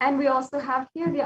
And we also have here the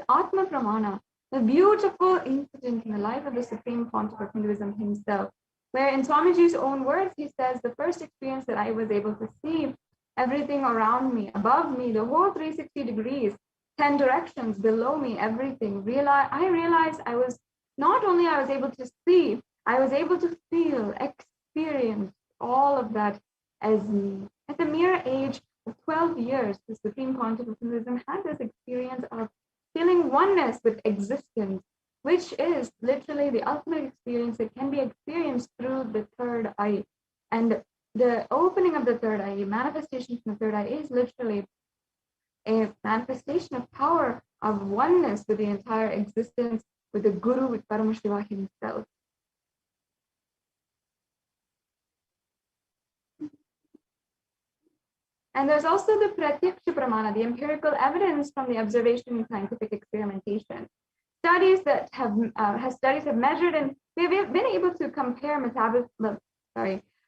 Atma Pramana, the beautiful incident in the life of the Supreme Pontiff of Hinduism himself, where in Swamiji's own words, he says, the first experience that I was able to see everything around me, above me, the whole 360 degrees, 10 directions below me, everything. I realized I was able to see, I was able to feel, experience all of that as me. At the mere age of 12 years, the Supreme Pontiff of Hinduism had this experience of feeling oneness with existence, which is literally the ultimate experience that can be experienced through the third eye. And the opening of the third eye, manifestation from the third eye, is literally a manifestation of power, of oneness with the entire existence, with the Guru, with Paramashiva himself. And there's also the Pratyaksha Pramana, the empirical evidence from the observation and scientific experimentation. Studies that have measured, and we've been able to compare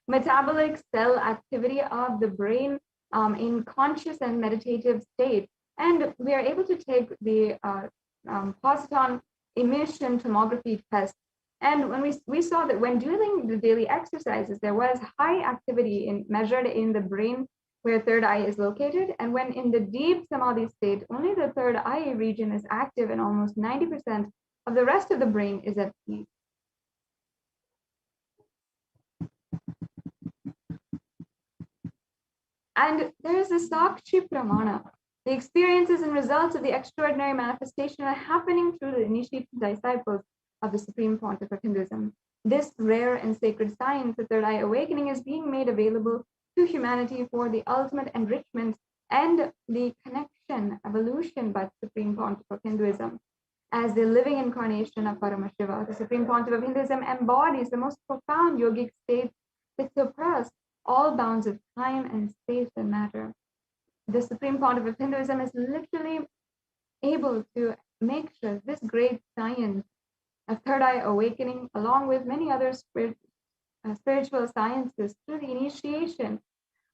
metabolic cell activity of the brain in conscious and meditative state. And we are able to take the positron emission tomography test. And when we saw that when doing the daily exercises, there was high activity measured in the brain where third eye is located. And when in the deep samadhi state, only the third eye region is active and almost 90% of the rest of the brain is at peace. And there is the Sakshi Pramana. The experiences and results of the extraordinary manifestation are happening through the initiated disciples of the Supreme Pontiff of Hinduism. This rare and sacred science, the third eye awakening, is being made available to humanity for the ultimate enrichment and the connection, evolution by the Supreme Pontiff of Hinduism. As the living incarnation of Paramashiva, the Supreme Pontiff of Hinduism embodies the most profound yogic states that surpass all bounds of time and space and matter. The Supreme Pontiff of Hinduism is literally able to make sure this great science of third eye awakening, along with many other spiritual sciences, through the initiation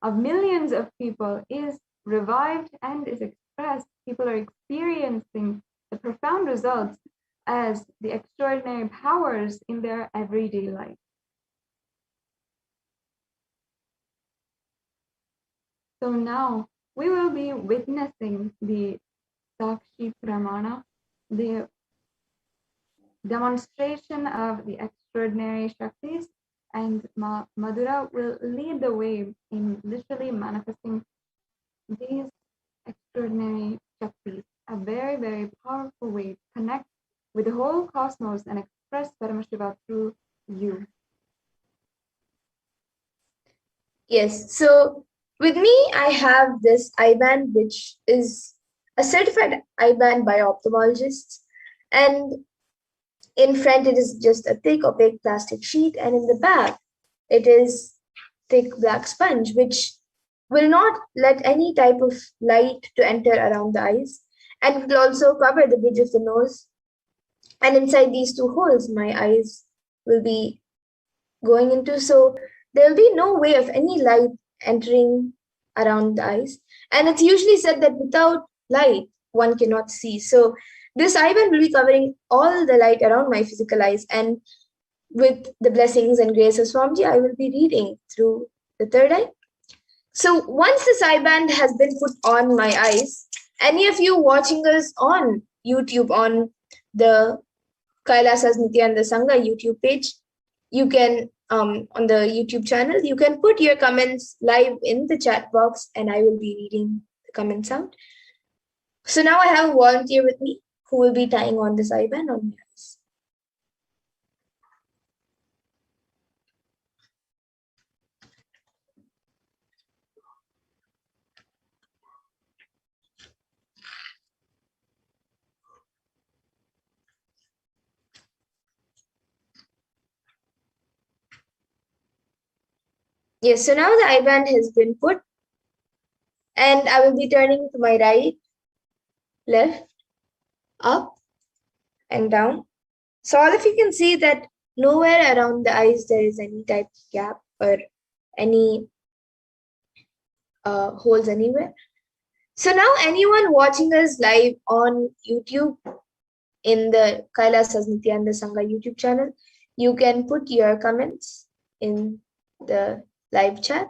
of millions of people, is revived and is expressed. People are experiencing the profound results as the extraordinary powers in their everyday life. So now we will be witnessing the Sakshi Pramana, the demonstration of the extraordinary Shaktis, and Madhura will lead the way in literally manifesting these extraordinary Shaktis, a very, very powerful way to connect with the whole cosmos and express Paramashiva through you. Yes, so with me, I have this eye band, which is a certified eye band by ophthalmologists. And in front, it is just a thick, opaque plastic sheet. And in the back, it is thick black sponge, which will not let any type of light to enter around the eyes. And it will also cover the bridge of the nose. And inside these two holes, my eyes will be going into. So there will be no way of any light entering around the eyes. And it's usually said that without light, one cannot see. So this eye band will be covering all the light around my physical eyes. And with the blessings and grace of Swamiji, I will be reading through the third eye. So once this eye band has been put on my eyes, any of you watching us on YouTube, on the Kailasa's Nithyananda Sangha YouTube page, you can, on the YouTube channel, you can put your comments live in the chat box and I will be reading the comments out. So now I have a volunteer with me who will be tying on this eye band on my eyes. Yes, so now the eye band has been put and I will be turning to my right, left, up and down. So all of you can see that nowhere around the eyes there is any type of gap or any holes anywhere. So now anyone watching us live on YouTube in the Kailasas Nithyananda Sangha YouTube channel, you can put your comments in the live chat.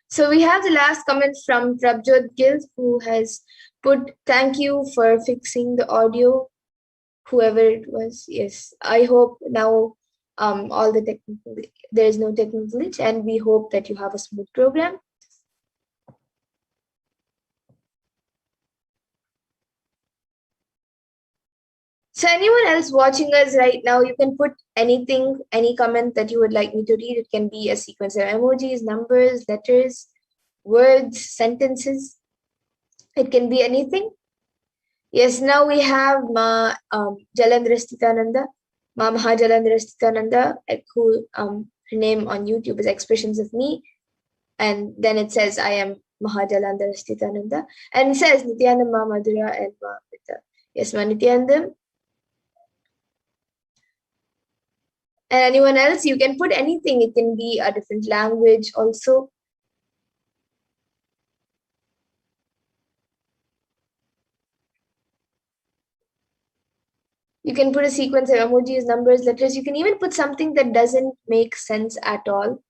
So we have the last comment from Prabjot Gill, who has put, thank you for fixing the audio, whoever it was. Yes, I hope now all the technical, there is no technical glitch, and we hope that you have a smooth program. So anyone else watching us right now, you can put anything, any comment that you would like me to read. It can be a sequence of emojis, numbers, letters, words, sentences. It can be anything. Yes, now we have Ma Jalandhara Sthitananda, Ma Mahajalandhara Sthitananda, who her name on YouTube is Expressions of Me. And then it says, I am Mahajalandhara Sthitananda. And it says Nithyananda Ma Madhura and Ma Vita. Yes, Ma Nithyanandam. And anyone else, you can put anything. It can be a different language also. You can put a sequence of emojis, numbers, letters. You can even put something that doesn't make sense at all.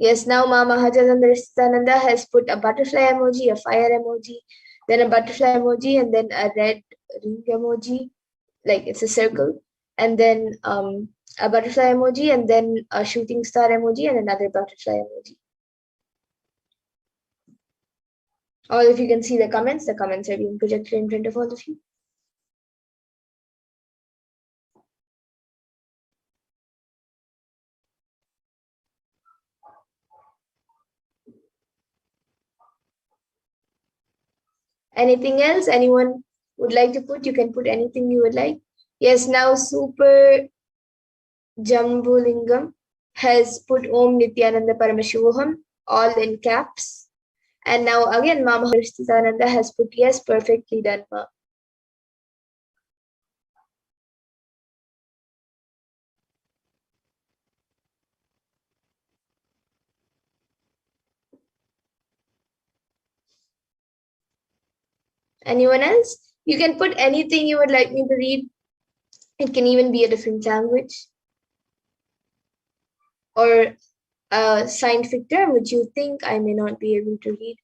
Yes, now Ma Mahajalandhara has put a butterfly emoji, a fire emoji, then a butterfly emoji, and then a red ring emoji, like it's a circle, and then a butterfly emoji, and then a shooting star emoji, and another butterfly emoji. Or if you can see the comments are being projected in front of all of you. Anything else anyone would like to put? You can put anything you would like. Yes, now Super Jambulingam has put Om Nithyananda Paramashivoham all in caps. And now again, Mama Harishtitananda has put yes, perfectly done, Ma. Anyone else? You can put anything you would like me to read. It can even be a different language or a scientific term which you think I may not be able to read.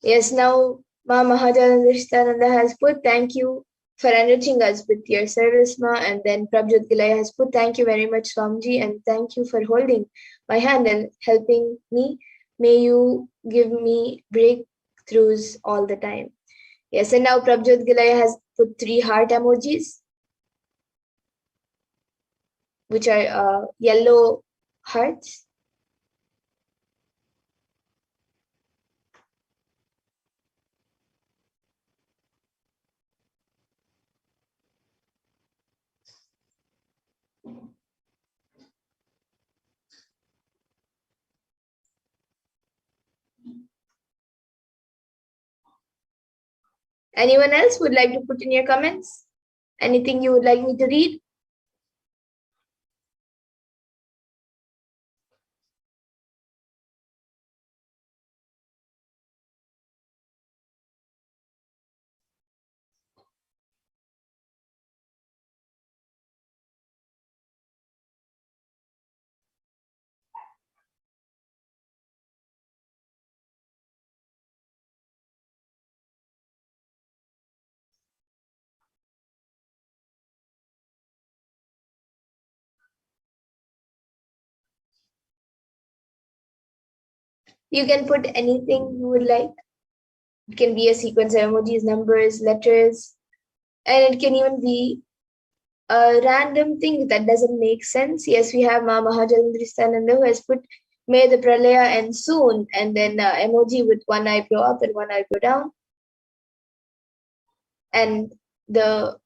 Yes, now Ma Mahajanandananda has put thank you for enriching us with your service, Ma. And then Prabjot Gilaya has put thank you very much, Swamiji, and thank you for holding my hand and helping me. May you give me breakthroughs all the time. Yes, and now Prabjot Gilaya has put 3 heart emojis, which are yellow hearts. Anyone else would like to put in your comments? Anything you would like me to read? You can put anything you would like. It can be a sequence of emojis, numbers, letters, and it can even be a random thing that doesn't make sense. Yes, we have Ma Mahajalandristananda who has put may the pralaya end soon, and then emoji with one eyebrow up and one eyebrow down. And the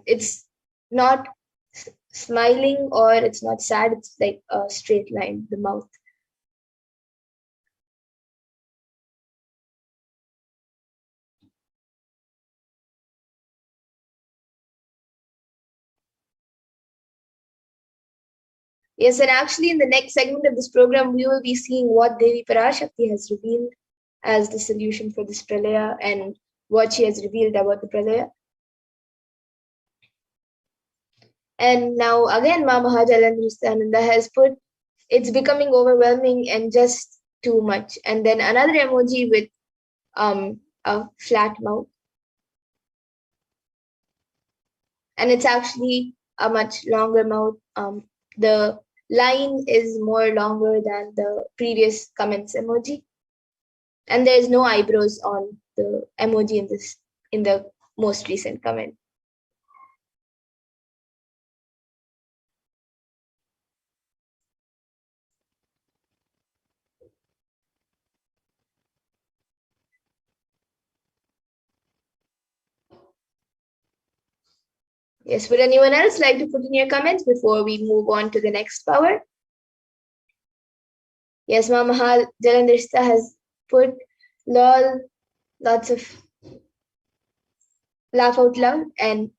it's not smiling or it's not sad, it's like a straight line, the mouth. Yes, and actually in the next segment of this program, we will be seeing what Devi Parashakti has revealed as the solution for this pralaya and what she has revealed about the pralaya. And now again, Ma Mahajalandristananda has put, it's becoming overwhelming and just too much. And then another emoji with a flat mouth. And it's actually a much longer mouth. The line is more longer than the previous comments emoji. And there's no eyebrows on the emoji in the most recent comment. Yes, would anyone else like to put in your comments before we move on to the next power? Yes, Mahal Jalandrista has put lol, lots of laugh out loud and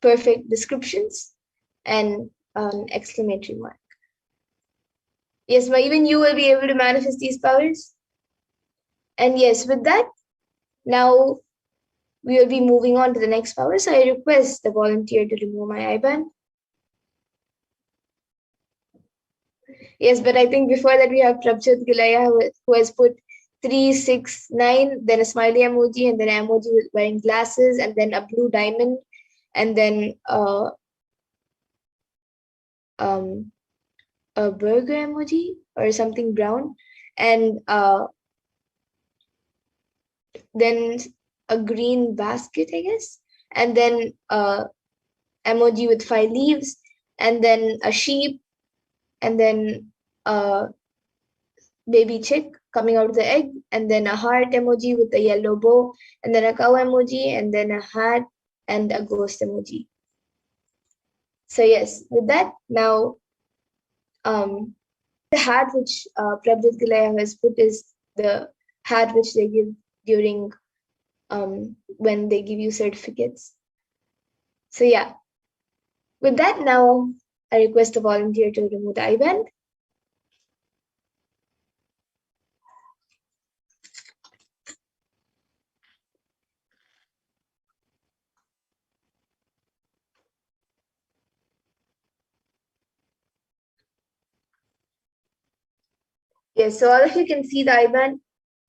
perfect descriptions and exclamatory mark. Yes, Ma, even you will be able to manifest these powers. And yes, with that, now we will be moving on to the next power. So I request the volunteer to remove my IBAN. Yes, but I think before that we have Prabjot Gilaya who has put 369, then a smiley emoji, and then an emoji with wearing glasses, and then a blue diamond, and then a burger emoji or something brown, and then a green basket, I guess, and then emoji with 5 leaves, and then a sheep, and then a baby chick coming out of the egg, and then a heart emoji with a yellow bow, and then a cow emoji, and then a hat and a ghost emoji. So yes, with that, now the hat which Prabdit Gilaya has put is the hat which they give during when they give you certificates. So yeah, with that, now I request a volunteer to remove the IBAN. Yes, so all of you can see the IBAN.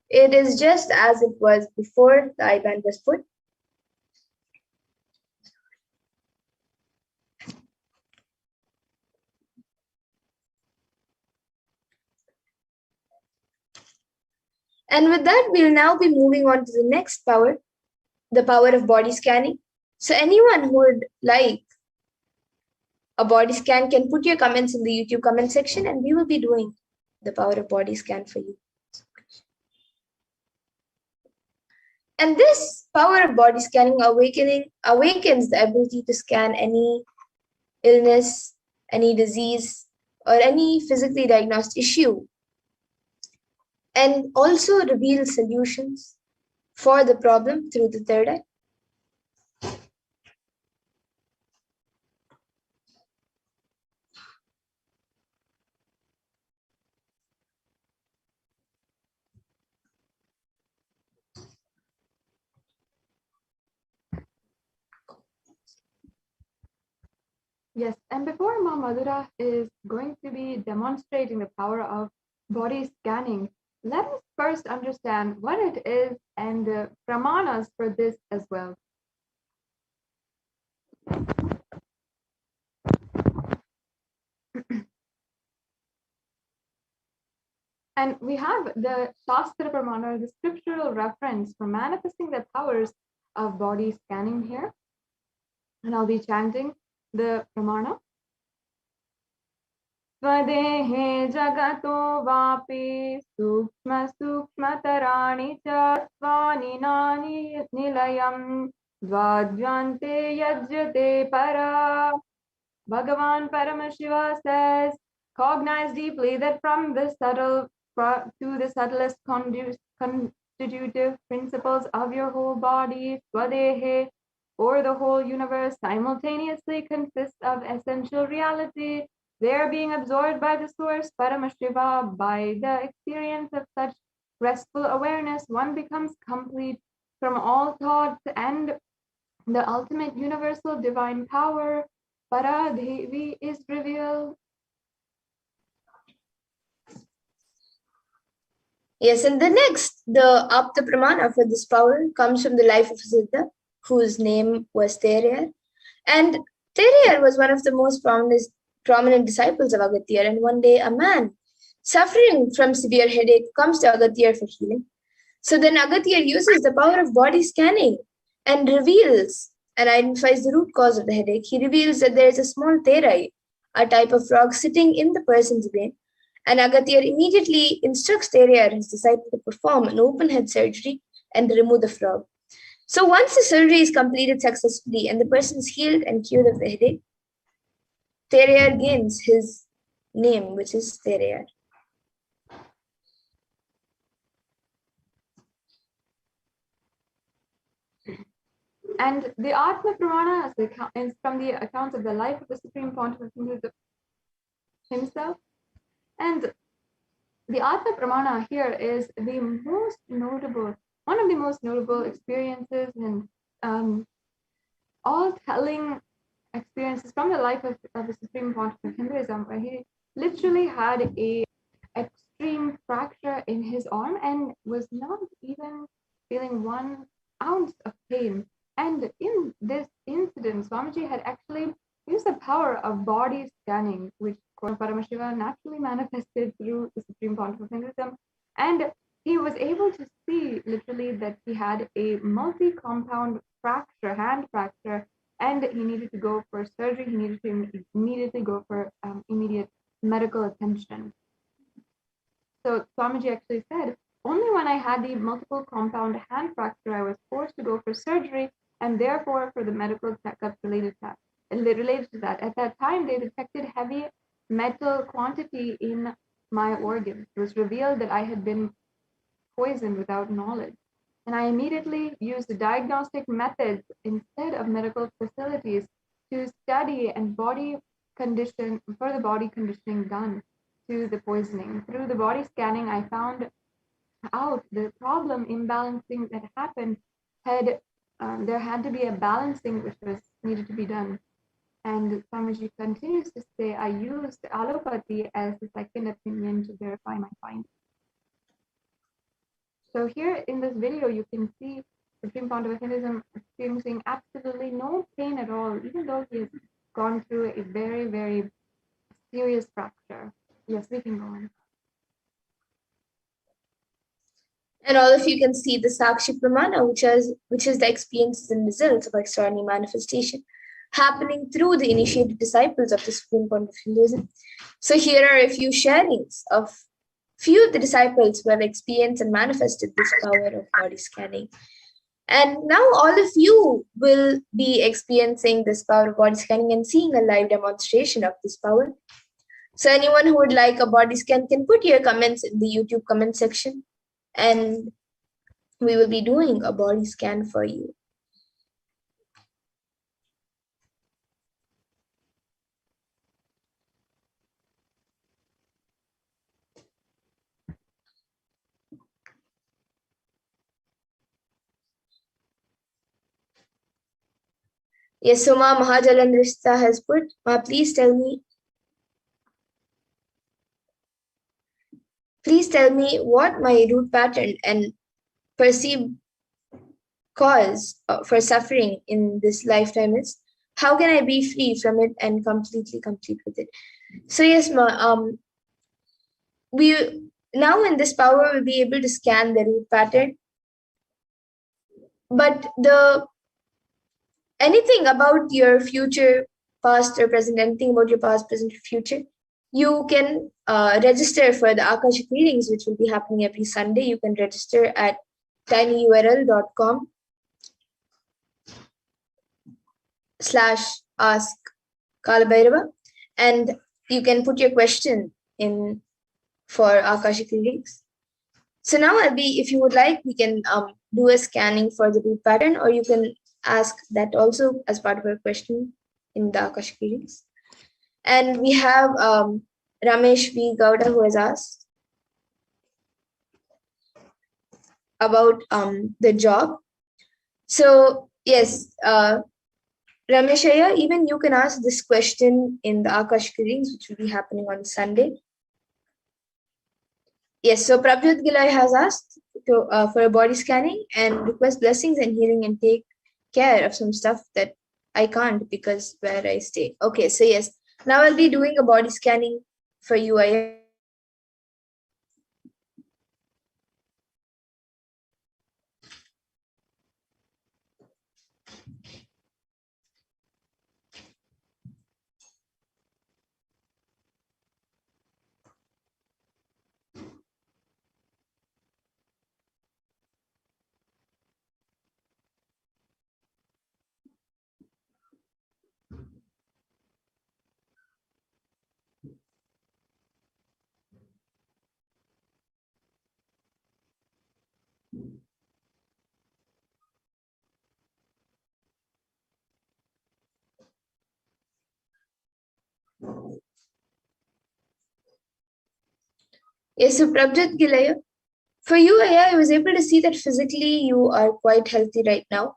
It is just as it was before the IBAN was put. And with that, we'll now be moving on to the next power, the power of body scanning. So anyone who would like a body scan can put your comments in the YouTube comment section and we will be doing the power of body scan for you. And this power of body scanning awakens the ability to scan any illness, any disease, or any physically diagnosed issue, and also reveal solutions for the problem through the third eye. Yes, and before Ma Madhura is going to be demonstrating the power of body scanning, let us first understand what it is and the pramanas for this as well. And we have the Shastra Pramana, the scriptural reference for manifesting the powers of body scanning here. And I'll be chanting the Pramana. Swadehe jagato vapi sukshma sukshmatarani cha svaninani nilayam dvadvyante yajyate para. Bhagavan Paramashiva says, cognize deeply that from the subtle to the subtlest constitutive principles of your whole body, Swadehe, or the whole universe, simultaneously consists of essential reality. They are being absorbed by the source, Paramashiva. By the experience of such restful awareness, one becomes complete from all thoughts, and the ultimate universal divine power, Paradevi, is revealed. Yes, and the Apta Pramana for this power comes from the life of Siddha, whose name was Teriyar. And Teriyar was one of the most prominent disciples of Agatya. And one day, a man suffering from severe headache comes to Agatya for healing. So then Agatya uses the power of body scanning and reveals and identifies the root cause of the headache. He reveals that there is a small terai, a type of frog, sitting in the person's brain. And Agatya immediately instructs Teriyar, his disciple, to perform an open head surgery and remove the frog. So once the surgery is completed successfully and the person is healed and cured of the headache, Teriyar gains his name, which is Teriyar. And the Atma Pramana is from the accounts of the life of the Supreme Pontiff himself. And the Atma Pramana here is the most notable, one of the most notable experiences and all telling experiences from the life of the Supreme Pontiff of Hinduism, where he literally had a extreme fracture in his arm and was not even feeling 1 ounce of pain. And in this incident, Swamiji had actually used the power of body scanning, which Paramashiva naturally manifested through the Supreme Pontiff of Hinduism. And he was able to see literally that he had a multi-compound fracture, hand fracture, and he needed to go for surgery. He needed to immediately go for immediate medical attention. So Swamiji actually said, only when I had the multiple compound hand fracture, I was forced to go for surgery, and therefore for the medical checkup related to that. At that time, they detected heavy metal quantity in my organs. It was revealed that I had been poisoned without knowledge. And I immediately used the diagnostic methods instead of medical facilities to study and body condition for the body conditioning done to the poisoning. Through the body scanning, I found out the problem imbalancing that happened there had to be a balancing which was needed to be done. And Swamiji continues to say, I used allopathy as the second opinion to verify my findings. So here in this video, you can see Supreme Pontiff of Hinduism experiencing absolutely no pain at all, even though he has gone through a very, very serious fracture. Yes, we can go on. And all of you can see the Sakshi Pramana, which is the experiences and results of extraordinary manifestation happening through the initiated disciples of the Supreme Pontiff of Hinduism. So here are a few sharings of few of the disciples who have experienced and manifested this power of body scanning. And now all of you will be experiencing this power of body scanning and seeing a live demonstration of this power. So anyone who would like a body scan can put your comments in the YouTube comment section, and we will be doing a body scan for you. Yes, Soma Mahajalandrista has put, please tell me what my root pattern and perceived cause for suffering in this lifetime is. How can I be free from it and completely complete with it? So yes, Ma, now in this power, we'll be able to scan the root pattern. But anything about your future, past or present, anything about your past, present, or future, you can register for the Akashic readings, which will be happening every Sunday. You can register at tinyurl.com/ask Kalabhairava, and you can put your question in for Akashic readings. So now if you would like, we can do a scanning for the root pattern, or you can ask that also as part of your question in the Akashic readings. And we have Ramesh V. Gowda, who has asked about the job. So yes, Ramesh Ayya, even you can ask this question in the Akashic readings, which will be happening on Sunday. Yes, so Prabhyut Gilai has asked for a body scanning and request blessings and healing and take care of some stuff that I can't because where I stay. Okay, so yes, now I'll be doing a body scanning for you, Ayya. Yes, so Prabhyut Gilai, for you, Ayya, I was able to see that physically you are quite healthy right now.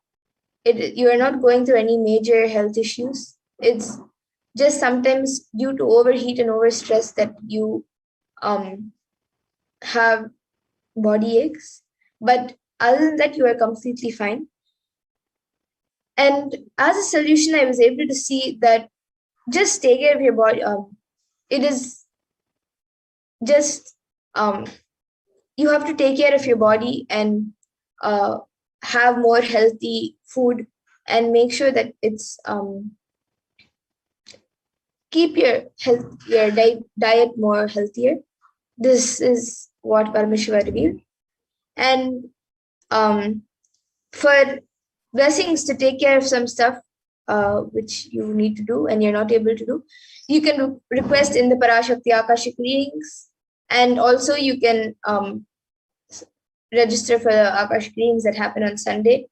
You are not going through any major health issues. It's just sometimes due to overheat and overstress that you have body aches. But other than that, you are completely fine. And as a solution, I was able to see that just take care of your body. It is just you have to take care of your body and have more healthy food and make sure that it's keep your diet more healthier. This is what Paramashiva revealed. And for blessings to take care of some stuff which you need to do and you're not able to do, you can request in the Parashakti Akashic readings, and also you can register for the Akashic readings that happen on Sunday.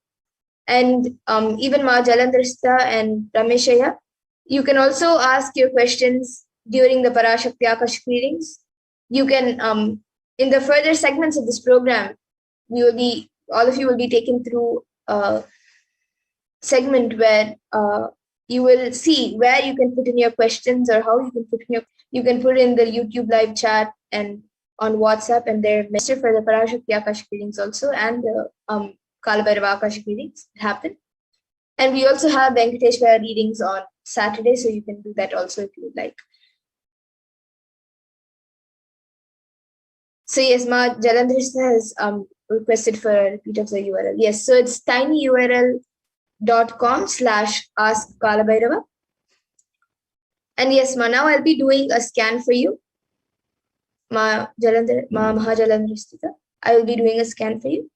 And even Ma Jalandhrista and Rameshaya, you can also ask your questions during the Parashakti Akashic readings. You can, in the further segments of this program, all of you will be taken through a segment where you will see where you can put in your questions or how you can put in the YouTube live chat and on WhatsApp, and they're registered for the Parashakti Akashic readings also, and the Kalabhairava Akashic readings happen. And we also have Venkateshwara readings on Saturday, so you can do that also if you would like. So yes, Ma Jalandhrista has requested for a repeat of the URL. Yes, so it's tinyurl.com/ask Kalabhairava. And yes, Ma, now I'll be doing a scan for you. Ma Mahajalandhrista, I will be doing a scan for you.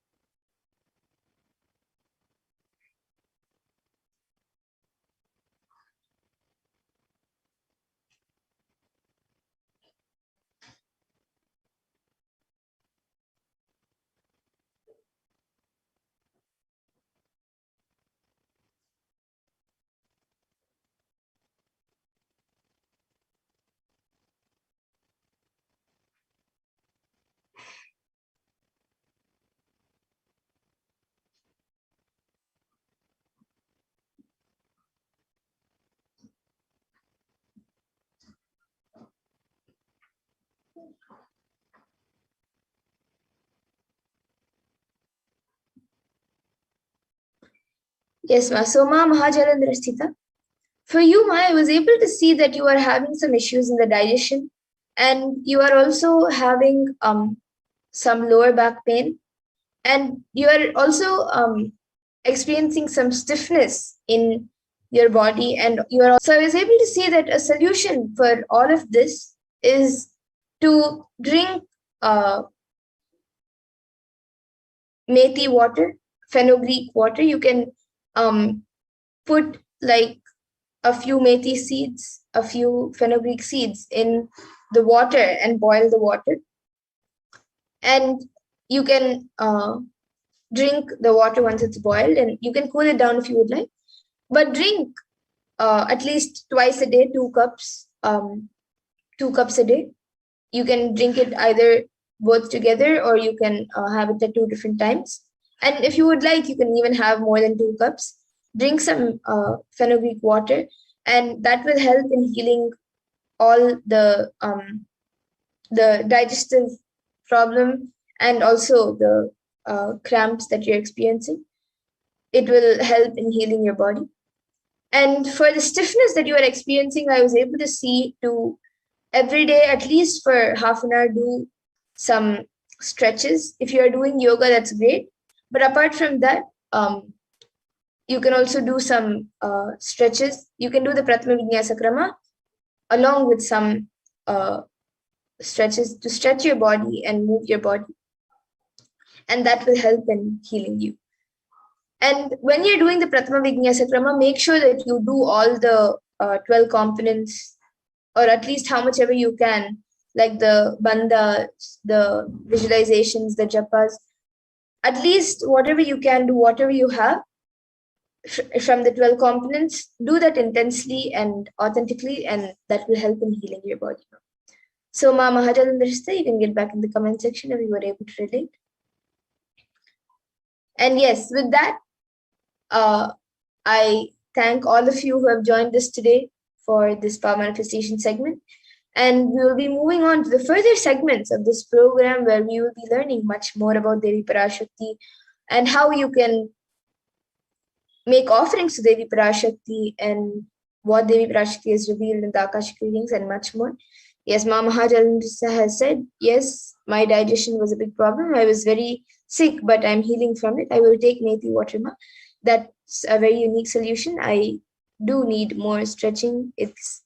Yes, Ma. So, Ma Mahajalandhrista, for you, Ma, I was able to see that you are having some issues in the digestion and you are also having some lower back pain, and you are also experiencing some stiffness in your body, and you are also, so I was able to see that a solution for all of this is to drink methi water, fenugreek water. You can put like a few methi seeds, a few fenugreek seeds in the water and boil the water. And you can drink the water once it's boiled, and you can cool it down if you would like. But drink at least twice a day, 2 cups, 2 cups a day. You can drink it either both together, or you can have it at 2 different times. And if you would like, you can even have more than 2 cups. Drink some fenugreek water, and that will help in healing all the digestive problem, and also the cramps that you're experiencing. It will help in healing your body. And for the stiffness that you are experiencing, I was able to see to every day, at least for half an hour, do some stretches. If you are doing yoga, that's great. But apart from that, you can also do some stretches. You can do the Prathama Vinyasa Krama along with some stretches to stretch your body and move your body. And that will help in healing you. And when you're doing the Prathama Vinyasa Krama, make sure that you do all the 12 components, or at least how much ever you can, like the bandhas, the visualizations, the japas. At least whatever you can do, whatever you have from the 12 components, do that intensely and authentically, and that will help in healing your body. So, Ma Mahajandrista, you can get back in the comment section if you were able to relate. And yes, with that, I thank all of you who have joined us today for this power manifestation segment. And we will be moving on to the further segments of this program, where we will be learning much more about Devi Parashakti and how you can make offerings to Devi Parashakti, and what Devi Parashakti has revealed in the Akashic readings, and much more. Yes, Ma Mahajandrista has said, yes, my digestion was a big problem. I was very sick, but I'm healing from it. I will take methi water, Ma. That's a very unique solution. I do need more stretching. It's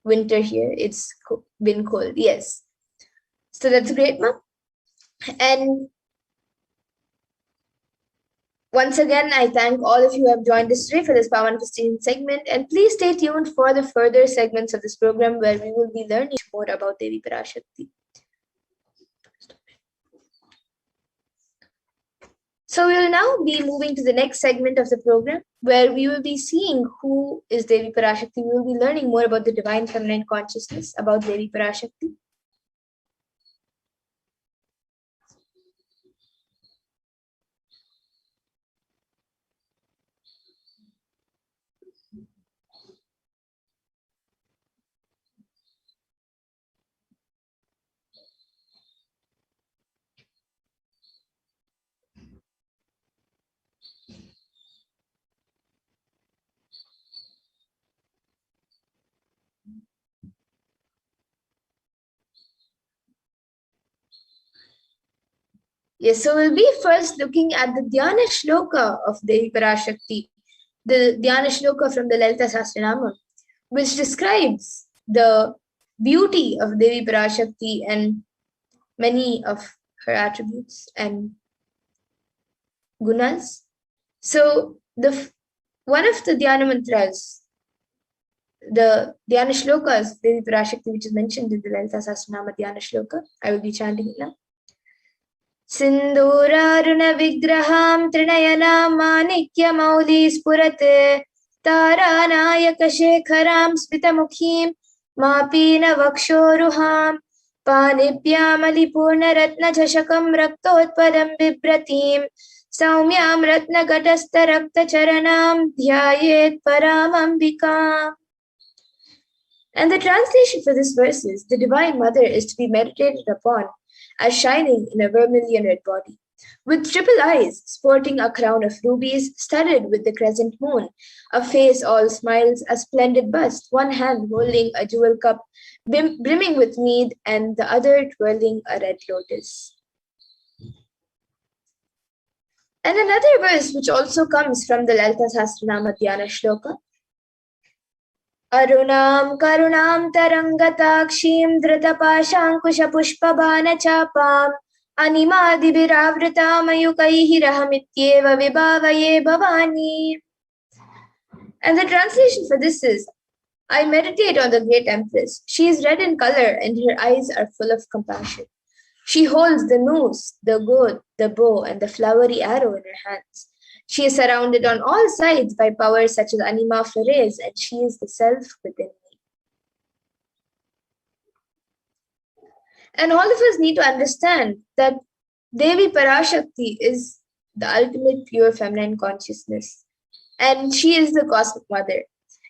winter here. It's been cold. Yes. So that's great, Ma. And once again, I thank all of you who have joined us today for this Power Manifestation segment. And please stay tuned for the further segments of this program, where we will be learning more about Devi Parashakti. So we will now be moving to the next segment of the program, where we will be seeing who is Devi Parashakti. We will be learning more about the divine feminine consciousness, about Devi Parashakti. Yes, so we'll be first looking at the Dhyana Shloka of Devi Parashakti, the Dhyana Shloka from the Lalita Sahasranama, which describes the beauty of Devi Parashakti and many of her attributes and gunas. So one of the Dhyana mantras, the Dhyana Shlokas, Devi Parashakti, which is mentioned in the Lalita Sahasranama Dhyana Shloka, I will be chanting it now. सिन्दूरारुण विग्रहां त्रिनयनां माणिक्यमौली स्फुरते तारानायकशेखरां स्मितमुखीं मापीनवक्षोरुहां पाणिभ्यामलिपूर्णरत्नचषकं रक्तोत्पलं बिभ्रतीं सौम्यां रत्नघटस्थरक्तचरणां ध्यायेत् परामम्बिकाम्. And the translation for this verse is, the Divine Mother is to be meditated upon as shining in a vermilion red body. with triple eyes, sporting a crown of rubies studded with the crescent moon, a face all smiles, a splendid bust, one hand holding a jewel cup brimming with mead, and the other twirling a red lotus. And another verse which also comes from the Lalita Sahasranama Dhyana Shloka. Arunam karunam tarangatakshim dhritapaşankuşapuşpabanachapam animadibiravritamayukaihi rahamityeva vibhavaye bhavani. And the translation for this is, I meditate on the great empress. She is red in color and her eyes are full of compassion. She holds the noose, the goad, the bow, and the flowery arrow in her hands. She is surrounded on all sides by powers such as Anima Flores, and she is the self within me. And all of us need to understand that Devi Parashakti is the ultimate pure feminine consciousness, and she is the cosmic mother.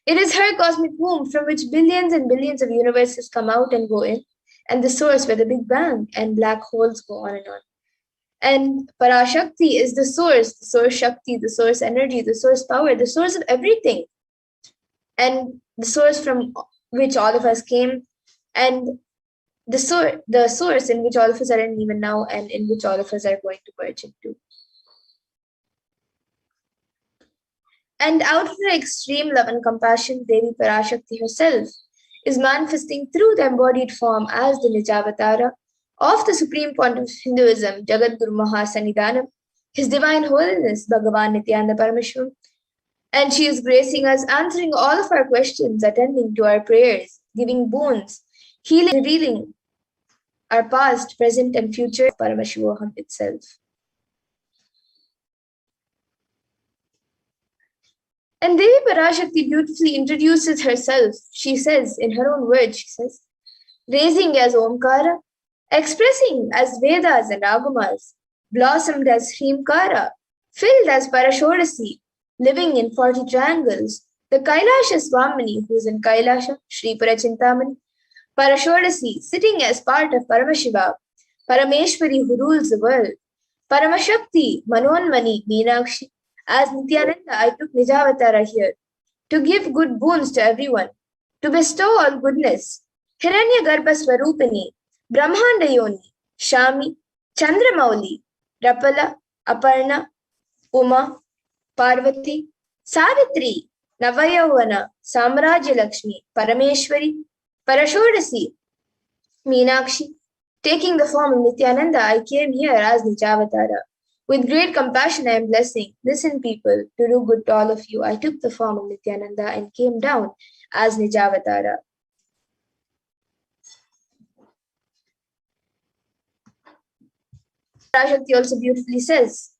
It is her cosmic womb from which billions and billions of universes come out and go in, and the source where the Big Bang and black holes go on and on. And Parashakti is the source Shakti, the source energy, the source power, the source of everything. And the source from which all of us came, and the source in which all of us are in even now, and in which all of us are going to merge into. And out of her extreme love and compassion, Devi Parashakti herself is manifesting through the embodied form as the Nijavatara of the Supreme Point of Hinduism, Jagadguru Mahasannidhanam, His Divine Holiness, Bhagavan Nithyananda Paramashivam. And she is gracing us, answering all of our questions, attending to our prayers, giving boons, healing, revealing our past, present, and future, Paramashivoham itself. And Devi Parashakti beautifully introduces herself. She says, in her own words, she says, raising as Omkara, expressing as Vedas and Agamas, blossomed as Hrimkara, filled as Parashodasi, living in 40 triangles, the Kailasha Swamini, who is in Kailasha, Sri Parachintamani, Parashodasi, sitting as part of Paramashiva, Parameshwari who rules the world, Paramashakti, Manonmani, Meenakshi. As Nithyananda, I took Nijavatara here to give good boons to everyone, to bestow all goodness. Hiranya Garbha Swarupini, Brahmanda Yoni, Shami, Chandramauli, Rapala, Aparna, Uma, Parvati, Savitri, Navayavana, Samrajya Lakshmi, Parameshwari, Parashodasi, Meenakshi. Taking the form of Nithyananda, I came here as Nijavatara. With great compassion, I am blessing. Listen, people, to do good to all of you. I took the form of Nithyananda and came down as Nijavatara. Parashakti also beautifully says,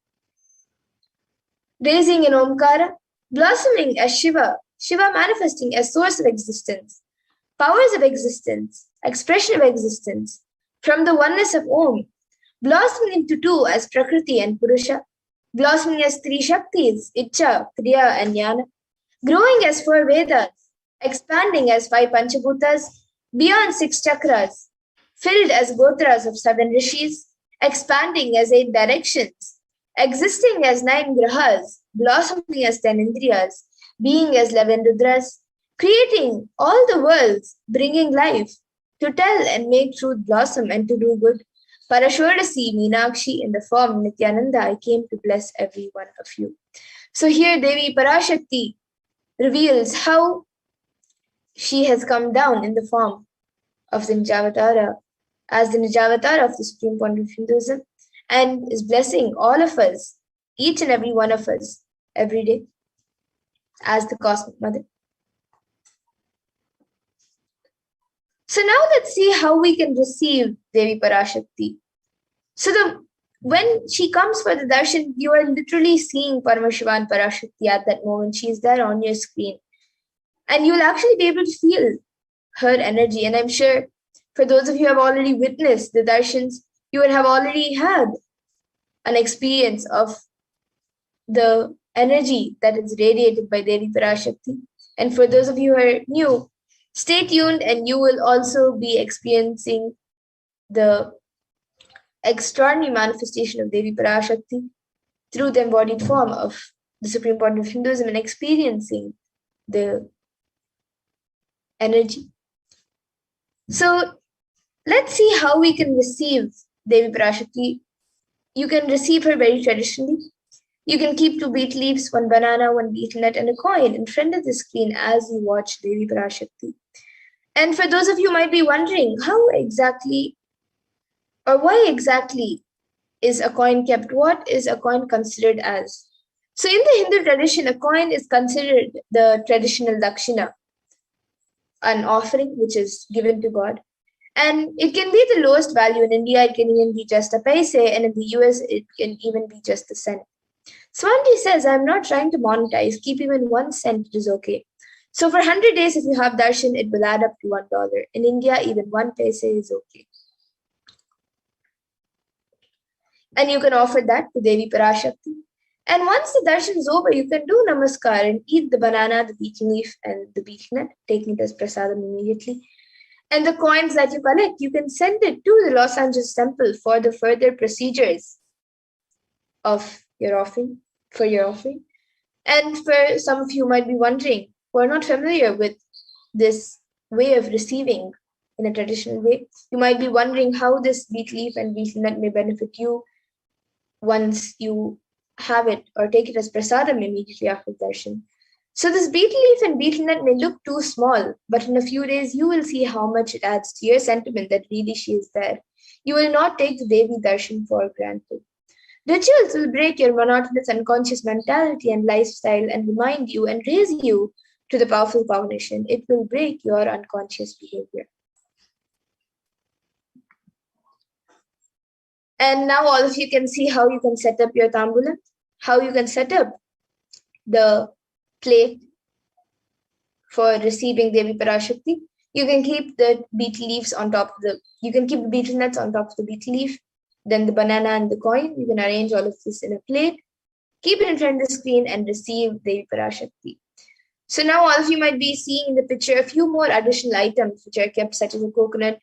raising in Omkara, blossoming as Shiva, Shiva manifesting as source of existence, powers of existence, expression of existence, from the oneness of Om, blossoming into two as Prakriti and Purusha, blossoming as three Shaktis, Icha, Kriya, and Jnana, growing as 4 Vedas, expanding as 5 Panchabhutas, beyond 6 chakras, filled as Gotras of 7 Rishis, expanding as 8 directions, existing as 9 Grahas, blossoming as 10 Indriyas, being as 11 Rudras, creating all the worlds, bringing life, to tell and make truth blossom and to do good. Parashodasi, Meenakshi, in the form Nithyananda, I came to bless every one of you. So here Devi Parashakti reveals how she has come down in the form of the Nijavatara, as the Nijavatara of the Supreme Point of Hinduism, and is blessing all of us, each and every one of us, every day, as the Cosmic Mother. So now let's see how we can receive Devi Parashakti. So when she comes for the darshan, you are literally seeing Paramashivan Parashakti at that moment. She is there on your screen. And you will actually be able to feel her energy. And I'm sure for those of you who have already witnessed the darshans, you would have already had an experience of the energy that is radiated by Devi Parashakti. And for those of you who are new, stay tuned and you will also be experiencing the extraordinary manifestation of Devi Parashakti through the embodied form of the Supreme Point of Hinduism and experiencing the energy. So let's see how we can receive Devi Parashakti. You can receive her very traditionally. You can keep 2 betel leaves, 1 banana, 1 betel nut, and a coin in front of the screen as you watch Devi Parashakti. And for those of you who might be wondering, how exactly or why exactly is a coin kept? What is a coin considered as? So in the Hindu tradition, a coin is considered the traditional dakshina, an offering which is given to God. And it can be the lowest value. In India, it can even be just a paise, and in the US, it can even be just a cent. Swamiji says, I'm not trying to monetize, keep even 1 cent, it is okay. So for 100 days, if you have darshan, it will add up to $1. In India, even 1 paise is okay. And you can offer that to Devi Parashakti. And once the darshan is over, you can do namaskar and eat the banana, the betel leaf, and the betel nut, taking it as prasadam immediately. And the coins that you collect, you can send it to the Los Angeles temple for the further procedures of your offering, for your offering. And for some of you might be wondering, who are not familiar with this way of receiving in a traditional way, you might be wondering how this betel leaf and betel nut may benefit you once you have it or take it as prasadam immediately after darshan. So this betel leaf and betel nut may look too small, but in a few days you will see how much it adds to your sentiment that really she is there. You will not take the Devi darshan for granted. Rituals will break your monotonous unconscious mentality and lifestyle and remind you and raise you to the powerful cognition. It will break your unconscious behavior. And now all of you can see how you can set up your tambulam, how you can set up the plate for receiving Devi Parashakti. You can keep the betel leaves on top of you can keep the betel nuts on top of the betel leaf, then the banana and the coin. You can arrange all of this in a plate, keep it in front of the screen and receive Devi Parashakti. So now all of you might be seeing in the picture a few more additional items which are kept, such as a coconut,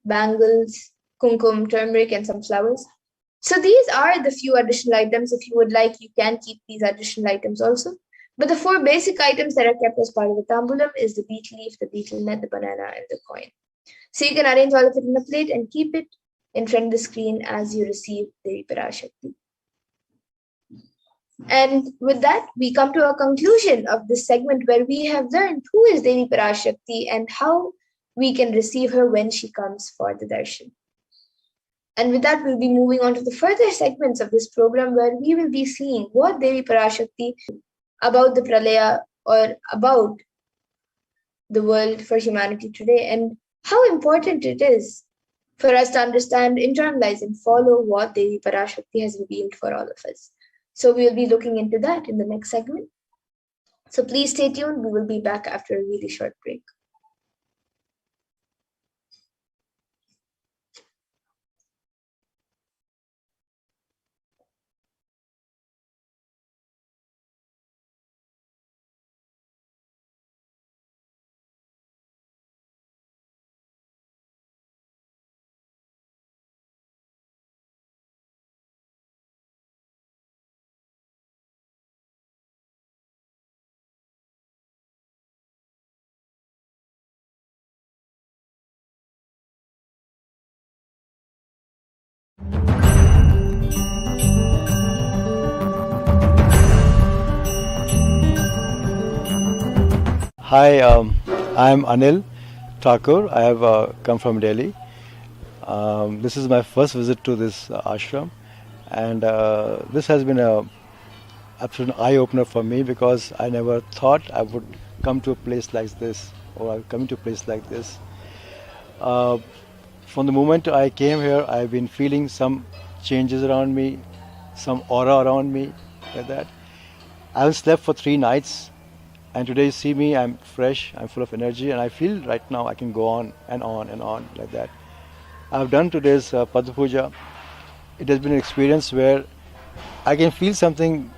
bangles, kumkum, turmeric, and some flowers. So these are the few additional items. If you would like, you can keep these additional items also. But the 4 basic items that are kept as part of the tambulam is the betel leaf, the betel nut, the banana, and the coin. So you can arrange all of it in a plate and keep it in front of the screen as you receive Devi Parashakti. And with that, we come to a conclusion of this segment where we have learned who is Devi Parashakti and how we can receive her when she comes for the darshan. And with that, we'll be moving on to the further segments of this program where we will be seeing what Devi Parashakti about the Pralaya or about the world for humanity today and how important it is for us to understand, internalize, and follow what Devi Parashakti has revealed for all of us. So we'll be looking into that in the next segment. So please stay tuned. We will be back after a really short break. Hi, I'm Anil Thakur. I have come from Delhi. This is my first visit to this ashram, and this has been a absolute eye opener for me because I never thought I would come to a place like this, or I'll come to a place like this. From the moment I came here, I've been feeling some changes around me, some aura around me, like that. I haven't slept for 3 nights. And today you see me, I'm fresh, I'm full of energy, and I feel right now I can go on and on and on like that. I've done today's Padma Puja. It has been an experience where I can feel something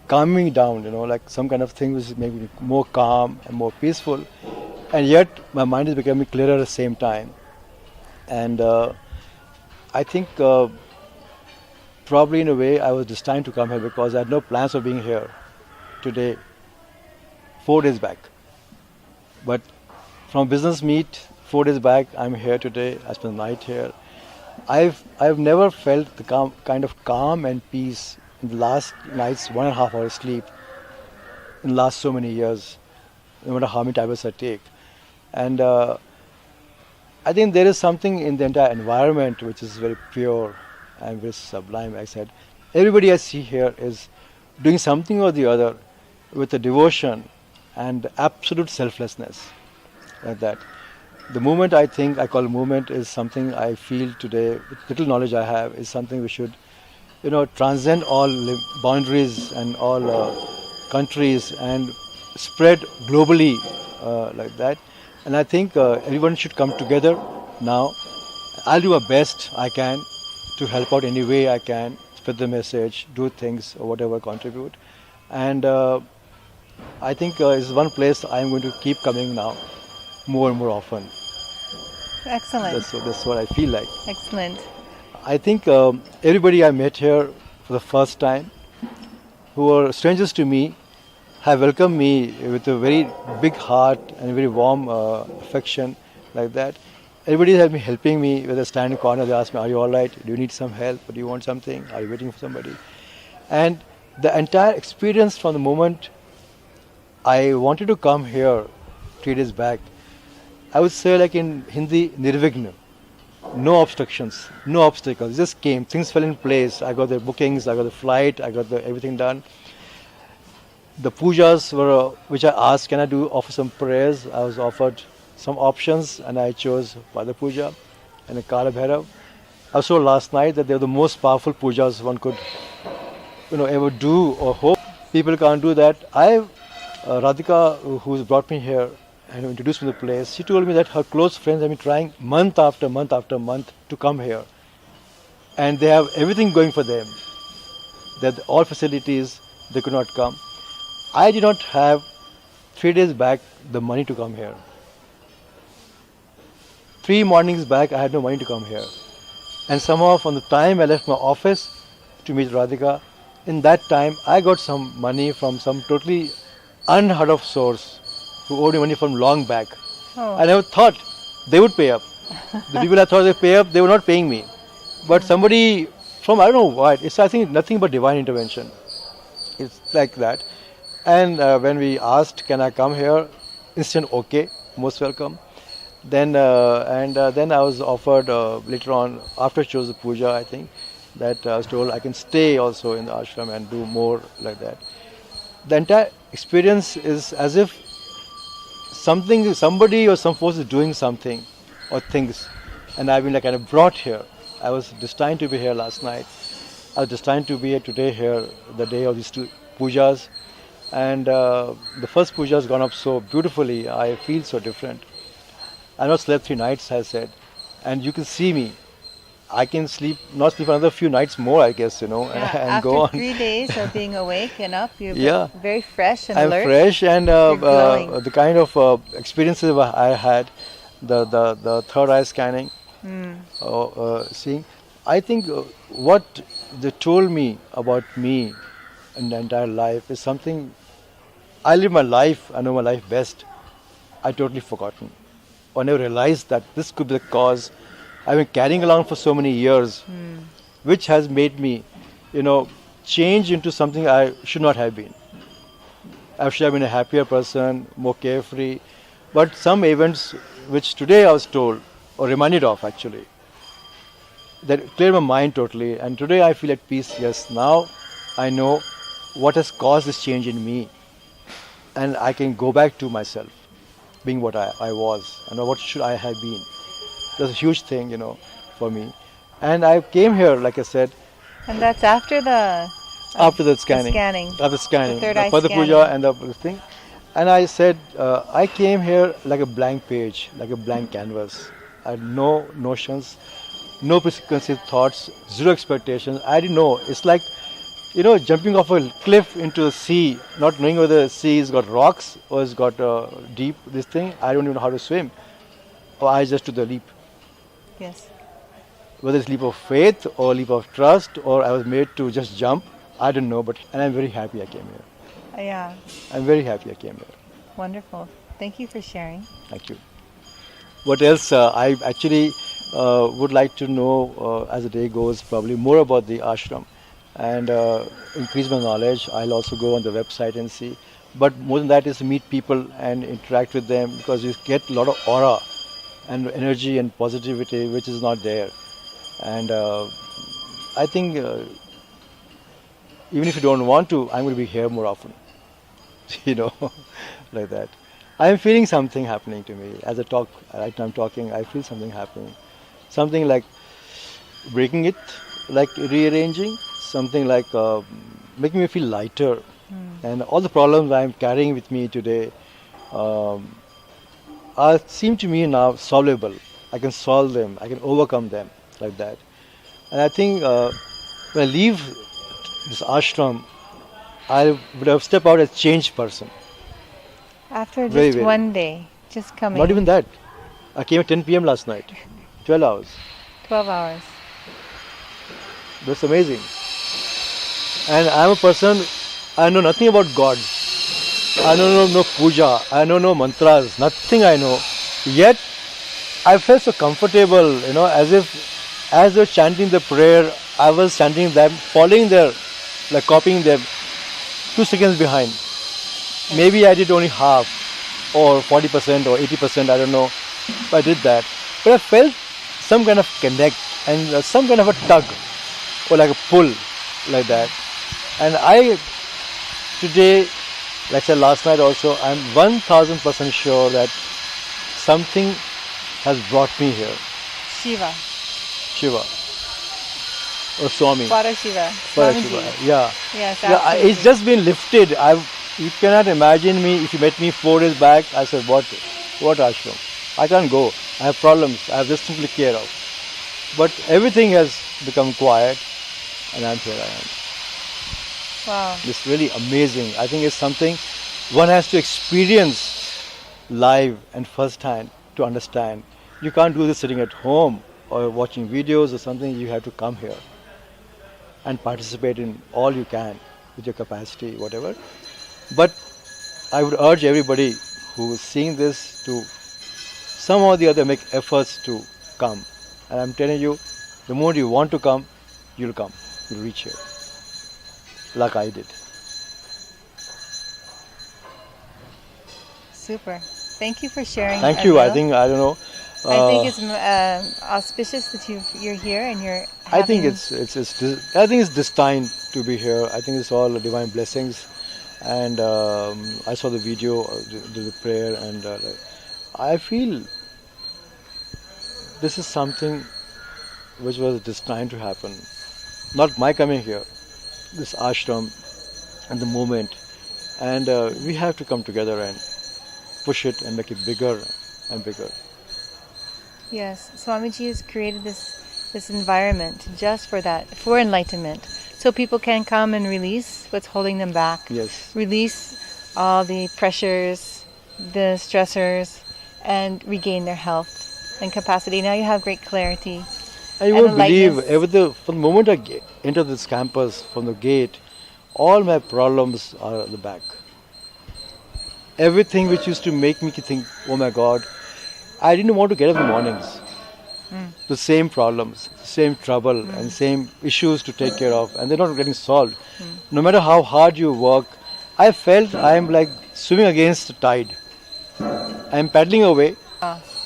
calming down, like some kind of thing which is maybe more calm and more peaceful. And yet my mind is becoming clearer at the same time. And I think probably in a way I was destined to come here because I had no plans of being here today, 4 days back. But from business meet, 4 days back, I'm here today. I spent the night here. I've never felt the kind of calm and peace in the last night's 1.5 hour sleep in the last so many years, no matter how many tablets I take. And I think there is something in the entire environment which is very pure and very sublime. I said, everybody I see here is doing something or the other with a devotion and absolute selflessness, like that. The movement, I think I call movement, is something I feel today, with little knowledge I have, is something we should, transcend all boundaries and all countries and spread globally, like that. And I think everyone should come together now. I'll do my best I can to help out any way I can, spread the message, do things or whatever, contribute. And I think it's one place I'm going to keep coming now, more and more often. Excellent. That's what I feel like. Excellent. I think everybody I met here for the first time, who are strangers to me, have welcomed me with a very big heart and a very warm affection, like that. Everybody has been helping me. When I stand in the corner, they ask me, "Are you all right? Do you need some help? Or do you want something? Are you waiting for somebody?" And the entire experience from the moment I wanted to come here 3 days back, I would say, like in Hindi, nirvigna. No obstructions, no obstacles. Just came. Things fell in place. I got the bookings, I got the flight, I got everything done. The pujas were, which I asked, can I offer some prayers? I was offered some options and I chose Pada Puja and a Kala Bhairav. I was told last night that they were the most powerful pujas one could ever do or hope. People can't do that. Radhika, who's brought me here and introduced me to the place, she told me that her close friends have been trying month after month after month to come here. And they have everything going for them. That all facilities, they could not come. I did not have 3 days back the money to come here. 3 mornings back I had no money to come here. And somehow from the time I left my office to meet Radhika, in that time I got some money from some totally unheard of source who owed me money from long back. Oh. I never thought they would pay up. The people I thought they pay up, they were not paying me. But somebody from, I don't know what, it's I think nothing but divine intervention. It's like that. And when we asked, can I come here? Instant okay, most welcome. Then then I was offered later on, after I chose the puja, I think, that I was told I can stay also in the ashram and do more like that. The entire experience is as if somebody or some force is doing something or things, and I've been like kind of brought here. I was destined to be here last night. I was destined to be here today, here, the day of these 2 pujas. And the first puja has gone up so beautifully. I feel so different. I've not slept 3 nights, I said. And you can see me. I can not sleep another few nights more, I guess, Yeah, and after go on. 3 days of being awake and up, you're Yeah. very fresh and I'm alert. fresh, and You're glowing. the kind of experiences I had, the third eye scanning, seeing, I think what they told me about me in the entire life is something. I live my life, I know my life best. I totally forgotten. I never realized that this could be the cause I've been carrying along for so many years, which has made me, change into something I should not have been. I should have been a happier person, more carefree. But some events which today I was told, or reminded of actually, that cleared my mind totally. And today I feel at peace. Yes, now I know what has caused this change in me. And I can go back to myself, being what I was, and what should I have been. That's a huge thing, for me. And I came here, like I said, And that's after the after the scanning. After scanning. The third eye for the scanning. puja and the thing. And I said, I came here like a blank page, like a blank canvas. I had no notions, no preconceived thoughts, zero expectations. I didn't know. It's like, jumping off a cliff into the sea, not knowing whether the sea has got rocks or it's got deep, this thing. I don't even know how to swim. Or I just took the leap. Yes. whether it's leap of faith or leap of trust or I was made to just jump. I don't know, and I'm very happy I came here. Yeah, I'm very happy I came here. wonderful. Thank you for sharing. Thank you. What else? I actually would like to know as the day goes probably more about the ashram and increase my knowledge. I'll also go on the website and see. But more than that is to meet people and interact with them because you get a lot of aura and energy and positivity which is not there. And I think even if you don't want to, I'm going to be here more often. You know, like that. I'm feeling something happening to me as I talk. Right now I'm talking. I feel something happening, something like breaking it, like rearranging, something like making me feel lighter. And all the problems I'm carrying with me today seem to me now solvable. I can solve them. I can overcome them like that. And I think when I leave this ashram, I would have stepped out as a changed person. After just Very. one day, just coming. Not even that. I came at 10 p.m. last night. 12 hours. 12 hours. That's amazing. And I'm a person, I know nothing about God. I know no puja. I know no mantras. Nothing I know. Yet, I felt so comfortable, as they were chanting the prayer, I was chanting them, following their, like copying them, 2 seconds behind. Maybe I did only half, or 40% or 80%, I don't know. But I did that. But I felt some kind of connect and some kind of a tug, or like a pull, like that. And I, today, like I said last night also, I'm 1000% sure that something has brought me here. Shiva. Or Swami. Parashiva. Parashiva. Swamiji. Yeah. Yes, Yeah, absolutely. it's just been lifted. You cannot imagine me. If you met me 4 days back, I said, what ashram? I can't go. I have problems. I have this to take care of. But everything has become quiet, and here I am. Wow. It's really amazing. I think it's something one has to experience live and first hand to understand. You can't do this sitting at home or watching videos or something. You have to come here and participate in all you can with your capacity, whatever. But I would urge everybody who is seeing this to somehow or the other make efforts to come. And I'm telling you, the more you want to come, you'll come. You'll reach here. Like I did. Super. Thank you for sharing. Thank you. Adil. I don't know. I think it's auspicious that you're here and you're. I think having- I think it's destined to be here. I think it's all divine blessings. And I saw the video, the prayer, and I feel this is something which was destined to happen. Not my coming here, this ashram and the moment. And we have to come together and push it and make it bigger and bigger. Yes, Swamiji has created this environment just for that, for enlightenment, so people can come and release what's holding them back. Yes. Release all the pressures, the stressors, and regain their health and capacity. Now you have great clarity. I And won't believe, lightness. from the moment I enter this campus, from the gate, all my problems are at the back. Everything which used to make me think, oh my God, I didn't want to get up in the mornings. The same problems, same trouble, and same issues to take care of, and they're not getting solved. No matter how hard you work, I felt I'm like swimming against the tide. I'm paddling away,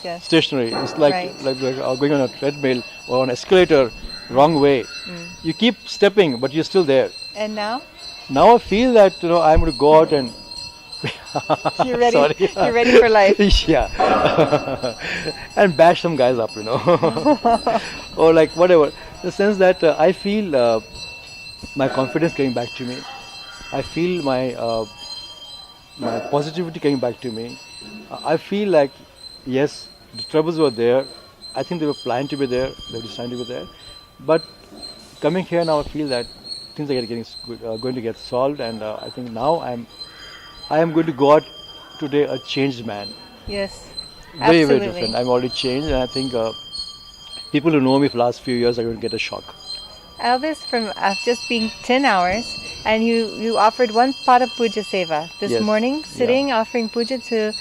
Yes. stationary. It's like Right. like going on a treadmill or on an escalator, wrong way. You keep stepping, but you're still there. And now Now I feel that I'm going to go out and you're ready. Sorry. You're ready for life. yeah, and bash some guys up, or like whatever. The sense that I feel my confidence coming back to me. I feel my positivity coming back to me. I feel like yes, the troubles were there. I think they were planned to be there. They were designed to be there. But coming here now, I feel that things are going to get solved, and I think now I am going to go out today a changed man. Yes. Very, Absolutely. very different. I'm already changed, and I think People who know me for the last few years are going to get a shock. Elvis, from just being 10 hours, and you offered one pada puja seva this Yes. morning, Yeah. sitting, offering puja to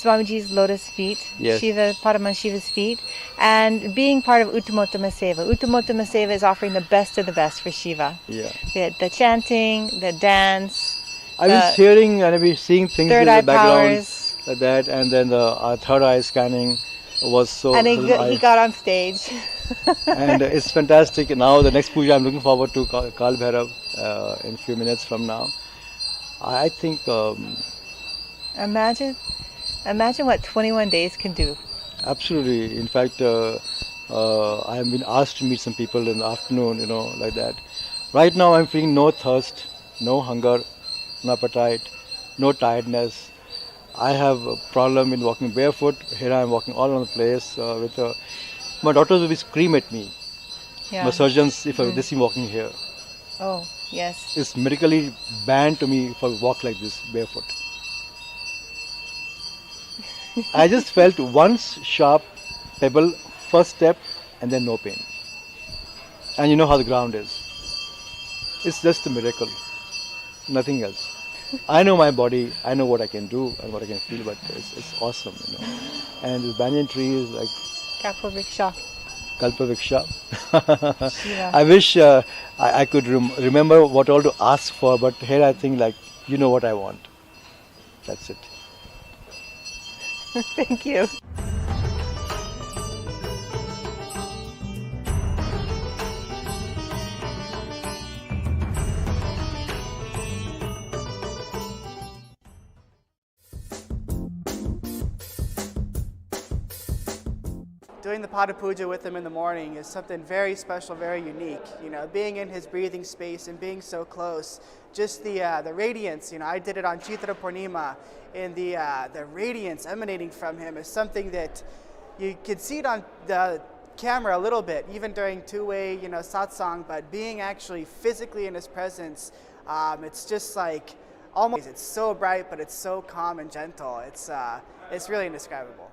Swamiji's lotus feet, Yes. Shiva, Paramashiva's feet, and being part of Uttamottama Seva. Uttamottama Seva is offering the best of the best for Shiva. Yeah. The chanting, the dance. I was hearing and I was seeing things in Third the eye background powers. like that, and then the third eye scanning was so. And he got on stage. And it's fantastic. Now the next puja, I'm looking forward to Kal Bhairav in a few minutes from now. I think Imagine what 21 days can do. absolutely. In fact, I have been asked to meet some people in the afternoon, like that. Right now, I'm feeling no thirst, no hunger, no appetite, no tiredness. I have a problem in walking barefoot. Here I am walking all over the place with my daughters will scream at me. Yeah. My surgeons, if they see me walking here. Oh, yes. It's medically banned to me if I walk like this barefoot. I just felt one sharp pebble, first step, and then no pain. And you know how the ground is. It's just a miracle, nothing else. I know my body, I know what I can do and what I can feel, but it's awesome, And this banyan tree is like Kalpavriksha. Kalpavriksha. Yeah. I wish I could remember what all to ask for, but here I think like, you know what I want. That's it. Thank you. Doing the Pada Puja with him in the morning is something very special, very unique. Being in his breathing space and being so close, just the radiance. I did it on Chitra Purnima, and the radiance emanating from him is something that you could see it on the camera a little bit, even during two-way, satsang. But being actually physically in his presence, it's just like almost. It's so bright, but it's so calm and gentle. It's really indescribable.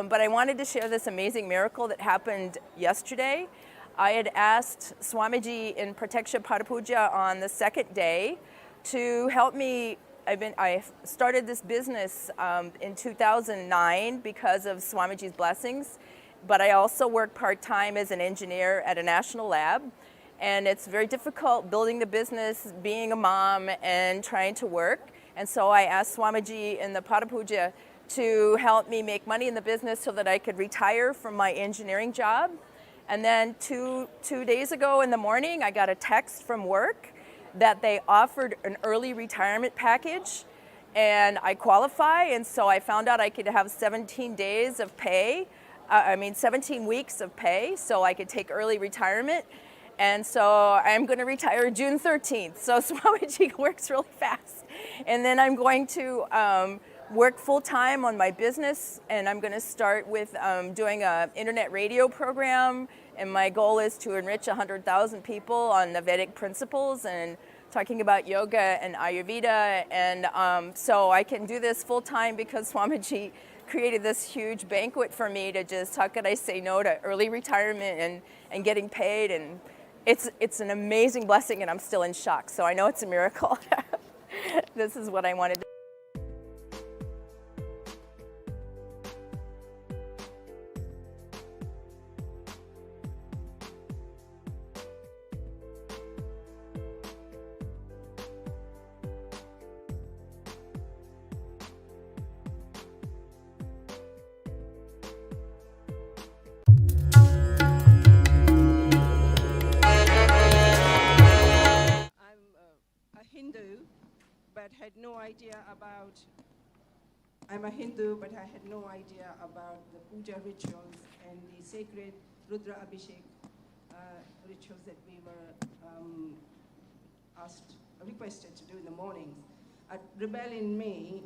But I wanted to share this amazing miracle that happened yesterday. I had asked Swamiji in Prataksha Padapuja on the second day to help me. I started this business in 2009 because of Swamiji's blessings, but I also work part-time as an engineer at a national lab. And it's very difficult building the business, being a mom, and trying to work. And so I asked Swamiji in the Padapuja to help me make money in the business so that I could retire from my engineering job. And then two days ago in the morning, I got a text from work that they offered an early retirement package, and I qualify. And so I found out I could have 17 days of pay, 17 weeks of pay, so I could take early retirement. And so I'm going to retire June 13th. So Swamiji works really fast. And then I'm going to work full-time on my business, and I'm going to start with doing an internet radio program, and my goal is to enrich 100,000 people on the Vedic principles and talking about yoga and Ayurveda. And so I can do this full-time because Swamiji created this huge banquet for me to just, how could I say no to early retirement and getting paid. And it's an amazing blessing, and I'm still in shock, so I know it's a miracle. This is what I wanted to but had no idea about, I'm a Hindu, but I had no idea about the puja rituals and the sacred Rudra Abhishek rituals that we were requested to do in the mornings. A rebel in me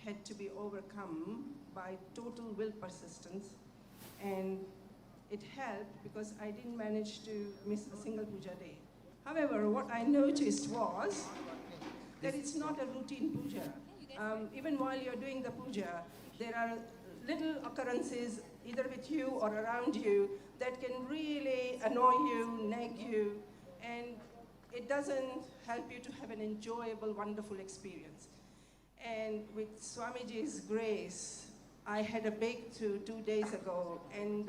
had to be overcome by total will persistence. And it helped because I didn't manage to miss a single puja day. However, what I noticed was that it's not a routine puja. Even while you're doing the puja, there are little occurrences either with you or around you that can really annoy you, nag you, and it doesn't help you to have an enjoyable, wonderful experience. And with Swamiji's grace, I had a breakthrough 2 days ago and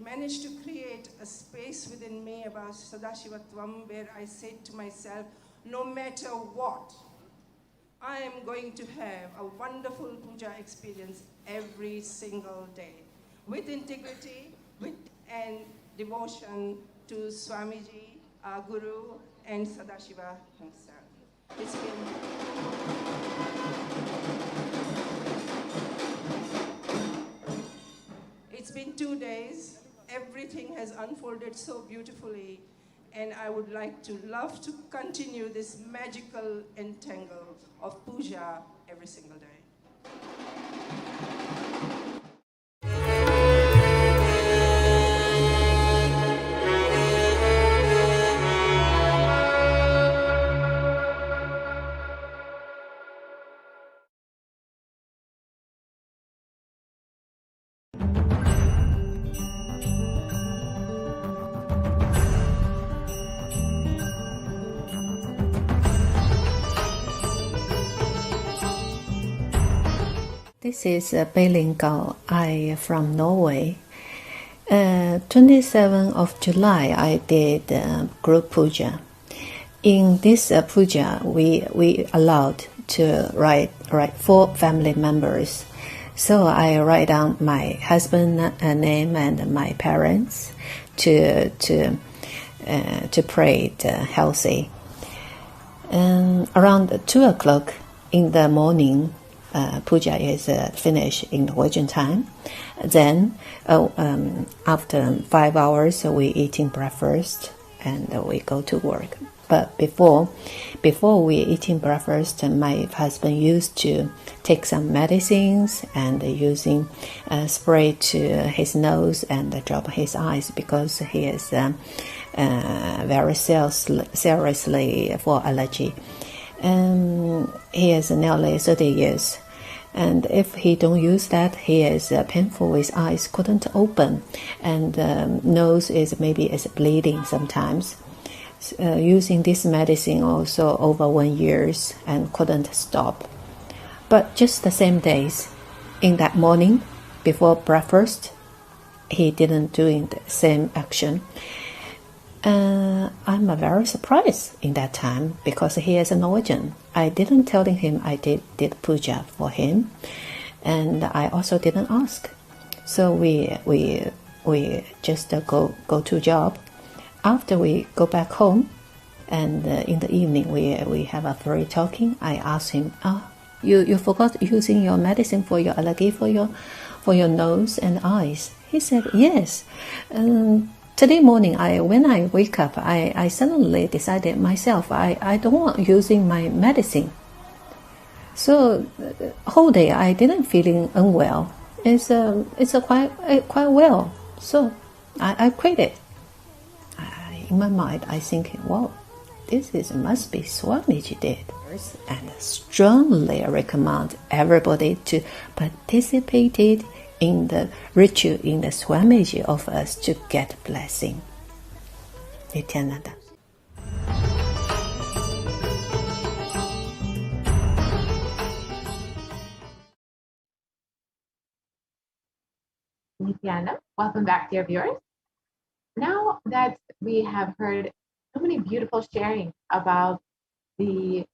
managed to create a space within me about Sadashivatvam where I said to myself, no matter what, I am going to have a wonderful puja experience every single day with integrity and devotion to Swamiji, our Guru, and Sadashiva himself. It's been 2 days. Everything has unfolded so beautifully, and I would love to continue this magical entangle of puja every single day. This is Beilin Gao. I from Norway. 27th of July, I did group puja. In this puja, we allowed to write 4 family members. So I write down my husband name and my parents to pray healthy. Around 2 o'clock in the morning, puja is finished in Norwegian time. Then after 5 hours, we eating breakfast and we go to work. But before we eating breakfast, my husband used to take some medicines and using spray to his nose and drop his eyes because he is very seriously for allergy. He is nearly 30 years. And if he don't use that, he is painful. His eyes couldn't open, and nose is bleeding sometimes. Using this medicine also over 1 year and couldn't stop. But just the same days, in that morning before breakfast, he didn't doing the same action. I'm very surprised in that time because he is a Norwegian. I didn't tell him I did puja for him, and I also didn't ask. So we just go to job. After we go back home, and in the evening we have a free talking. I asked him, you forgot using your medicine for your allergy for your nose and eyes. He said yes. Today morning, when I wake up, I suddenly decided myself I don't want using my medicine. So whole day I didn't feeling unwell. It's quite well. So I quit it. In my mind, I think, wow, this must be Swamiji did, and strongly recommend everybody to participate in the ritual in the Swamiji of us to get blessing. Nithyananda. Nithyananda, welcome back, dear viewers. Now that we have heard so many beautiful sharing about the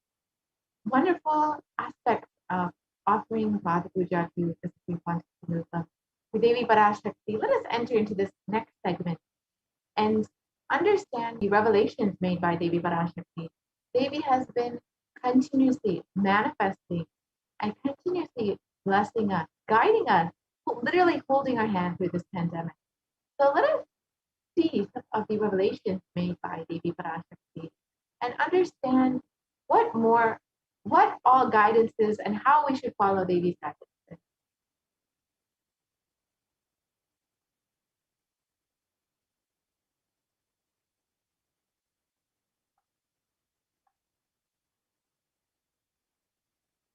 wonderful aspects of offering Vada Puja to the Supreme Pontiff to Devi Parashakti, let us enter into this next segment and understand the revelations made by Devi Parashakti. Devi has been continuously manifesting and continuously blessing us, guiding us, literally holding our hand through this pandemic. So let us see some of the revelations made by Devi Parashakti and understand what all guidances and how we should follow Devi's guidances.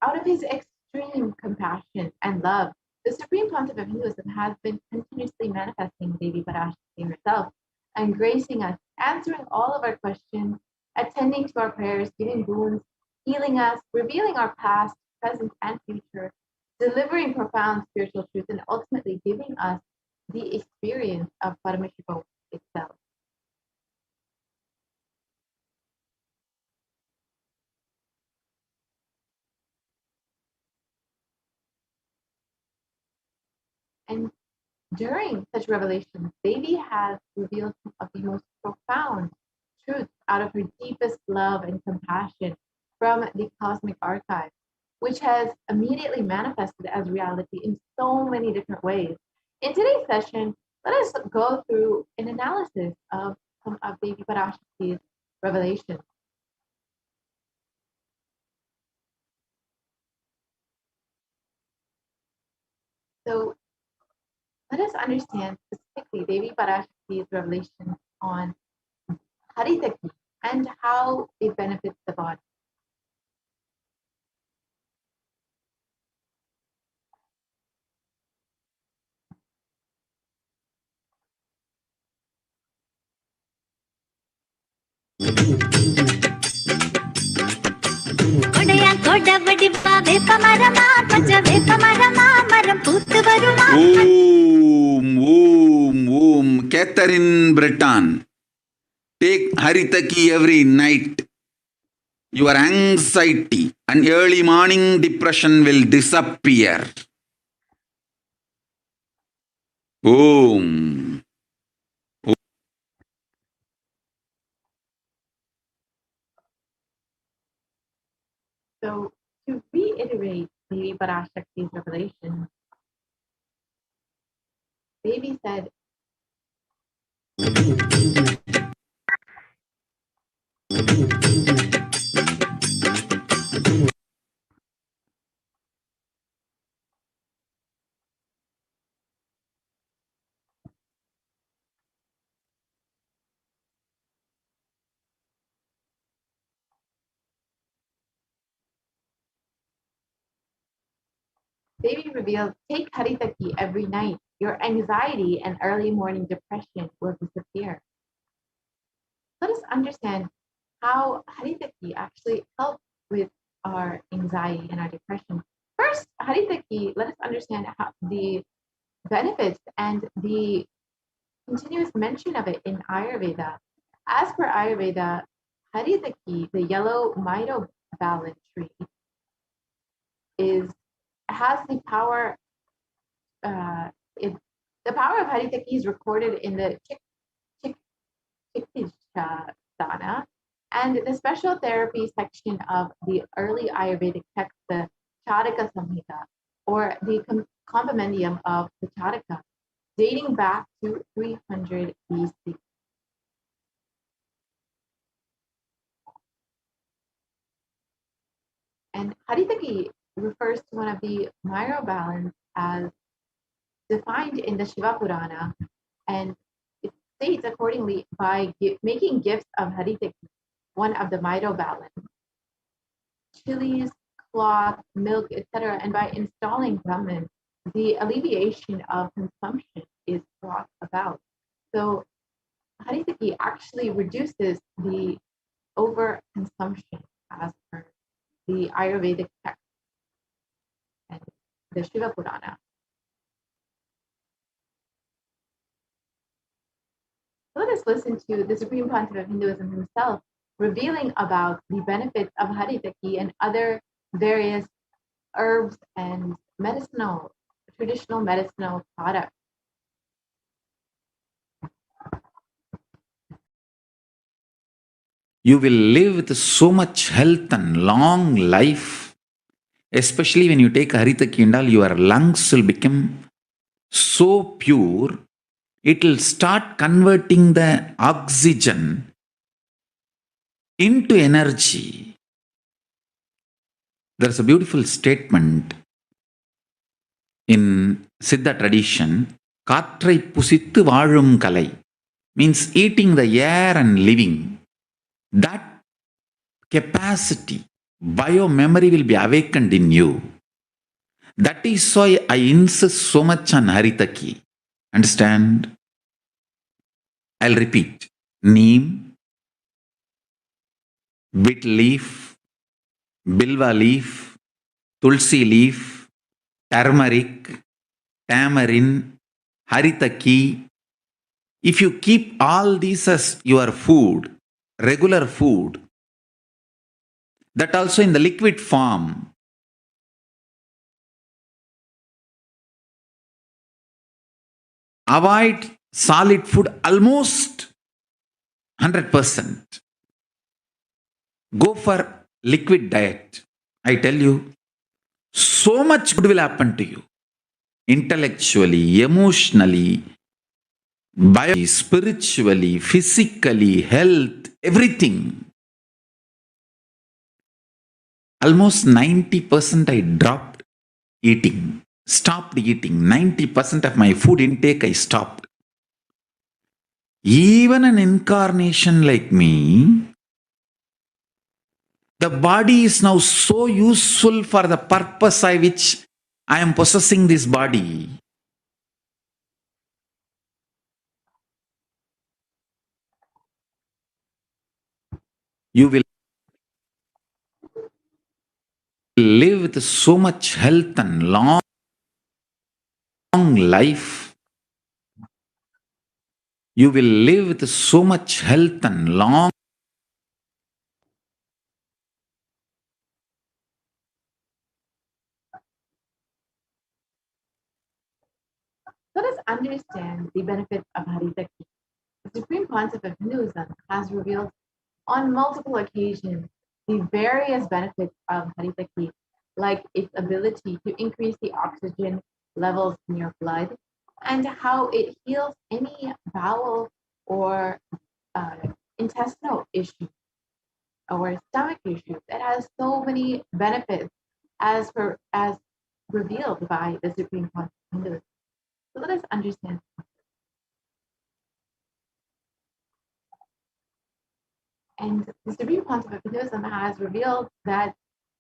Out of his extreme compassion and love, the Supreme Pontiff of Hinduism has been continuously manifesting Devi Parashakti herself and gracing us, answering all of our questions, attending to our prayers, giving boons, healing us, revealing our past, present, and future, delivering profound spiritual truth, and ultimately giving us the experience of Paramashivoham itself. And during such revelations, Devi has revealed some of the most profound truths out of her deepest love and compassion from the cosmic archive, which has immediately manifested as reality in so many different ways. In today's session, let us go through an analysis of some of Devi Parashakti's revelations. So let us understand specifically Devi Parashakti's revelations on Haritaki and how it benefits the body. Catherine Breton, take Haritaki every night. Your anxiety and early morning depression will disappear. Om. So to reiterate Devi Parashakti's revelation, Devi said, Devi revealed, take Haritaki every night. Your anxiety and early morning depression will disappear. Let us understand how Haritaki actually helps with our anxiety and our depression. First, Haritaki, let us understand how the benefits and the continuous mention of it in Ayurveda. As per Ayurveda, Haritaki, the yellow myrobalan tree, has the power. The power of Haritaki is recorded in the Chikitisha and the special therapy section of the early Ayurvedic text, the Charaka Samhita, or the compendium of the Charaka, dating back to 300 BC. And Haritaki refers to one of the myrobalans as defined in the Shiva Purana, and it states accordingly by making gifts of Haritaki, one of the myrobalans, chilies, cloth, milk, etc., and by installing Brahman, the alleviation of consumption is brought about. So Haritaki actually reduces the overconsumption as per the Ayurvedic text and the Shiva Purana. Let us listen to the Supreme Pontiff of Hinduism himself revealing about the benefits of Haritaki and other various herbs and traditional medicinal products. You will live with so much health and long life. Especially when you take Haritaki and all, your lungs will become so pure, it will start converting the oxygen into energy. There's a beautiful statement in Siddha tradition, காற்றை புசித்து வாழும் கலை, means eating the air and living. That capacity, bio-memory will be awakened in you. That is why I insist so much on Haritaki. Understand? I'll repeat. Neem, bit leaf, bilva leaf, tulsi leaf, turmeric, tamarind, Haritaki. If you keep all these as your food, regular food, that also in the liquid form, avoid solid food almost 100%. Go for liquid diet. I tell you, so much good will happen to you. Intellectually, emotionally, spiritually, physically, health, everything. Almost 90% I dropped eating, stopped eating. 90% of my food intake I stopped. Even an incarnation like me, the body is now so useful for the purpose by which I am possessing this body. You will live with so much health and long life. You will live with so much health and long. Let us understand the benefits of Haritaki. The Supreme Pontiff of Hinduism has revealed on multiple occasions the various benefits of Haritaki, like its ability to increase the oxygen levels in your blood and how it heals any bowel or intestinal issues or stomach issues. It has so many benefits as revealed by the Supreme Pontiff of Hinduism. So let us understand. And the Supreme Pontiff of Hinduism has revealed that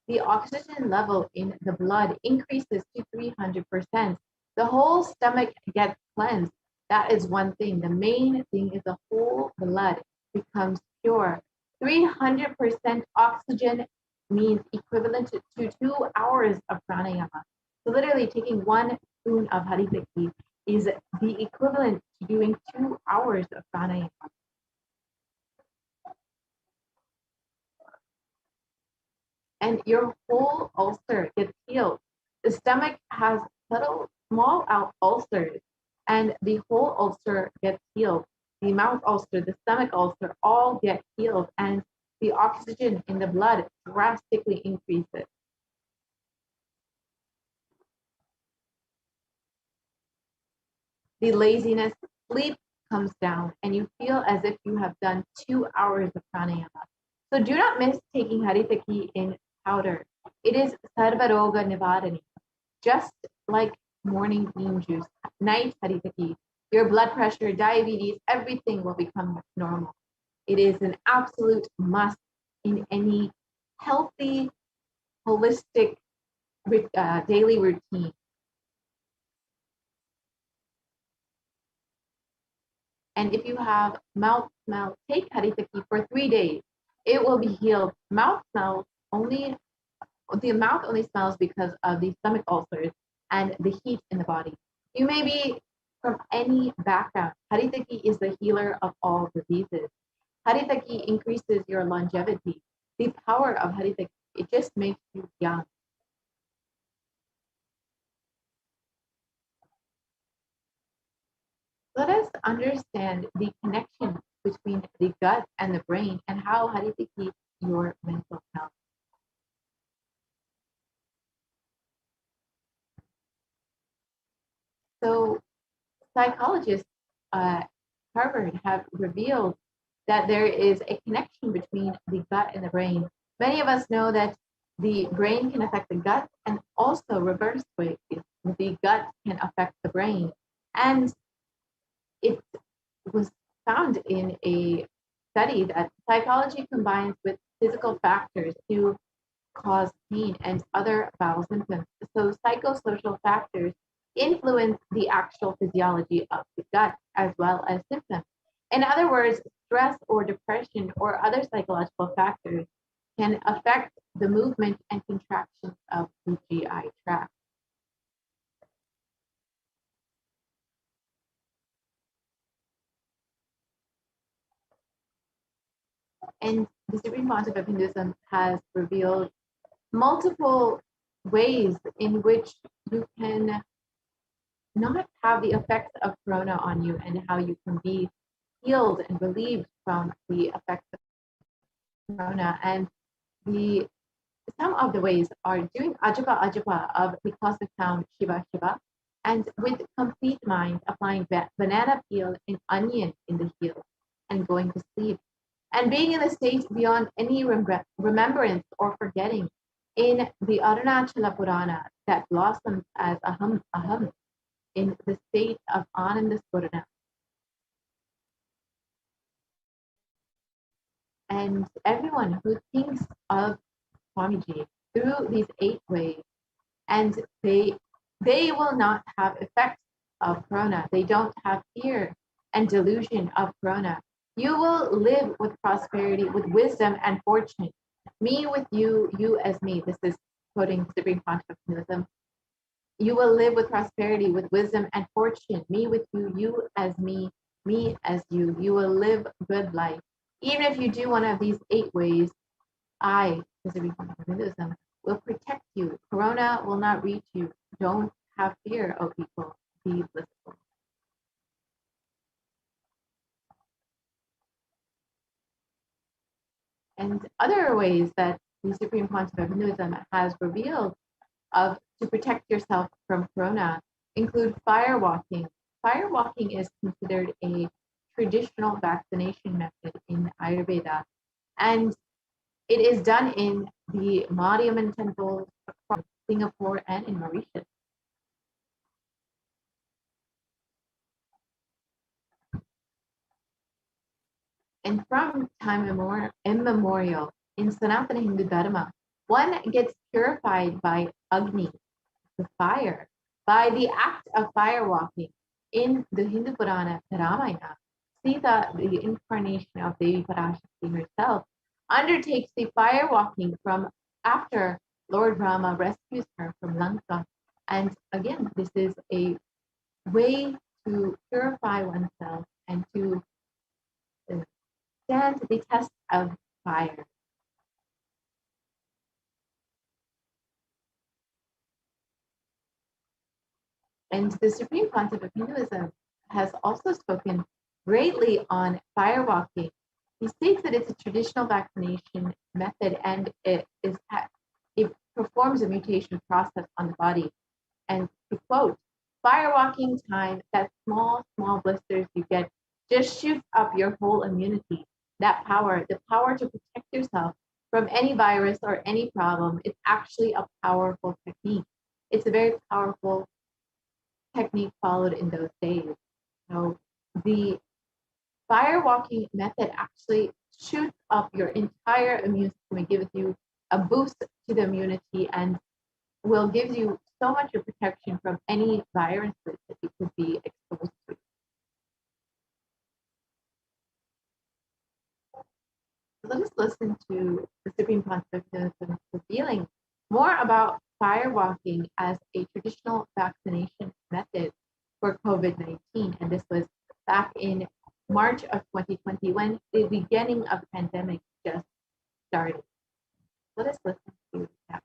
the oxygen level in the blood increases to 300%. The whole stomach gets cleansed. That is one thing. The main thing is the whole blood becomes pure. 300% oxygen means equivalent to 2 hours of pranayama. So literally taking 1 spoon of Haritaki is the equivalent to doing 2 hours of pranayama. And your whole ulcer gets healed. The stomach has small ulcers, and the whole ulcer gets healed. The mouth ulcer, the stomach ulcer, all get healed, and the oxygen in the blood drastically increases. The laziness, sleep comes down, and you feel as if you have done 2 hours of pranayama. So do not miss taking Haritaki in powder. It is Sarvaroga Nivadani. Just like morning bean juice, night Haritaki, your blood pressure, diabetes, everything will become normal. It is an absolute must in any healthy, holistic daily routine. And if you have mouth smell, take Haritaki for 3 days. It will be healed. Mouth smells only, the mouth only smells because of the stomach ulcers and the heat in the body. You may be from any background. Haritaki is the healer of all diseases. Haritaki increases your longevity. The power of Haritaki, it just makes you young. Let us understand the connection between the gut and the brain and how Haritaki keeps your mental health. So psychologists at Harvard have revealed that there is a connection between the gut and the brain. Many of us know that the brain can affect the gut, and also reverse way, the gut can affect the brain. And it was found in a study that psychology combines with physical factors to cause pain and other bowel symptoms. So psychosocial factors influence the actual physiology of the gut as well as symptoms. In other words, stress or depression or other psychological factors can affect the movement and contractions of the GI tract. And the Supreme Pontiff of Hinduism has revealed multiple ways in which you can not have the effects of corona on you, and how you can be healed and relieved from the effects of corona. And the some of the ways are doing ajapa ajapa of the cosmic sound Shiva Shiva, and with complete mind applying banana peel and onion in the heel and going to sleep, and being in a state beyond any remembrance or forgetting in the Arunachala Purana that blossoms as aham aham in the state of Ananda Spurana. And everyone who thinks of Swamiji through these 8 ways, and they will not have effects of corona. They don't have fear and delusion of corona. You will live with prosperity, with wisdom and fortune. Me with you, you as me. This is quoting Supreme Pontiff of Hinduism. You will live with prosperity, with wisdom and fortune. Me with you, you as me as you. You will live good life. Even if you do one of these 8 ways, I, the Supreme Pontiff of Hinduism, will protect you. Corona will not reach you. Don't have fear, O people. Be blissful. And other ways that the Supreme Pontiff of Hinduism has revealed to protect yourself from corona include fire walking. Fire walking is considered a traditional vaccination method in Ayurveda, and it is done in the Mariamman temples across Singapore and in Mauritius. And from time immemorial in Sanatana Hindu Dharma, one gets purified by Agni, the fire, by the act of fire walking. In the Hindu Purana, Ramayana, Sita, the incarnation of Devi Parashakti herself, undertakes the fire walking from after Lord Rama rescues her from Lanka. And again, this is a way to purify oneself and to stand the test of fire. And the Supreme Pontiff of Hinduism has also spoken greatly on fire walking. He states that it's a traditional vaccination method, and it performs a mutation process on the body. And to quote, fire walking time, that small blisters you get just shoots up your whole immunity. That power, the power to protect yourself from any virus or any problem, it's actually a powerful technique. It's a very powerful technique followed in those days. So the fire walking method actually shoots up your entire immune system. It gives you a boost to the immunity and will give you so much of protection from any viruses that you could be exposed to. Let us listen to the Supreme Pontiff revealing more about fire walking as a traditional vaccination method for COVID-19. And this was back in March of 2020 when the beginning of the pandemic just started. Let us listen to that.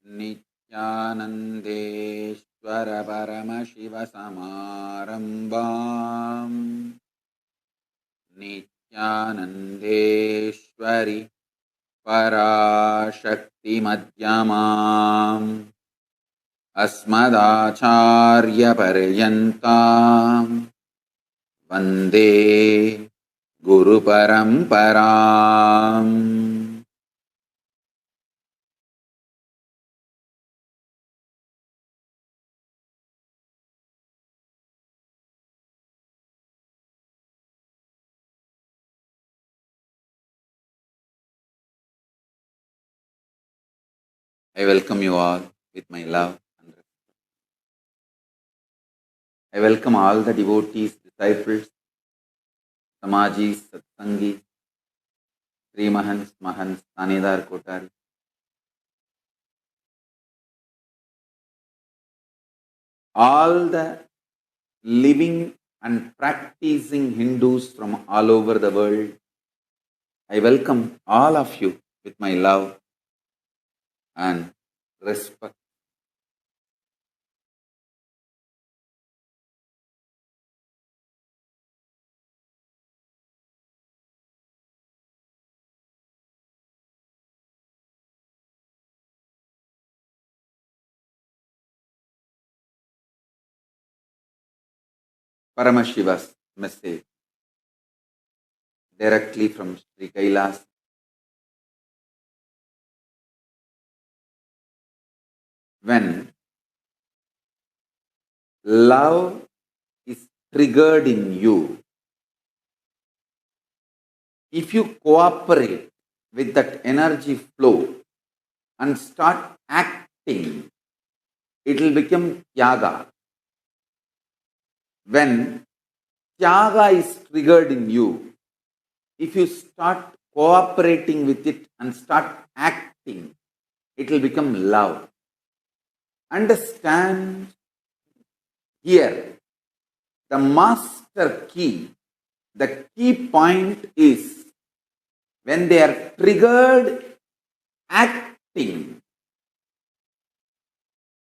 Nithyanandeshwar Paramashivasamarambam Nithyanandeshwari Parashakti Madhyamam Asmadacharya Paryantam Vande Guru Paramparam. I welcome you all with my love and respect. I welcome all the devotees, disciples, Samajis, Satsangis, Sri Mahants, Mahants, Tanedar Kotari. All the living and practicing Hindus from all over the world. I welcome all of you with my love and respect. Paramashiva's message directly from Sri Kailas. When love is triggered in you, if you cooperate with that energy flow and start acting, it will become Tyaga. When Tyaga is triggered in you, if you start cooperating with it and start acting, it will become love. Understand here, the master key, the key point is when they are triggered, acting,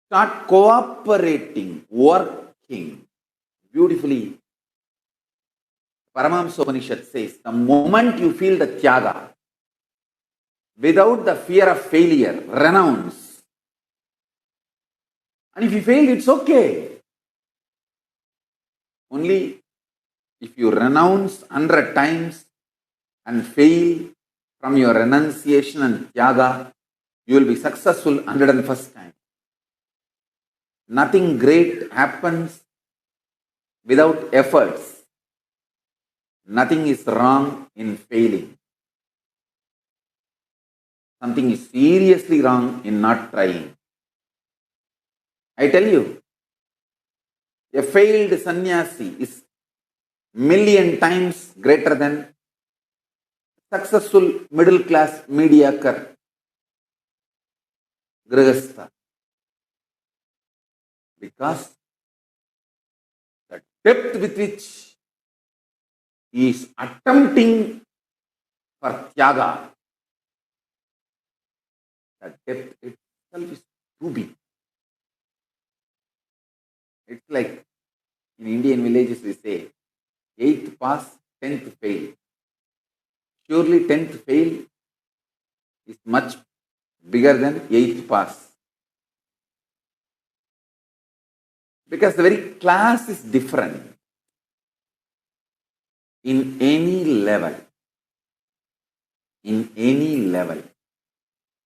start cooperating, working. Beautifully, Paramahamsa Upanishad says, the moment you feel the Tyaga, without the fear of failure, renounce. And if you fail, it's okay. Only if you renounce 100 times and fail from your renunciation and Tyaga, you will be successful 101st time. Nothing great happens without efforts. Nothing is wrong in failing. Something is seriously wrong in not trying. I tell you, a failed sannyasi is million times greater than successful middle class mediocre grihastha. Because the depth with which he is attempting for Tyaga, the depth itself is too big. It's like in Indian villages we say, 8th pass, 10th fail. Surely 10th fail is much bigger than 8th pass. Because the very class is different. In any level,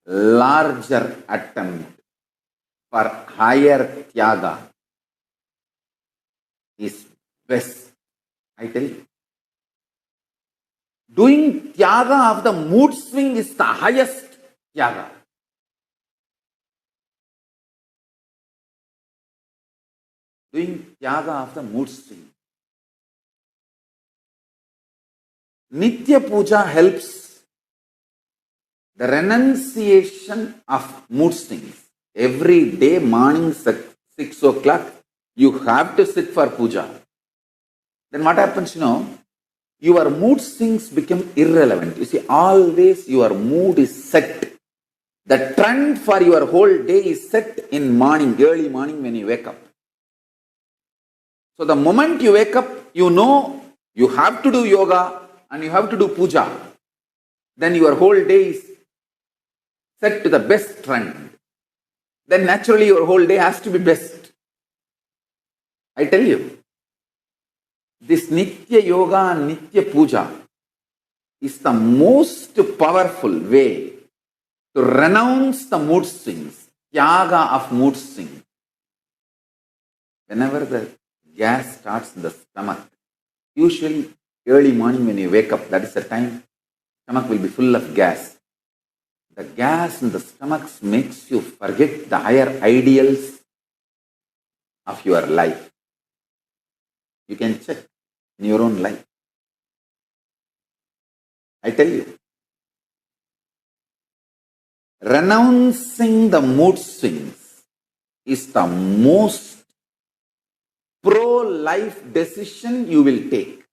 larger attempt for higher Tyaga is best. I tell you. Doing Tyaga of the mood swing is the highest Tyaga. Doing Tyaga of the mood swing. Nitya Puja helps the renunciation of mood swings. Every day morning 6 o'clock, you have to sit for puja. Then what happens, your mood swings become irrelevant. You see, always your mood is set. The trend for your whole day is set in morning, early morning when you wake up. So the moment you wake up, you know you have to do yoga and you have to do puja. Then your whole day is set to the best trend, then naturally your whole day has to be best. I tell you, this Nitya Yoga and Nitya Puja is the most powerful way to renounce the mood swings, Tyaga of mood swings. Whenever the gas starts in the stomach, usually early morning when you wake up, that is the time, stomach will be full of gas. The gas in the stomach makes you forget the higher ideals of your life. You can check in your own life. I tell you, renouncing the mood swings is the most pro-life decision you will take.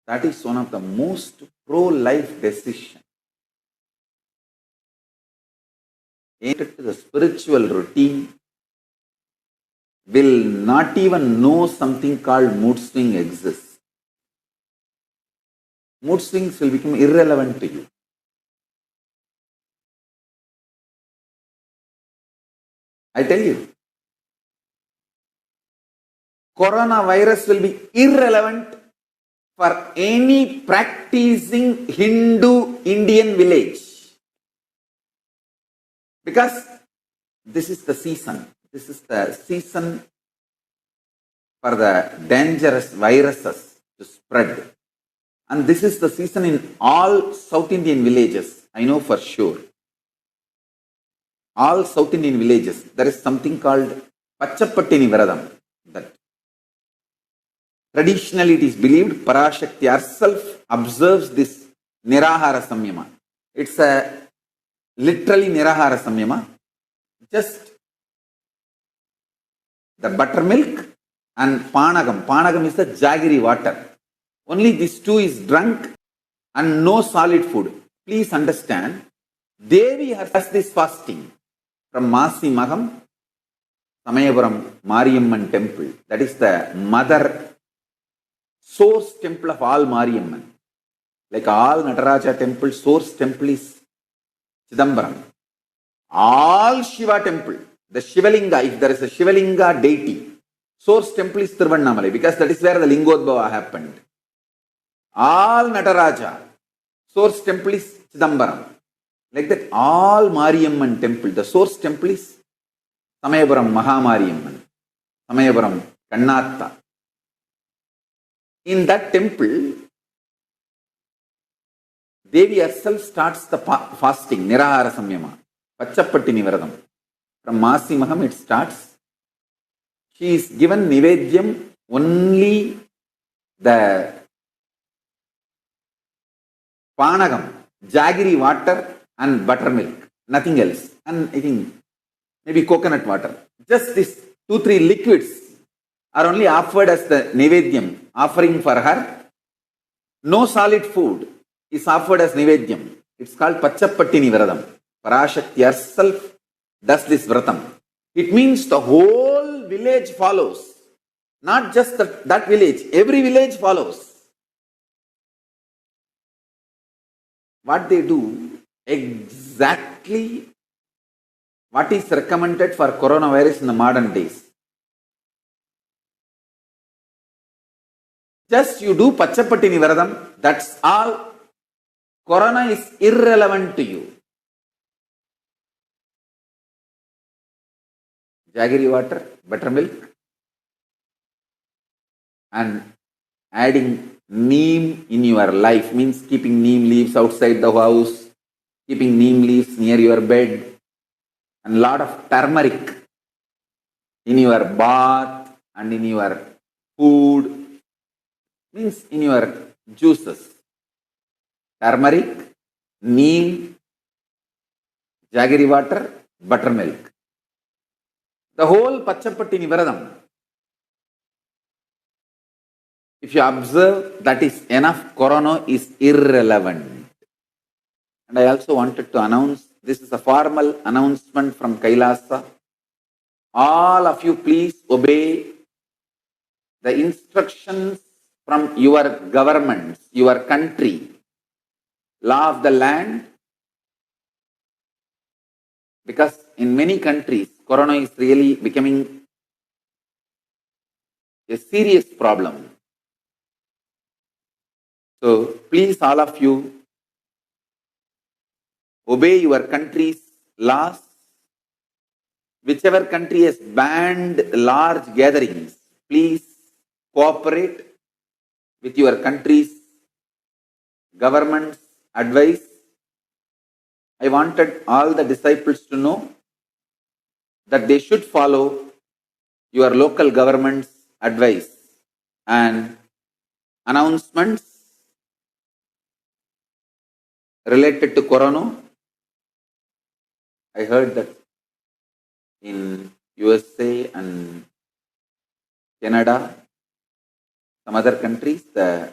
That is one of the most pro-life decisions. Entered to the spiritual routine will not even know something called mood swing exists. Mood swings will become irrelevant to you. I tell you, coronavirus will be irrelevant for any practicing Hindu Indian village. Because this is the season. This is the season for the dangerous viruses to spread. And this is the season in all South Indian villages. I know for sure. All South Indian villages, there is something called Pachapattini Viradam. That traditionally it is believed Parashakti herself observes this Nirahara Samyama. It's a literally Nirahara Samyama. Just the buttermilk and Panagam. Panagam is the jaggery water. Only these two is drunk and no solid food. Please understand, Devi has this fasting from Masi Maham, Samayapuram Mariamman temple. That is the mother source temple of all Mariamman. Like all Nataraja temple, source temple is Chidambaram. All Shiva temple, the Shivalinga, if there is a Shivalinga deity, source temple is Tiruvannamalai because that is where the Lingodbhava happened. All Nataraja, source temple is Chidambaram. Like that, all Mariamman temple, the source temple is Samayapuram Mahamariamman, Samayapuram Kannatta. In that temple, Devi herself starts the fasting, Nirahara Samyama, Pachapattini Viradam. From Masi Maham it starts. She is given Nivedyam only the Panagam, jaggery water and buttermilk, nothing else. And I think maybe coconut water. Just these 2-3 liquids are only offered as the Nivedyam, offering for her. No solid food is offered as Nivedyam. It's called Pachapattini Viradam. Parashakti herself does this Vratam. It means the whole village follows. Not just that village, every village follows. What they do, exactly what is recommended for coronavirus in the modern days. Just you do Pachapattini Viradam, that's all. Corona is irrelevant to you. Jaggery water, buttermilk, and adding neem in your life means keeping neem leaves outside the house, keeping neem leaves near your bed, and lot of turmeric in your bath and in your food, means in your juices. Turmeric, neem, jaggery water, buttermilk. The whole Pachapattini Viradam, if you observe, that is enough. Corona is irrelevant. And I also wanted to announce, this is a formal announcement from Kailasa. All of you please obey the instructions from your governments, your country, law of the land, because in many countries, corona is really becoming a serious problem. So please, all of you, obey your country's laws. Whichever country has banned large gatherings, please cooperate with your country's government's advice. I wanted all the disciples to know that they should follow your local government's advice and announcements related to corona. I heard that in USA and Canada, some other countries, the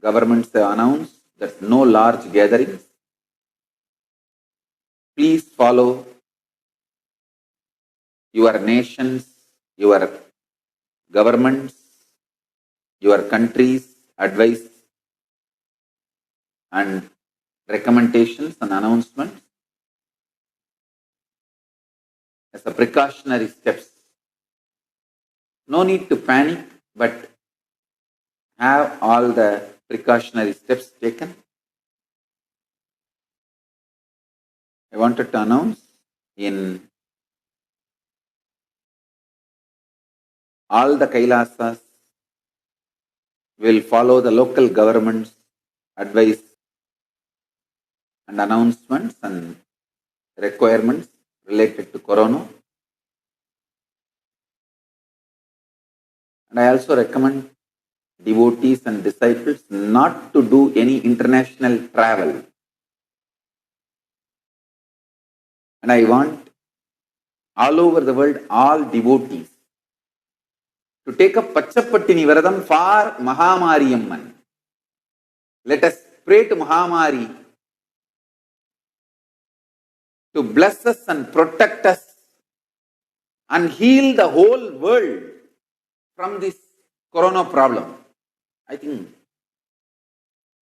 governments have announced that no large gatherings. Please follow your nations, your governments, your country's advice and recommendations and announcements as a precautionary steps. No need to panic, but have all the precautionary steps taken. I wanted to announce in all the Kailasas will follow the local government's advice and announcements and requirements related to corona. And I also recommend devotees and disciples not to do any international travel. And I want all over the world, all devotees to take up Pachapattini Varadam for Mahamariyamman. Let us pray to Mahamari to bless us and protect us and heal the whole world from this corona problem. I think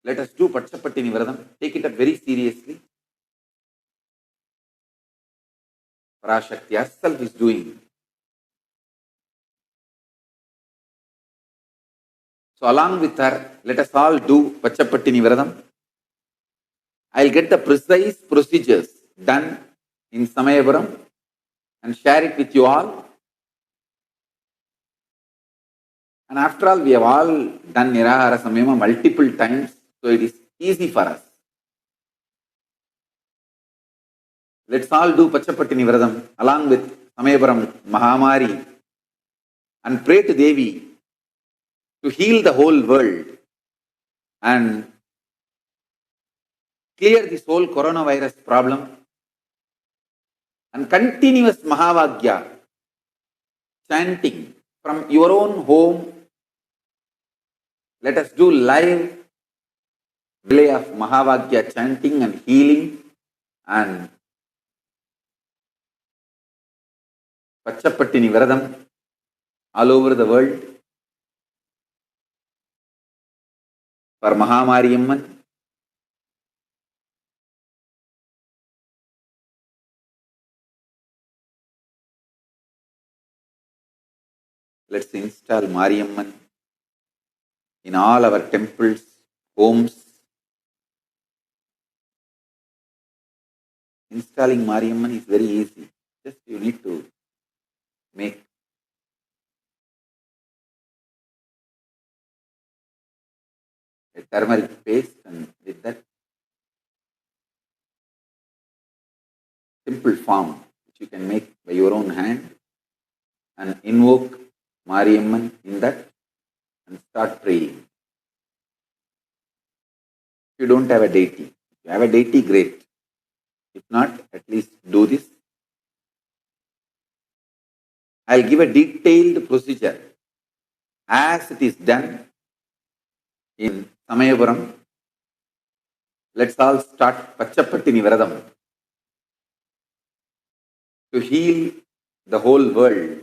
let us do Pachapattini Varadam. Take it up very seriously. Parashakti herself is doing. So along with her, let us all do Pachapattini Varadam. I'll get the precise procedures done in Samayapuram and share it with you all. And after all, we have all done Nirahara Samyama multiple times, so it is easy for us. Let's all do Pachapattini Varadam along with Samayapuram Mahamari and pray to Devi to heal the whole world and clear this whole coronavirus problem. And continuous Mahavagya chanting from your own home. Let us do live relay of Mahavagya chanting and healing and Pachapattini Varadam all over the world for Mahamariyamman. Let's install Mariyamman in all our temples, homes. Installing Mariyamman is very easy. Just you need to make a turmeric paste and with that simple form which you can make by your own hand and invoke Mariyamman in that and start praying. If you don't have a deity, if you have a deity, great. If not, at least do this. I'll give a detailed procedure as it is done in Samayapuram. Let's all start Pachapattini Varadam to heal the whole world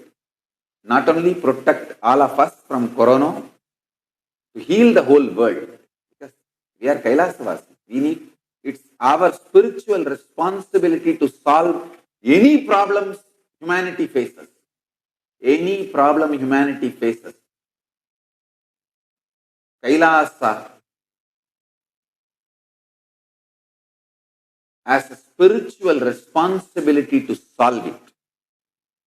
not only protect all of us from corona, to heal the whole world. Because we are Kailasavas. We need, it's our spiritual responsibility to solve any problems humanity faces. Any problem humanity faces. Kailasa has a spiritual responsibility to solve it.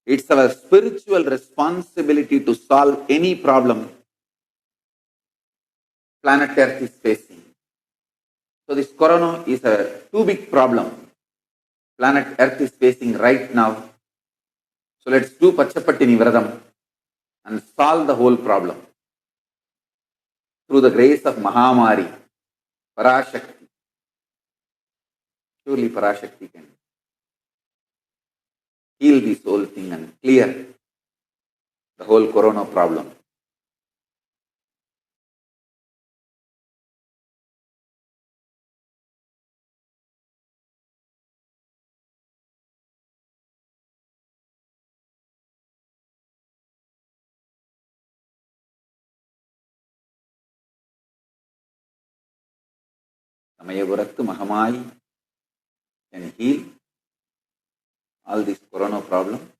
It's our spiritual responsibility to solve any problem planet Earth is facing. So this corona is a too big problem planet Earth is facing right now. So let's do Pachapattini Vradam and solve the whole problem. Through the grace of Mahamari, Parashakti. Surely Parashakti can heal this whole thing and clear the whole corona problem. Samayagurattu Mahamai can heal all this corona problem.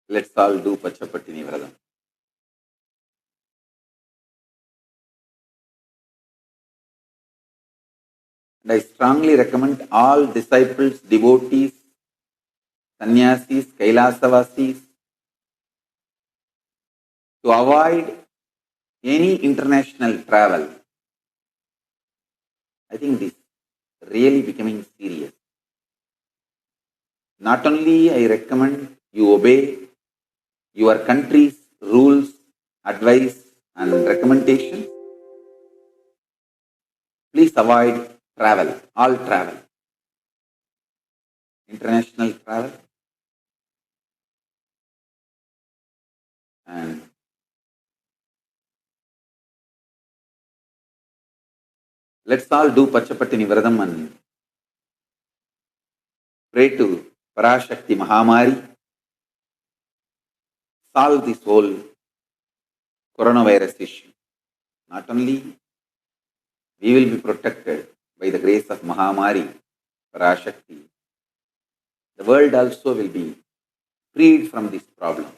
Let's all do Pachapattini Vradam. And I strongly recommend all disciples, devotees, sannyasis, Kailasavasis to avoid any international travel. I think this is really becoming serious. Not only I recommend you obey your country's rules, advice and recommendations, please avoid travel, all travel, international travel, and let's all do Pachapattini Vradam and pray to Parashakti Mahamari, solve this whole coronavirus issue. Not only we will be protected by the grace of Mahamari, Parashakti, the world also will be freed from this problem.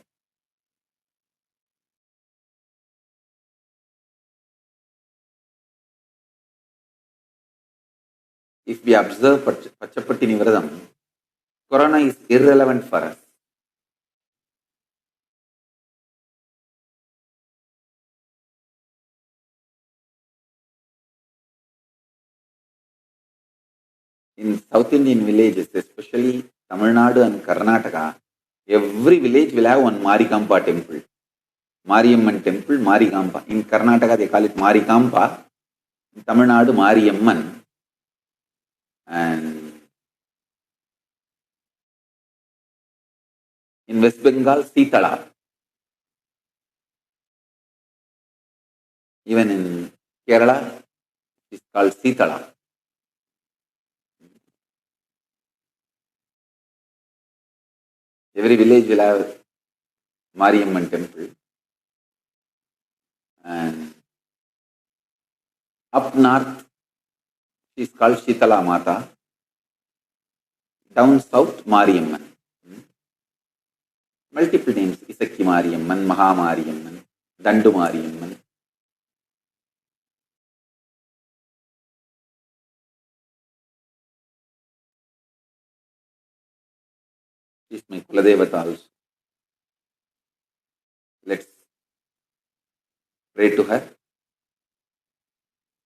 If we observe Pachapattini Vradam, corona is irrelevant for us. In South Indian villages, especially Tamil Nadu and Karnataka, every village will have one Marikampa temple. Mariamman temple, Marikampa. In Karnataka, they call it Marikampa. In Tamil Nadu, Mariamman. And in West Bengal, Sitala. Even in Kerala, it's called Sitala. Every village will have Mariamman temple. And up north, she is called Shitala Mata. Down south, Mariamman. Multiple names, Isakki Mariamman, Maha Mariamman, Dandu Mariamman. She is my Kuladevata also. Let's pray to her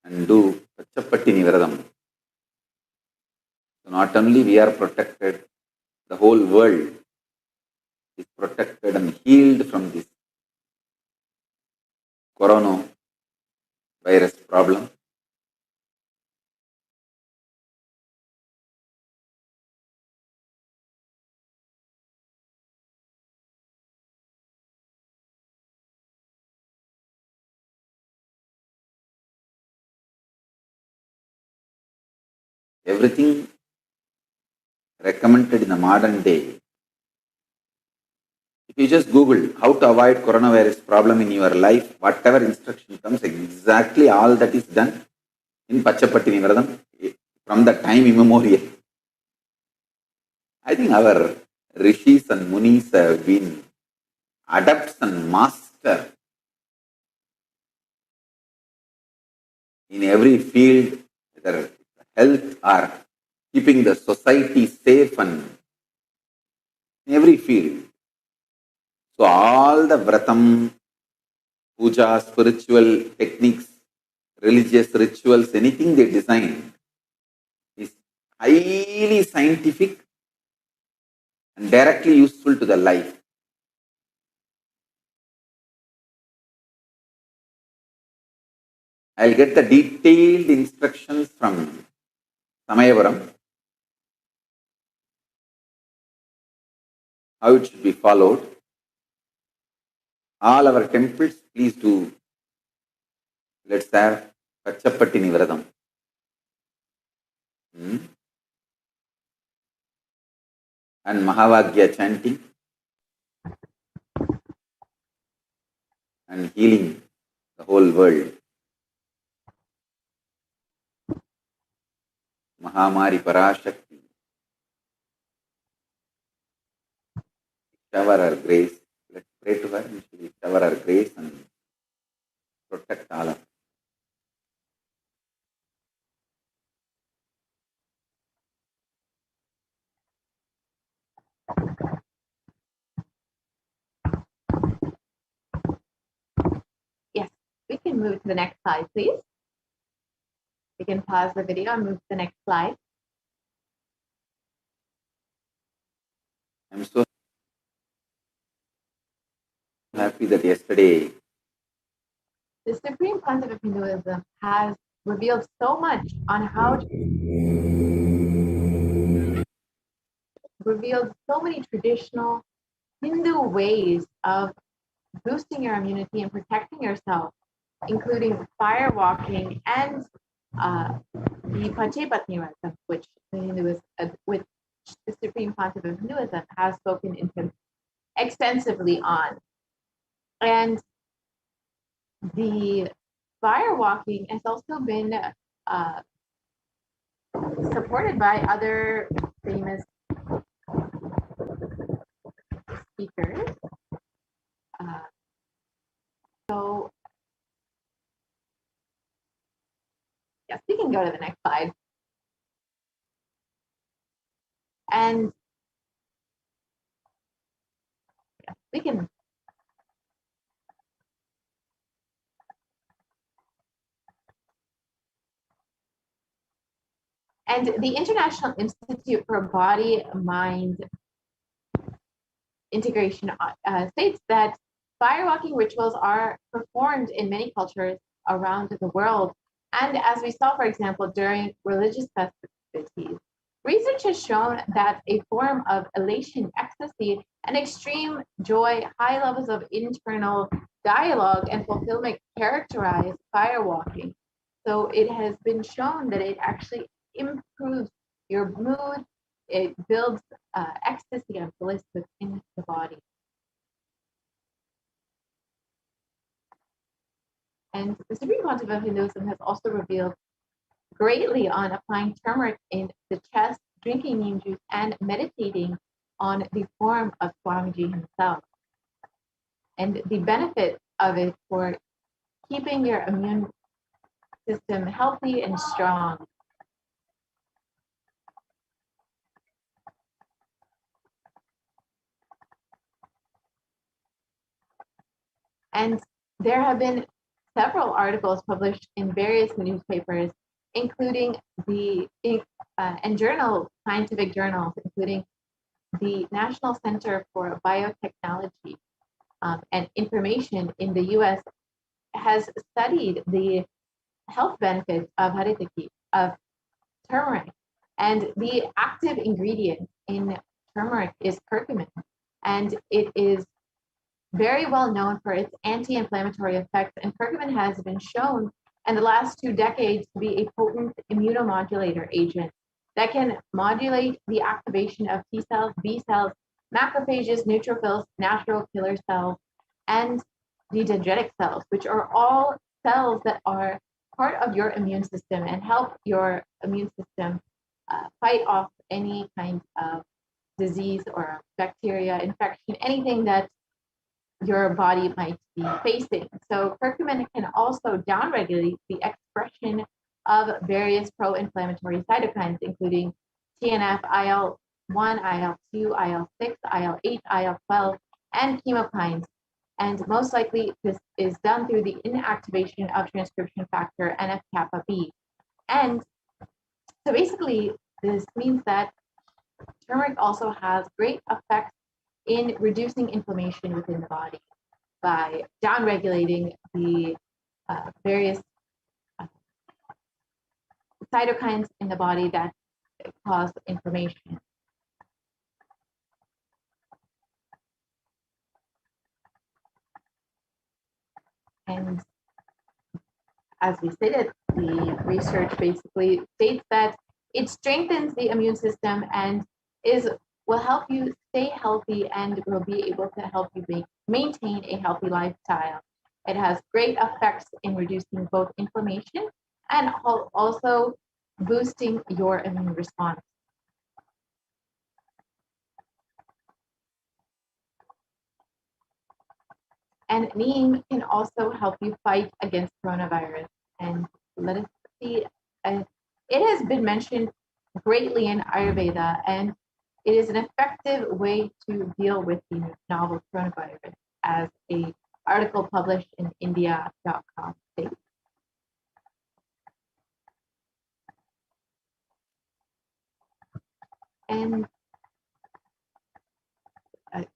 and do Pachapattini Vradam. So not only we are protected, the whole world is protected and healed from this corona virus problem. everything recommended in the modern day. If you just Google how to avoid coronavirus problem in your life, whatever instruction comes, exactly all that is done in Pachapatti Vradam from the time immemorial. I think our rishis and munis have been adepts and master in every field, whether health or keeping the society safe, and in every field. So all the vratam, puja, spiritual techniques, religious rituals, anything they design is highly scientific and directly useful to the life. I'll get the detailed instructions from Samayavaram, how it should be followed. All our temples, please do. Let's have Pachapatti Nivradam. And Mahavagya chanting and healing the whole world. Mahamari Parashakti. Shower our grace. Let's pray to her and she will shower our grace and protect all of us. Yes, we can move to the next slide, please. We can pause the video and move to the next slide. I'm so happy that yesterday The Supreme Pontiff of Hinduism has revealed so much on how to revealed so many traditional Hindu ways of boosting your immunity and protecting yourself, including fire walking and the Panchapatni Vratam, which which the Supreme Pontiff of Hinduism has spoken extensively on. And the fire walking has also been supported by other famous speakers. So, yes, we can go to the next slide. And yes, we can. And the International Institute for Body Mind Integration states that firewalking rituals are performed in many cultures around the world. And as we saw, for example, during religious festivities, research has shown that a form of elation, ecstasy, and extreme joy, high levels of internal dialogue and fulfillment characterize firewalking. So it has been shown that it actually improves your mood, it builds ecstasy and bliss within the body. And the Supreme Pontiff of Hinduism has also revealed greatly on applying turmeric in the chest, drinking neem juice, and meditating on the form of Swamiji himself. And the benefit of it for keeping your immune system healthy and strong. And there have been several articles published in various newspapers, including and scientific journals, including the National Center for Biotechnology and Information in the U.S. has studied the health benefits of haritaki, of turmeric, and the active ingredient in turmeric is curcumin, and it is very well known for its anti-inflammatory effects, and curcumin has been shown in the last 2 decades to be a potent immunomodulator agent. that can modulate the activation of T cells, B cells, macrophages, neutrophils, natural killer cells, and the dendritic cells, which are all cells that are part of your immune system and help your immune system fight off any kind of disease or bacteria, infection, anything that your body might be facing. So curcumin can also downregulate the expression of various pro-inflammatory cytokines, including TNF, IL-1, IL-2, IL-6, IL-8, IL-12, and chemokines. And most likely, this is done through the inactivation of transcription factor NF-kappa B. And so basically, this means that turmeric also has great effects in reducing inflammation within the body by downregulating the various cytokines in the body that cause inflammation. And as we stated, the research basically states that it strengthens the immune system and will help you stay healthy and will be able to help you maintain a healthy lifestyle. It has great effects in reducing both inflammation and also boosting your immune response. And neem can also help you fight against coronavirus. And let us see, it has been mentioned greatly in Ayurveda, and it is an effective way to deal with the novel coronavirus, as an article published in India.com states. And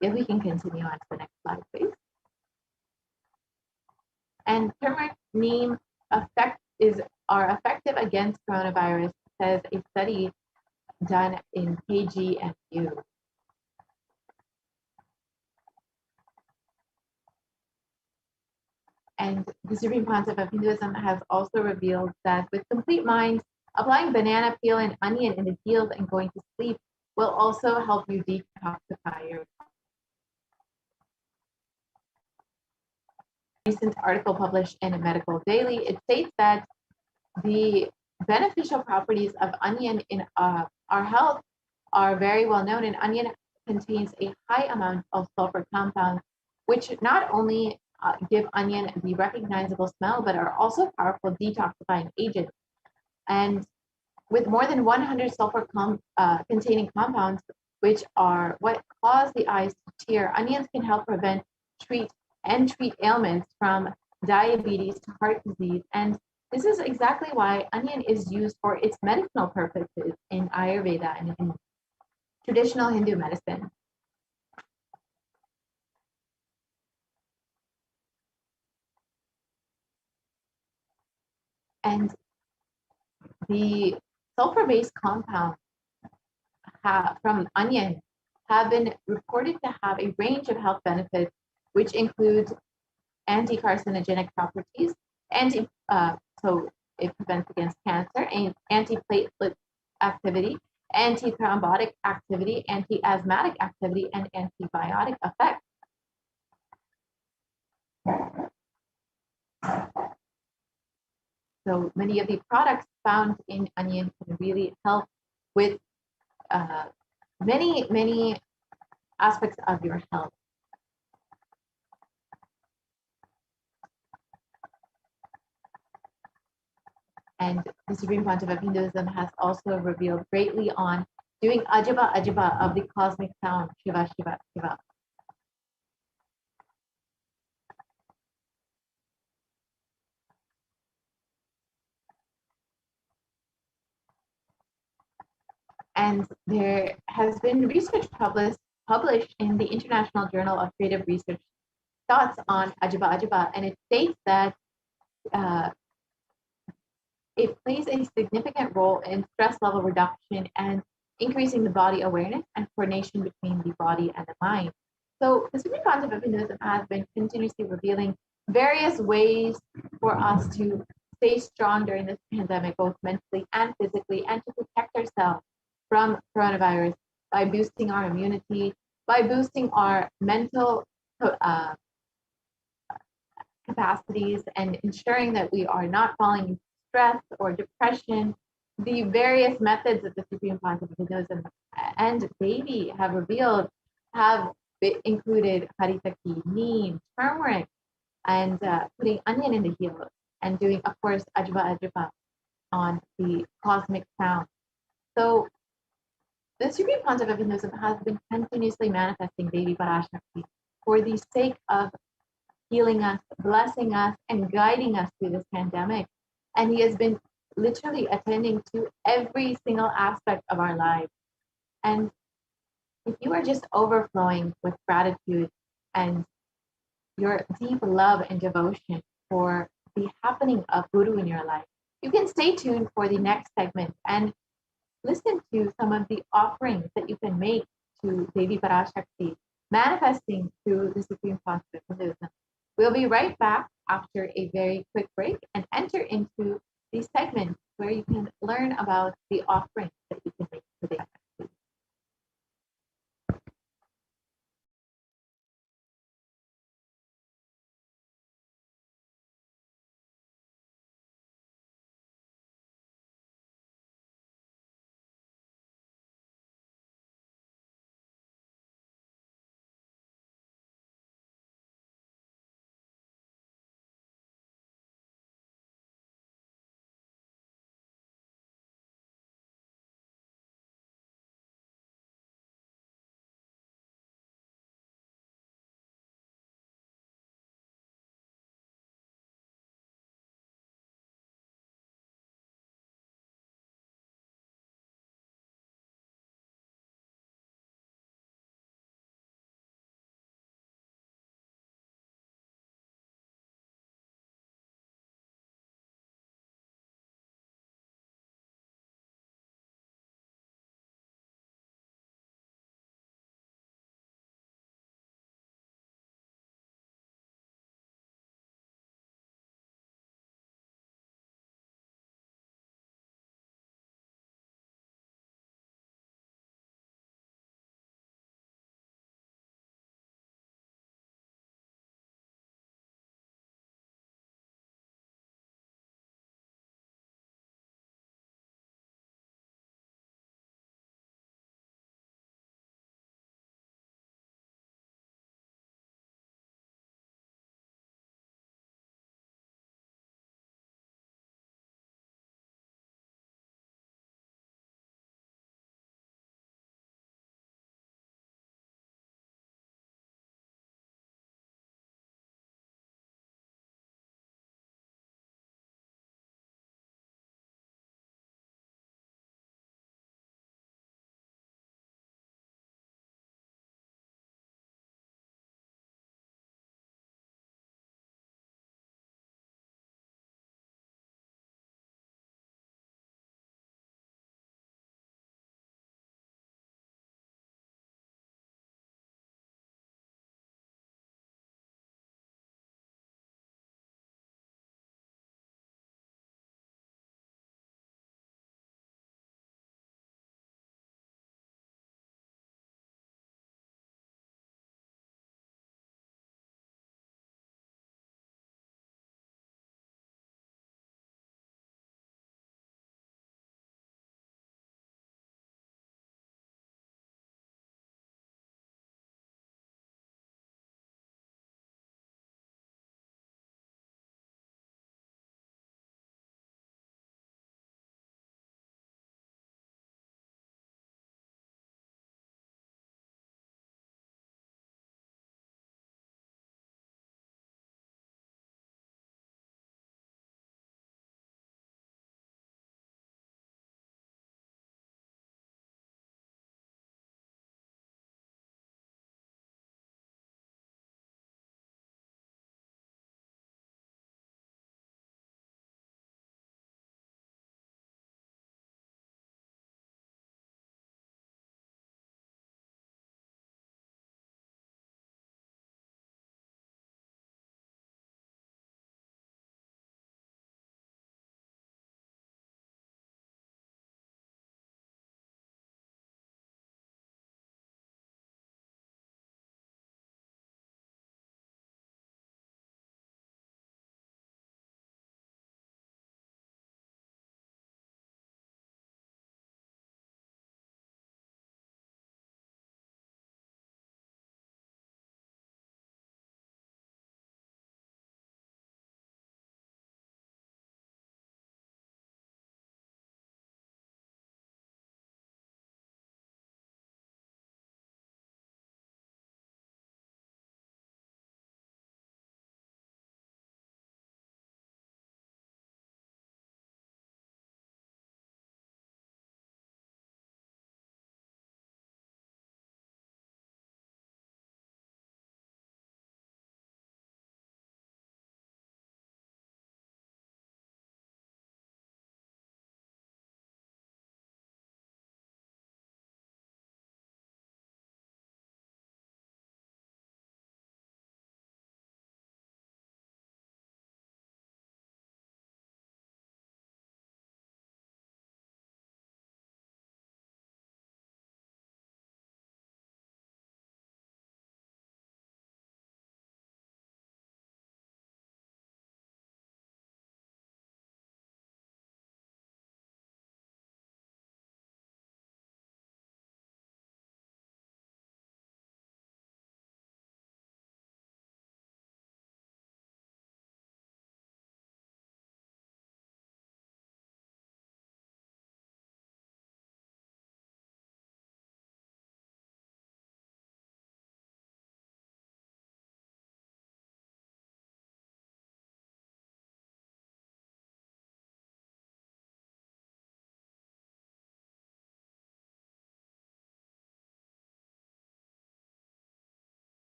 if we can continue on to the next slide, please. And turmeric neem are effective against coronavirus, says a study done in KGMU. And the Supreme Concept of Hinduism has also revealed that with complete mind, applying banana peel and onion in the field and going to sleep will also help you detoxify your recent article published in a Medical Daily. It states that the beneficial properties of onion in our health are very well known, and onion contains a high amount of sulfur compounds, which not only give onion the recognizable smell, but are also powerful detoxifying agents. And with more than 100 sulfur containing compounds, which are what cause the eyes to tear, onions can help prevent, treat ailments from diabetes to heart disease. And this is exactly why onion is used for its medicinal purposes in Ayurveda and in traditional Hindu medicine. And the sulfur-based compounds from onion have been reported to have a range of health benefits, which include anti-carcinogenic properties, so it prevents against cancer, and anti-platelet activity, anti-thrombotic activity, anti-asthmatic activity, and antibiotic effect. So many of the products found in onion can really help with many aspects of your health. And the Supreme Pontiff of Hinduism has also revealed greatly on doing ajaba ajaba of the cosmic sound, Shiva Shiva Shiva. And there has been research published in the International Journal of Creative Research thoughts on ajaba ajaba, and it states that it plays a significant role in stress level reduction and increasing the body awareness and coordination between the body and the mind. So the Supreme Concept of Hinduism has been continuously revealing various ways for us to stay strong during this pandemic, both mentally and physically, and to protect ourselves from coronavirus by boosting our immunity, by boosting our mental capacities, and ensuring that we are not falling into stress or depression. The various methods that the Supreme Concept of Hinduism and Devi have revealed have included haritaki, neem, turmeric, and putting onion in the heels, and doing, of course, ajva ajva on the cosmic sound. So the Supreme Concept of Hinduism has been continuously manifesting Devi Parashakti for the sake of healing us, blessing us, and guiding us through this pandemic. And he has been literally attending to every single aspect of our lives. And if you are just overflowing with gratitude and your deep love and devotion for the happening of Guru in your life, you can stay tuned for the next segment and listen to some of the offerings that you can make to Devi Parashakti, manifesting through the Supreme Concept of Hinduism. We'll be right back after a very quick break and enter into the segment where you can learn about the offerings that you can make to Devi Parashakti.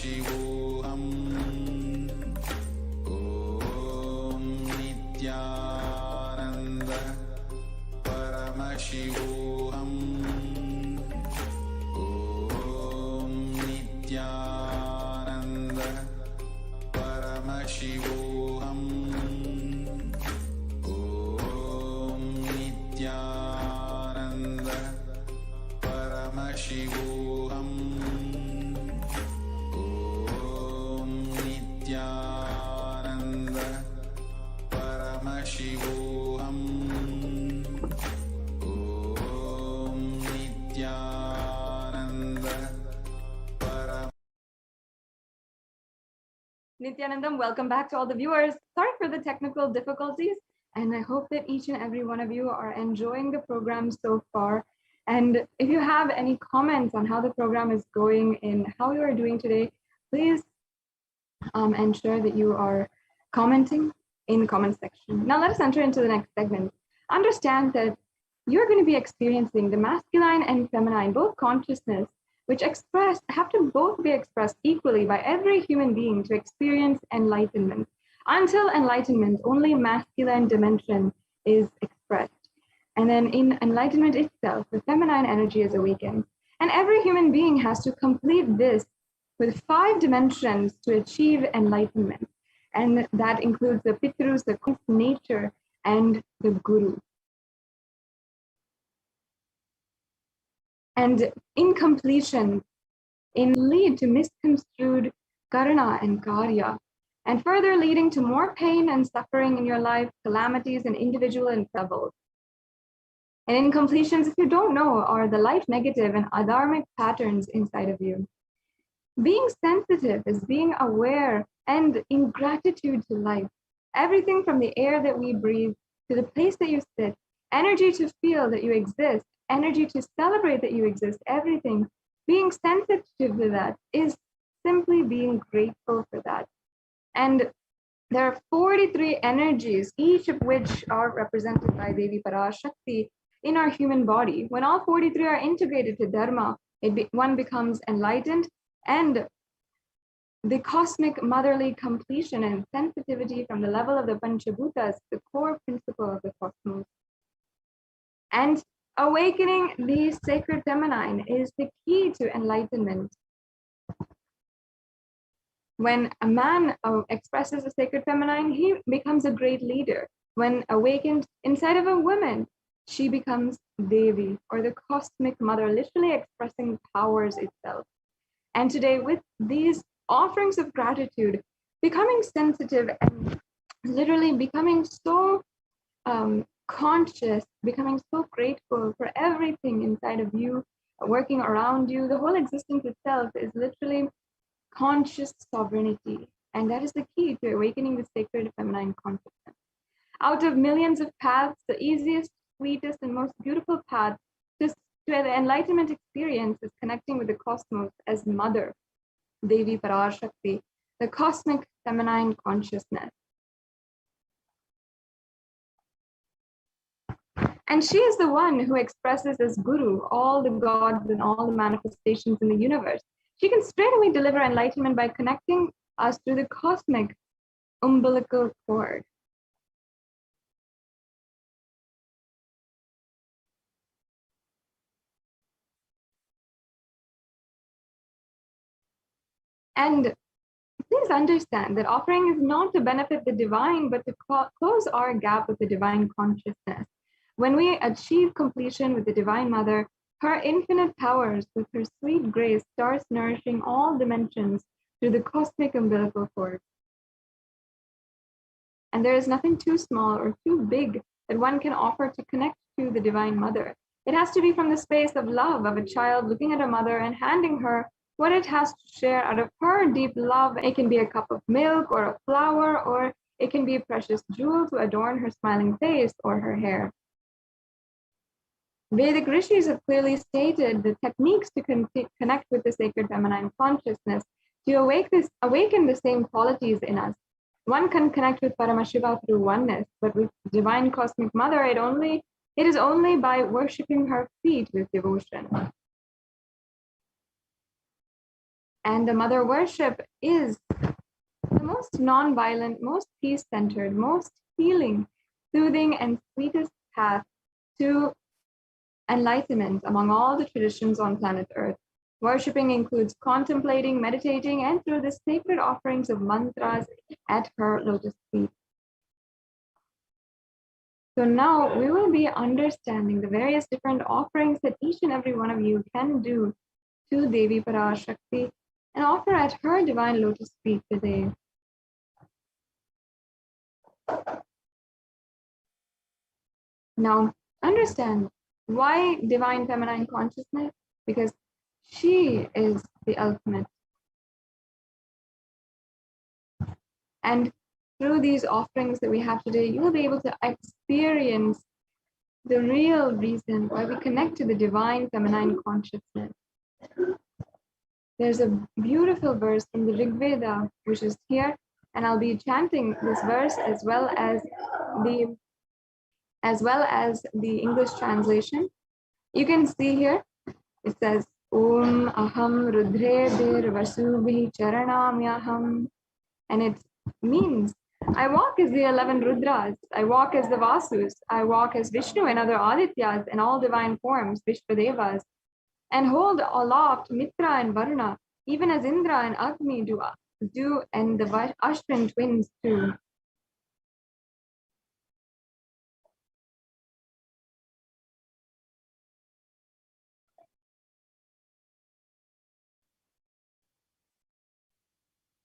Paramashivoham. Om Nithyananda Paramashivoham. Om Nithyananda Paramashivoham. Om Nithyananda Paramashivoham. Om Nithyananda Paramashivoham. Om Nithyananda Nithyanandam, welcome back to all the viewers. Sorry for the technical difficulties, and I hope that each and every one of you are enjoying the program so far. And if you have any comments on how the program is going and how you are doing today, please ensure that you are commenting in the comment section. Now let us enter into the next segment. Understand that you're going to be experiencing the masculine and feminine, both consciousness, which have to both be expressed equally by every human being to experience enlightenment. Until enlightenment, only masculine dimension is expressed. And then in enlightenment itself, the feminine energy is awakened. And every human being has to complete this with 5 dimensions to achieve enlightenment. And that includes the Pitrus, the nature, and the Guru. And incompletion lead to misconstrued karana and karya, and further leading to more pain and suffering in your life, calamities and individual and levels. And incompletions, if you don't know, are the life negative and adharmic patterns inside of you. Being sensitive is being aware and in gratitude to life. Everything from the air that we breathe to the place that you sit, energy to feel that you exist, energy to celebrate that you exist, everything. Being sensitive to that is simply being grateful for that. And there are 43 energies, each of which are represented by Devi Parashakti in our human body. When all 43 are integrated to Dharma, one becomes enlightened, and the cosmic motherly completion and sensitivity from the level of the Panchabhutas, the core principle of the cosmos. And awakening the sacred feminine is the key to enlightenment. When a man expresses the sacred feminine, he becomes a great leader. When awakened inside of a woman, she becomes Devi, or the cosmic mother, literally expressing powers itself. And today, with these offerings of gratitude, becoming sensitive and literally becoming so conscious, becoming so grateful for everything inside of you, working around you, the whole existence itself is literally conscious sovereignty. And that is the key to awakening the sacred feminine consciousness. Out of millions of paths, the easiest, sweetest, and most beautiful path to the enlightenment experience is connecting with the cosmos as mother, Devi Parashakti, the cosmic feminine consciousness. And she is the one who expresses as Guru all the gods and all the manifestations in the universe. She can straightaway deliver enlightenment by connecting us to the cosmic umbilical cord. And please understand that offering is not to benefit the divine, but to close our gap with the divine consciousness. When we achieve completion with the Divine Mother, her infinite powers with her sweet grace starts nourishing all dimensions through the cosmic umbilical cord. And there is nothing too small or too big that one can offer to connect to the Divine Mother. It has to be from the space of love of a child looking at a mother and handing her what it has to share out of her deep love. It can be a cup of milk or a flower, or it can be a precious jewel to adorn her smiling face or her hair. Vedic rishis have clearly stated the techniques to connect with the sacred feminine consciousness, to awaken the same qualities in us. One can connect with Paramashiva through oneness, but with Divine Cosmic Mother, it is only by worshipping her feet with devotion. And the mother worship is the most non-violent, most peace-centered, most healing, soothing, and sweetest path to enlightenment among all the traditions on planet Earth. Worshipping includes contemplating, meditating, and through the sacred offerings of mantras at her lotus feet. So now we will be understanding the various different offerings that each and every one of you can do to Devi Parashakti and offer at her divine lotus feet today. Now, understand why divine feminine consciousness? Because she is the ultimate. And through these offerings that we have today, you will be able to experience the real reason why we connect to the divine feminine consciousness. There's a beautiful verse from the Rig Veda, which is here, and I'll be chanting this verse as well as the English translation. You can see here, it says, Om Aham Rudre Dir Vasubhi Charanamyaham. And it means, I walk as the 11 Rudras, I walk as the Vasus, I walk as Vishnu and other Adityas in all divine forms, Vishvadevas, and hold aloft Mitra and Varuna, even as Indra and Agni do and the Ashwin twins too.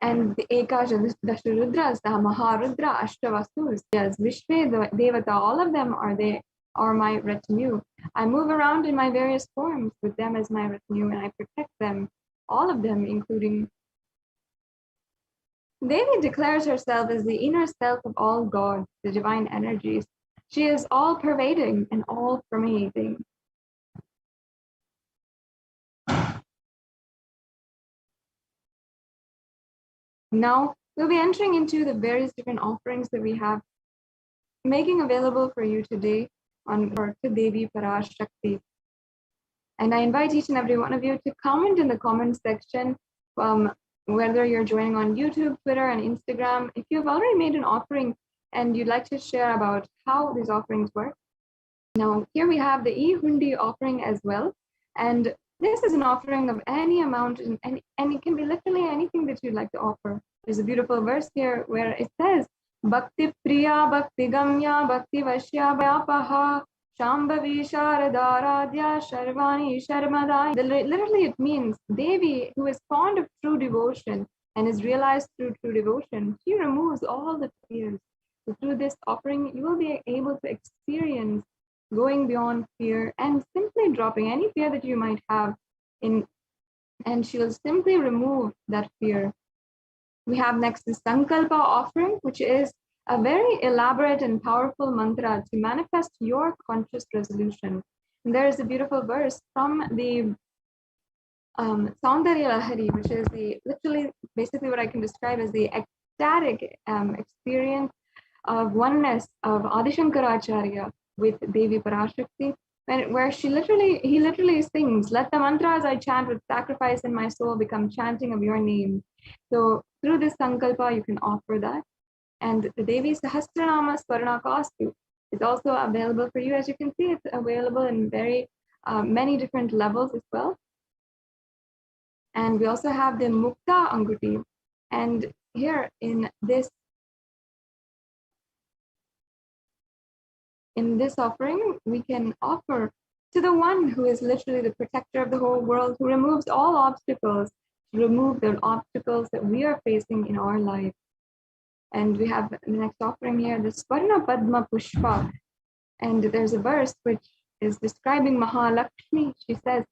And the Ekasha Dasharudras, the Maharudra, Ashtavasus, yes, Vishve, Devata, all of them are my retinue. I move around in my various forms with them as my retinue, and I protect them, all of them, including Devi declares herself as the inner self of all gods, the divine energies. She is all pervading and all permeating. Now, we'll be entering into the various different offerings that we have making available for you today to Devi Parashakti. And I invite each and every one of you to comment in the comment section, whether you're joining on YouTube, Twitter, and Instagram. If you've already made an offering and you'd like to share about how these offerings work. Now, here we have the E-Hundi offering as well. And this is an offering of any amount, and it can be literally anything that you'd like to offer. There's a beautiful verse here where it says, Bhakti Priya, Bhakti Gamya, Bhakti Vashya Vyapaha, Shambhavi Sharadaradhya, Sharvani Sharmadai. Literally it means Devi, who is fond of true devotion and is realized through true devotion, she removes all the fears. So through this offering, you will be able to experience going beyond fear and simply dropping any fear that you might have and she will simply remove that fear. We have next the Sankalpa offering, which is a very elaborate and powerful mantra to manifest your conscious resolution. And there is a beautiful verse from the Saundarya Lahari, which is literally basically what I can describe as the ecstatic experience of oneness of Adi Shankaracharya with Devi Parashakti, where he literally sings, let the mantras I chant with sacrifice in my soul become chanting of your name. So through this Sankalpa, you can offer that. And the Devi Sahasranama Swarna Kastu is also available for you. As you can see, it's available in very many different levels as well. And we also have the Mukta Anguti. And here in this offering, we can offer to the one who is literally the protector of the whole world, who removes all obstacles, to remove the obstacles that we are facing in our life. And we have the next offering here, the Swarna Padma Pushpa. And there's a verse which is describing Mahalakshmi. She says,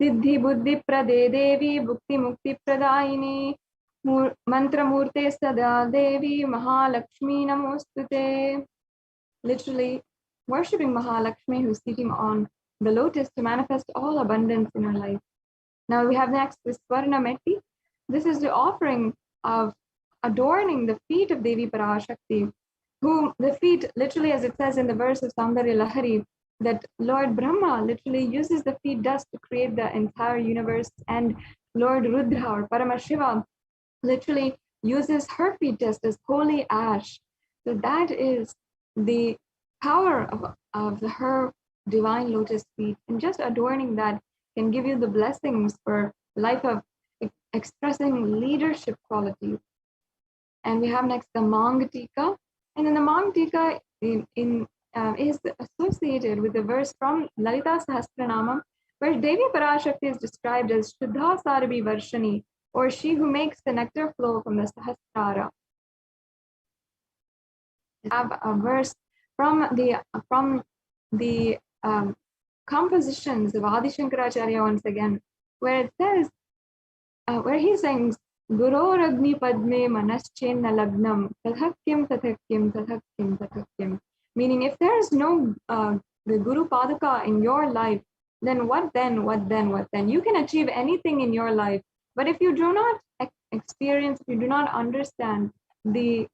Siddhi Buddhi Prade Devi Bhukti Mukti Pradayini Mantra Murte Sada Devi Mahalakshmi Namostute. Literally worshipping Mahalakshmi, who's sitting on the lotus to manifest all abundance in her life. Now we have next the Swarna Meti. This is the offering of adorning the feet of Devi Parashakti, whom the feet, literally as it says in the verse of Saundarya Lahari, that Lord Brahma literally uses the feet dust to create the entire universe and Lord Rudra or Paramashiva literally uses her feet dust as holy ash. So that is the power of her divine lotus feet. And just adorning that can give you the blessings for life of expressing leadership qualities. And we have next the Mangatika. And then the Mangatika is associated with the verse from Lalita Sahasranama, where Devi Parashakti is described as Shuddha Sarabhi Varshani, or she who makes the nectar flow from the Sahasrara. We have a verse from the compositions of Adi Shankaracharya once again, where it says, where he sings, Guru Ragni Padme Manaschenna Lagnam, Tathakim, Tathakim, Tathakim, Tathakim. Meaning, if there is no the Guru Padaka in your life, then what then, what then, what then? You can achieve anything in your life. But if you do not experience, if you do not understand the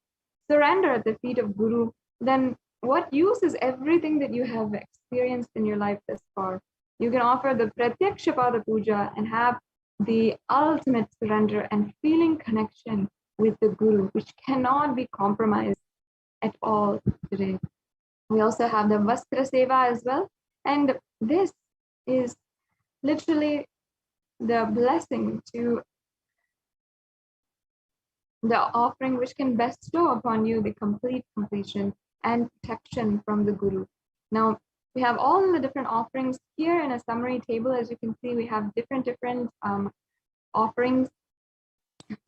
surrender at the feet of Guru, then what use is everything that you have experienced in your life thus far? You can offer the Pratyaksha Pada Puja and have the ultimate surrender and feeling connection with the Guru, which cannot be compromised at all today. We also have the Vastra Seva as well. And this is literally the blessing to the offering which can bestow upon you the complete completion and protection from the Guru. Now, we have all the different offerings here in a summary table. As you can see, we have different offerings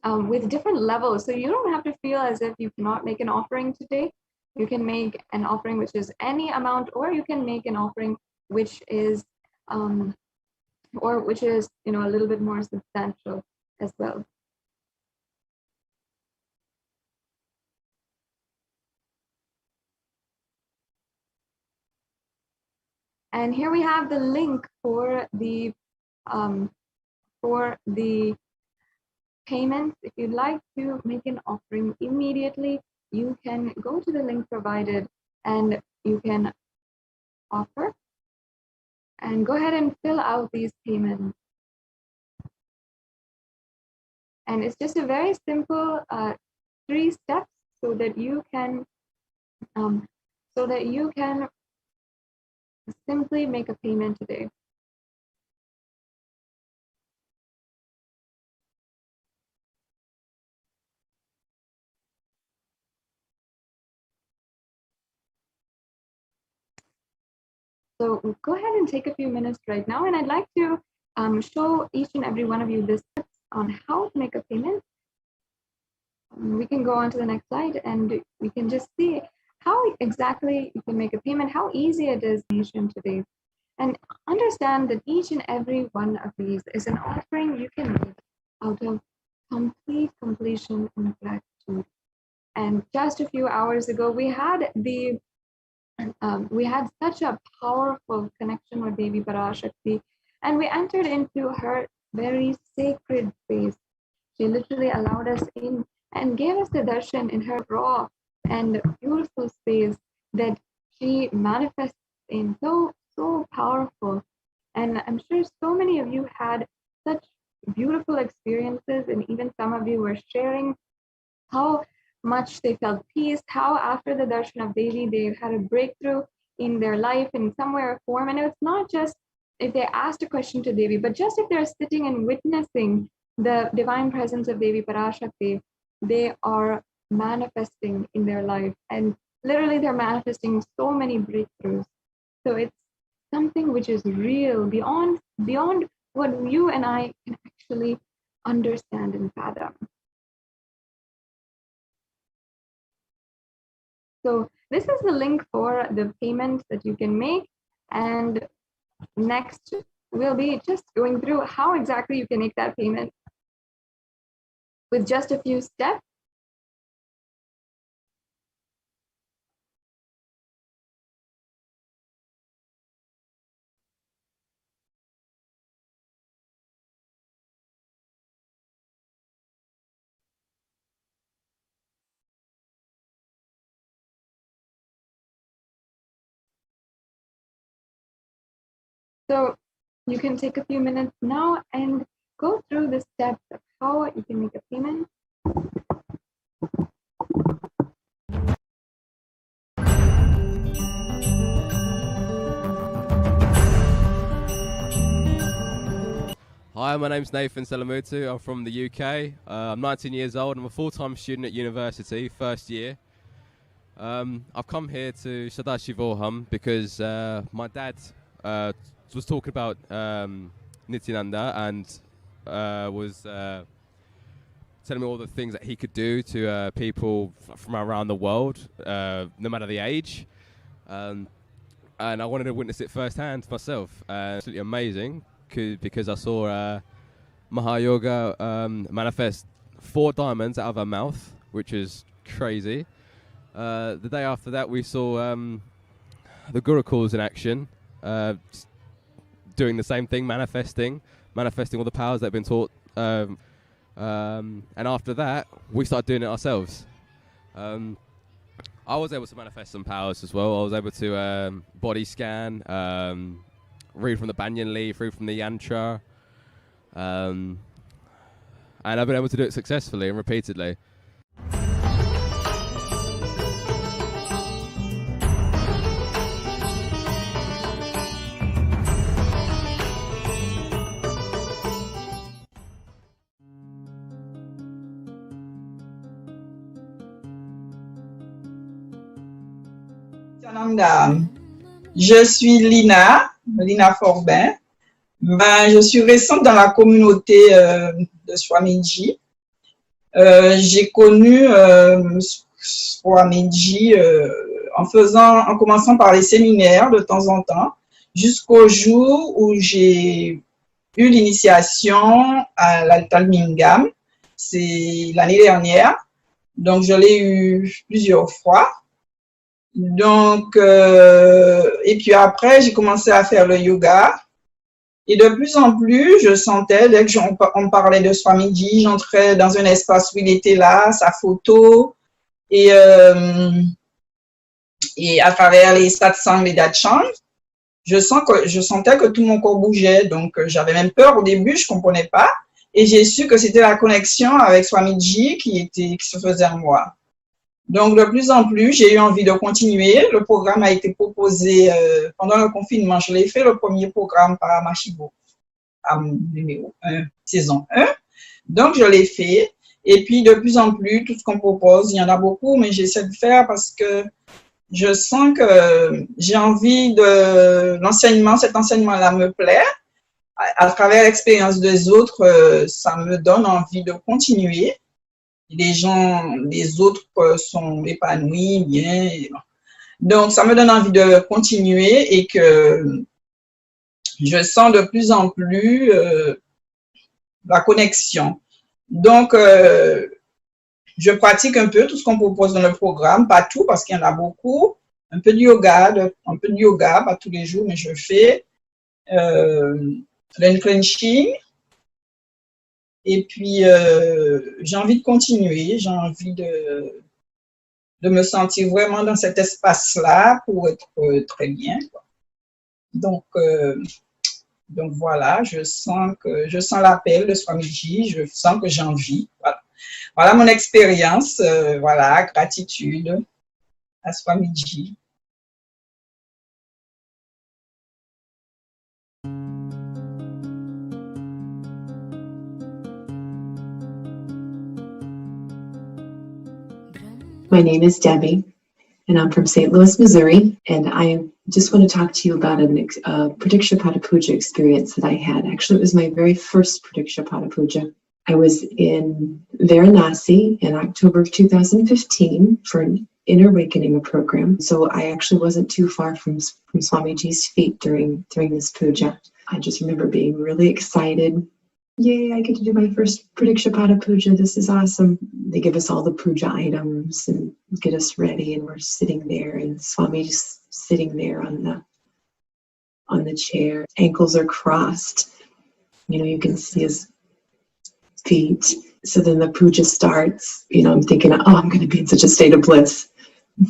with different levels. So you don't have to feel as if you cannot make an offering today. You can make an offering which is any amount, or you can make an offering which is a little bit more substantial as well. And here we have the link for the payments. If you'd like to make an offering immediately, you can go to the link provided and you can offer and go ahead and fill out these payments. And it's just a very simple 3 steps so that you can simply make a payment today. So go ahead and take a few minutes right now, and I'd like to show each and every one of you this on how to make a payment. We can go on to the next slide, and we can just see how exactly you can make a payment, how easy it is today. And understand that each and every one of these is an offering you can make out of complete completion and gratitude. And just a few hours ago, we had such a powerful connection with Devi Parashakti, and we entered into her very sacred space. She literally allowed us in and gave us the darshan in her raw and beautiful space that she manifests in, so powerful. And I'm sure so many of you had such beautiful experiences, and even some of you were sharing how much they felt peace, how after the darshan of Devi, they had a breakthrough in their life in some way or form. And it's not just if they asked a question to Devi, but just if they're sitting and witnessing the divine presence of Devi Parashakti, they are manifesting in their life. And literally they're manifesting so many breakthroughs. So it's something which is real, beyond what you and I can actually understand and fathom. So this is the link for the payment that you can make. And next, we'll be just going through how exactly you can make that payment with just a few steps. So you can take a few minutes now and go through the steps of how you can make a payment. Hi, my name's Nathan Selamutu. I'm from the UK. I'm 19 years old. I'm a full-time student at university, first year. I've come here to Paramashivoham because my dad was talking about Nithyananda and was telling me all the things that he could do to people from around the world, no matter the age. And I wanted to witness it firsthand myself. Absolutely amazing. Because I saw Mahayoga manifest 4 diamonds out of her mouth, which is crazy. The day after that, we saw the Gurukuls in action, doing the same thing, manifesting all the powers that have been taught. And after that, we started doing it ourselves. I was able to manifest some powers as well. I was able to body scan, read from the banyan leaf, read from the yantra, and I've been able to do it successfully and repeatedly. Je suis Lina Forbin. Je suis récente dans la communauté de Swamiji. J'ai connu Swamiji en commençant par les séminaires de temps en temps, jusqu'au jour où j'ai eu l'initiation à l'Altalmingam. C'est l'année dernière. Donc, je l'ai eu plusieurs fois. Donc, et puis après, j'ai commencé à faire le yoga. Et de plus en plus, je sentais, dès qu'on parlait de Swamiji, j'entrais dans un espace où il était là, sa photo, et à travers les satsangs, les datchangs, je sentais que tout mon corps bougeait. Donc, j'avais même peur au début, je comprenais pas. Et j'ai su que c'était la connexion avec Swamiji qui se faisait en moi. Donc, de plus en plus, j'ai eu envie de continuer. Le programme a été proposé pendant le confinement. Je l'ai fait, le premier programme Paramashivoham, numéro 1, saison 1. Donc, je l'ai fait. Et puis, de plus en plus, tout ce qu'on propose, il y en a beaucoup, mais j'essaie de faire parce que je sens que j'ai envie de l'enseignement. Cet enseignement-là me plaît. À travers l'expérience des autres, ça me donne envie de continuer. Les autres sont épanouis, bien. Donc, ça me donne envie de continuer et que je sens de plus en plus la connexion. Donc, je pratique un peu tout ce qu'on propose dans le programme, pas tout parce qu'il y en a beaucoup. Un peu de yoga, pas tous les jours, mais je fais l'unclenching. Et puis, j'ai envie de continuer, j'ai envie de me sentir vraiment dans cet espace-là pour être très bien, quoi. Donc voilà, je sens l'appel de Swamiji, je sens que j'ai envie. Voilà mon expérience, voilà, gratitude à Swamiji. My name is Debbie, and I'm from St. Louis, Missouri, and I just want to talk to you about a Pratiksha Padapuja experience that I had. Actually, it was my very first Pratiksha Padapuja. I was in Varanasi in October of 2015 for an Inner Awakening program, so I actually wasn't too far from Swamiji's feet during this puja. I just remember being really excited. Yay, I get to do my first Pratiksha Padapuja. This is awesome. They give us all the puja items and get us ready, and we're sitting there, and Swamiji's sitting there on the chair. Ankles are crossed. You can see his feet. So then the puja starts. I'm thinking, oh, I'm going to be in such a state of bliss,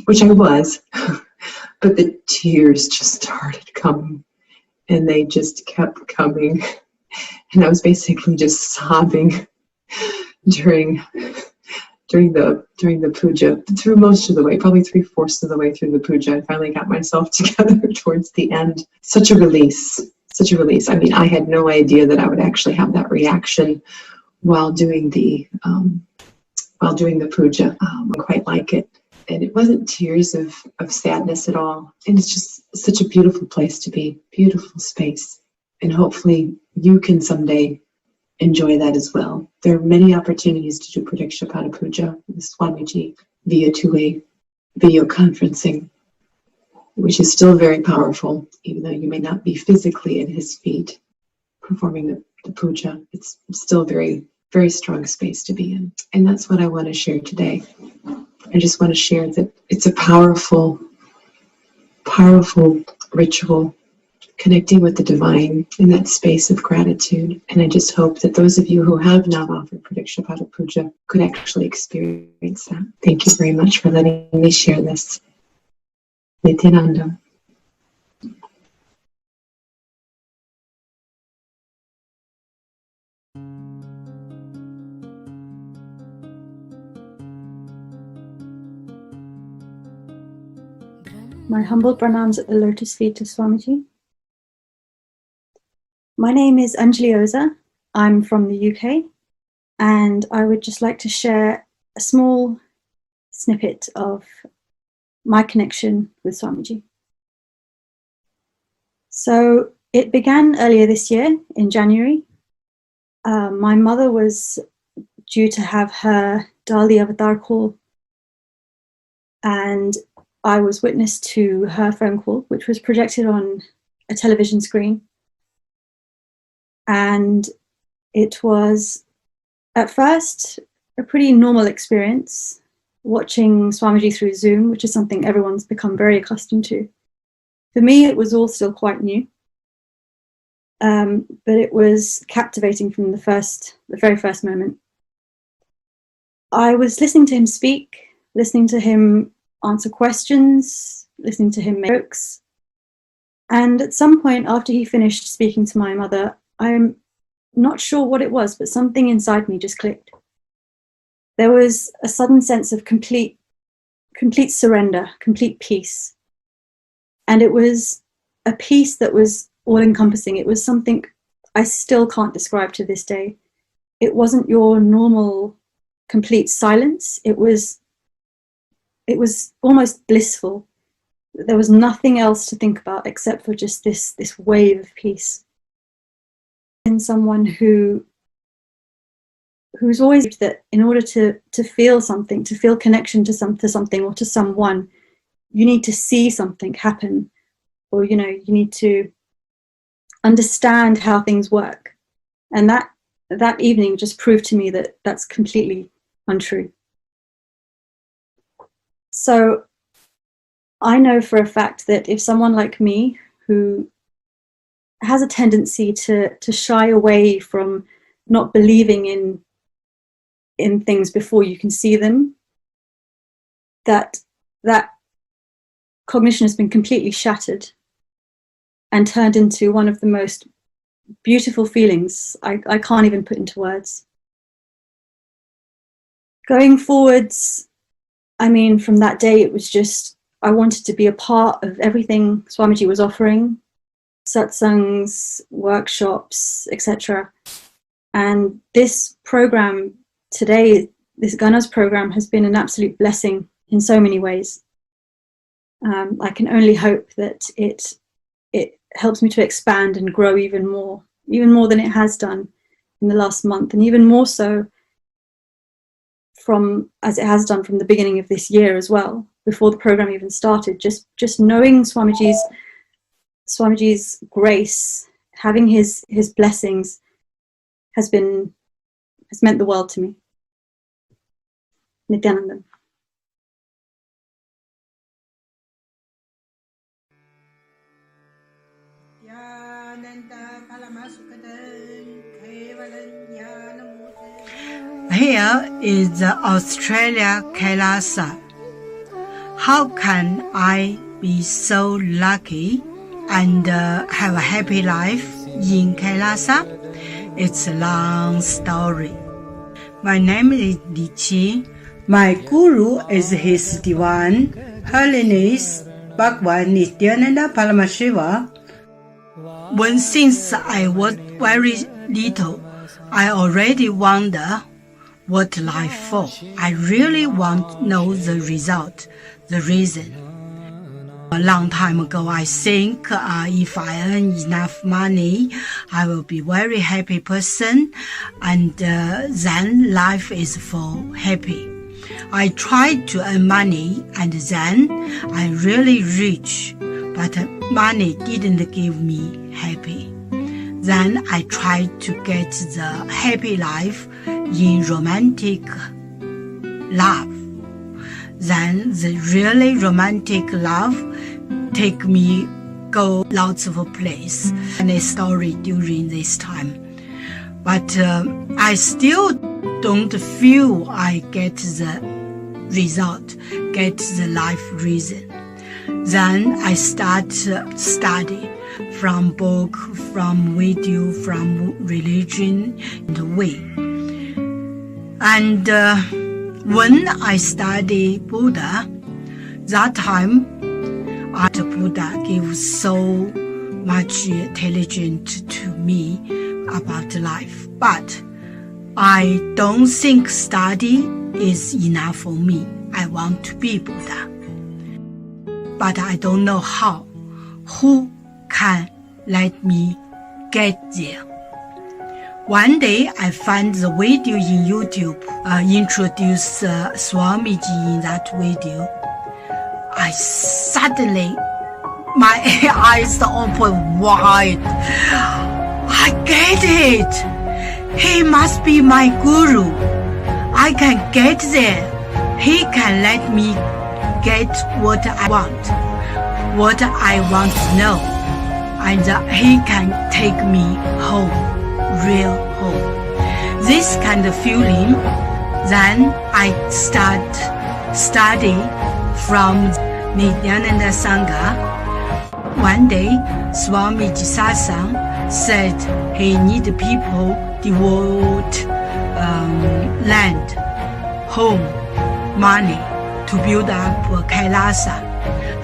which I was. But the tears just started coming, and they just kept coming. And I was basically just sobbing during the puja, through most of the way, probably 3/4 of the way through the puja. I finally got myself together towards the end. Such a release. I mean, I had no idea that I would actually have that reaction while doing the puja. I quite like it. And it wasn't tears of sadness at all. And it's just such a beautiful place to be, beautiful space. And hopefully you can someday enjoy that as well. There are many opportunities to do Pratiksha Pada Puja with Swamiji via two-way video conferencing, which is still very powerful, even though you may not be physically at his feet performing the puja. It's still very, very strong space to be in. And that's what I want to share today. I just want to share that it's a powerful, powerful ritual connecting with the divine in that space of gratitude. And I just hope that those of you who have not offered Pratiksha Pada Puja could actually experience that. Thank you very much for letting me share this. Nithyananda. My humble pranams at the lotus feet of Swamiji. My name is Anjali Oza. I'm from the UK, and I would just like to share a small snippet of my connection with Swamiji. So it began earlier this year in January. My mother was due to have her Dali Avatar call, and I was witness to her phone call, which was projected on a television screen. And it was, at first, a pretty normal experience, watching Swamiji through Zoom, which is something everyone's become very accustomed to. For me, it was all still quite new, but it was captivating from the very first moment. I was listening to him speak, listening to him answer questions, listening to him make jokes. And at some point after he finished speaking to my mother, I'm not sure what it was, but something inside me just clicked. There was a sudden sense of complete surrender, complete peace. And it was a peace that was all-encompassing. It was something I still can't describe to this day. It wasn't your normal complete silence. It was almost blissful. There was nothing else to think about except for just this wave of peace. And someone who's always that in order to feel something, to feel connection to something or to someone, you need to see something happen, or you need to understand how things work. And that evening just proved to me that that's completely untrue. So I know for a fact that if someone like me, who has a tendency to shy away from not believing in things before you can see them, that cognition has been completely shattered and turned into one of the most beautiful feelings I can't even put into words. Going forwards, I mean, from that day, it was just, I wanted to be a part of everything Swamiji was offering, satsangs, workshops, etc. And this program today, this Ganas program, has been an absolute blessing in so many ways. I can only hope that it helps me to expand and grow even more than it has done in the last month, and even more so as it has done from the beginning of this year as well, before the program even started. Just knowing Swamiji's grace, having his blessings, has meant the world to me. Nithyananda. Here is Australia, Kailasa. How can I be so lucky and have a happy life in Kailasa? It's a long story. My name is Li Qi. My guru is His Divine Holiness Bhagwan Nithyananda Paramashivam. Since I was very little, I already wonder what life for. I really want to know the result, the reason. A long time ago, I think if I earn enough money, I will be very happy person, and then life is for happy. I tried to earn money, and then I really rich, but money didn't give me happy. Then I tried to get the happy life in romantic love. Then the really romantic love take me go lots of place and a story during this time. But I still don't feel I get the result, get the life reason. Then I start study from book, from video, from religion, and way. And when I study Buddha, that time after Buddha gives so much intelligence to me about life. But I don't think study is enough for me. I want to be Buddha. But I don't know how. Who can let me get there? One day I find the video in YouTube, introduce Swamiji in that video. I suddenly, my eyes open wide. I get it. He must be my guru. I can get there. He can let me get what I want to know. And he can take me home, real home. This kind of feeling, then I start study from Nithyananda Sangha. One day, Swamiji Satsang said he need people devote land, home, money to build up Kailasa.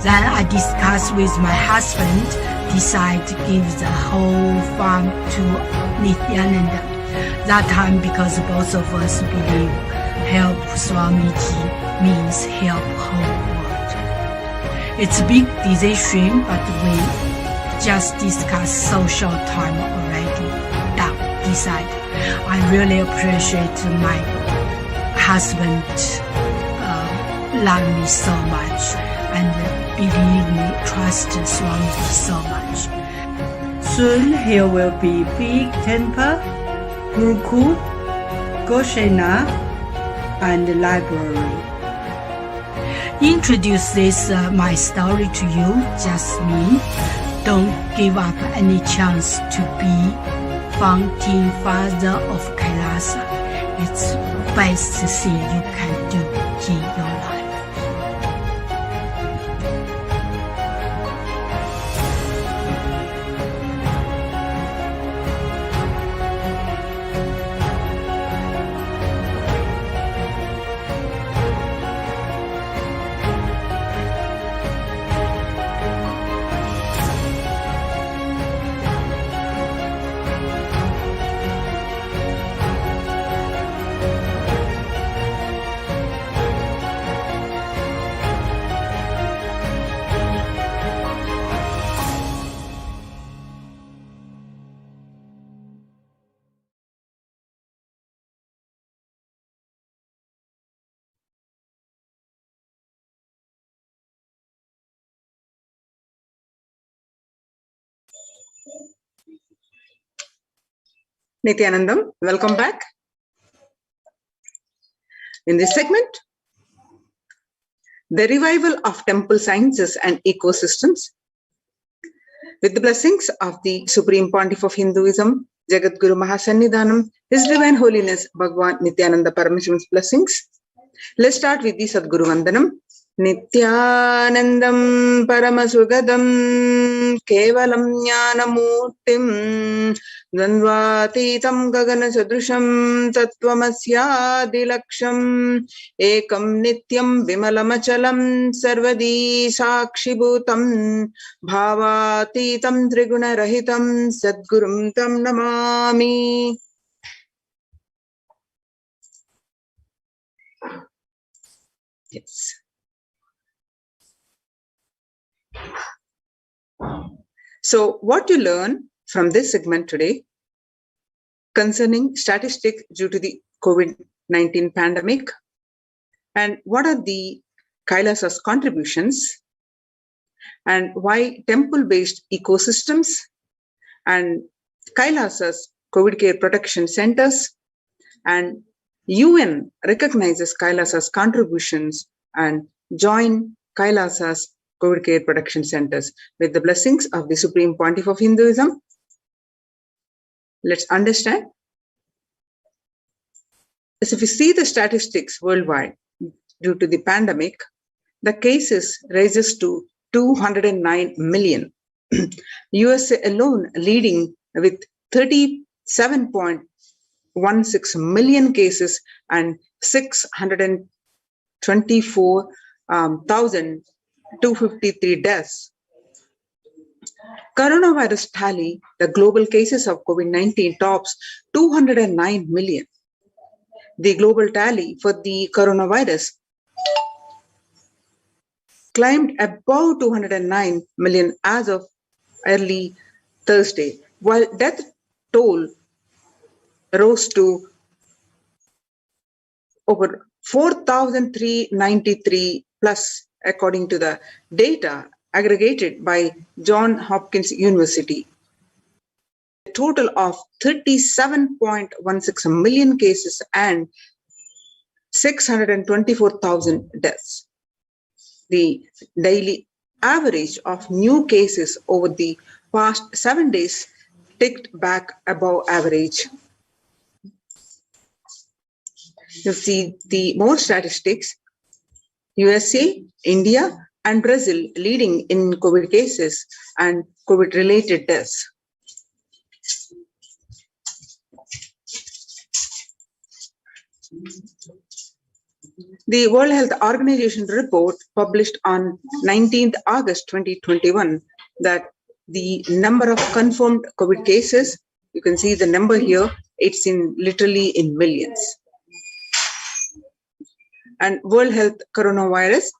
Then I discussed with my husband, decide to give the whole farm to Nithyananda. That time, because both of us believe help Swamiji means help whole world. It's a big decision, but we just discussed so short time already. Decide. I really appreciate my husband love me so much and believe me, trust Swamiji so much. Soon here will be big temple, Gurukul, Goshena, and library. Introduce this my story to you, just me. Don't give up any chance to be founding father of Kailasa. It's best thing you can do in your life. Nithyanandam, welcome back. In this segment, the revival of temple sciences and ecosystems, with the blessings of the Supreme Pontiff of Hinduism, Jagat Guru Mahasannidhanam, His Divine Holiness Bhagwan Nithyananda Paramashivan's blessings. Let's start with the Sadguru Vandanam. Nithyanandam Paramasugadam Kevalam Jnanamurtim Dvandvatitam Gagana Sadrusham Tattvamasya Ekam Nityam Vimalamachalam Sarvadi Sakshibhutam Bhavatitam Triguna-rahitam Sadgurum Tam Namami. Yes. So what you learn from this segment today concerning statistics due to the COVID-19 pandemic, and what are the Kailasa's contributions, and why temple-based ecosystems and Kailasa's COVID care protection centers, and UN recognizes Kailasa's contributions and join Kailasa's COVID care protection centers. With the blessings of the Supreme Pontiff of Hinduism, let's understand. As if we see the statistics worldwide due to the pandemic, the cases rises to 209 million. USA alone leading with 37.16 million cases and 624,253 deaths. Coronavirus tally, the global cases of COVID-19 tops 209 million. The global tally for the coronavirus climbed above 209 million as of early Thursday, while death toll rose to over 4,393 plus, according to the data aggregated by Johns Hopkins University. A total of 37.16 million cases and 624,000 deaths. The daily average of new cases over the past 7 days ticked back above average. You see the more statistics: USA, India, and Brazil leading in COVID cases and COVID-related deaths. The World Health Organization report published on 19th August 2021 that the number of confirmed COVID cases, you can see the number here, it's literally in millions. And World Health Coronavirus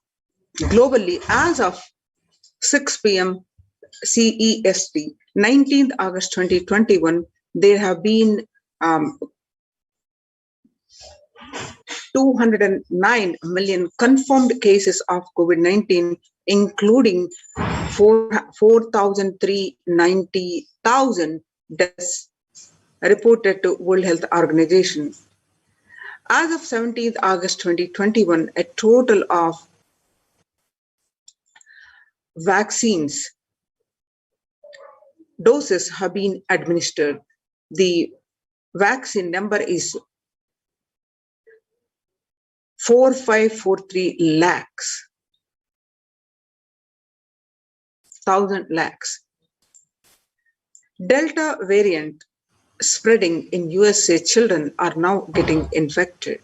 globally as of 6 p.m. CEST, 19th August 2021, there have been 209 million confirmed cases of COVID-19, including 4,390,000 deaths reported to World Health Organization. As of 17th August 2021, a total of vaccines doses have been administered. The vaccine number is 4,543 lakhs, 1,000 lakhs. Delta variant spreading in USA, children are now getting infected.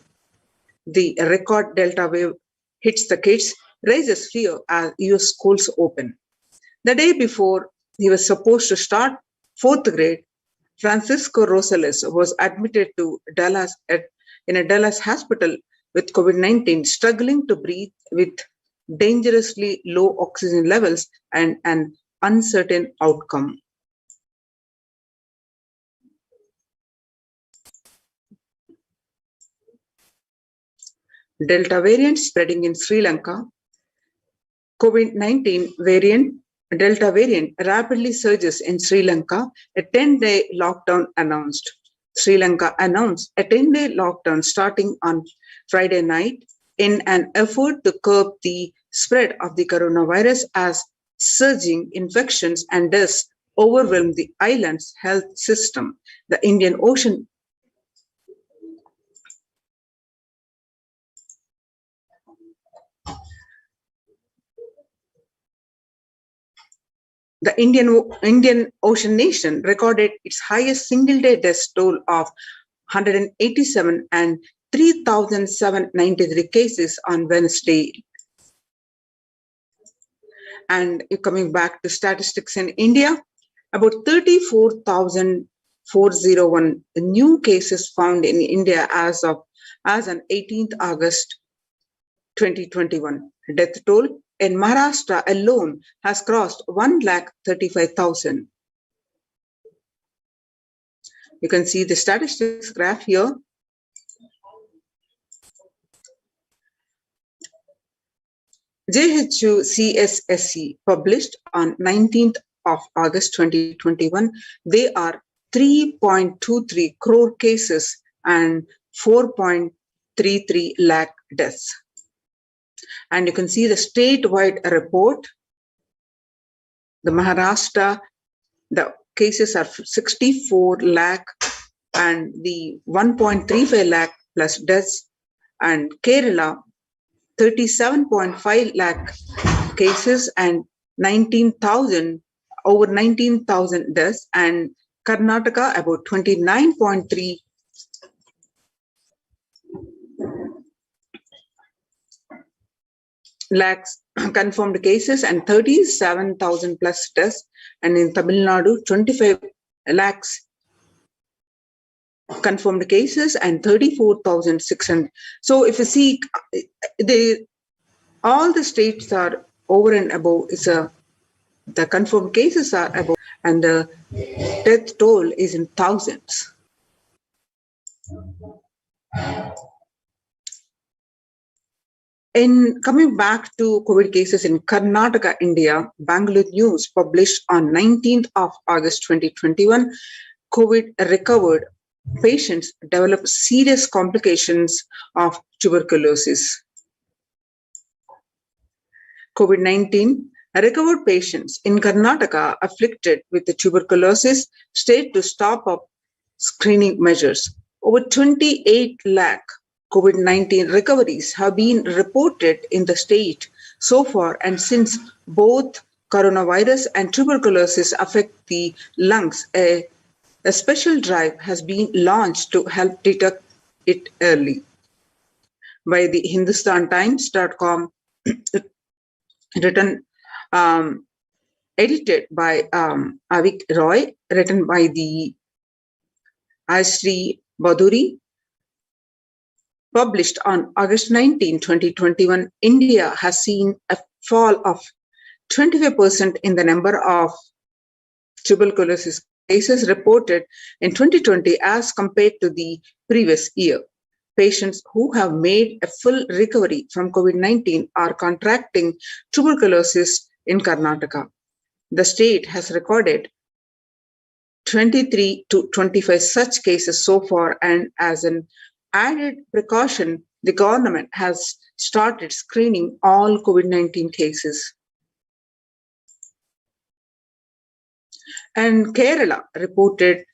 The record Delta wave hits the kids, raises fear as US schools open. The day before he was supposed to start 4th grade, Francisco Rosales was admitted to Dallas in a Dallas hospital with COVID-19, struggling to breathe with dangerously low oxygen levels and an uncertain outcome. Delta variant spreading in Sri Lanka. COVID-19 variant, Delta variant rapidly surges in Sri Lanka. A 10-day lockdown announced. Sri Lanka announced a 10-day lockdown starting on Friday night in an effort to curb the spread of the coronavirus as surging infections and deaths overwhelmed the island's health system. The Indian Ocean The Indian Ocean Nation recorded its highest single-day death toll of 187 and 3,793 cases on Wednesday. And coming back to statistics in India, about 34,401 new cases found in India as on 18th August 2021. Death toll in Maharashtra alone has crossed 1,35,000. You can see the statistics graph here. JHU CSSC published on 19th of August 2021, they are 3.23 crore cases and 4.33 lakh deaths. And you can see the statewide report. The Maharashtra, the cases are 64 lakh and the 1.35 lakh plus deaths, and Kerala 37.5 lakh cases and over 19,000 deaths, and Karnataka about 29.3 lakhs confirmed cases and 37,000 plus deaths, and in Tamil Nadu 25 lakhs confirmed cases and 34,600. So if you see, all the states are over and above. The confirmed cases are above, and the death toll is in thousands. In coming back to COVID cases in Karnataka, India, Bangalore News published on 19th of August 2021, COVID recovered patients develop serious complications of tuberculosis. COVID-19 recovered patients in Karnataka afflicted with the tuberculosis stayed to stop up screening measures. Over 28 lakh COVID-19 recoveries have been reported in the state so far, and since both coronavirus and tuberculosis affect the lungs, a special drive has been launched to help detect it early. By the HindustanTimes.com, written, edited by Avik Roy, written by the Asri Baduri, published on August 19, 2021, India has seen a fall of 25% in the number of tuberculosis cases reported in 2020 as compared to the previous year. Patients who have made a full recovery from COVID-19 are contracting tuberculosis in Karnataka. The state has recorded 23 to 25 such cases so far, and as an added precaution, the government has started screening all COVID-19 cases. And Kerala reported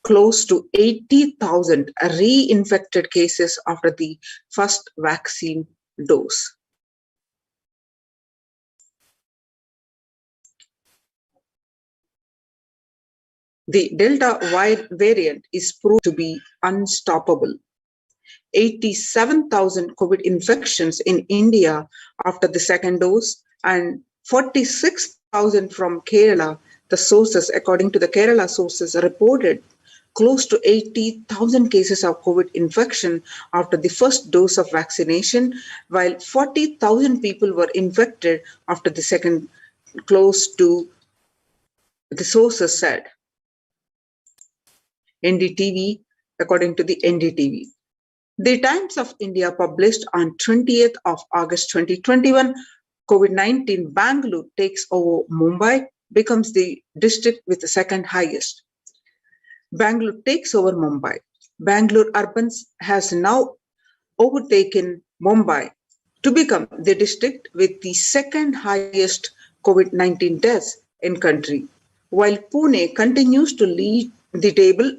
close to 80,000 reinfected cases after the first vaccine dose. The Delta variant is proved to be unstoppable. 87,000 COVID infections in India after the second dose, and 46,000 from Kerala. The sources, according to the Kerala sources, reported close to 80,000 cases of COVID infection after the first dose of vaccination, while 40,000 people were infected after the second, close to the sources said. NDTV, according to the NDTV. The Times of India published on 20th of August 2021, COVID-19 Bangalore takes over Mumbai, becomes the district with the second highest. Bangalore takes over Mumbai. Bangalore Urban has now overtaken Mumbai to become the district with the second highest COVID-19 deaths in country, while Pune continues to lead the table.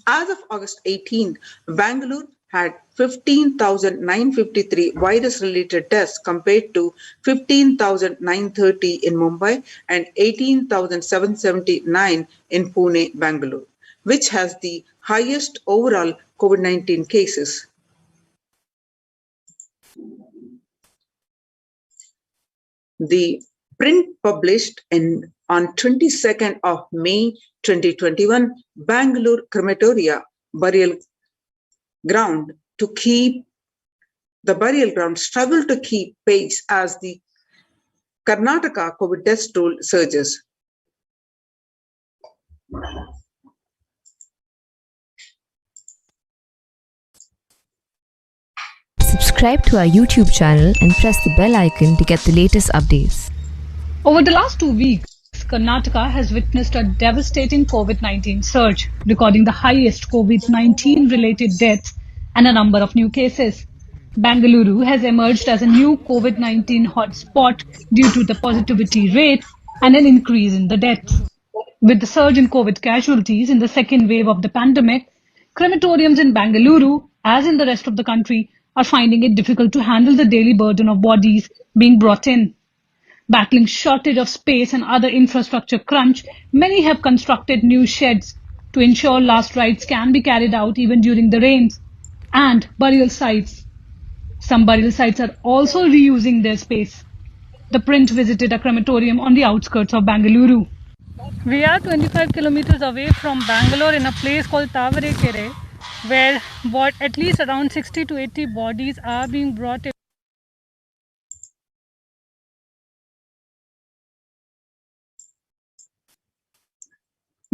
As of August 18, Bangalore had 15,953 virus-related deaths compared to 15,930 in Mumbai and 18,779 in Pune, Bangalore, which has the highest overall COVID-19 cases. The print published on 22nd of May 2021, Bangalore crematoria burial ground struggle to keep pace as the Karnataka COVID death toll surges. Subscribe to our YouTube channel and press the bell icon to get the latest updates. Over the last 2 weeks, Karnataka has witnessed a devastating COVID-19 surge, recording the highest COVID-19 related deaths and a number of new cases. Bengaluru has emerged as a new COVID-19 hotspot due to the positivity rate and an increase in the deaths. With the surge in COVID casualties in the second wave of the pandemic, crematoriums in Bengaluru, as in the rest of the country, are finding it difficult to handle the daily burden of bodies being brought in. Battling shortage of space and other infrastructure crunch, many have constructed new sheds to ensure last rites can be carried out even during the rains, and burial sites. Some burial sites are also reusing their space. The print visited a crematorium on the outskirts of Bengaluru. We are 25 kilometers away from Bangalore in a place called Tavarekere, where at least around 60 to 80 bodies are being brought in.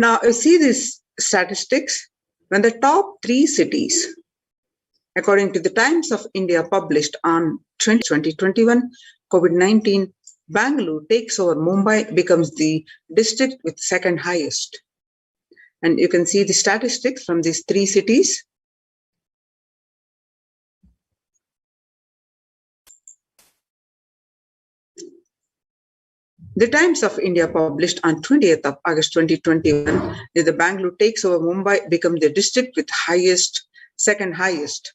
Now, you see these statistics, when the top 3 cities, according to the Times of India published on 2021, COVID-19, Bangalore takes over Mumbai, becomes the district with second highest. And you can see the statistics from these 3 cities. The Times of India published on 20th of August 2021 that the Bangalore takes over Mumbai, becomes the district with second highest.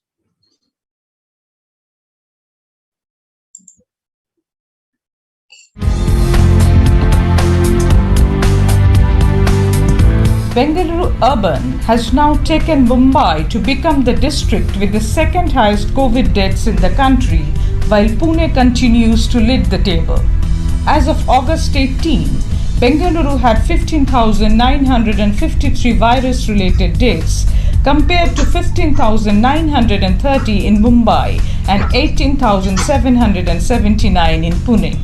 Bengaluru Urban has now taken Mumbai to become the district with the second highest COVID deaths in the country, while Pune continues to lead the table. As of August 18, Bengaluru had 15,953 virus-related deaths compared to 15,930 in Mumbai and 18,779 in Pune.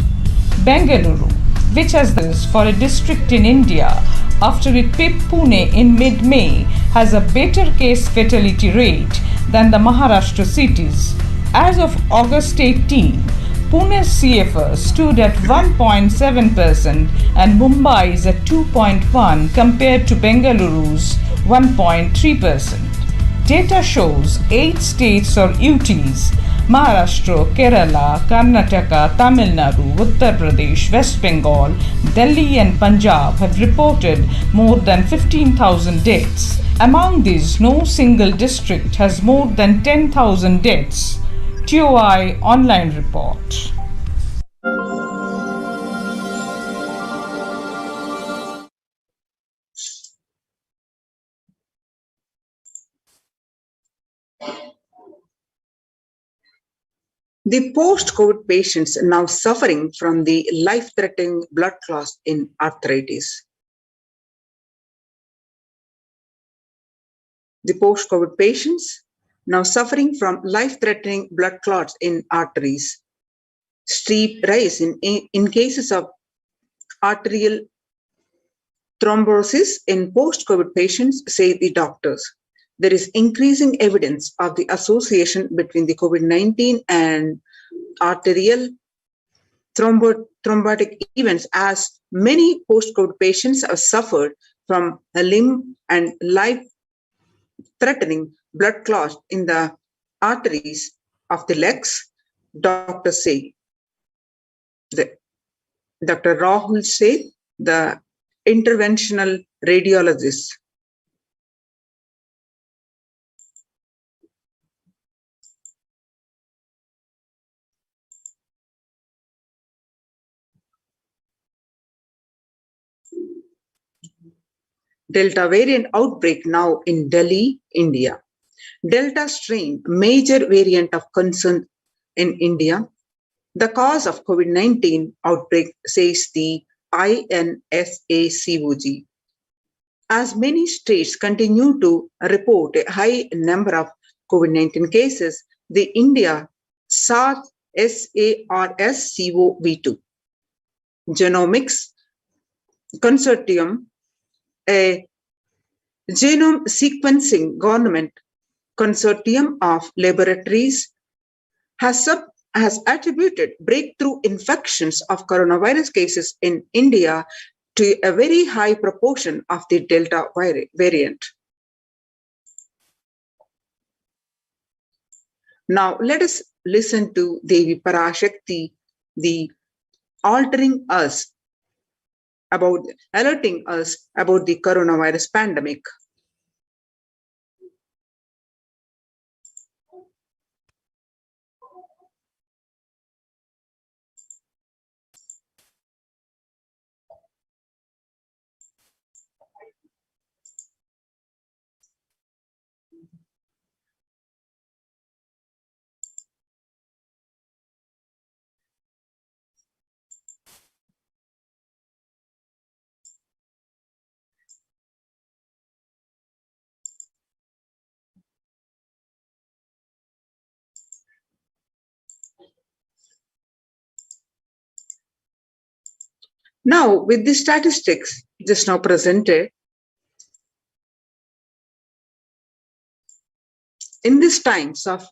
Bengaluru, which has this for a district in India after it pipped Pune in mid-May, has a better case fatality rate than the Maharashtra cities. As of August 18, Pune's CFR stood at 1.7% and Mumbai's at 2.1% compared to Bengaluru's 1.3%. Data shows 8 states or UTs, Maharashtra, Kerala, Karnataka, Tamil Nadu, Uttar Pradesh, West Bengal, Delhi and Punjab have reported more than 15,000 deaths. Among these, no single district has more than 10,000 deaths. TOI online report. The post-COVID patients are now suffering from the life-threatening blood clots in arthritis. The post-COVID patients now suffering from life-threatening blood clots in arteries. Steep rise in cases of arterial thrombosis in post-COVID patients, say the doctors. There is increasing evidence of the association between the COVID-19 and arterial thrombotic events, as many post-COVID patients have suffered from a limb and life-threatening blood clots in the arteries of the legs, doctors say. Dr. Rahul Seth, the interventional radiologist. Delta variant outbreak now in Delhi, India. Delta strain, major variant of concern in India. The cause of COVID-19 outbreak, says the INSACOG. As many states continue to report a high number of COVID-19 cases, the India SARS-CoV-2 Genomics Consortium, a genome sequencing government consortium of laboratories, has attributed breakthrough infections of coronavirus cases in India to a very high proportion of the Delta variant. Now let us listen to Devi Parashakti, the alerting us about the coronavirus pandemic. Now, with the statistics just now presented, in these times of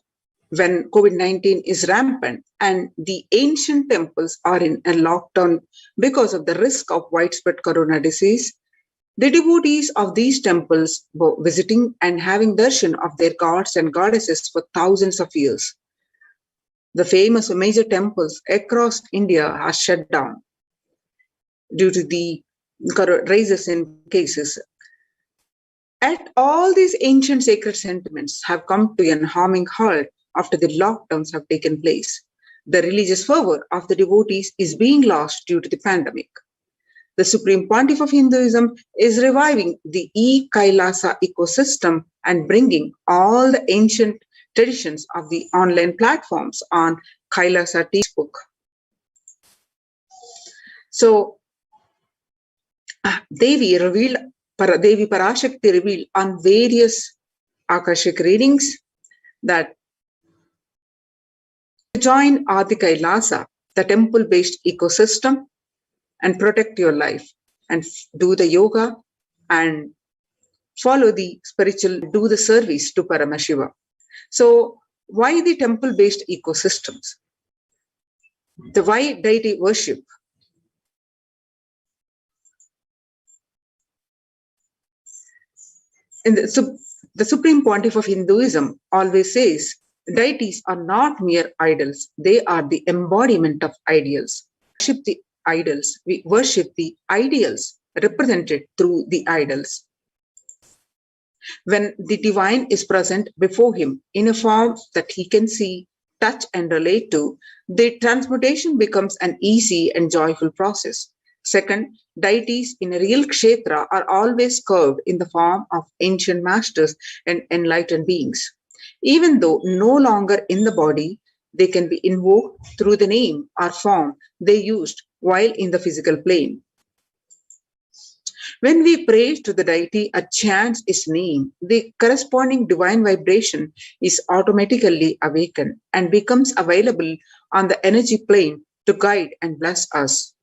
when COVID-19 is rampant and the ancient temples are in a lockdown because of the risk of widespread corona disease, the devotees of these temples were visiting and having darshan of their gods and goddesses for thousands of years. The famous major temples across India are shut down due to the rises in cases. At all these ancient sacred sentiments have come to an harming halt after the lockdowns have taken place. The religious fervor of the devotees is being lost due to the pandemic. The Supreme Pontiff of Hinduism is reviving the e-Kailasa ecosystem and bringing all the ancient traditions of the online platforms on Kailasa textbook. So, Devi Parashakti revealed on various Akashic readings that to join Adi Kailasa, the temple-based ecosystem, and protect your life and do the yoga and follow the spiritual, do the service to Paramashiva. So why the temple-based ecosystems? The why deity worship? And the Supreme Pontiff of Hinduism always says, deities are not mere idols. They are the embodiment of ideals. We worship the idols. We worship the ideals represented through the idols. When the divine is present before him in a form that he can see, touch, and relate to, the transmutation becomes an easy and joyful process. Second, deities in a real kshetra are always curved in the form of ancient masters and enlightened beings. Even though no longer in the body, they can be invoked through the name or form they used while in the physical plane. When we pray to the deity or chant its name, the corresponding divine vibration is automatically awakened and becomes available on the energy plane to guide and bless us.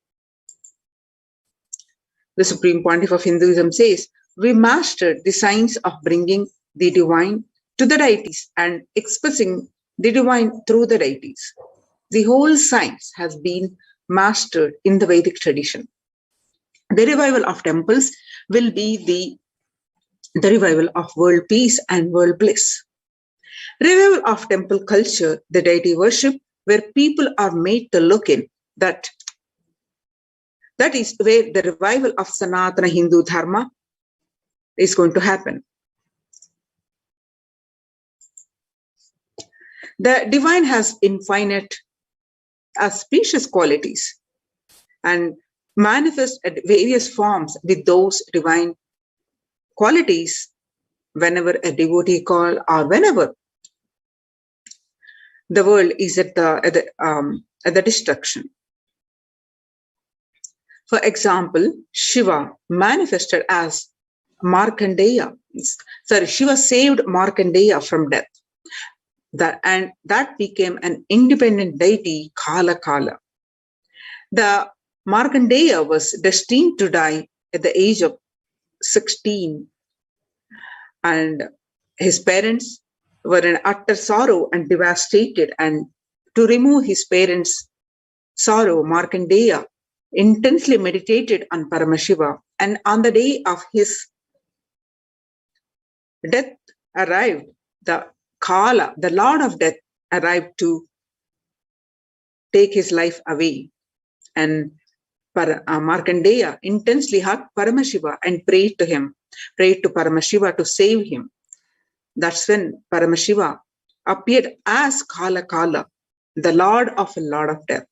The Supreme Pontiff of Hinduism says, we mastered the science of bringing the divine to the deities and expressing the divine through the deities. The whole science has been mastered in the Vedic tradition. The revival of temples will be the revival of world peace and world bliss. Revival of temple culture, the deity worship, where people are made to look in, that is where the revival of Sanatana Hindu Dharma is going to happen. The divine has infinite, auspicious qualities and manifest at various forms with those divine qualities whenever a devotee call or whenever the world is at the destruction. For example, Shiva manifested as Markandeya. Shiva saved Markandeya from death. That became an independent deity, Kala Kala. The Markandeya was destined to die at the age of 16, and his parents were in utter sorrow and devastated. And to remove his parents' sorrow, Markandeya intensely meditated on Paramashiva, and on the day of his death arrived, the Kala, the Lord of Death, arrived to take his life away. And Markandeya intensely hugged Paramashiva and prayed to Paramashiva to save him. That's when Paramashiva appeared as Kala Kala, the Lord of Death,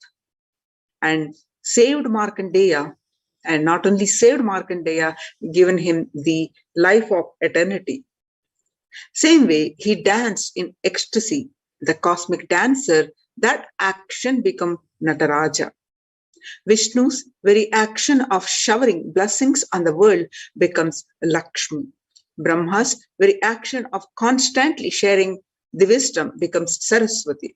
and saved Markandeya, and not only saved Markandeya, given him the life of eternity. Same way, he danced in ecstasy, the cosmic dancer. That action became Nataraja. Vishnu's very action of showering blessings on the world becomes Lakshmi. Brahma's very action of constantly sharing the wisdom becomes Saraswati.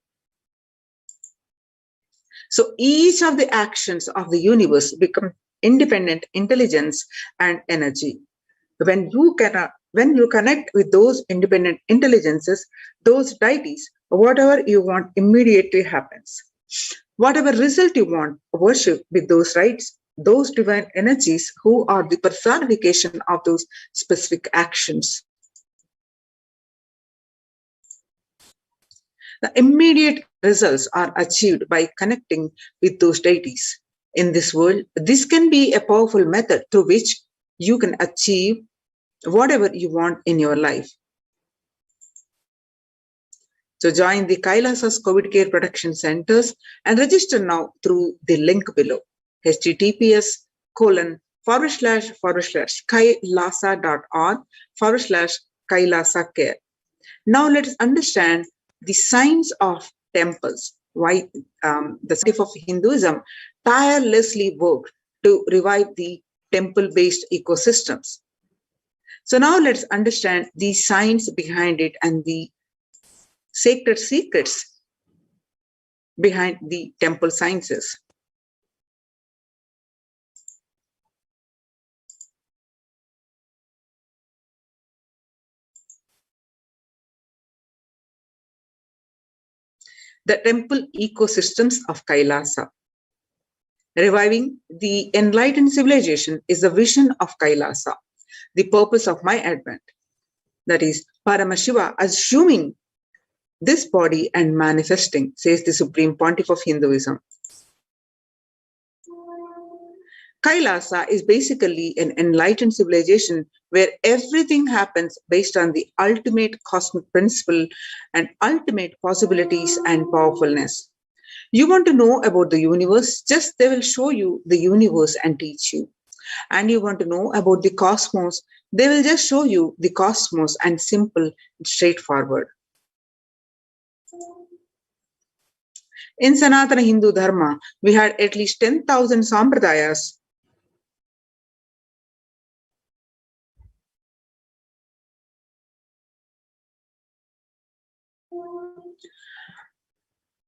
So each of the actions of the universe become independent intelligence and energy. When you connect with those independent intelligences, those deities, whatever you want immediately happens. Whatever result you want, worship with those rites, those divine energies who are the personification of those specific actions. The immediate results are achieved by connecting with those deities. In this world, this can be a powerful method through which you can achieve whatever you want in your life. So join the Kailasa's COVID Care Protection Centers and register now through the link below, https://kailasa.org/Kailasa Care. Now let us understand the signs of temples, why the science of Hinduism tirelessly worked to revive the temple-based ecosystems. So now let's understand the science behind it and the sacred secrets behind the temple sciences. The temple ecosystems of Kailasa. Reviving the enlightened civilization is the vision of Kailasa, the purpose of my advent. That is, Paramashiva assuming this body and manifesting, says the Supreme Pontiff of Hinduism. Kailasa is basically an enlightened civilization where everything happens based on the ultimate cosmic principle and ultimate possibilities and powerfulness. You want to know about the universe, just they will show you the universe and teach you. And you want to know about the cosmos, they will just show you the cosmos and simple and straightforward. In Sanatana Hindu Dharma, we had at least 10,000 sampradayas.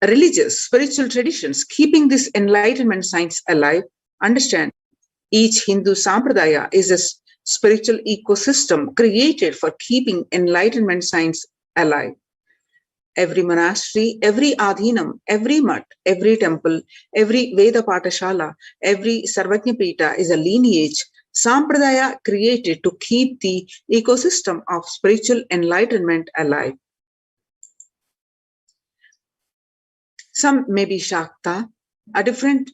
Religious, spiritual traditions, keeping this enlightenment science alive. Understand, each Hindu sampradaya is a spiritual ecosystem created for keeping enlightenment science alive. Every monastery, every adhinam, every mutt, every temple, every Veda Patashala, every Sarvajñapita is a lineage, sampradaya created to keep the ecosystem of spiritual enlightenment alive. Some may be Shakta, are different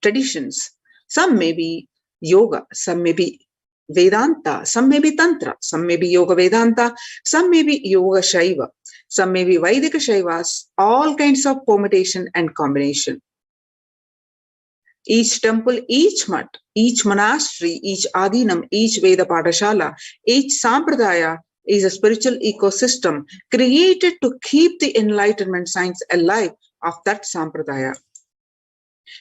traditions. Some may be yoga, some may be Vedanta, some may be Tantra, some may be Yoga Vedanta, some may be Yoga Shaiva, some may be Vaidika Shaivas, all kinds of permutation and combination. Each temple, each mutt, each monastery, each adinam, each Veda Padashala, each sampradaya is a spiritual ecosystem created to keep the enlightenment science alive of that sampradaya.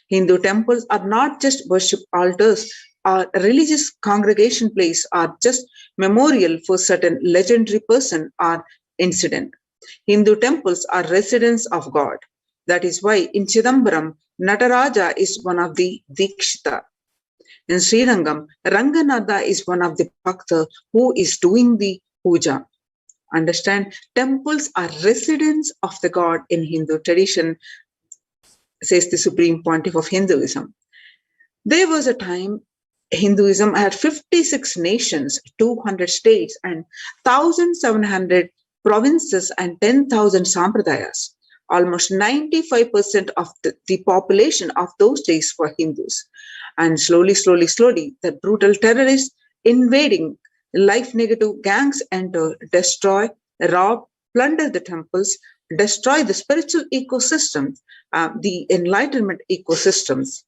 Hindu temples are not just worship altars or religious congregation place or just memorial for certain legendary person or incident. Hindu temples are residence of God. That is why in Chidambaram, Nataraja is one of the Dikshita. In Srirangam, Ranganatha is one of the Bhakta who is doing the puja. Understand, temples are residence of the God in Hindu tradition, says the Supreme Pontiff of Hinduism. There was a time Hinduism had 56 nations, 200 states, and 1,700 provinces and 10,000 sampradayas. Almost 95% of the population of those days were Hindus. And slowly, the brutal terrorists invading life-negative gangs enter, destroy, rob, plunder the temples, destroy the spiritual ecosystem, the enlightenment ecosystems.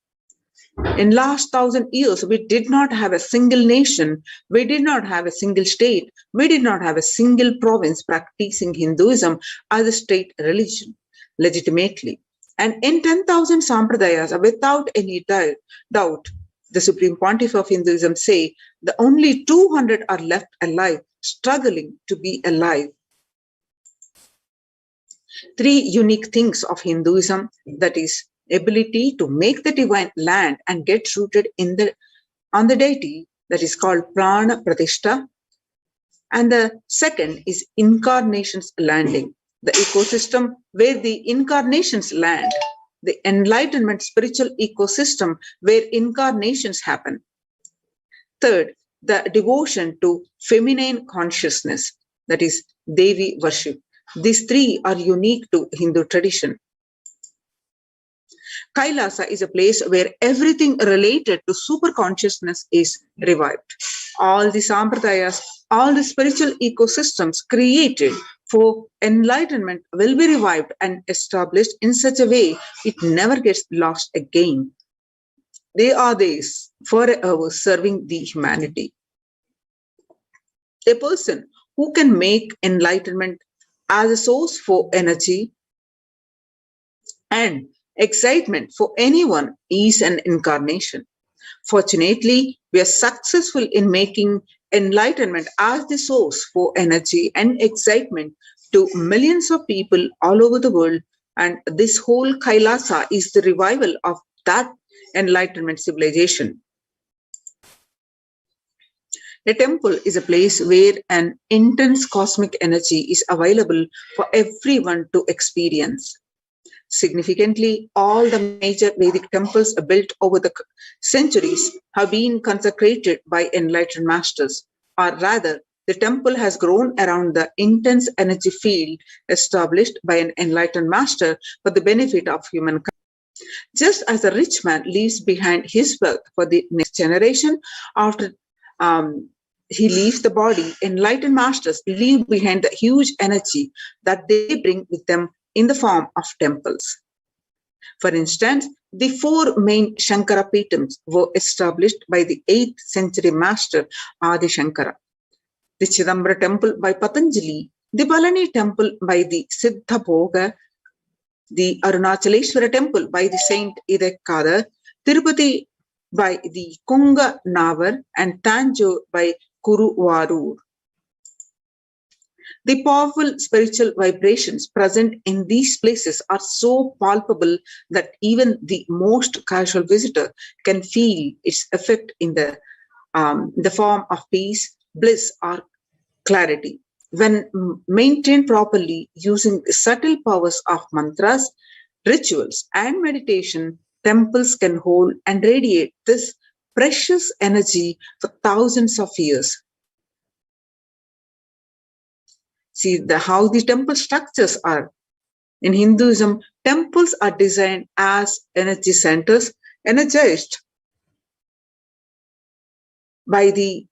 In last 1,000 years, we did not have a single nation, we did not have a single state, we did not have a single province practicing Hinduism as a state religion legitimately. And in 10,000 sampradayas, without any doubt, the Supreme Pontiff of Hinduism say, the only 200 are left alive, struggling to be alive. Three unique things of Hinduism, that is, ability to make the divine land and get rooted on the deity, that is called prana pratishtha. And the second is incarnations landing, the ecosystem where the incarnations land, the enlightenment spiritual ecosystem where incarnations happen. Third, the devotion to feminine consciousness, that is Devi worship. These three are unique to Hindu tradition. Kailasa is a place where everything related to super consciousness is revived. All the sampradayas, all the spiritual ecosystems created for enlightenment will be revived and established in such a way it never gets lost again. They are these forever serving the humanity. A person who can make enlightenment as a source for energy and excitement for anyone is an incarnation. Fortunately, we are successful in making enlightenment as the source for energy and excitement to millions of people all over the world, and this whole Kailasa is the revival of that enlightenment civilization. A temple is a place where an intense cosmic energy is available for everyone to experience. Significantly, all the major Vedic temples built over the centuries have been consecrated by enlightened masters, or rather, the temple has grown around the intense energy field established by an enlightened master for the benefit of humankind. Just as a rich man leaves behind his wealth for the next generation, after he leaves the body, enlightened masters leave behind the huge energy that they bring with them in the form of temples. For instance, the four main Shankara Pitams were established by the 8th century master Adi Shankara. The Chidambara temple by Patanjali, the Balani temple by the Siddha Bhoga, the Arunachaleshwara temple by the Saint Idekada, Tirupati by the Kunga Navar, and Tanjore by Kuruvarur. The powerful spiritual vibrations present in these places are so palpable that even the most casual visitor can feel its effect in the form of peace, bliss, or clarity. When maintained properly using the subtle powers of mantras, rituals, and meditation, temples can hold and radiate this precious energy for thousands of years. See how the temple structures are. In Hinduism, temples are designed as energy centers, energized by the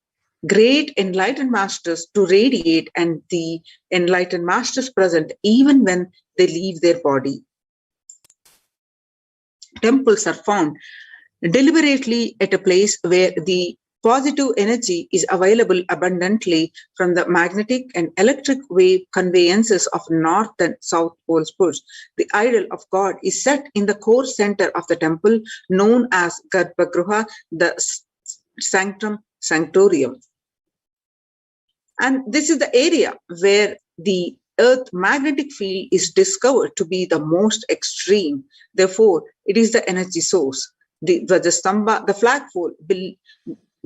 great enlightened masters to radiate, and the enlightened masters present even when they leave their body. Temples are found deliberately at a place where the positive energy is available abundantly from the magnetic and electric wave conveyances of north and south poles. The idol of God is set in the core center of the temple known as Garbhagriha, the sanctum sanctorium. And this is the area where the Earth magnetic field is discovered to be the most extreme. Therefore, it is the energy source. The Dvajastambha, the flagpole,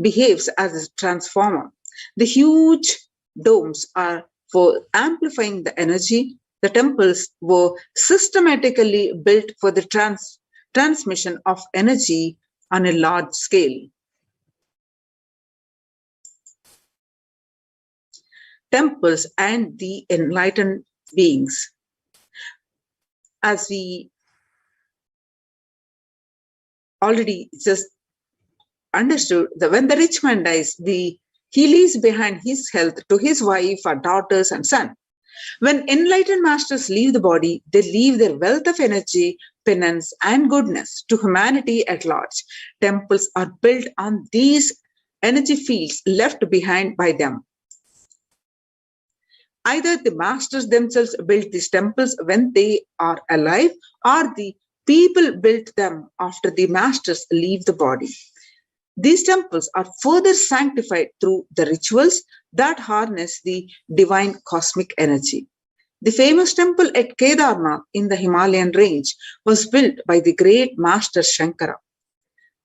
behaves as a transformer. The huge domes are for amplifying the energy. The temples were systematically built for the transmission of energy on a large scale. Temples and the enlightened beings. As we already just understood, that when the rich man dies, he leaves behind his health to his wife or daughters and son. When enlightened masters leave the body, they leave their wealth of energy, penance, and goodness to humanity at large. Temples are built on these energy fields left behind by them. Either the masters themselves built these temples when they are alive, or the people built them after the masters leave the body. These temples are further sanctified through the rituals that harness the divine cosmic energy. The famous temple at Kedarnath in the Himalayan range was built by the great master Shankara.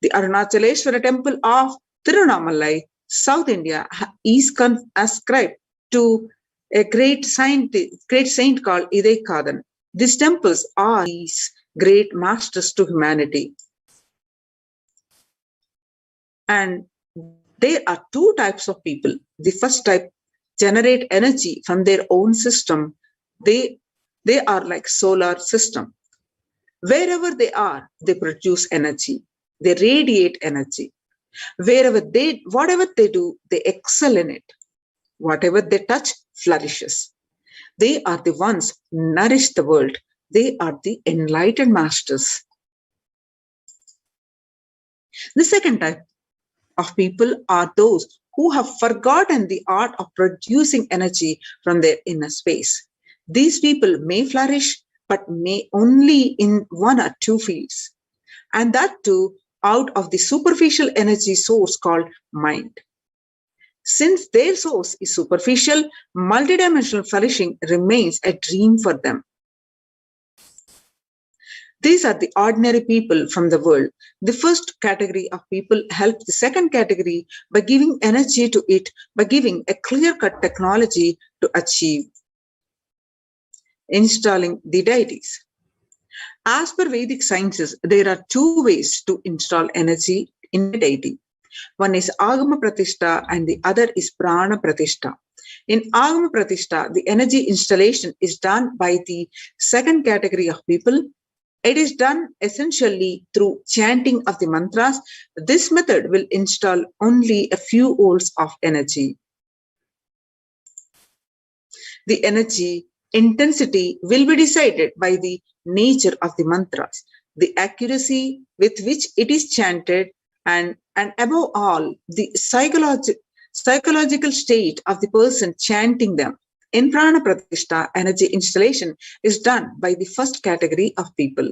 The Arunachaleshwara temple of Tirunamalai, South India, is ascribed to a great saint called Idekadan. These temples are these great masters to humanity. And there are two types of people. The first type generate energy from their own system. They are like solar system. Wherever they are, they produce energy. They radiate energy. Whatever they do, they excel in it. Whatever they touch flourishes. They are the ones who nourish the world. They are the enlightened masters. The second type of people are those who have forgotten the art of producing energy from their inner space. These people may flourish, but may only in one or two fields, and that too out of the superficial energy source called mind. Since their source is superficial, multidimensional flourishing remains a dream for them. These are the ordinary people from the world. The first category of people help the second category by giving energy to it, by giving a clear-cut technology to achieve installing the deities. As per Vedic sciences, there are two ways to install energy in a deity. One is Agama Pratishtha and the other is Prana Pratishtha. In Agama Pratishtha, the energy installation is done by the second category of people. It is done essentially through chanting of the mantras. This method will install only a few volts of energy. The energy intensity will be decided by the nature of the mantras, the accuracy with which it is chanted, and above all, the psychological state of the person chanting them. In Prana Pratishtha, energy installation is done by the first category of people.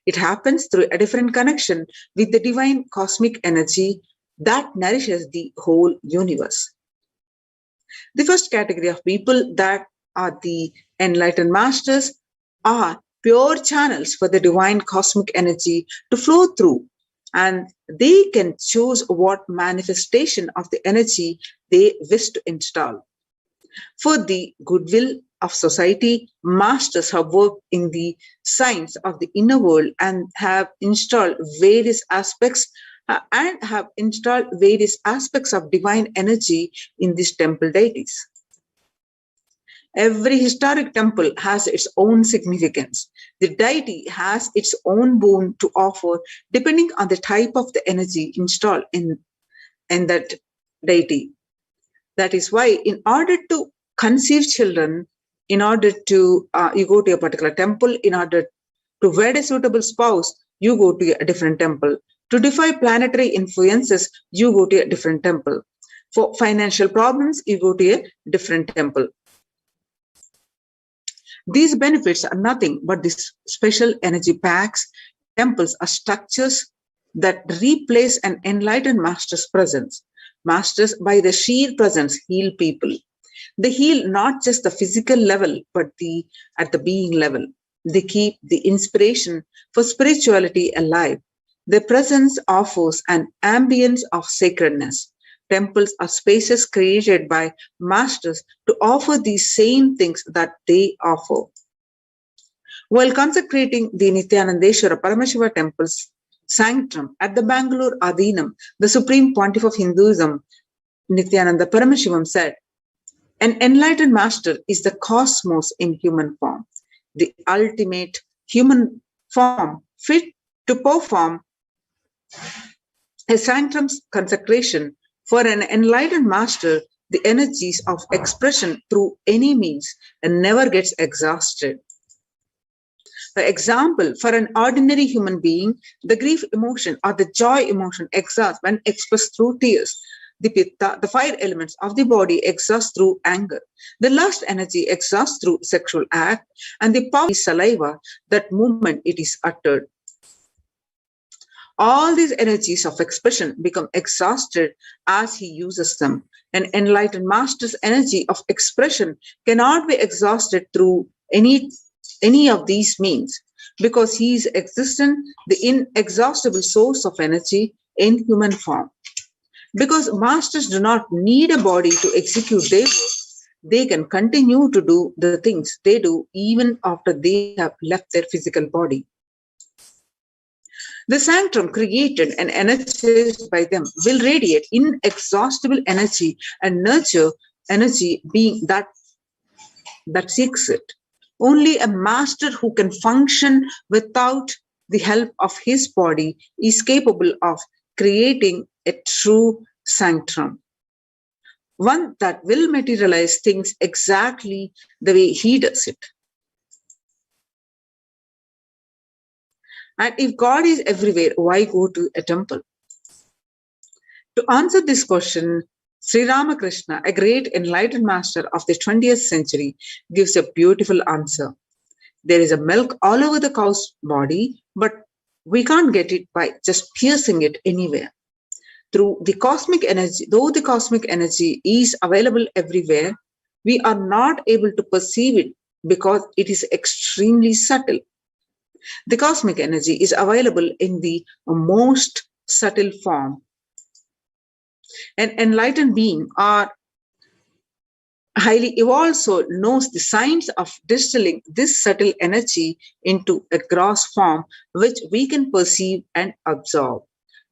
It happens through a different connection with the divine cosmic energy that nourishes the whole universe. The first category of people, that are the enlightened masters, are pure channels for the divine cosmic energy to flow through, and they can choose what manifestation of the energy they wish to install. For the goodwill of society, masters have worked in the science of the inner world and have installed various aspects of divine energy in these temple deities. Every historic temple has its own significance. The deity has its own boon to offer depending on the type of the energy installed in that deity. That is why in order to conceive children, in order to, you go to a particular temple. In order to wed a suitable spouse, you go to a different temple. To defy planetary influences, you go to a different temple. For financial problems, you go to a different temple. These benefits are nothing but these special energy packs. Temples are structures that replace an enlightened master's presence. Masters, by their sheer presence, heal people. They heal not just the physical level, but at the being level. They keep the inspiration for spirituality alive. Their presence offers an ambience of sacredness. Temples are spaces created by masters to offer these same things that they offer. While consecrating the Nithyanandeshwara Paramashiva temple's sanctum at the Bangalore Adhinam, the Supreme Pontiff of Hinduism, Nithyananda Paramashivam, said, "An enlightened master is the cosmos in human form, the ultimate human form fit to perform a sanctum's consecration. For an enlightened master, the energies of expression through any means and never gets exhausted." For example, for an ordinary human being, the grief emotion or the joy emotion exhausts when expressed through tears. The pitta, the fire elements of the body, exhaust through anger. The lust energy exhausts through sexual act, and the power is saliva, that moment it is uttered. All these energies of expression become exhausted as he uses them. An enlightened master's energy of expression cannot be exhausted through any of these means, because he is existent, the inexhaustible source of energy in human form. Because masters do not need a body to execute their work, they can continue to do the things they do even after they have left their physical body. The sanctum created and energized by them will radiate inexhaustible energy and nurture energy being that seeks it. Only a master who can function without the help of his body is capable of creating a true sanctum, one that will materialize things exactly the way he does it. And if God is everywhere, why go to a temple? To answer this question, Sri Ramakrishna, a great enlightened master of the 20th century, gives a beautiful answer. There is a milk all over the cow's body, but we can't get it by just piercing it anywhere. Through the cosmic energy, though the cosmic energy is available everywhere, we are not able to perceive it because it is extremely subtle. The cosmic energy is available in the most subtle form. An enlightened being or highly evolved soul knows the science of distilling this subtle energy into a gross form which we can perceive and absorb.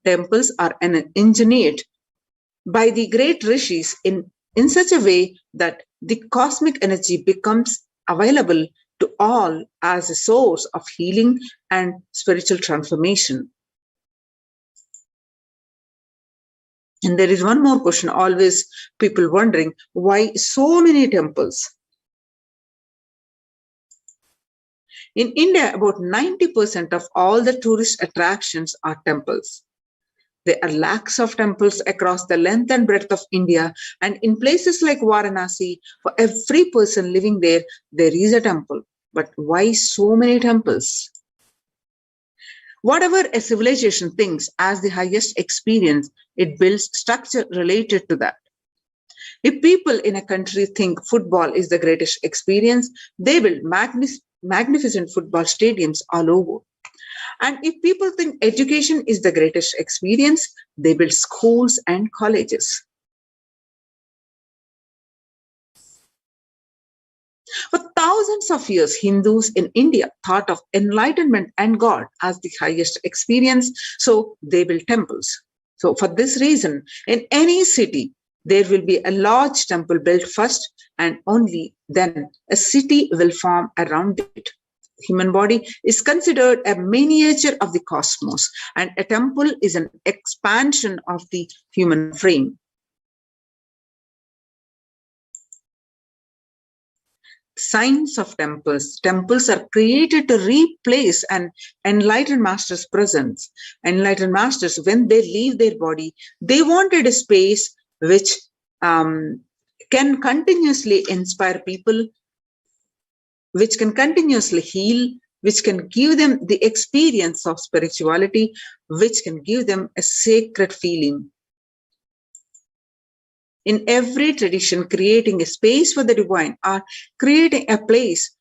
Temples are engineered by the great rishis in such a way that the cosmic energy becomes available to all as a source of healing and spiritual transformation. And there is one more question, always people wondering, why so many temples? In India, about 90% of all the tourist attractions are temples. There are lakhs of temples across the length and breadth of India, and in places like Varanasi, for every person living there, there is a temple. But why so many temples? Whatever a civilization thinks as the highest experience, it builds structure related to that. If people in a country think football is the greatest experience, they build magnificent football stadiums all over. And if people think education is the greatest experience, they build schools and colleges. For thousands of years, Hindus in India thought of enlightenment and God as the highest experience, so they built temples. So for this reason, in any city, there will be a large temple built first, and only then a city will form around it. The human body is considered a miniature of the cosmos, and a temple is an expansion of the human frame. Signs of temples. Temples are created to replace an enlightened master's presence. Enlightened masters, when they leave their body, they wanted a space which can continuously inspire people, which can continuously heal, which can give them the experience of spirituality, which can give them a sacred feeling. In every tradition, creating a space for the divine or creating a place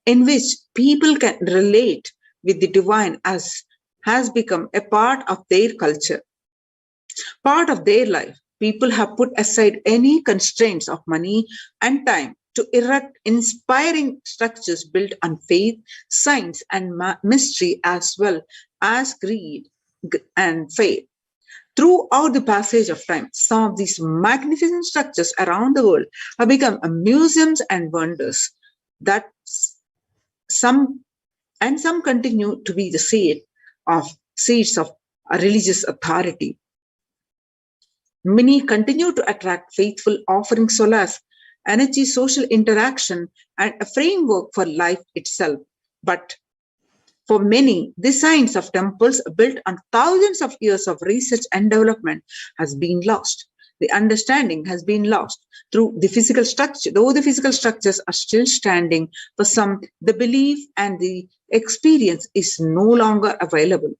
in which people can relate with the divine has become a part of their culture, part of their life. People have put aside any constraints of money and time to erect inspiring structures built on faith, science, and mystery, as well as greed and faith. Throughout the passage of time, some of these magnificent structures around the world have become museums and wonders that some continue to be the seats of religious authority. Many continue to attract faithful, offering solace, energy, social interaction, and a framework for life itself. But for many, the science of temples built on thousands of years of research and development has been lost. The understanding has been lost through the physical structure. Though the physical structures are still standing, for some, the belief and the experience is no longer available.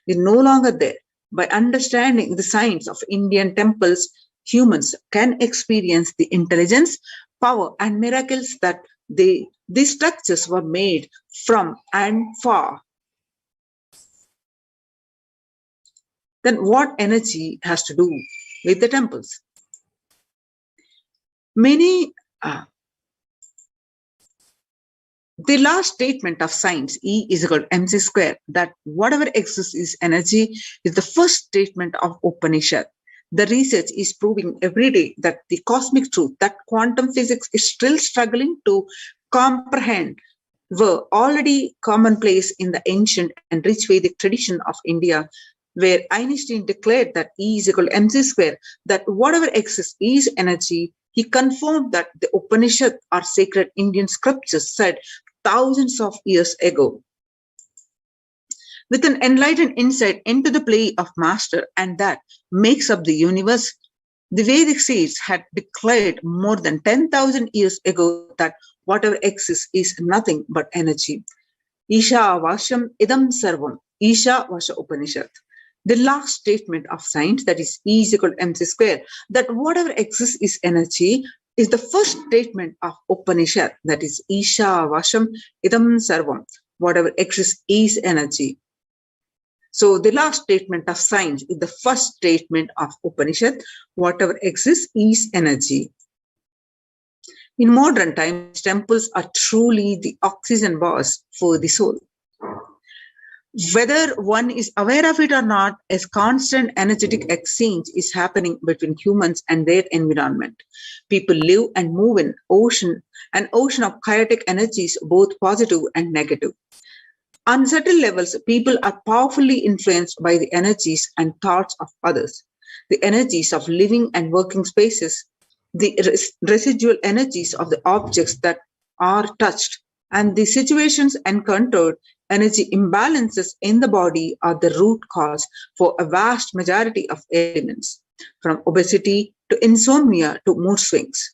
They're no longer there. By understanding the science of Indian temples, humans can experience the intelligence, power, and miracles that these structures were made from and for. Then what energy has to do with the temples? The last statement of science, E is equal to mc square, that whatever exists is energy, is the first statement of Upanishad. The research is proving every day that the cosmic truth that quantum physics is still struggling to comprehend were already commonplace in the ancient and rich Vedic tradition of India, where Einstein declared that E is equal to mc square, that whatever exists is energy. He confirmed that the Upanishad or sacred Indian scriptures said thousands of years ago. With an enlightened insight into the play of master and that makes up the universe, the Vedic sages had declared more than 10,000 years ago that whatever exists is nothing but energy. Isha Vasham Idam Sarvam, Isha Vasha Upanishad. The last statement of science, that is E is equal to mc square, that whatever exists is energy, is the first statement of Upanishad, that is Isha Vasham Idam Sarvam, whatever exists is energy. So the last statement of science is the first statement of Upanishad, whatever exists is energy. In modern times, temples are truly the oxygen bars for the soul. Whether one is aware of it or not, a constant energetic exchange is happening between humans and their environment. People live and move in an ocean of chaotic energies, both positive and negative. On subtle levels, people are powerfully influenced by the energies and thoughts of others. The energies of living and working spaces, the residual energies of the objects that are touched, and the situations encountered, energy imbalances in the body are the root cause for a vast majority of ailments, from obesity to insomnia to mood swings.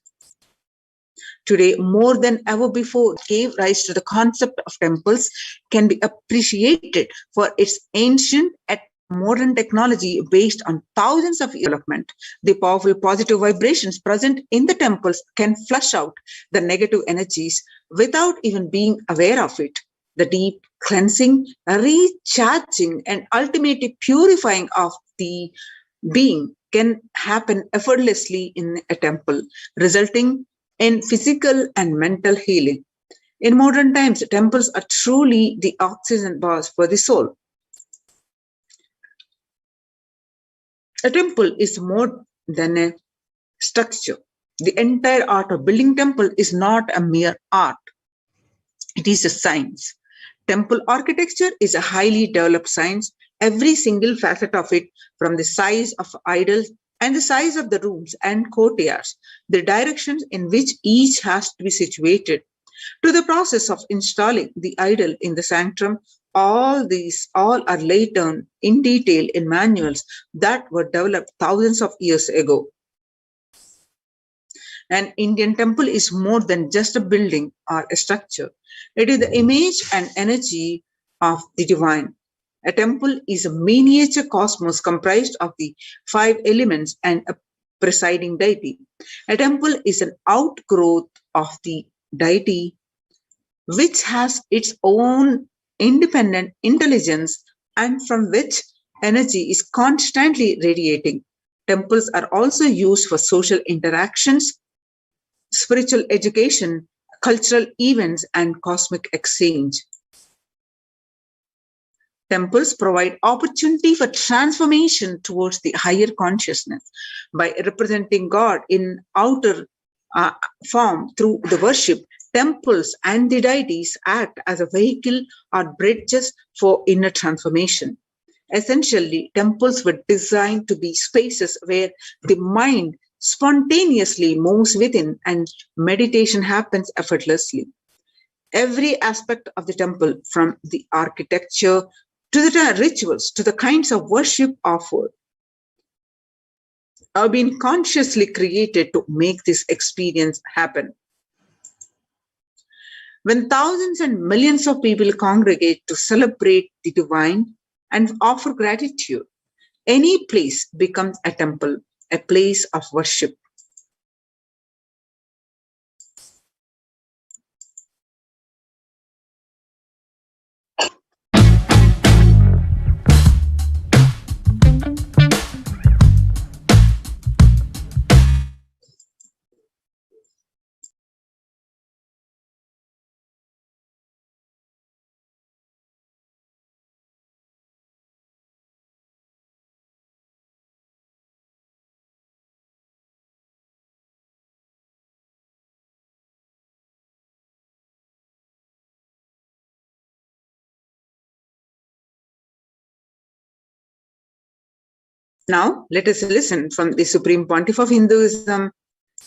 Today, more than ever before, gave rise to the concept of temples can be appreciated for its ancient and modern technology based on thousands of years of development. The powerful positive vibrations present in the temples can flush out the negative energies without even being aware of it. The deep cleansing, recharging, and ultimately purifying of the being can happen effortlessly in a temple, resulting in physical and mental healing. In modern times, temples are truly the oxygen bars for the soul. A temple is more than a structure. The entire art of building temple is not a mere art. It is a science. Temple architecture is a highly developed science. Every single facet of it, from the size of idols and the size of the rooms and courtyards, the directions in which each has to be situated, to the process of installing the idol in the sanctum. All are laid down in detail in manuals that were developed thousands of years ago. An Indian temple is more than just a building or a structure. It is the image and energy of the divine. A temple is a miniature cosmos comprised of the 5 elements and a presiding deity. A temple is an outgrowth of the deity which has its own independent intelligence and from which energy is constantly radiating. Temples are also used for social interactions, spiritual education, cultural events, and cosmic exchange. Temples provide opportunity for transformation towards the higher consciousness by representing God in outer form through the worship. Temples and the deities act as a vehicle or bridges for inner transformation. Essentially, temples were designed to be spaces where the mind spontaneously moves within and meditation happens effortlessly. Every aspect of the temple, from the architecture to the rituals to the kinds of worship offered, have been consciously created to make this experience happen. When thousands and millions of people congregate to celebrate the divine and offer gratitude, any place becomes a temple, a place of worship. Now, let us listen from the Supreme Pontiff of Hinduism,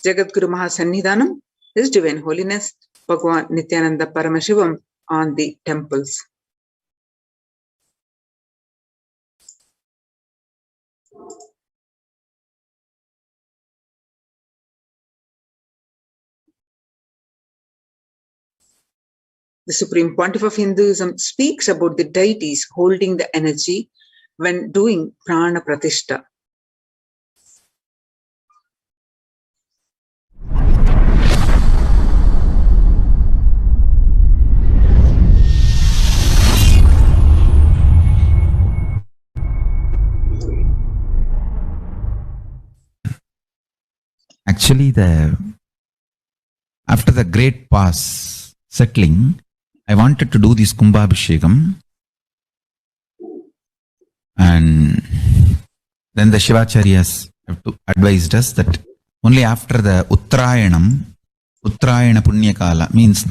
Jagadguru Mahasannidhanam, His Divine Holiness, Bhagwan Nithyananda Paramashivam, on the temples. The Supreme Pontiff of Hinduism speaks about the deities holding the energy when doing prana pratishta. Actually, after the great pause settling, I wanted to do this Kumbhabhishekam. And then the Shivacharyas have advised us that only after the Uttrayanam, Uttrayana Punyakala means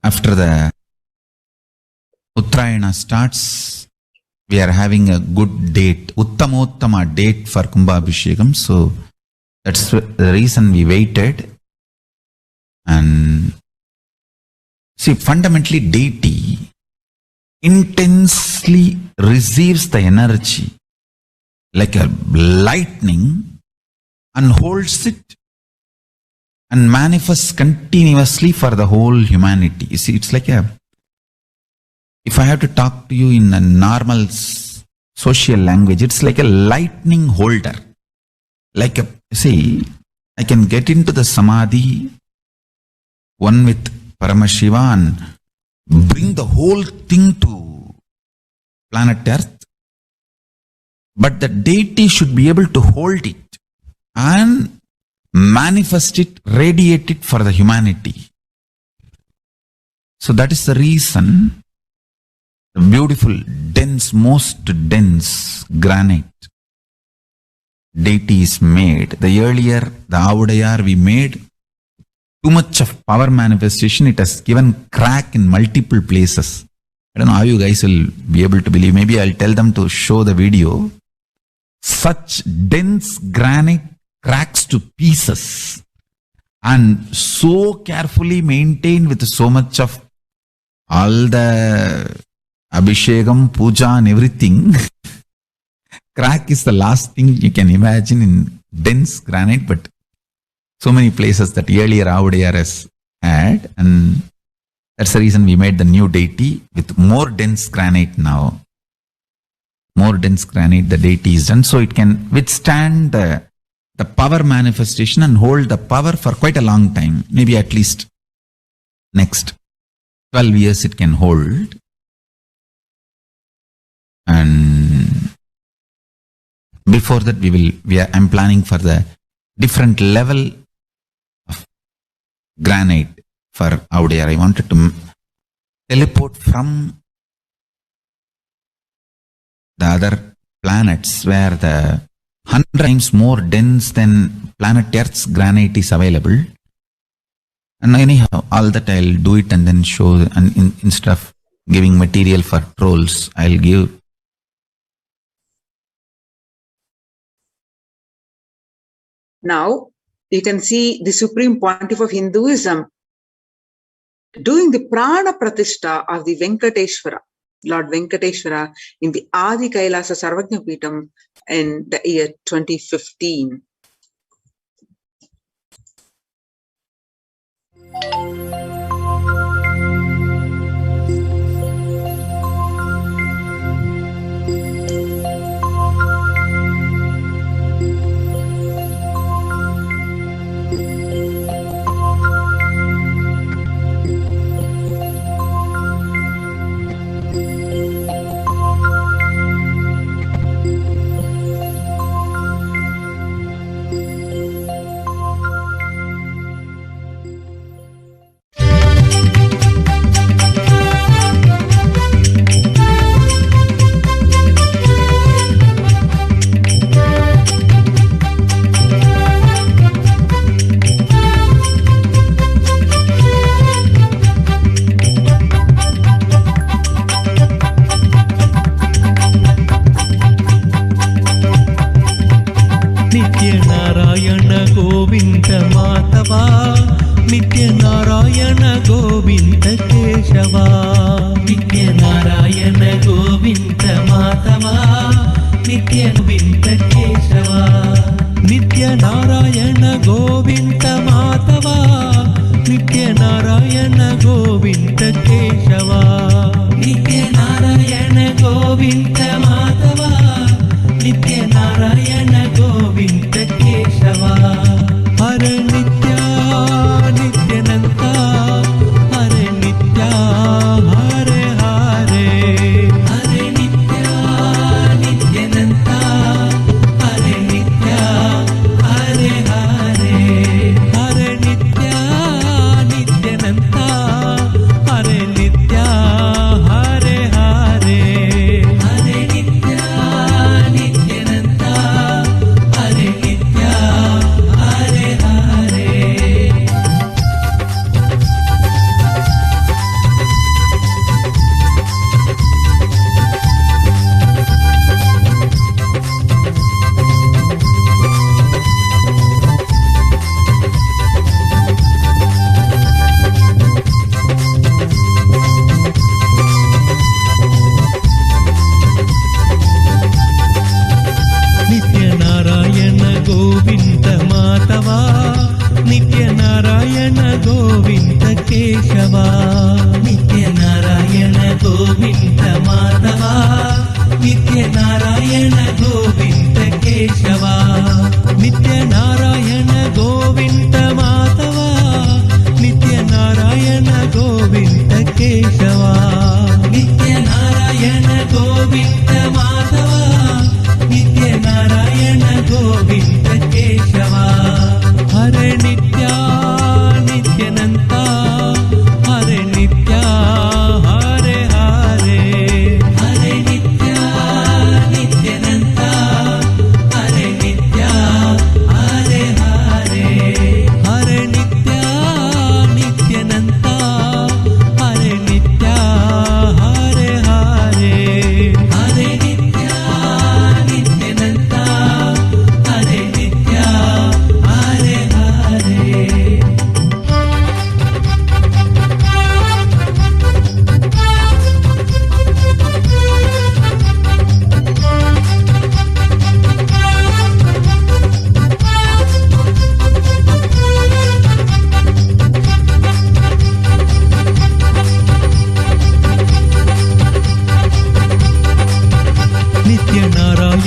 after the Uttrayana starts, we are having a good date, Uttamottama date for Kumbhabhishekam. So that's the reason we waited. And see, fundamentally deity intensely receives the energy like a lightning and holds it and manifests continuously for the whole humanity. You see, it's like if I have to talk to you in a normal social language, it's like a lightning holder. See, I can get into the Samadhi, one with Paramashiva, and bring the whole thing to planet Earth. But the deity should be able to hold it and manifest it, radiate it for the humanity. So that is the reason the beautiful, dense, most dense granite deity is made. The earlier, the Avudayar we made, too much of power manifestation, it has given crack in multiple places. I don't know how you guys will be able to believe. Maybe I'll tell them to show the video. such dense granite cracks to pieces and so carefully maintained with so much of all the Abhishekam, Puja and everything. Crack is the last thing you can imagine in dense granite, but so many places that earlier Avadiyar had, and that's the reason we made the new deity with more dense granite now. More dense granite, the deity is done, so it can withstand the power manifestation and hold the power for quite a long time, maybe at least next 12 years it can hold. And before that I'm planning for the different level of granite for Avadiyar. I wanted to teleport from the other planets where the 100 times more dense than planet Earth's granite is available. And anyhow, all that I'll do it and then show, and instead of giving material for trolls, I'll give. Now, you can see the Supreme Pontiff of Hinduism doing the Prana Pratishtha of the Venkateshwara, Lord Venkateshwara, in the Adi Kailasa Sarvajna Peetham in the year 2015.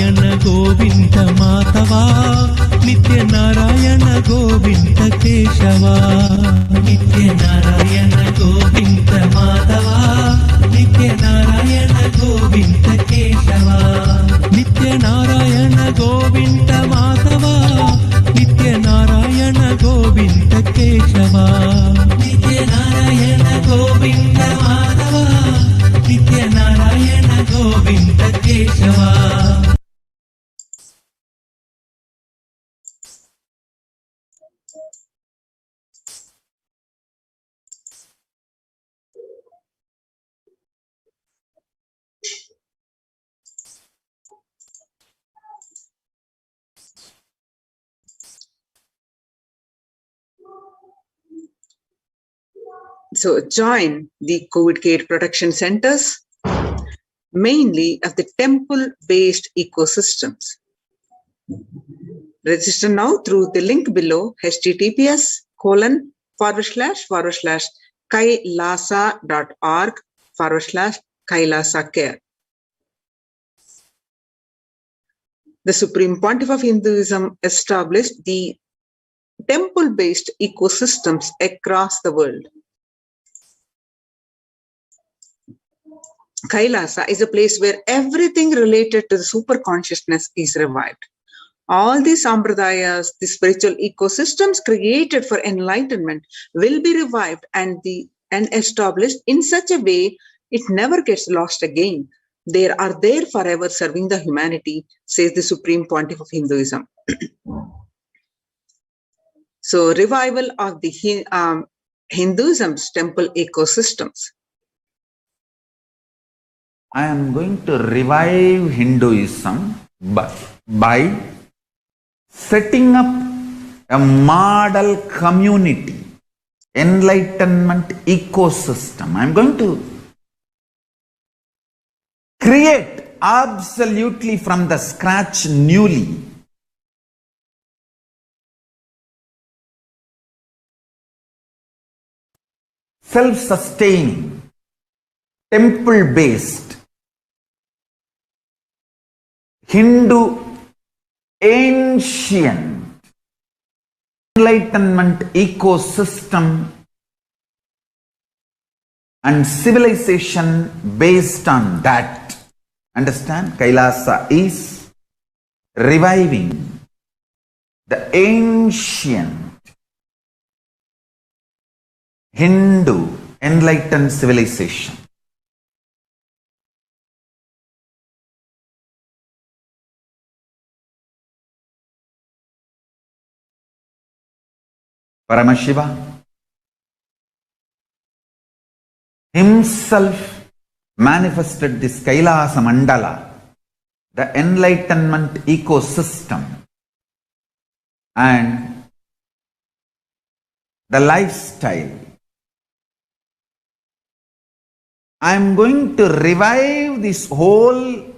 Narayan Govind Madhava नित्य नारायण गोविन्द केशवा नित्य नारायण गोविन्द माधवा नित्य नारायण गोविन्द केशवा नित्य नारायण गोविन्द माधवा नित्य नारायण गोविन्द केशवा नित्य नारायण गोविन्द माधवा नित्य नारायण गोविन्द केशवा. So join the COVID care protection centers, mainly of the temple-based ecosystems. Register now through the link below https://kailasa.org/Kailasa Care. The Supreme Pontiff of Hinduism established the temple-based ecosystems across the world. Kailasa is a place where everything related to the super consciousness is revived. All these sampradayas, the spiritual ecosystems created for enlightenment, will be revived and established in such a way it never gets lost again. They are there forever serving the humanity, says the Supreme Pontiff of Hinduism. So, revival of the Hinduism's temple ecosystems. I am going to revive Hinduism by setting up a model community, enlightenment ecosystem. I am going to create absolutely from the scratch newly self-sustaining, temple-based Hindu ancient enlightenment ecosystem and civilization based on that. Understand? Kailasa is reviving the ancient Hindu enlightened civilization. Paramashiva himself manifested this Kailasa Mandala, the enlightenment ecosystem, and the lifestyle. I am going to revive this whole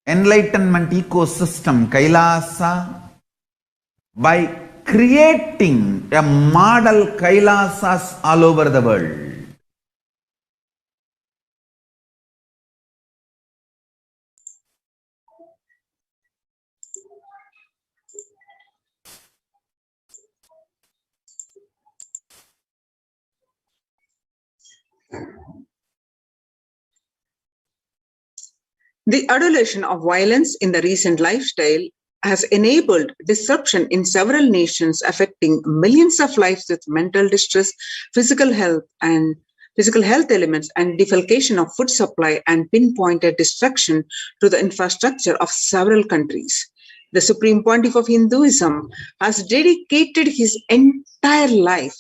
enlightenment ecosystem, Kailasa, by creating a model Kailasas all over the world. The adulation of violence in the recent lifestyle has enabled disruption in several nations, affecting millions of lives with mental distress, physical health elements, and defalcation of food supply and pinpointed destruction to the infrastructure of several countries. The Supreme Pontiff of Hinduism has dedicated his entire life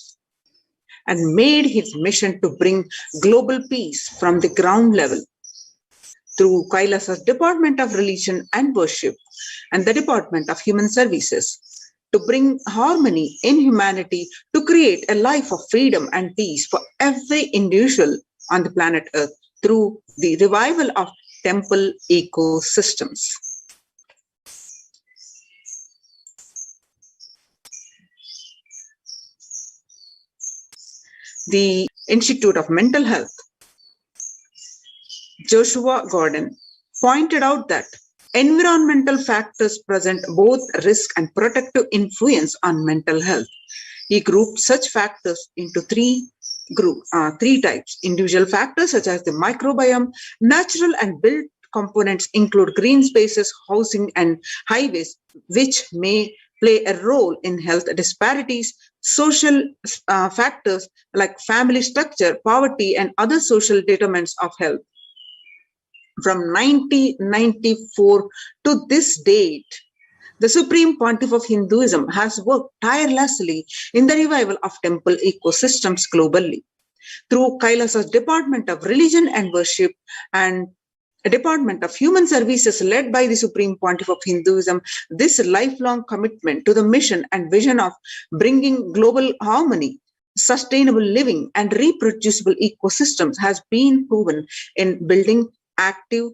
and made his mission to bring global peace from the ground level through Kailasa's Department of Religion and Worship and the Department of Human Services, to bring harmony in humanity, to create a life of freedom and peace for every individual on the planet Earth through the revival of temple ecosystems. The Institute of Mental Health, Joshua Gordon, pointed out that Environmental factors present both risk and protective influence on mental health. He grouped such factors into three types. Individual factors such as the microbiome, natural and built components include green spaces, housing, and highways, which may play a role in health disparities. Social factors like family structure, poverty, and other social determinants of health. From 1994 to this date, the Supreme Pontiff of Hinduism has worked tirelessly in the revival of temple ecosystems globally. Through Kailasa's Department of Religion and Worship and a Department of Human Services led by the Supreme Pontiff of Hinduism, this lifelong commitment to the mission and vision of bringing global harmony, sustainable living, and reproducible ecosystems has been proven in building active,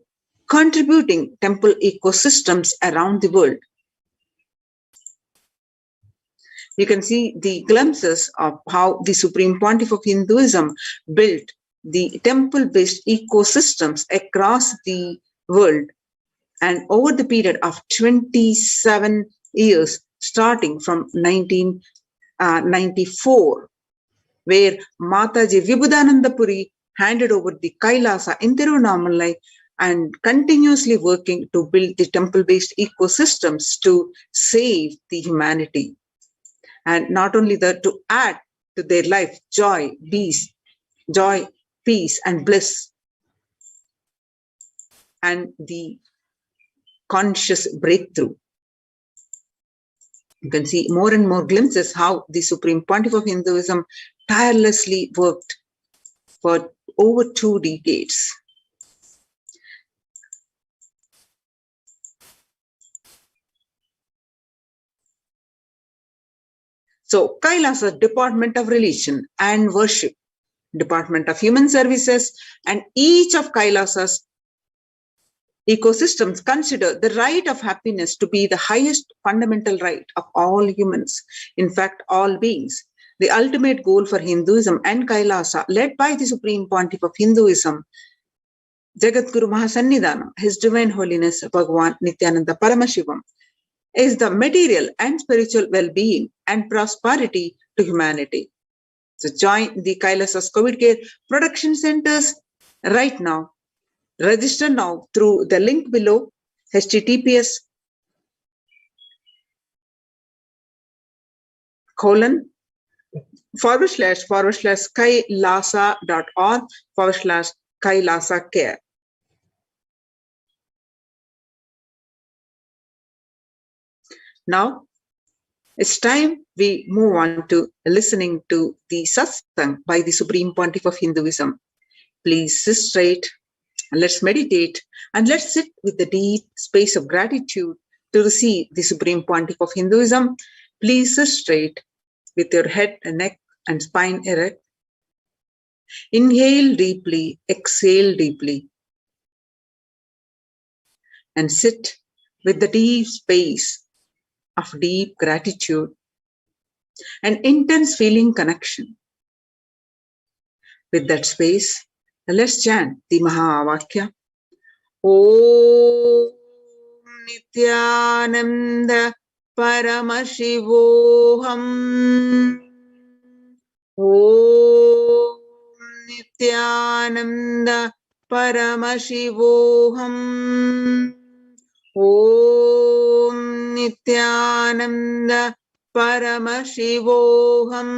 contributing temple ecosystems around the world. You can see the glimpses of how the Supreme Pontiff of Hinduism built the temple-based ecosystems across the world, and over the period of 27 years, starting from 1994, where Mataji Vibhudananda Puri handed over the Kailasa in Tiruvannamalai and continuously working to build the temple-based ecosystems to save the humanity. And not only that, to add to their life joy, peace, and bliss, and the conscious breakthrough. You can see more and more glimpses how the Supreme Pontiff of Hinduism tirelessly worked for over 2 decades. So, Kailasa Department of Religion and Worship, Department of Human Services, and each of Kailasa's ecosystems consider the right of happiness to be the highest fundamental right of all humans, in fact, all beings. The ultimate goal for Hinduism and Kailasa, led by the Supreme Pontiff of Hinduism, Jagadguru Mahasannidhanam, His Divine Holiness Bhagavan Nithyananda Paramashivam, is the material and spiritual well-being and prosperity to humanity. So join the Kailasa's COVID Care Production Centers right now. Register now through the link below, https://kailasa.org/Kailasa Care. Now, it's time we move on to listening to the satsang by the Supreme Pontiff of Hinduism. Please sit straight, and let's meditate, and let's sit with the deep space of gratitude to receive the Supreme Pontiff of Hinduism. Please sit straight with your head and neck and spine erect. Inhale deeply, exhale deeply, and sit with the deep space of deep gratitude and intense feeling connection. With that space, let's chant the Mahavakya. Om Nithyananda Paramashivoham. Om Nithyananda Paramashivoham. Om Nithyananda Paramashivoham.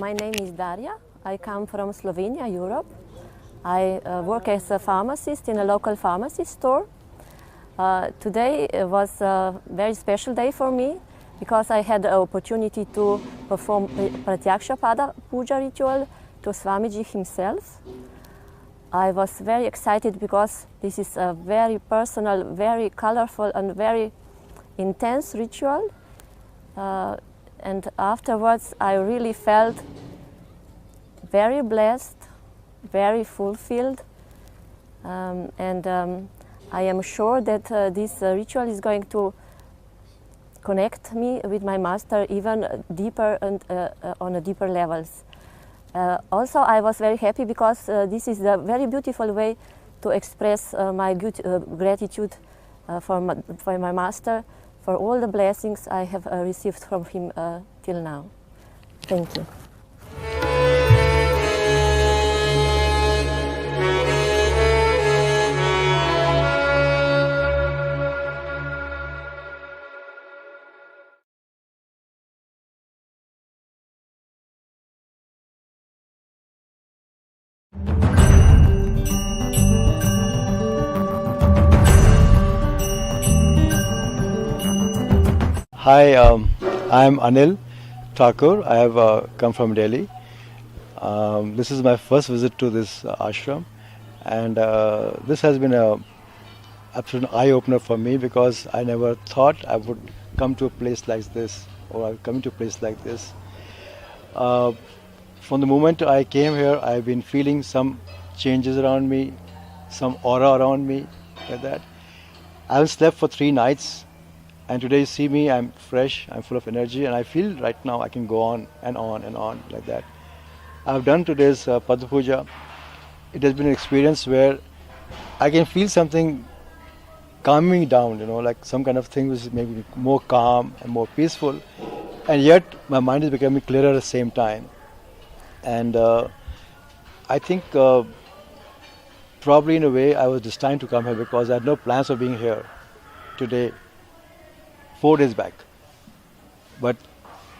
My name is Daria. I come from Slovenia, Europe. I work as a pharmacist in a local pharmacy store. Today was a very special day for me because I had the opportunity to perform Pratyaksha Pada Puja ritual to Swamiji himself. I was very excited because this is a very personal, very colorful and very intense ritual. And afterwards I really felt very blessed, very fulfilled, and I am sure that this ritual is going to connect me with my master even deeper and on a deeper levels. Also, I was very happy because this is a very beautiful way to express my gratitude for my master, for all the blessings I have received from him till now. Thank you. Hi, I'm Anil Thakur. I have come from Delhi. This is my first visit to this ashram, and this has been an absolute eye-opener for me because I never thought I would come to a place like this, or I've come to a place like this. From the moment I came here, I've been feeling some changes around me, some aura around me, like that. I haven't slept for 3 nights. And today you see me, I'm fresh, I'm full of energy, and I feel right now I can go on and on and on like that. I've done today's Pada Puja. It has been an experience where I can feel something calming down, like some kind of thing which is maybe more calm and more peaceful. And yet my mind is becoming clearer at the same time. And I think probably in a way I was destined to come here because I had no plans of being here today. 4 days back, but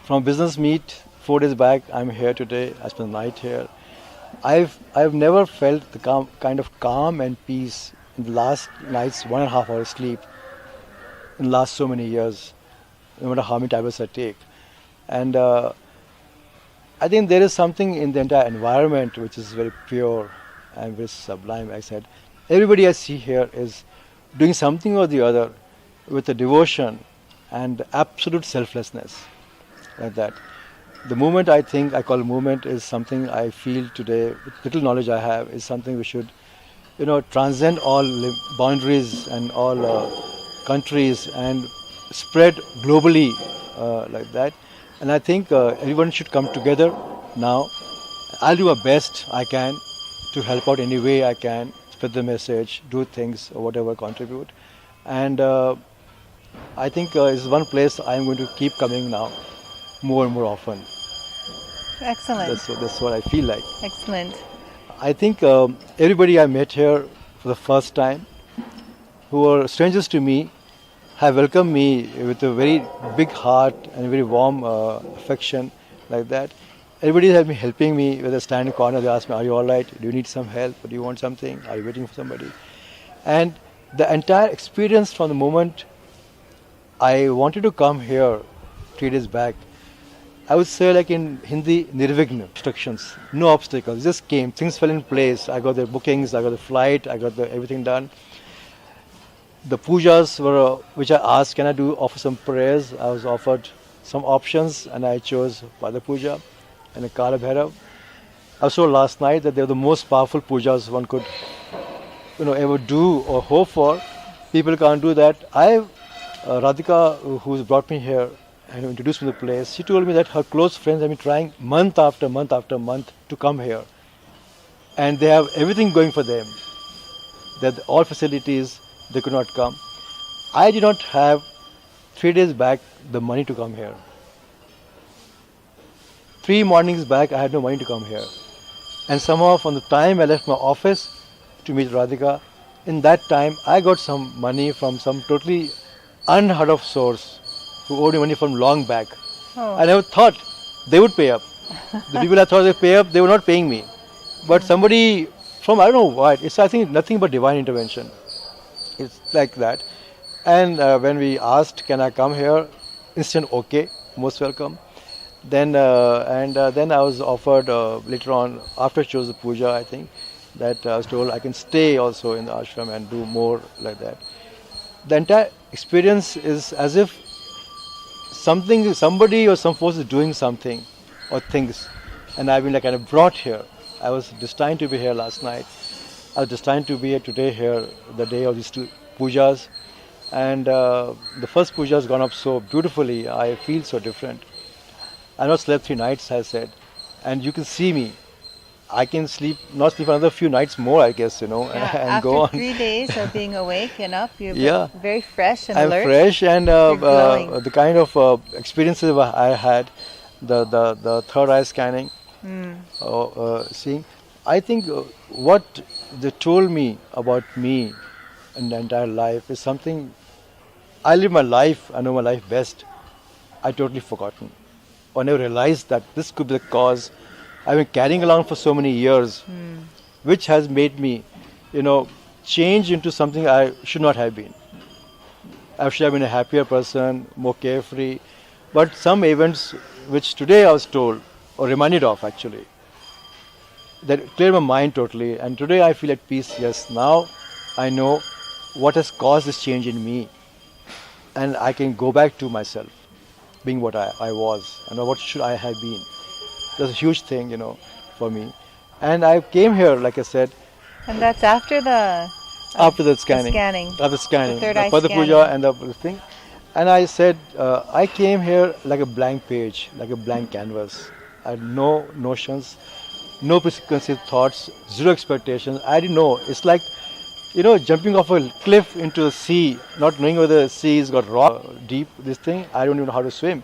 from business meet 4 days back, I'm here today. I spent the night here. I've never felt the kind of calm and peace in the last night's 1.5 hours sleep in the last so many years, no matter how many tablets I take. And I think there is something in the entire environment which is very pure and very sublime. I said, everybody I see here is doing something or the other with a devotion and absolute selflessness, like that. The movement, I think, I call movement, is something I feel today, with little knowledge I have, is something we should, transcend all boundaries and all countries and spread globally like that. And I think everyone should come together now. I'll do my best I can to help out any way I can, spread the message, do things or whatever, contribute. And I think it's one place I'm going to keep coming now, more and more often. Excellent. That's what I feel like. Excellent. I think everybody I met here for the first time, who are strangers to me, have welcomed me with a very big heart and very warm affection, like that. Everybody has been helping me. When I stand in the corner, they ask me, "Are you all right? Do you need some help? Do you want something? Are you waiting for somebody?" And the entire experience from the moment I wanted to come here 3 days back, I would say, like in Hindi, nirvigna, instructions, no obstacles, just came, things fell in place. I got the bookings, I got the flight, I got everything done. The pujas were, which I asked, can I offer some prayers? I was offered some options and I chose Pada Puja and a Kala Bhairav. I saw last night that they were the most powerful pujas one could ever do or hope for. People can't do that. Radhika, who's brought me here and introduced me to the place, she told me that her close friends have been trying month after month after month to come here. And they have everything going for them. That all facilities, they could not come. I did not have 3 days back the money to come here. 3 mornings back, I had no money to come here. And somehow from the time I left my office to meet Radhika, in that time I got some money from some totally unheard of source who owed me money from long back. Oh. I never thought they would pay up. The people I thought they pay up, they were not paying me. But somebody from, I don't know what, it's I think nothing but divine intervention. It's like that. And when we asked, can I come here? Instant okay, most welcome. Then then I was offered later on, after I chose the puja, I think, that I was told I can stay also in the ashram and do more like that. The entire experience is as if somebody or some force is doing something or things, and I've been like kind of brought here. I was destined to be here last night. I was destined to be here today here, the day of these two pujas. And the first puja has gone up so beautifully. I feel so different. I not slept 3 nights, I said, and you can see me. I can not sleep another few nights more, I guess, and after go on. 3 days of being awake and up, you're Yeah. very fresh and I'm alert. fresh, and You're glowing. the kind of experiences I had, the third eye scanning, seeing, I think what they told me about me in the entire life is something. I live my life, I know my life best. I totally forgotten. I never realized that this could be the cause I've been carrying along for so many years, which has made me, change into something I should not have been. I should have been a happier person, more carefree. But some events which today I was told, or reminded of actually, that cleared my mind totally. And today I feel at peace. Yes, now I know what has caused this change in me. And I can go back to myself, being what I was, and what should I have been. That's a huge thing, for me. And I came here, like I said. And that's after the scanning. After the scanning. The third eye for the scanning. puja and the thing. And I said, I came here like a blank page, like a blank canvas. I had no notions, no preconceived thoughts, zero expectations. I didn't know. It's like, jumping off a cliff into the sea, not knowing whether the sea has got rock deep, this thing. I don't even know how to swim.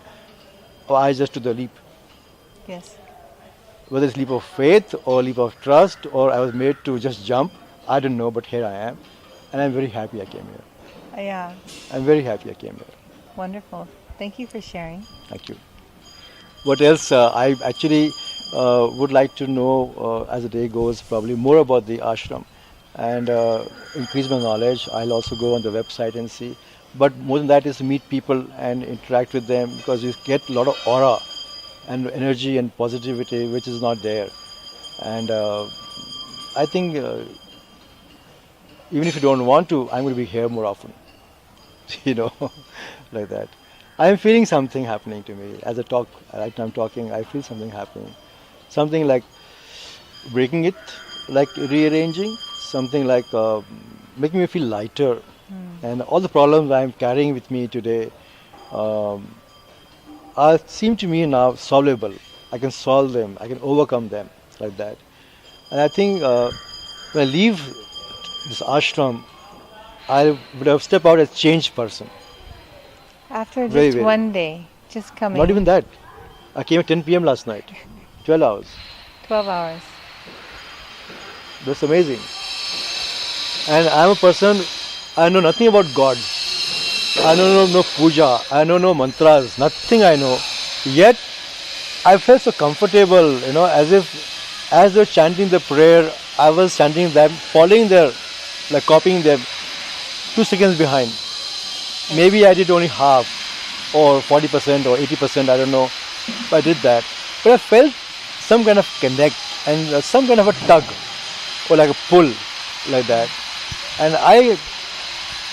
Or I just took the leap. Yes. Whether it's leap of faith or leap of trust, or I was made to just jump, I don't know, but here I am. And I'm very happy I came here. Yeah. I'm very happy I came here. Wonderful. Thank you for sharing. Thank you. What else? I actually would like to know, as the day goes, probably more about the ashram and increase my knowledge. I'll also go on the website and see. But more than that is to meet people and interact with them, because you get a lot of aura and energy and positivity which is not there. And I think even if you don't want to, I'm going to be here more often. Like that. I'm feeling something happening to me. As I talk, right now I'm talking, I feel something happening. Something like breaking it, like rearranging, something like making me feel lighter. And all the problems I'm carrying with me today seem to me now solvable. I can solve them, I can overcome them, like that. And I think when I leave this ashram, I would have stepped out as a changed person. After Very, just very. one day, just coming. Not even that. I came at 10 p.m. last night. 12 hours. 12 hours. That's amazing. And I'm a person, I know nothing about God. I know no puja. I know no mantras. Nothing I know. Yet, I felt so comfortable, as they're chanting the prayer, I was chanting them, following their, like copying them, 2 seconds behind. Maybe I did only half, or 40% or 80%, I don't know. But I did that. But I felt some kind of connect and some kind of a tug, or like a pull, like that. And I,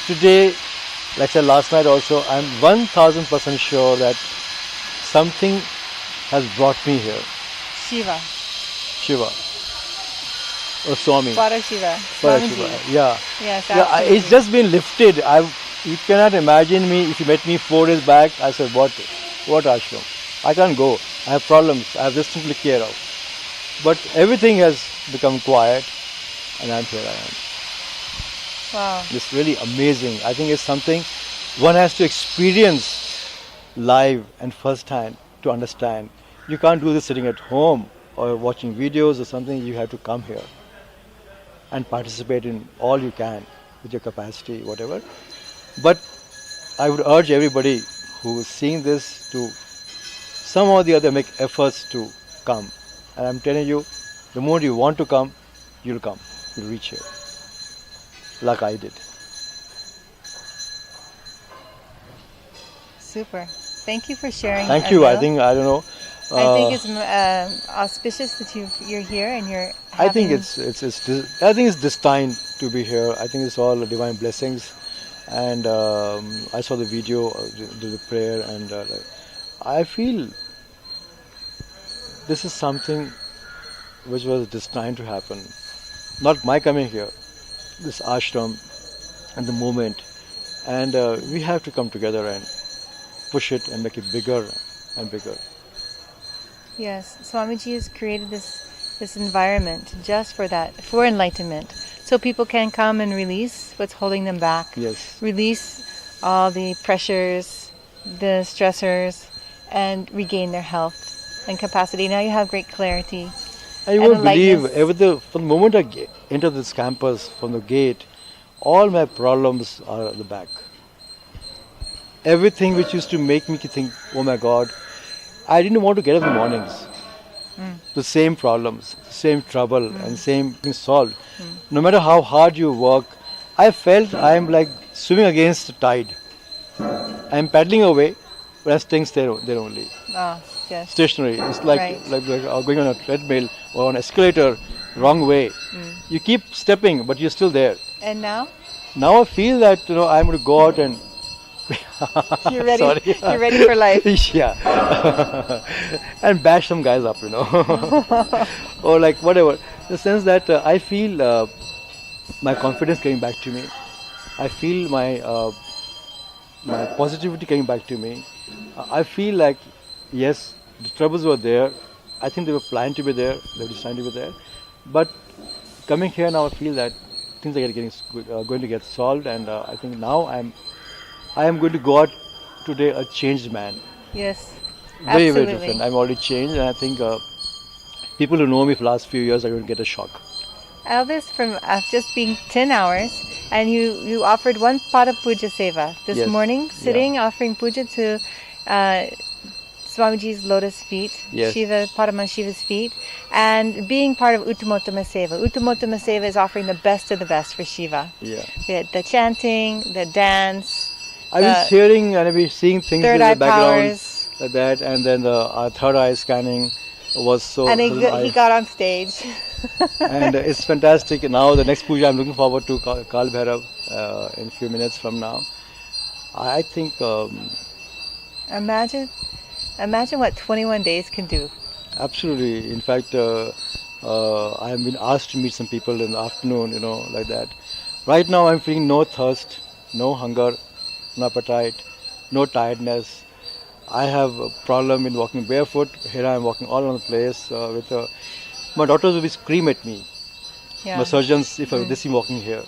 today, like I said last night also, I'm 1000% sure that something has brought me here. Shiva. Or Swami. Parashiva. Parashiva. Yeah. Yes, Yeah, it's just been lifted. You cannot imagine me, if you met me 4 days back, I said, what ashram? I can't go. I have problems. I have this to take care of. But everything has become quiet, and here I am. Wow. It's really amazing. I think it's something one has to experience live and first hand to understand. You can't do this sitting at home or watching videos or something. You have to come here and participate in all you can with your capacity, whatever. But I would urge everybody who is seeing this to somehow or the other make efforts to come. And I'm telling you, the moment you want to come, you'll come. You'll reach here. Like I did. Super. Thank you for sharing. Thank you. Adil. I don't know. I think it's auspicious that you're here and you're. I think it's destined to be here. I think it's all divine blessings. And I saw the video, the prayer, and I feel this is something which was destined to happen. Not my coming here, this ashram and the movement. And we have to come together and push it and make it bigger and bigger. Yes, Swamiji has created this environment just for that, for enlightenment. So people can come and release what's holding them back. Yes. Release all the pressures, the stressors, and regain their health and capacity. Now you have great clarity. I won't believe, from the moment I enter this campus, from the gate, all my problems are at the back. Everything which used to make me think, oh my God, I didn't want to get up in the mornings. The same problems, the same trouble, and same thing solved. No matter how hard you work, I felt I am like swimming against the tide. I am paddling away, but I'm staying there only. Yes. Stationary. It's like going on a treadmill or on an escalator, wrong way. You keep stepping, but you're still there. And now? Now I feel that I'm going to go out and. You're ready. You're ready for life. Yeah. And bash some guys up, or like whatever. The sense that I feel my confidence coming back to me. I feel my positivity coming back to me. I feel like, yes, the troubles were there. I think they were planned to be there. They were designed to be there. But coming here now, I feel that things are going to get solved, and I think now I am going to go out today a changed man. Yes, very, absolutely. very different. I'm already changed, and I think people who know me for the last few years are going to get a shock. Elvis, from just being 10 hours, and you offered one Pada Puja Seva this morning, sitting, offering puja to Swamiji's lotus feet, Shiva, Paramashiva's feet, and being part of Uttamottama Seva. Uttamottama Seva is offering the best of the best for Shiva. Yeah. The chanting, the dance. I was hearing and I was seeing things in the background like that, and then the third eye scanning was so. And he got on stage. And it's fantastic. Now the next puja I'm looking forward to Kal Bhairav in a few minutes from now. I think. Imagine what 21 days can do. Absolutely. In fact, I have been asked to meet some people in the afternoon, like that. Right now I'm feeling no thirst, no hunger, no appetite, no tiredness. I have a problem in walking barefoot. Here I am walking all over the place my daughters will scream at me. Yeah. My surgeons, if they see me walking here.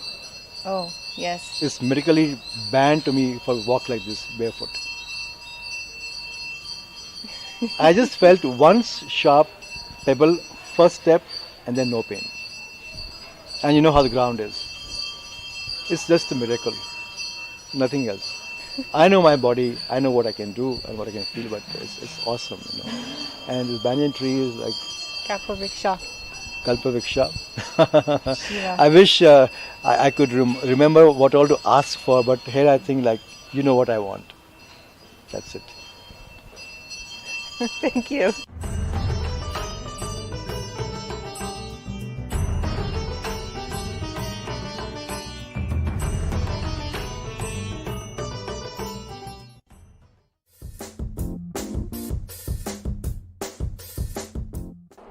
Oh, yes. It's medically banned to me if I walk like this barefoot. I just felt one sharp pebble, first step, and then no pain. And you know how the ground is. It's just a miracle, nothing else. I know my body, I know what I can do and what I can feel, but it's awesome, And this banyan tree is like Kalpavriksha. I wish I could remember what all to ask for, but here I think what I want. That's it. Thank you.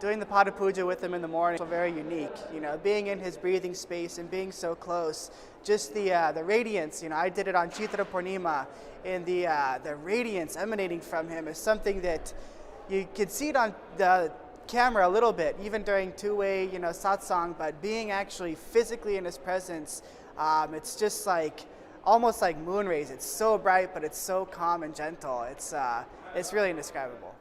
Doing the Pada Puja with him in the morning was very unique. Being in his breathing space and being so close, just the radiance. I did it on Chitra Purnima, and the radiance emanating from him is something that you could see it on the camera a little bit, even during two-way satsang. But being actually physically in his presence, it's just almost like moon rays. It's so bright, but it's so calm and gentle. It's really indescribable.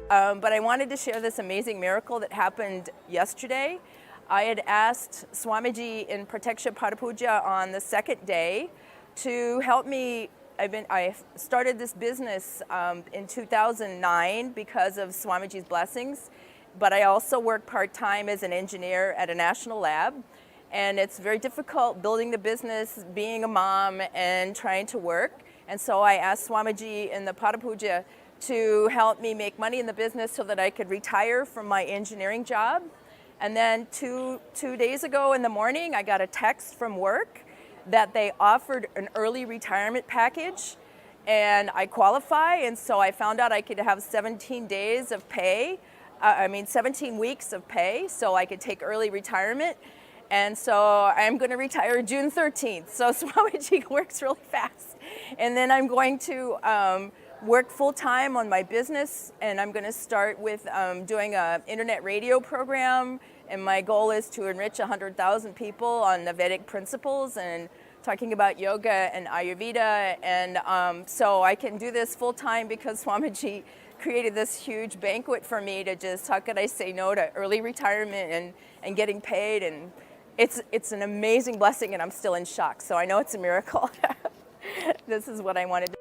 But I wanted to share this amazing miracle that happened yesterday. I had asked Swamiji in Prataksha Padapuja on the second day to help me. I started this business in 2009 because of Swamiji's blessings, but I also work part-time as an engineer at a national lab. And it's very difficult building the business, being a mom, and trying to work. And so I asked Swamiji in the Padapuja to help me make money in the business so that I could retire from my engineering job. And then two days ago in the morning, I got a text from work that they offered an early retirement package, and I qualify. And so I found out I could have 17 days of pay, 17 weeks of pay, so I could take early retirement. And so I'm going to retire June 13th. So Swamiji works really fast. And then I'm going to work full-time on my business, and I'm going to start with doing an internet radio program. And my goal is to enrich 100,000 people on the Vedic principles and talking about yoga and Ayurveda. And so I can do this full-time because Swamiji created this huge banquet for me to just, how could I say no to early retirement and getting paid. And it's an amazing blessing, and I'm still in shock. So I know it's a miracle. This is what I wanted to.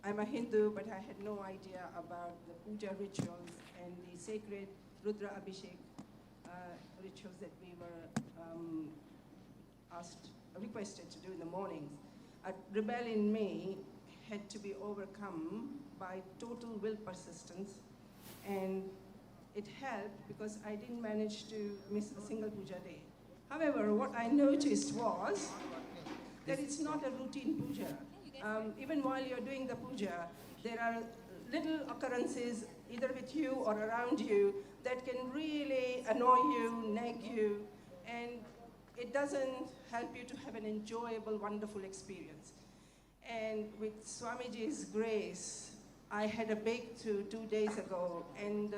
I'm a Hindu, but I had no idea about the puja rituals and the sacred Rudra Abhishek rituals that we were requested to do in the mornings. A rebel in me had to be overcome by total will persistence, and it helped because I didn't manage to miss a single puja day. However, what I noticed was that it's not a routine puja. Even while you're doing the puja, there are little occurrences either with you or around you that can really annoy you, nag you, and it doesn't help you to have an enjoyable, wonderful experience. And with Swamiji's grace, I had a breakthrough 2 days ago and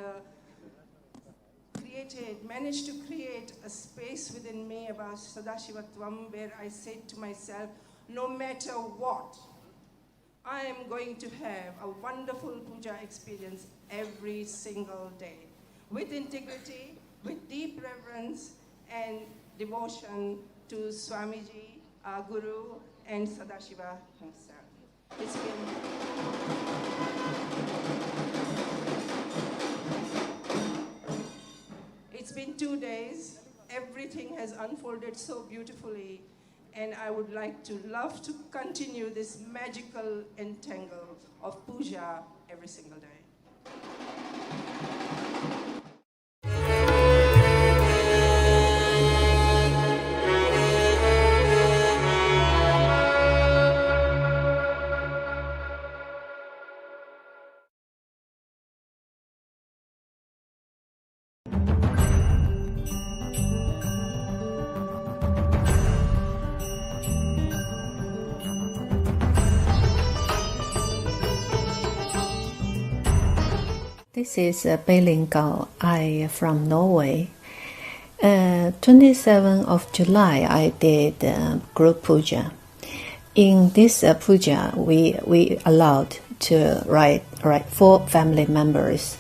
managed to create a space within me about Sadashivatvam where I said to myself, no matter what, I am going to have a wonderful puja experience every single day, with integrity, with deep reverence and devotion to Swamiji, our Guru, and Sadashiva himself. It's been 2 days. Everything has unfolded so beautifully, and I would love to continue this magical entangle of puja every single day. This is Beilingao. I from Norway. 27th of July, I did group puja. In this puja, we allowed to write 4 family members.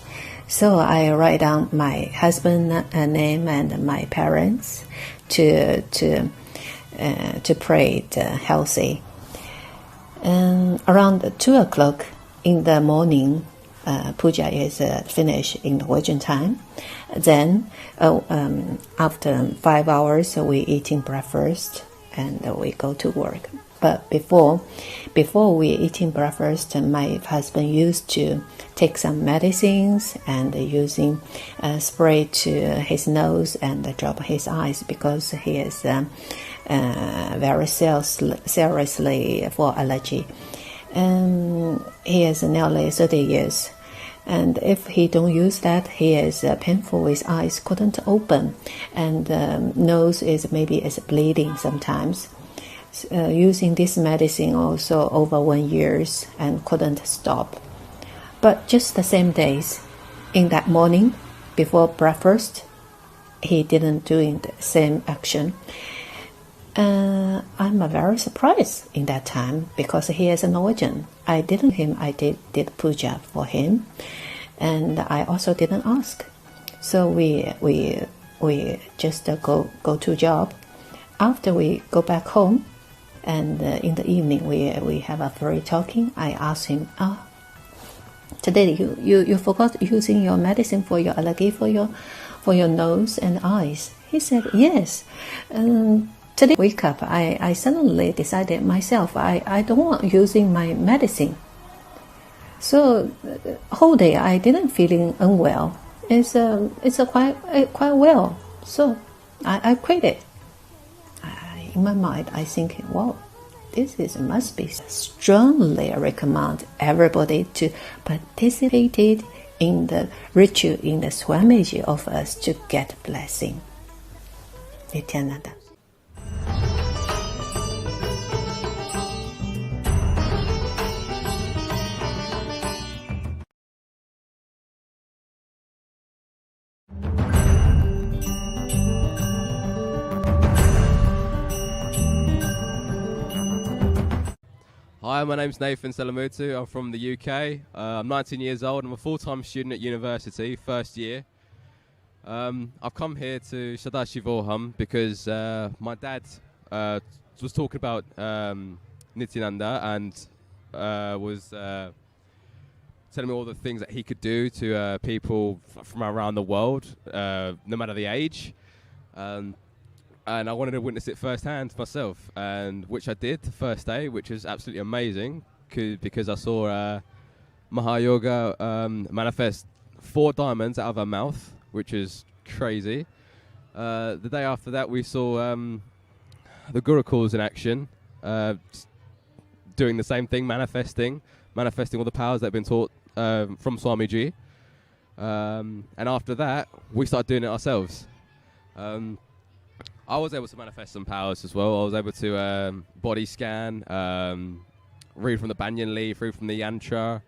So I write down my husband's name and my parents to pray healthy. Around 2 o'clock in the morning, puja is finished in Norwegian time. Then after 5 hours, we eating breakfast and we go to work. But before we eating breakfast, my husband used to take some medicines and using spray to his nose and drop his eyes because he is very seriously for allergy. He is nearly 30 years. And if he don't use that, he is painful. His eyes couldn't open, and nose is maybe bleeding sometimes. Using this medicine also over 1 year and couldn't stop. But just the same days, in that morning before breakfast, he didn't do the same action. I'm very surprised in that time because he is a Norwegian. I did puja for him, and I also didn't ask. So we just go to job. After we go back home, and in the evening we have a free talking. I asked him, today you forgot using your medicine for your allergy for your nose and eyes. He said yes. Today wake up, I suddenly decided myself I don't want using my medicine. So whole day I didn't feeling unwell. It's quite well. So I quit it. In my mind, I think, wow, must be strongly recommend everybody to participate in the ritual, in the Swamiji of us to get blessing. Nithyananda. Hi, my name's Nathan Selamutu. I'm from the UK. I'm 19 years old. I'm a full-time student at university, first year. I've come here to Sadashivoham because my dad was talking about Nithyananda and was telling me all the things that he could do to people from around the world, no matter the age. And I wanted to witness it firsthand myself, and which I did the first day, which was absolutely amazing because I saw Mahayoga manifest 4 diamonds out of her mouth, which is crazy. The day after that, we saw the Gurukuls in action, doing the same thing, manifesting all the powers that have been taught from Swamiji. And after that, we started doing it ourselves. I was able to manifest some powers as well. I was able to body scan, read from the banyan leaf, read from the yantra,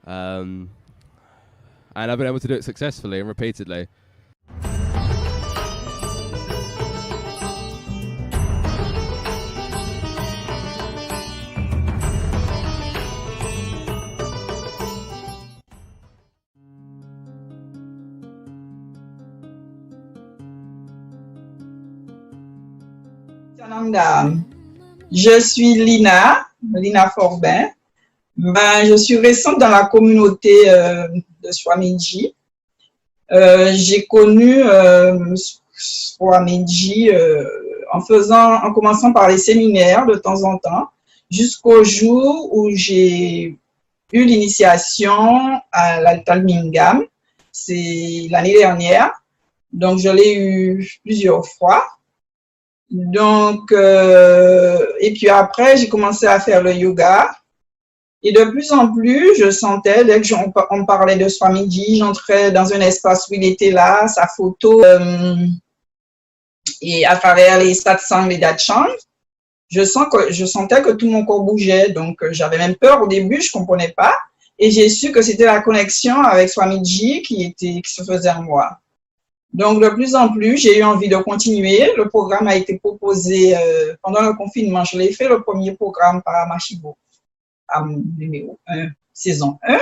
and I've been able to do it successfully and repeatedly. Je suis Lina Forbin. Je suis récente dans la communauté de Swamiji. J'ai connu Swamiji en commençant par les séminaires de temps en temps, jusqu'au jour où j'ai eu l'initiation à l'Altalmingam. C'est l'année dernière. Donc, je l'ai eu plusieurs fois. Donc, et puis après, j'ai commencé à faire le yoga. Et de plus en plus, je sentais, dès qu'on parlait de Swamiji, j'entrais dans un espace où il était là, sa photo, et à travers les satsangs, les datchangs, je sentais que tout mon corps bougeait. Donc, j'avais même peur au début, je comprenais pas. Et j'ai su que c'était la connexion avec Swamiji qui se faisait en moi. Donc, de plus en plus, j'ai eu envie de continuer. Le programme a été proposé pendant le confinement. Je l'ai fait, le premier programme Paramashivoham, numéro 1, saison 1.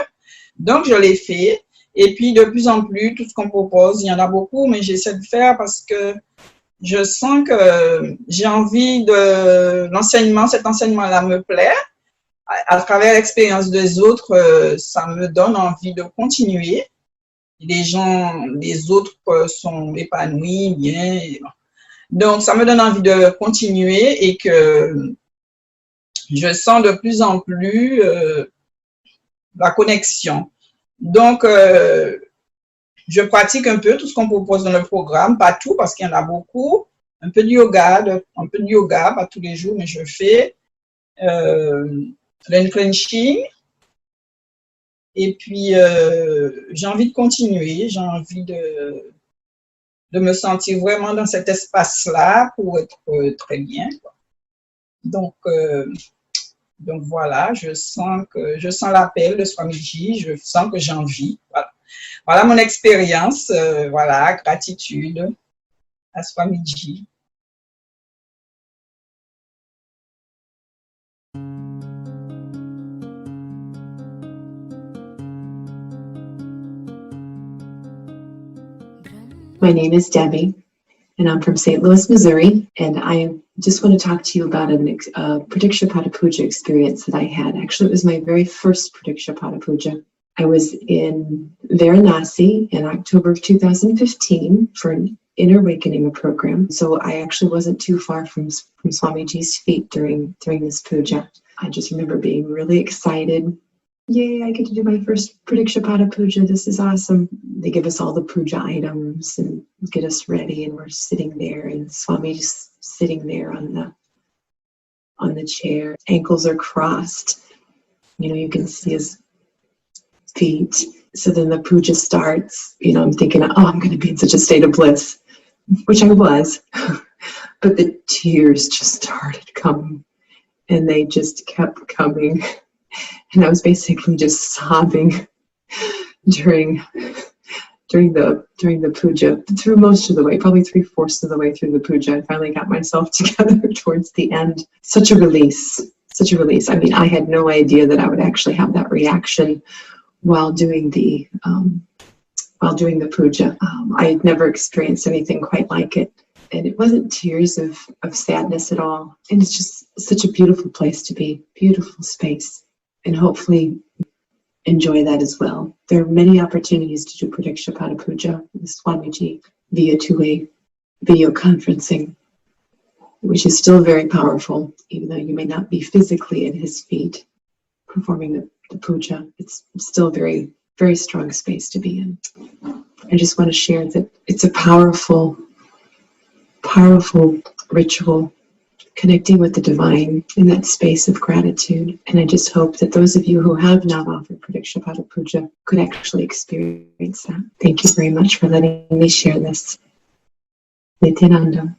Donc, je l'ai fait. Et puis, de plus en plus, tout ce qu'on propose, il y en a beaucoup, mais j'essaie de faire parce que je sens que j'ai envie de l'enseignement. Cet enseignement-là me plaît. À travers l'expérience des autres, ça me donne envie de continuer. Les autres sont épanouis, bien. Donc, ça me donne envie de continuer et que je sens de plus en plus la connexion. Donc, je pratique un peu tout ce qu'on propose dans le programme, pas tout parce qu'il y en a beaucoup. Un peu de yoga, pas tous les jours, mais je fais l'enclenching. Et puis, j'ai envie de continuer, j'ai envie de me sentir vraiment dans cet espace-là pour être très bien, quoi. Donc voilà, je sens l'appel de Swamiji, je sens que j'ai envie. Voilà, voilà mon expérience. Voilà, gratitude à Swamiji. My name is Debbie, and I'm from St. Louis, Missouri, and I just want to talk to you about a Pratiksha Puja experience that I had. Actually, it was my very first Pratiksha Puja. I was in Varanasi in October of 2015 for an Inner Awakening program, so I actually wasn't too far from Swamiji's feet during this puja. I just remember being really excited. Yay, I get to do my first Pratiksha Puja. This is awesome. They give us all the puja items and get us ready, and we're sitting there, and Swamiji's sitting there on the chair. Ankles are crossed. You know, you can see his feet. So then the puja starts. You know, I'm thinking, oh, I'm going to be in such a state of bliss, which I was. But the tears just started coming, and they just kept coming. And I was basically just sobbing during the puja, through most of the way, probably 3/4 of the way through the puja. I finally got myself together towards the end. Such a release. I mean, I had no idea that I would actually have that reaction while doing the puja. I had never experienced anything quite like it. And it wasn't tears of sadness at all. And it's just such a beautiful place to be, beautiful space. And hopefully enjoy that as well. There are many opportunities to do Pratiksha Puja with Swamiji via two-way video conferencing, which is still very powerful, even though you may not be physically at his feet performing the puja. It's still very, very strong space to be in. I just want to share that it's a powerful, powerful ritual, connecting with the divine in that space of gratitude. And I just hope that those of you who have not offered Pratiksha Puja could actually experience that. Thank you very much for letting me share this. Nithyananda.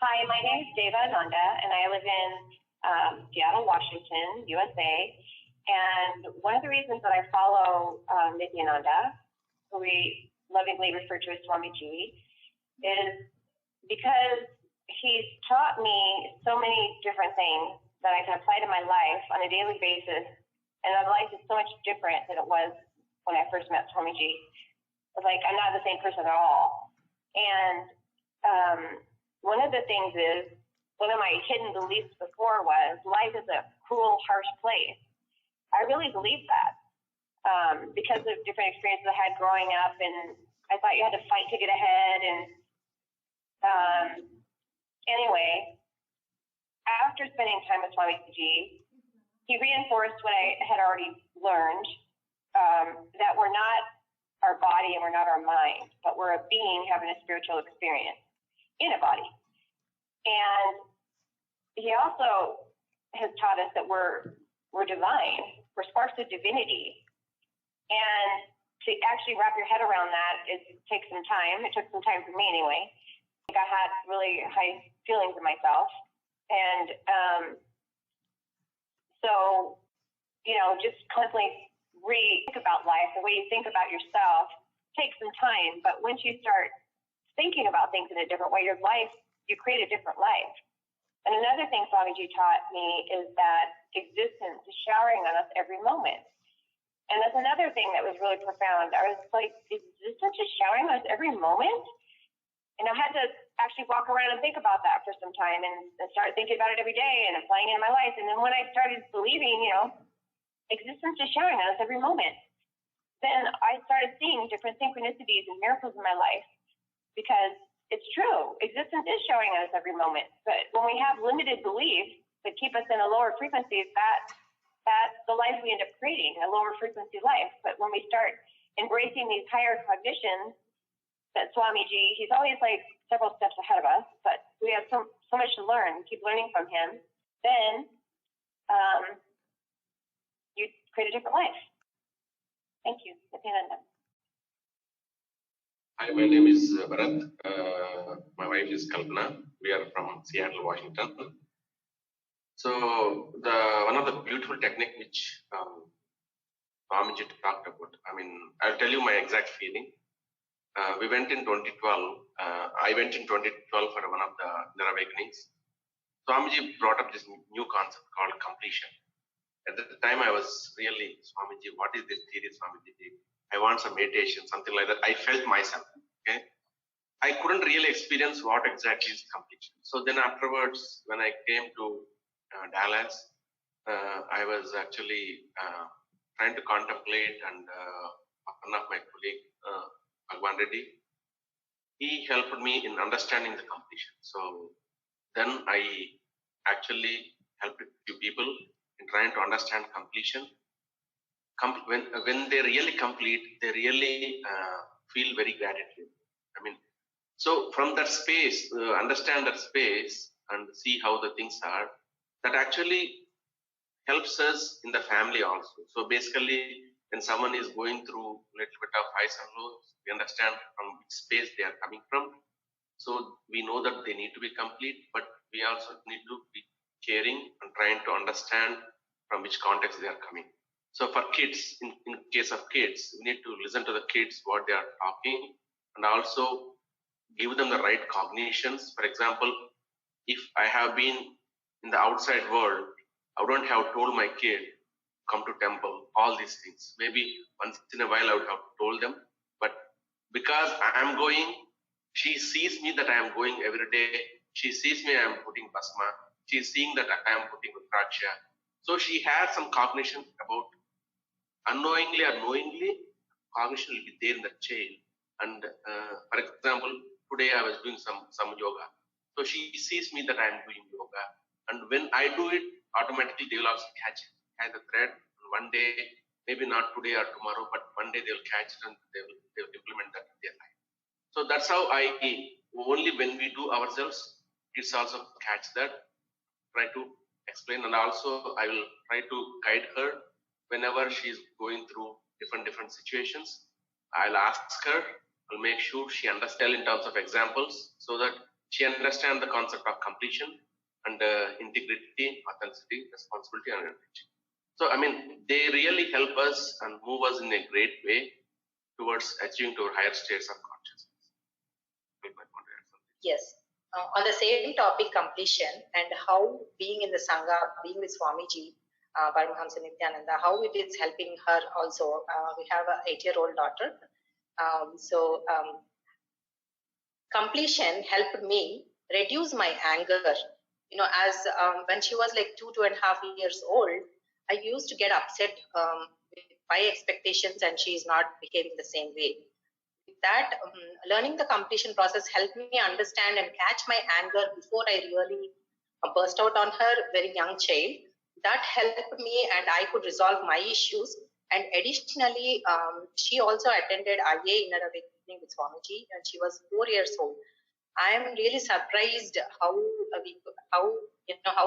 Hi, my name is Deva Ananda, and I live in Seattle, Washington, USA. And one of the reasons that I follow Nithyananda, who we lovingly refer to as Swamiji, is because he's taught me so many different things that I can apply to my life on a daily basis. And my life is so much different than it was when I first met Swamiji. It's like I'm not the same person at all. And one of the things is, one of my hidden beliefs before was life is a cruel, harsh place. I really believed that because of different experiences I had growing up, and I thought you had to fight to get ahead. And anyway, after spending time with Swamiji, he reinforced what I had already learned, that we're not our body and we're not our mind, but we're a being having a spiritual experience in a body. And he also has taught us that we're divine, we're sparks of divinity. And to actually wrap your head around that, it takes some time. It took some time for me anyway. I had really high feelings of myself. And so, you know, just constantly think about life, the way you think about yourself takes some time. But once you start thinking about things in a different way, your life, you create a different life. And another thing Swamiji taught me is that existence is showering on us every moment. And that's another thing that was really profound. I was like, existence is showering on us every moment? And I had to actually walk around and think about that for some time and start thinking about it every day and applying it in my life. And then when I started believing, you know, existence is showering on us every moment, then I started seeing different synchronicities and miracles in my life, because it's true. Existence is showing us every moment. But when we have limited beliefs that keep us in a lower frequency, that's the life we end up creating, a lower frequency life. But when we start embracing these higher cognitions, that Swamiji, he's always like several steps ahead of us, but we have so much to learn, keep learning from him, then you create a different life. Thank you. Nithyananda. Hi, my name is Bharat. My wife is Kalpana. We are from Seattle, Washington. So one of the beautiful technique which Swamiji talked about, I mean, I'll tell you my exact feeling. We went in 2012. I went in 2012 for one of the inner awakenings. Swamiji brought up this new concept called completion. At the time, I was really, Swamiji, what is this theory, Swamiji? I want some meditation, something like that. I felt myself, okay? I couldn't really experience what exactly is completion. So then afterwards, when I came to Dallas, I was actually trying to contemplate, and one of my colleagues, Bhagwan Reddy, he helped me in understanding the completion. So then I actually helped a few people in trying to understand completion. When they really complete, they really feel very gratitude. I mean, so from that space, understand that space and see how the things are, that actually helps us in the family also. So basically, when someone is going through a little bit of highs and lows, we understand from which space they are coming from. So we know that they need to be complete, but we also need to be caring and trying to understand from which context they are coming. So for kids, in case of kids, we need to listen to the kids, what they are talking, and also give them the right cognitions. For example, if I have been in the outside world, I wouldn't have told my kid, come to temple, all these things. Maybe once in a while I would have told them, but because I am going, she sees me that I am going every day. She sees me, I am putting basma. She is seeing that I am putting rudraksha. So she has some cognition about, unknowingly or knowingly, cognition will be there in the chain. And for example, today I was doing some yoga. So she sees me that I am doing yoga. And when I do it, automatically they will also catch the thread. And one day, maybe not today or tomorrow, but one day they will catch it and they will implement that in their life. So that's how only when we do ourselves, kids also catch that, try to explain. And also I will try to guide her whenever she is going through different situations. I'll ask her, I'll make sure she understands in terms of examples, so that She understands the concept of completion and integrity, authenticity, responsibility, and energy. So, I mean, they really help us and move us in a great way towards achieving to our higher states of consciousness. Yes. On the same topic, completion, and how being in the Sangha, being with Swamiji, Paramahamsa Nithyananda, how it is helping her also. We have an 8-year-old daughter. Completion helped me reduce my anger. You know, as when she was like 2.5 years old, I used to get upset with my expectations, and she is not behaving the same way. That learning the completion process helped me understand and catch my anger before I really burst out on her, very young child. That helped me, and I could resolve my issues. And additionally, she also attended IA Inner Awakening with Swamiji, and she was 4 years old. I am really surprised how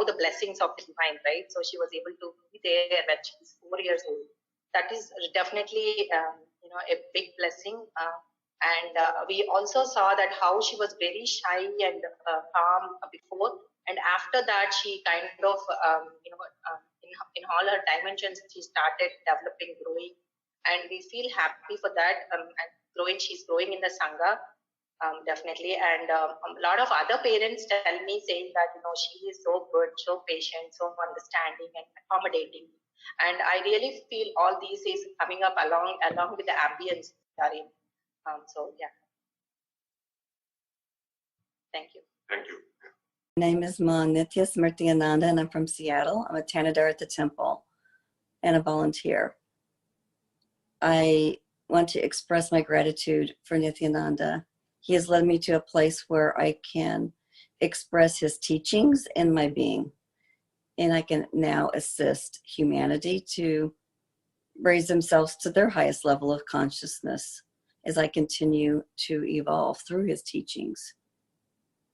the blessings of the divine, right? So she was able to be there when she was 4 years old. That is definitely a big blessing. And we also saw that how she was very shy and calm before, and after that she kind of in all her dimensions she started developing, growing, and we feel happy for that. And growing, she's growing in the Sangha, definitely. And a lot of other parents tell me saying that she is so good, so patient, so understanding and accommodating. And I really feel all these is coming up along with the ambience we are in. So yeah. Thank you. Thank you. My name is Ma Nithya Nithyananda, and I'm from Seattle. I'm a Tanadar at the temple and a volunteer. I want to express my gratitude for Nithyananda. He has led me to a place where I can express his teachings in my being. And I can now assist humanity to raise themselves to their highest level of consciousness as I continue to evolve through his teachings.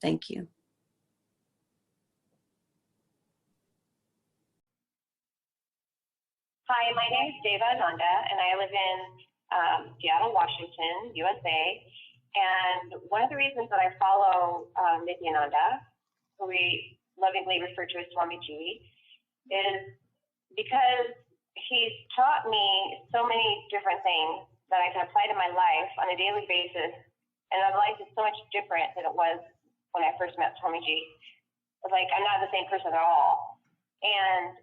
Thank you. Hi, my name is Deva Ananda, and I live in Seattle, Washington, USA. And one of the reasons that I follow Nithyananda, who we lovingly refer to as Swamiji, is because he's taught me so many different things that I can apply to my life on a daily basis. And my life is so much different than it was when I first met Swamiji. It's like I'm not the same person at all. And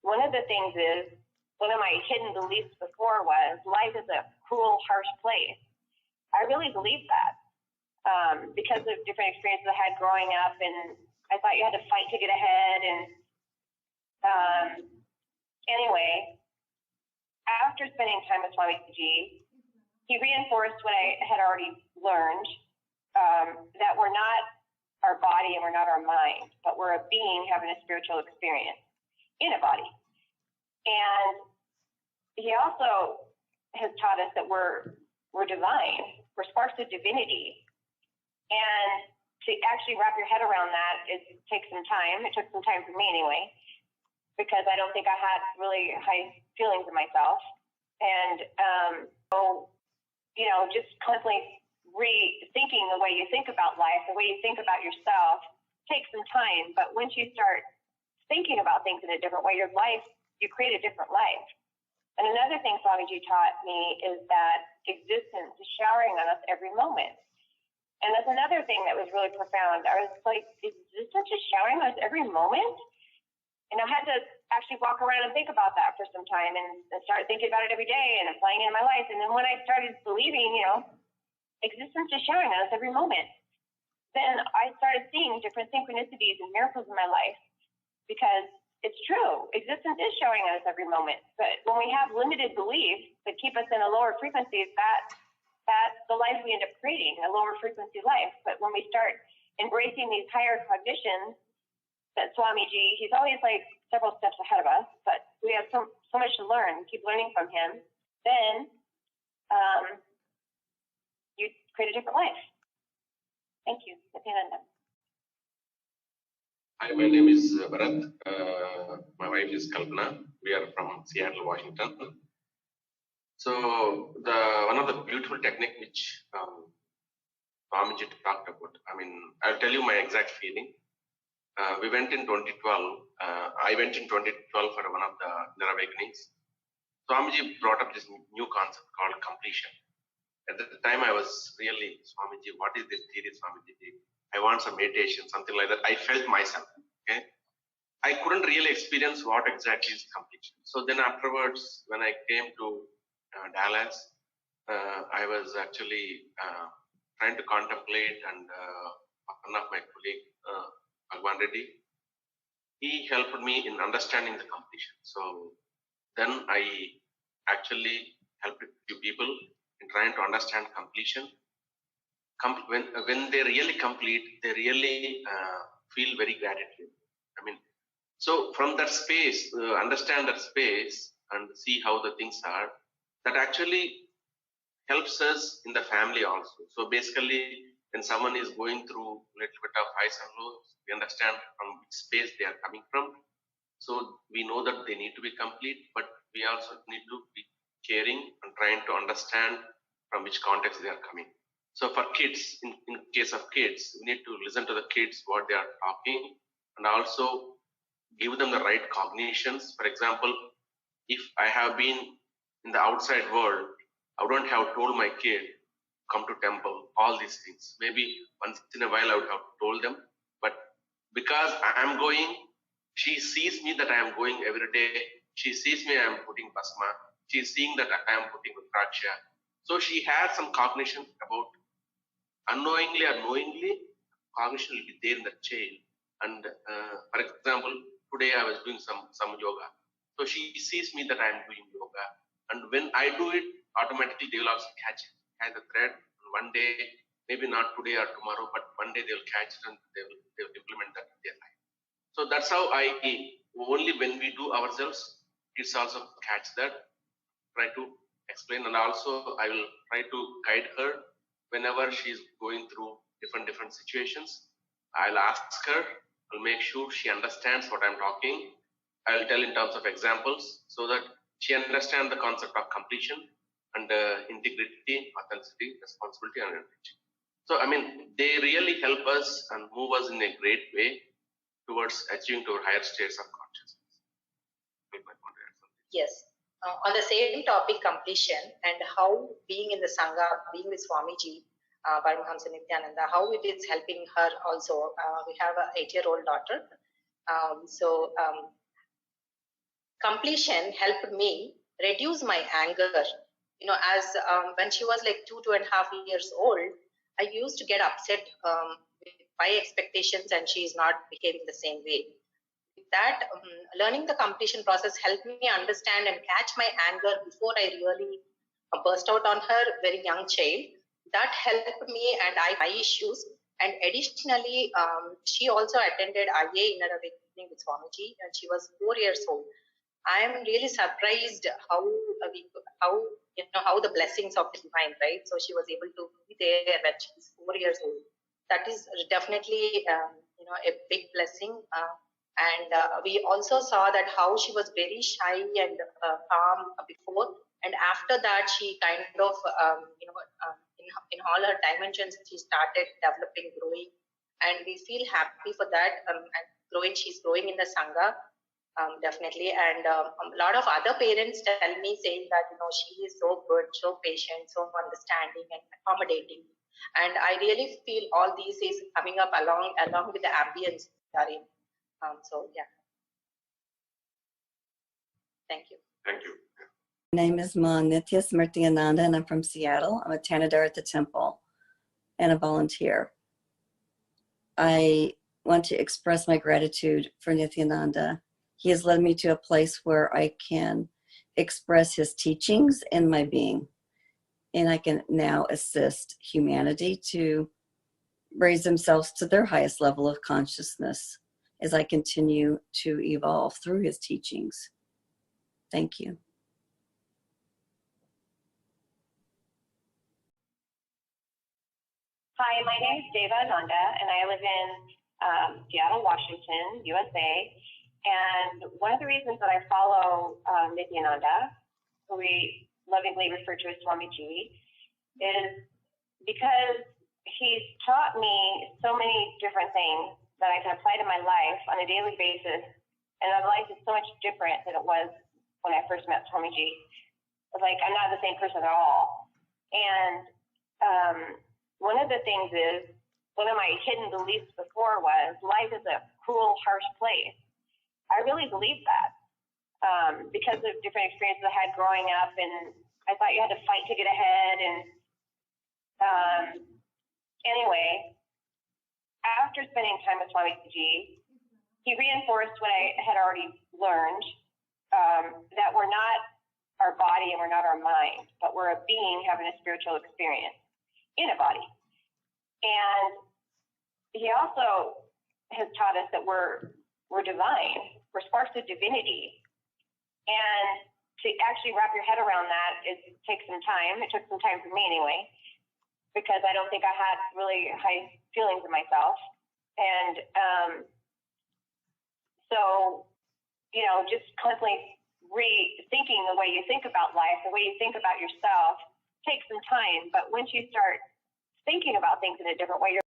one of the things is, one of my hidden beliefs before was life is a cruel, harsh place. I really believe that because of different experiences I had growing up, and I thought you had to fight to get ahead. And anyway, after spending time with Swamiji, he reinforced what I had already learned, that we're not our body and we're not our mind, but we're a being having a spiritual experience in a body. And he also has taught us that we're divine, we're sparks of divinity. And to actually wrap your head around that, it takes some time. It took some time for me anyway, because I don't think I had really high feelings of myself. And so, just constantly rethinking the way you think about life, the way you think about yourself, takes some time. But once you start thinking about things in a different way, your life, you create a different life. And another thing Swamiji taught me is that existence is showering on us every moment. And that's another thing that was really profound. I was like, existence is showering on us every moment? And I had to actually walk around and think about that for some time and start thinking about it every day and applying it in my life. And then when I started believing, existence is showering on us every moment, then I started seeing different synchronicities and miracles in my life, because it's true. Existence is showing us every moment. But when we have limited beliefs that keep us in a lower frequency, that's the life we end up creating, a lower frequency life. But when we start embracing these higher cognitions, that Swamiji, he's always like several steps ahead of us, but we have so much to learn, keep learning from him, then you create a different life. Thank you. Nithyananda. Hi, my name is Bharat. My wife is Kalpana. We are from Seattle, Washington. So one of the beautiful technique which Swamiji talked about. I mean, I'll tell you my exact feeling. We went in 2012. I went in 2012 for one of the inner awakenings. Swamiji brought up this new concept called completion. At the time, I was really, Swamiji, what is this theory, Swamiji? I want some meditation, something like that. I felt myself. Okay, I couldn't really experience what exactly is completion. So then afterwards, when I came to Dallas, I was actually trying to contemplate, and one of my colleague, Bhagwan Reddy, he helped me in understanding the completion. So then I actually helped a few people in trying to understand completion. When they really complete, they really feel very gratitude. I mean, so from that space, understand that space and see how the things are, that actually helps us in the family also. So basically, when someone is going through a little bit of highs and lows, we understand from which space they are coming from. So we know that they need to be complete, but we also need to be caring and trying to understand from which context they are coming. So for kids, in case of kids, we need to listen to the kids, what they are talking, and also give them the right cognitions. For example, if I have been in the outside world, I wouldn't have told my kid, come to temple, all these things. Maybe once in a while I would have told them, but because I am going, she sees me that I am going every day. She sees me, I am putting basma. She is seeing that I am putting rudraksha. So she has some cognition about, unknowingly or knowingly, cognition will be there in the chain. And for example, today I was doing some yoga. So she sees me that I am doing yoga. And when I do it, automatically they will also catch the thread. And one day, maybe not today or tomorrow, but one day they will catch it and they will implement that in their life. So that's how only when we do ourselves, kids also catch that, try to explain. And also I will try to guide her whenever she is going through different situations. I'll ask her, I'll make sure she understands what I'm talking. I'll tell in terms of examples so that she understands the concept of completion and integrity, authenticity, responsibility, and energy. So, I mean, they really help us and move us in a great way towards achieving to our higher states of consciousness. Yes. On the same topic, completion, and how being in the Sangha, being with Swamiji, Paramahamsa Nithyananda, how it is helping her also. We have an 8-year-old daughter. Completion helped me reduce my anger. You know, as when she was like 2.5 years old, I used to get upset with my expectations, and she is not behaving the same way. That learning the completion process helped me understand and catch my anger before I really burst out on her, very young child. That helped me and my issues. And additionally, she also attended IA Inner Awakening with Swamiji, and she was 4 years old. I am really surprised how the blessings of the divine, right? So she was able to be there when she was 4 years old. That is definitely a big blessing. And we also saw that how she was very shy and calm before, and after that she kind of in all her dimensions she started developing, growing, and we feel happy for that. And she's growing in the Sangha, definitely. And a lot of other parents tell me, saying that she is so good, so patient, so understanding and accommodating. And I really feel all these is coming up along with the ambience we are in. So yeah, thank you. Thank you. My name is Ma Nithyananda, and I'm from Seattle. I'm a Tanadar at the temple and a volunteer. I want to express my gratitude for Nithyananda. He has led me to a place where I can express his teachings in my being, and I can now assist humanity to raise themselves to their highest level of consciousness as I continue to evolve through his teachings. Thank you. Hi, my name is Deva Ananda, and I live in Seattle, Washington, USA. And one of the reasons that I follow Nithyananda, who we lovingly refer to as Swamiji, is because he's taught me so many different things that I can apply to my life on a daily basis. And my life is so much different than it was when I first met Swamiji. It's like I'm not the same person at all. And one of the things is, one of my hidden beliefs before was life is a cruel, harsh place. I really believe that because of different experiences I had growing up, and I thought you had to fight to get ahead. And anyway, after spending time with Swamiji, he reinforced what I had already learned, that we're not our body and we're not our mind, but we're a being having a spiritual experience in a body. And he also has taught us that we're divine, we're sparks of divinity. And to actually wrap your head around that, it takes some time. It took some time for me anyway, because I don't think I had really high feelings of myself. And so, you know, just constantly rethinking the way you think about life, the way you think about yourself, takes some time. But once you start thinking about things in a different way,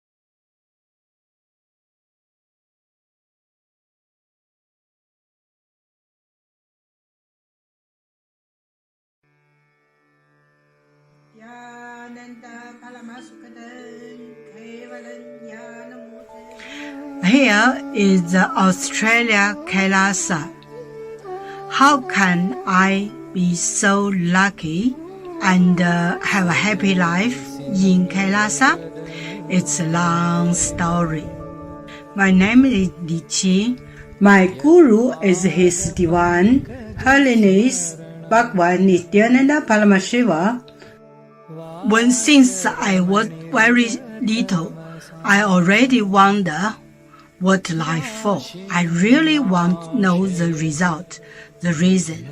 Here is Australia, Kailasa. How can I be so lucky and have a happy life in Kailasa? It's a long story. My name is Li Qi. My guru is His Divine Holiness Bhagwan Nithyananda Paramashivam. Since I was very little, I already wonder what life for. I really want to know the result, the reason.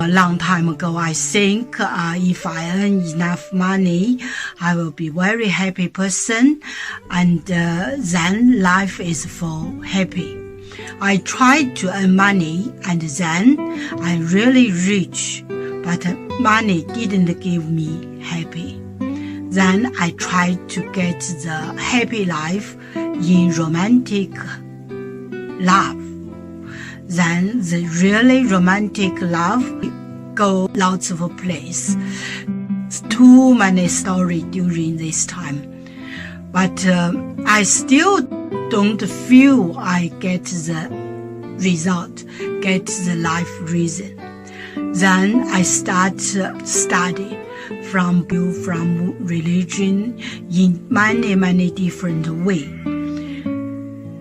A long time ago, I think if I earn enough money, I will be very happy person, and then life is for happy. I tried to earn money, and then I'm really rich, but money didn't give me happy. Then I tried to get the happy life in romantic love. Then the really romantic love go lots of place. Too many stories during this time. But I still don't feel I get the result, get the life reason. Then I start study from religion in many different ways.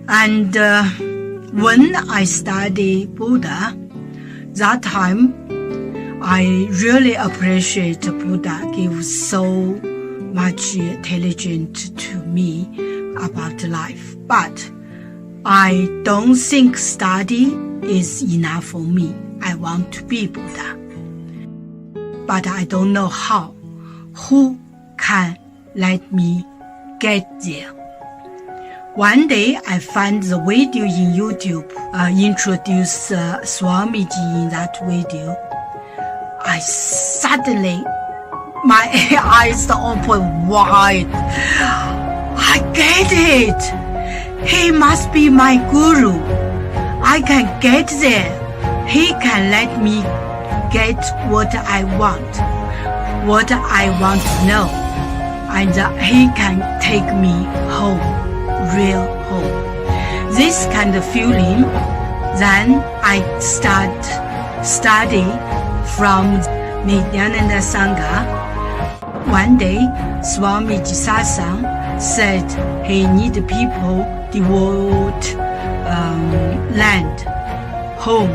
And when I study Buddha, that time I really appreciate Buddha gives so much intelligence to me about life. But I don't think study is enough for me. I want to be Buddha. But I don't know how. Who can let me get there? One day I found the video in YouTube, introduced Swamiji in that video. I suddenly, my eyes open wide. I get it. He must be my guru. I can get there. He can let me get what I want to know. And he can take me home, real home. This kind of feeling, then I start study from Nithyananda Sangha. One day, Swamiji Satsang said he need people devote land, home,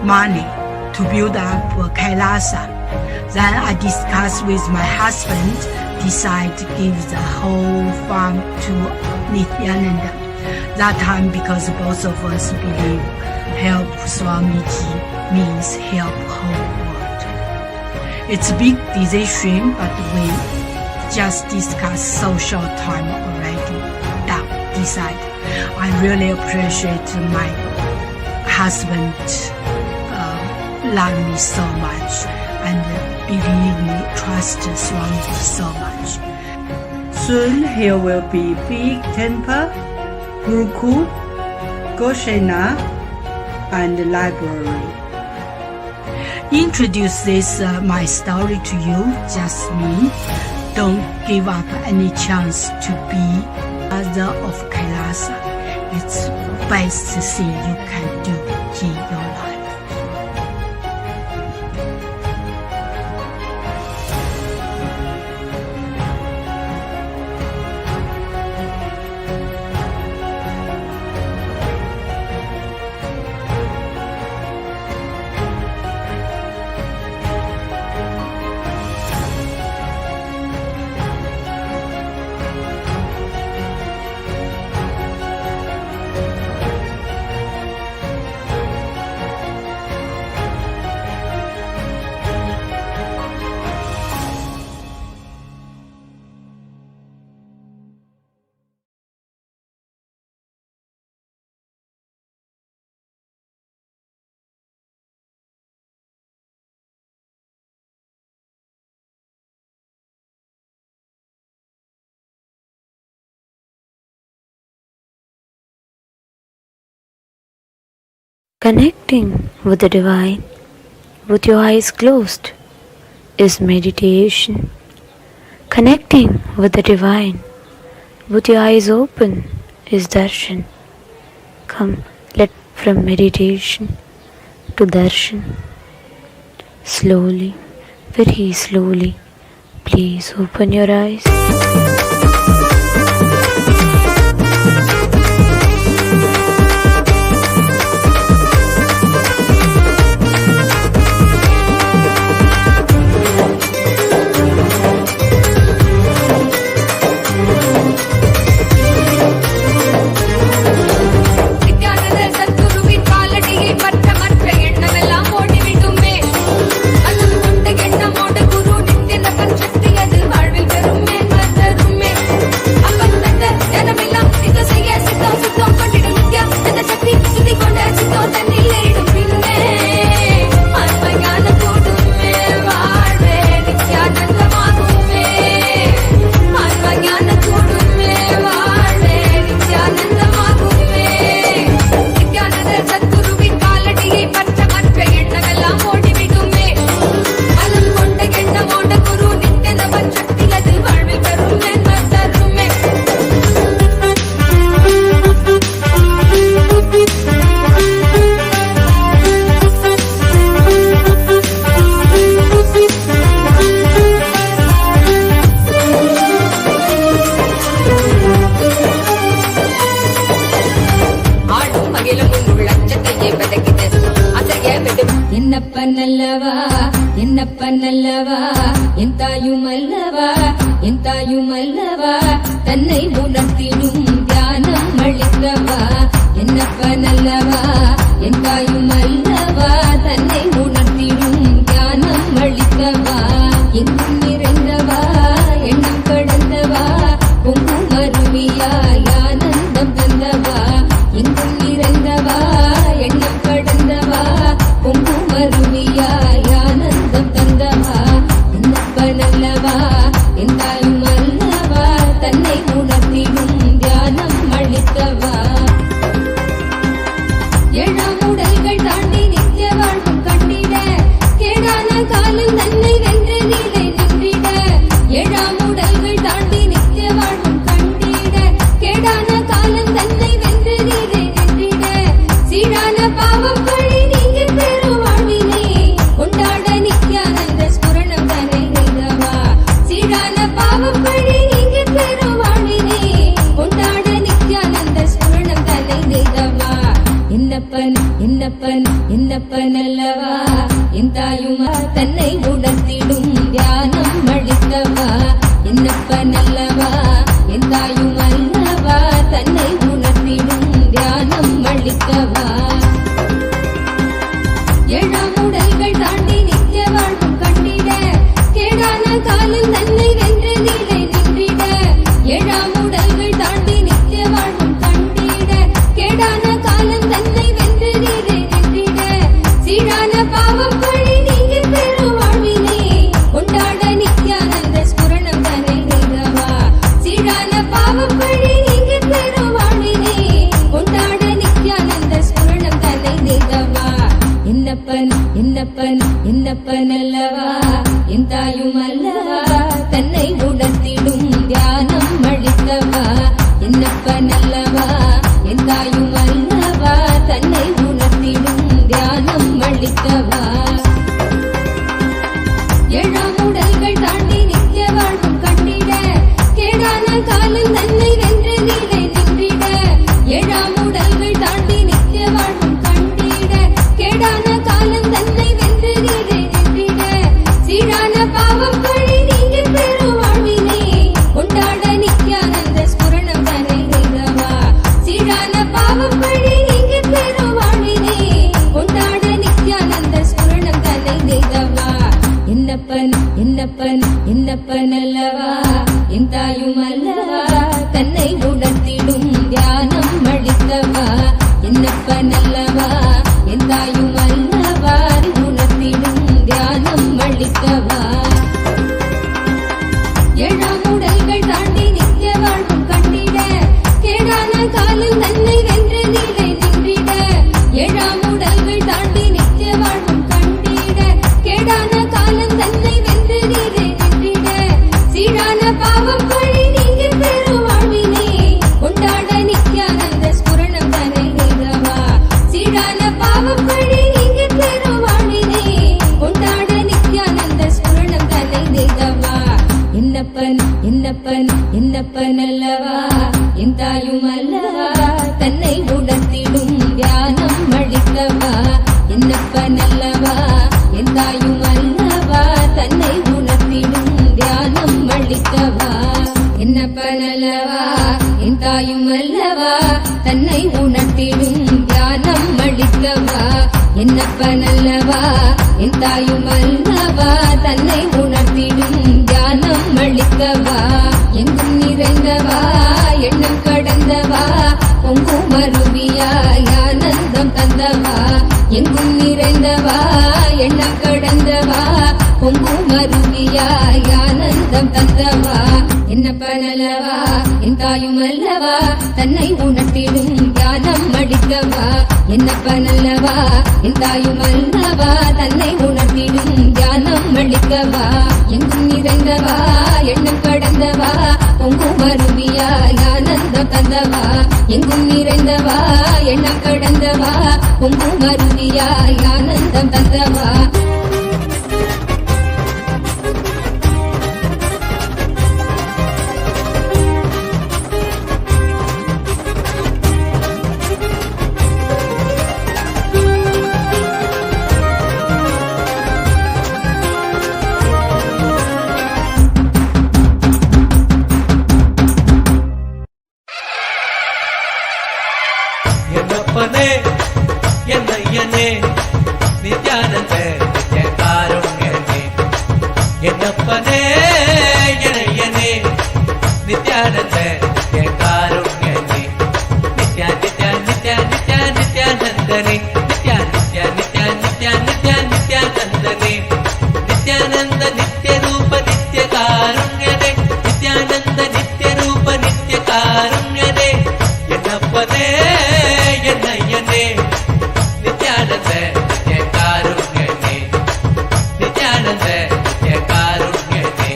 money to build up Kailasa. Then I discussed with my husband, decide to give the whole farm to Nithyananda. That time, because both of us believe help Swamiji means help whole world. It's a big decision, but we just discussed so short time already. Decide. I really appreciate my husband love me so much and believe me, trust Swamiji so much. Soon here will be big temple, Gurukul, Goshena, and library. Introduce this my story to you, just me. Don't give up any chance to be mother of Kailasa. It's the best thing you can do in your life. Connecting with the divine with your eyes closed is meditation. Connecting with the divine with your eyes open is darshan. Come, let from meditation to darshan. Slowly, very slowly, please open your eyes. என்னப்பனல்லவா என் தாயுமல்லவா தன்னை உணர்த்திடும் தியானம் அளித்தவா என்னப்பனல்லவா என் தாயுமல்லவா தன்னை உணர்த்திடும் தியானம் அளித்தவா எங்கும் நிறைந்தவா எண்ணம் கடந்தவா பொங்கும் அருவியாய் ஆனந்தம் தந்தவா எங்கும் நிறைந்தவா எண்ணம் கடந்தவா பொங்கும் அருவியாய் ஆனந்தம் தந்தவா என்னப்பனல்லவா என் தாயுமல்லவா தன்னை உணர்த்திடும் தியானம் அளித்தவா ஏழாம் உடல்கள் தாண்டி நித்திய வாழ்வும் கண்டிட கேடான காலம் தன்னை வென்று நீலை நின்றிட ஏழாம் உடல்கள் தாண்டி நித்திய வாழ்வும் கண்டிட கேடான காலம் தன்னை வென்று நீலை நின்றிட சீரான பாவம் பழி நீங்கி பெரும் வாழ்வினை கொண்டாட நித்யானந்த ஸ்புரணம் தன்னை நெய்தவா சீரான பாவம் பழி நீங்கி பெரும் வாழ்வினை கொண்டாட நித்யானந்த ஸ்புரணம் தன்னை நெய்தவா என்னப்பனல்லவா என் தாயுமா தன்னை உணர்த்திடும் தியானம் அளித்தவா என்னப்பனல்லவா என் தாயுமல்லவா தன்னை உணர்த்திடும் தியானம் அளித்தவா ஏழாம் உடல்கள் தாண்டி நித்திய வாழ்வும் கண்டிட கேடான காலம் தன்னை வென்று நீலை நின்றிட ஏழாம் உடல்கள் தாண்டி நித்திய வாழ்வும் கண்டிட கேடான காலம் தன்னை வென்று நீலை நின்றிட சீரான பாவம் பழி நீங்கி பெரும் வாழ்வினை கொண்டாட நித்யானந்த ஸ்புரணம் தன்னை நெய்தவா என்னப்பன் என்னப்பன் அல்லவா என் தாயும் அல்லவா தன்னை உணர்த்திடும் தியானம் அளித்தவா என்னப்பன் அல்லவா என் தாயும் அல்லவா தன்னை உணர்த்திடும் தியானம் அளித்தவா ஏழாம் உடல்கள் தாண்டி நித்திய வாழ்வும் கண்டிட கேடான காலம் தன்னை வென்று நீலை நின்றிட ஏழாம் உடல்கள் தாண்டி நித்திய வாழ்வும் கண்டிட கேடான காலம் தன்னை வென்று நீலை நின்றிட சீரான பாவம் பழி நீங்கி பெரும் வாழ்வினை கொண்டாட நித்யானந்த ஸ்புரணம் தன்னை செய்தவா சீரான பாவம் பழி நீங்கி பெரும் வாழ்வினை கொண்டாட நித்யானந்த ஸ்புரணம் தன்னை செய்தவா என்னப்பன் என்னப்பன் என்னப்பன் அல்லவா என் தாயும் அல்லவா தன்னை உணர்த்திடும் தியானம் அளித்தவா என்னப்பன் அல்லவா என் தாயும் அல்லவா உணர்த்திடும் தியானம் அளித்தவா ஏழாம் உடல்கள் தாண்டி நித்திய வாழ்வும் கண்டிட கேடான காலம் தன்னை வென்று நீலை நின்றிட ஏழாம் உடல்கள் தாண்டி நித்திய வாழ்வும் கண்டிட கேடான காலம் தன்னை வென்று நீலை நின்றிட சீரான பாவம் பழி நீங்கி பெரும் வாழ்வினை கொண்டாட நித்யானந்த ஸ்புரணம் தன்னை செய்தவா சீரான பாவம் பழி நீங்கி பெரும் வாழ்வினை கொண்டாட நித்யானந்த ஸ்புரணம் தன்னை செய்தவா என்னப்பன் என்னப்பன் என்னப்பன் அல்லவா என் தாயும் அல்லவா தன்னை உணர்த்திடும் தியானம் அளித்தவா என்னப்பன் அல்லவா என் தாயும் அல்லவா தன்னை உணர்த்திடும் தியானம் அளித்தவா என்னப்பன் அல்லவா என் தாயும் அல்லவா தன்னை உணர்த்திடும் தியானம் அளித்தவா என்னப்பன் அல்லவா என் தாயும் அல்லவா தன்னை உணர்த்திடும் தியானம் அளித்தவா எங்கும் நிறைந்தவா எண்ணம் கடந்தவா பொங்கும் அருவியாய் ஆனந்தம் தந்தவா எங்கும் நிறைந்தவா எண்ணம் கடந்தவா பொங்கும் அருவியாய் ஆனந்தம் தந்தவா என்னப்பன் அல்லவா என் தாயும் அல்லவா தன்னை உணர்த்திடும் தியானம் அளித்தவா என்னப்பன் அல்லவா என் தாயும் அல்லவா தன்னை உணர்த்திடும் தியானம் அளித்தவா எங்கும் நிறைந்தவா எண்ணம் கடந்தவா பொங்கும் அருவியாய் ஆனந்தம் தந்தவா எங்கும் நிறைந்தவா எண்ணம் கடந்தவா பொங்கும் அருவியாய் ஆனந்தம் தந்தவா என்னப்பனே என்னையனே நித்யானந்த நித்ய காருண்யனே என்னப்பனே என்னையனே நித்யானந்த நித்ய காருண்யனே நித்யா நித்யா நித்யா நித்யா நித்யானந்தனே நித்யா நித்யா நித்யா நித்யா நித்யா நித்யானந்தனே நித்யானந்த நித்ய ரூப நித்ய காருண்யனே நித்யானந்த நித்ய ரூப நித்ய காருண்யனே என்னப்பனே என்னையனே நித்யானந்த நித்ய காருண்யனே நித்யானந்த நித்ய காருண்யனே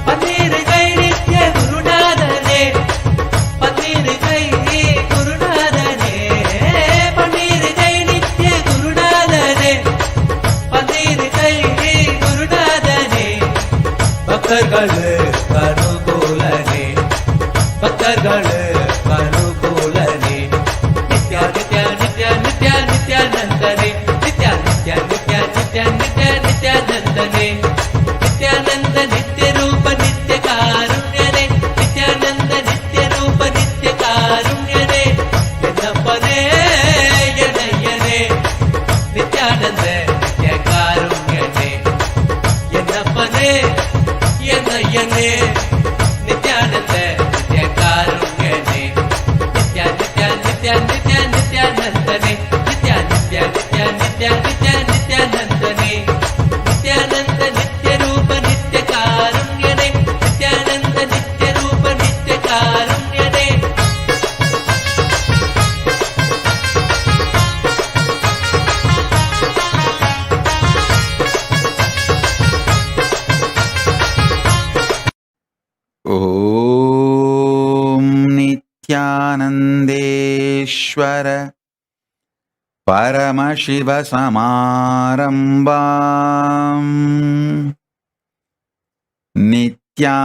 பன்னீருகை நித்ய குருநாதனே பன்னீருகை குருநாதனே பன்னீருகை நித்ய குருநாதனே பன்னீருகை குருநாதனே பக்தர்களுக்கு அனுகூலனே பக்தர்களுக்கு அனுகூலனே நித்யா நித்யா நித்யா நித்யா நித்யானந்தனே நித்யா நித்யா நித்யா நித்யா நித்யா நித்யானந்தனே நித்யானந்த நித்ய ரூப நித்ய காருண்யனே நித்யானந்த நித்ய ரூப நித்ய காருண்யனே என்னப்பனே என்னையனே நித்யானந்த நித்ய காருண்யனே என்னப்பனே என்னையனே நித்யானந்த நித்ய காருண்யனே நித்யா நித்யா நித்யா நித்யா நித்யானந்தனே நித்யா நித்யா நித்யா நித்யா நித்யா நித்யானந்தனே नित्यानन्देश्वर परमशिवसमारम्भाम् नित्यानन्देश्वरि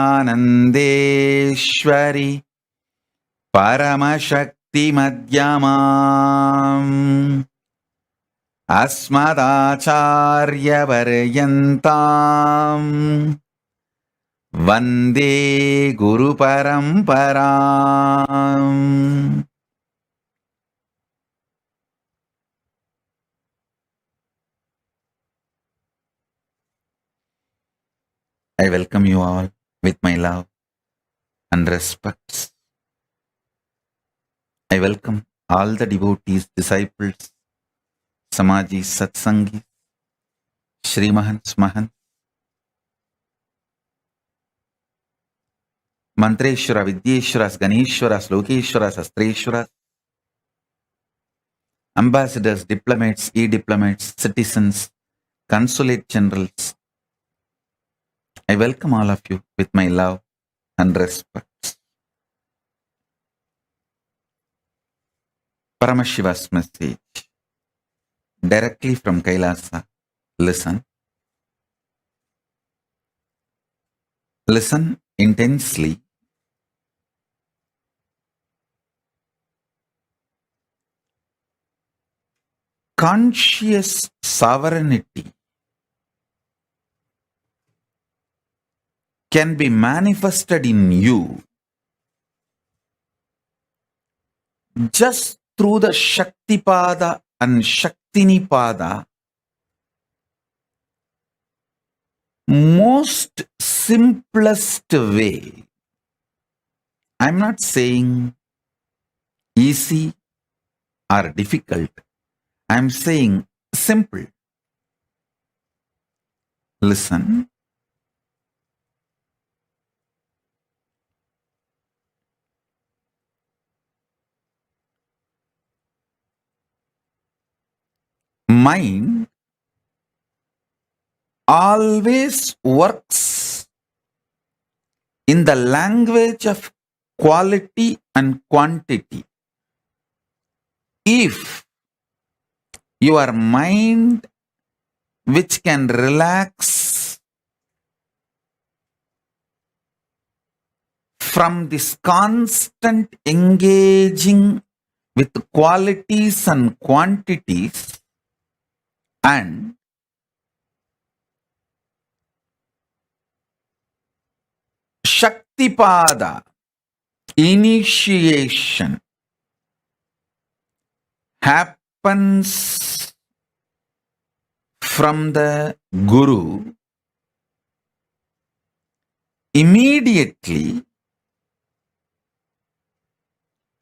परमशक्तिमध्यमाम् अस्मदाचार्यपर्यन्ताम् वन्दे गुरुपरम्पराम्. I welcome you all with my love and respect. I welcome all the devotees, disciples, Samajis, Satsangis, Shri Mahants, Mahants, Mantreshwara, Vidyeshwaras, Ganeshwaras, Lokeshwaras, Astreshwaras, ambassadors, diplomats, e-diplomats, citizens, consulate generals. I welcome all of you with my love and respect. Paramashiva's message, directly from Kailasa. Listen. Listen intensely. Conscious sovereignty can be manifested in you just through the Shaktipada and Shaktinipada, most simplest way. I'm not saying easy or difficult. I'm saying simple. Listen. Mind always works in the language of quality and quantity. If your mind, which can relax from this constant engaging with qualities and quantities, and Shaktipada, initiation, happens from the Guru, immediately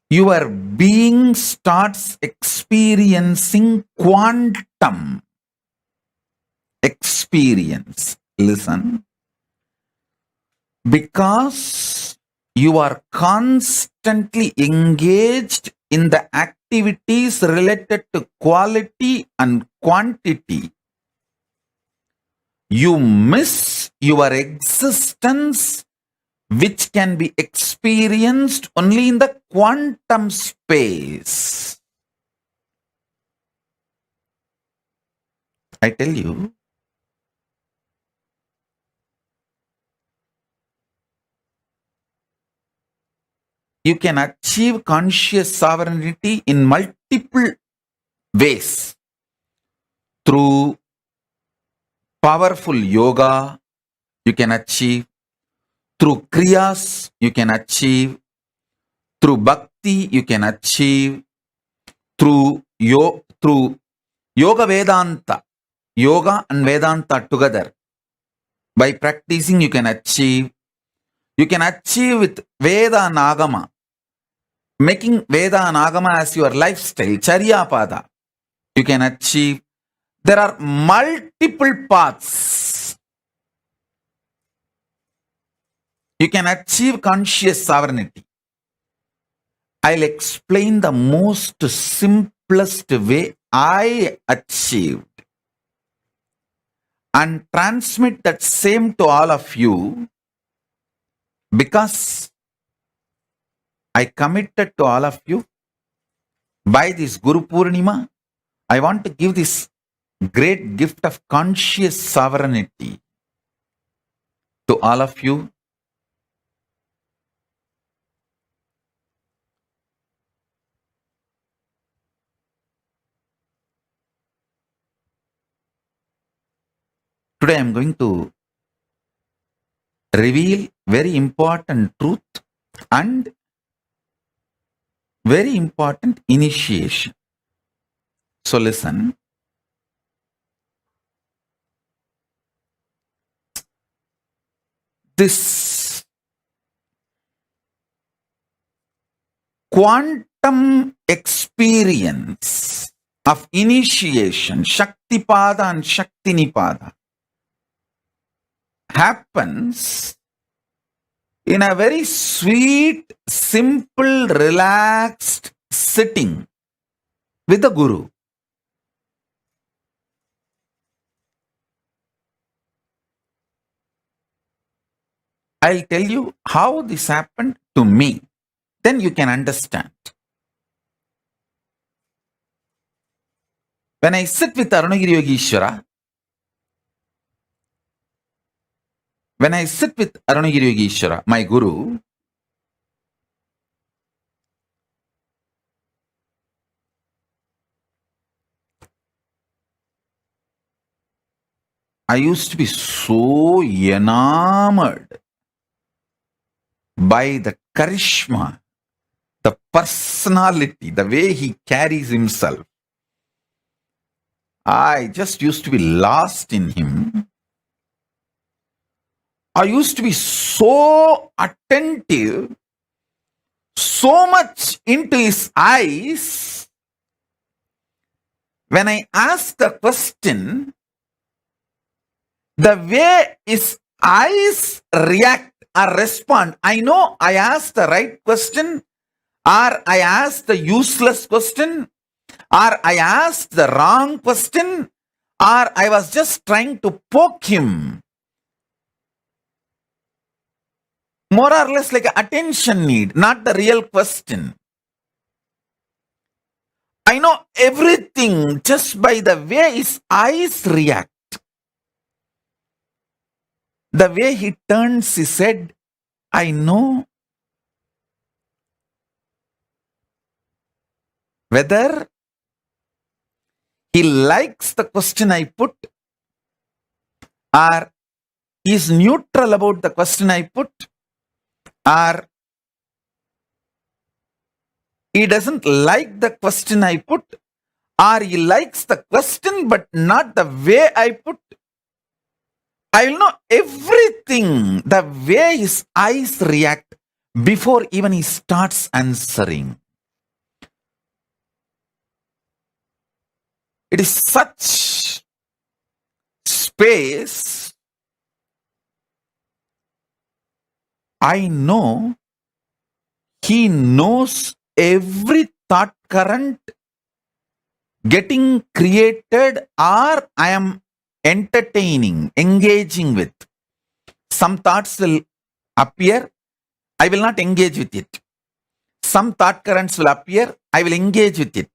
your being starts experiencing quantum experience. Listen. Because you are constantly engaged in the activities related to quality and quantity, you miss your existence, which can be experienced only in the quantum space. I tell you, you can achieve conscious sovereignty in multiple ways. Through powerful yoga, you can achieve. Through kriyas, you can achieve. Through bhakti, you can achieve. Through yoga Vedanta, yoga and Vedanta together. By practicing, you can achieve. You can achieve with Veda and Agama. Making Veda and Agama as your lifestyle, Charyapada, you can achieve. There are multiple paths. You can achieve conscious sovereignty. I'll explain the most simplest way I achieved and transmit that same to all of you, because I committed to all of you by this Guru Purnima. I want to give this great gift of conscious sovereignty to all of you. Today I am going to reveal very important truth and very important initiation. So listen. This quantum experience of initiation, Shaktipada and Shaktinipada, happens in a very sweet, simple, relaxed sitting with the Guru. I'll tell you how this happened to me. Then you can understand. When I sit with Arunagiri Yogeshwara, my Guru, I used to be so enamored by the charisma, the personality, the way he carries himself. I just used to be lost in him. I used to be so attentive, so much into his eyes. When I asked the question, the way his eyes react or respond, I know I asked the right question, or I asked the useless question, or I asked the wrong question, or I was just trying to poke him. More or less like an attention need, not the real question. I know everything just by the way his eyes react. The way he turns his head, I know whether he likes the question I put or is neutral about the question I put, or he doesn't like the question I put, or he likes the question but not the way I put. I will know everything, the way his eyes react before even he starts answering. It is such space. I know he knows every thought current getting created or I am entertaining, engaging with. Some thoughts will appear, I will not engage with it. Some thought currents will appear, I will engage with it.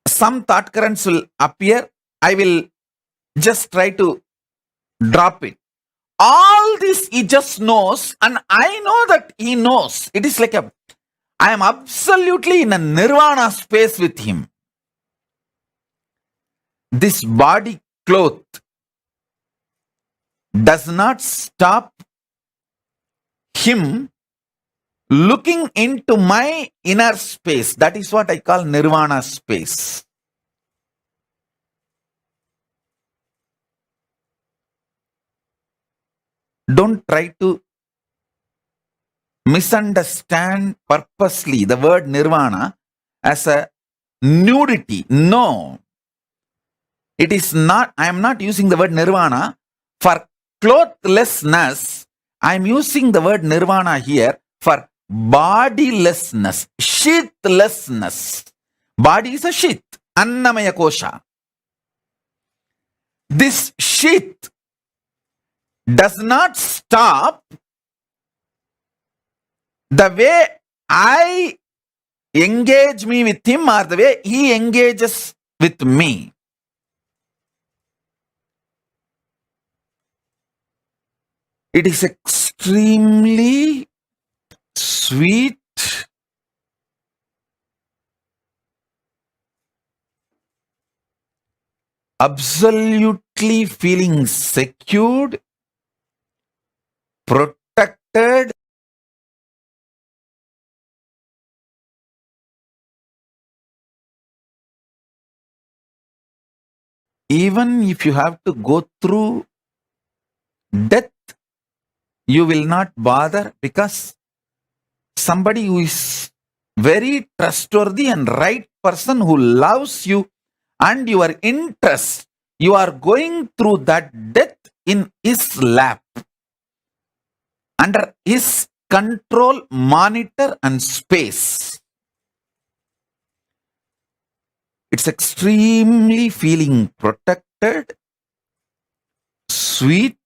Some thought currents will appear, I will just try to drop it. All this he just knows, and I know that he knows. It is like I am absolutely in a nirvana space with him. This body cloth does not stop him looking into my inner space. That is what I call nirvana space. Don't try to misunderstand purposely the word nirvana as a nudity. No. It is not, I am not using the word nirvana for clothlessness. I am using the word nirvana here for bodilessness, sheathlessness. Body is a sheath, annamaya kosha. This sheath does not stop the way I engage me with him or the way he engages with me. It is extremely sweet, absolutely feeling secured, protected, even if you have to go through death, you will not bother, because somebody who is very trustworthy and right person who loves you and your interest, you are going through that death in his lap, under his control, monitor and space. It's extremely feeling protected, sweet.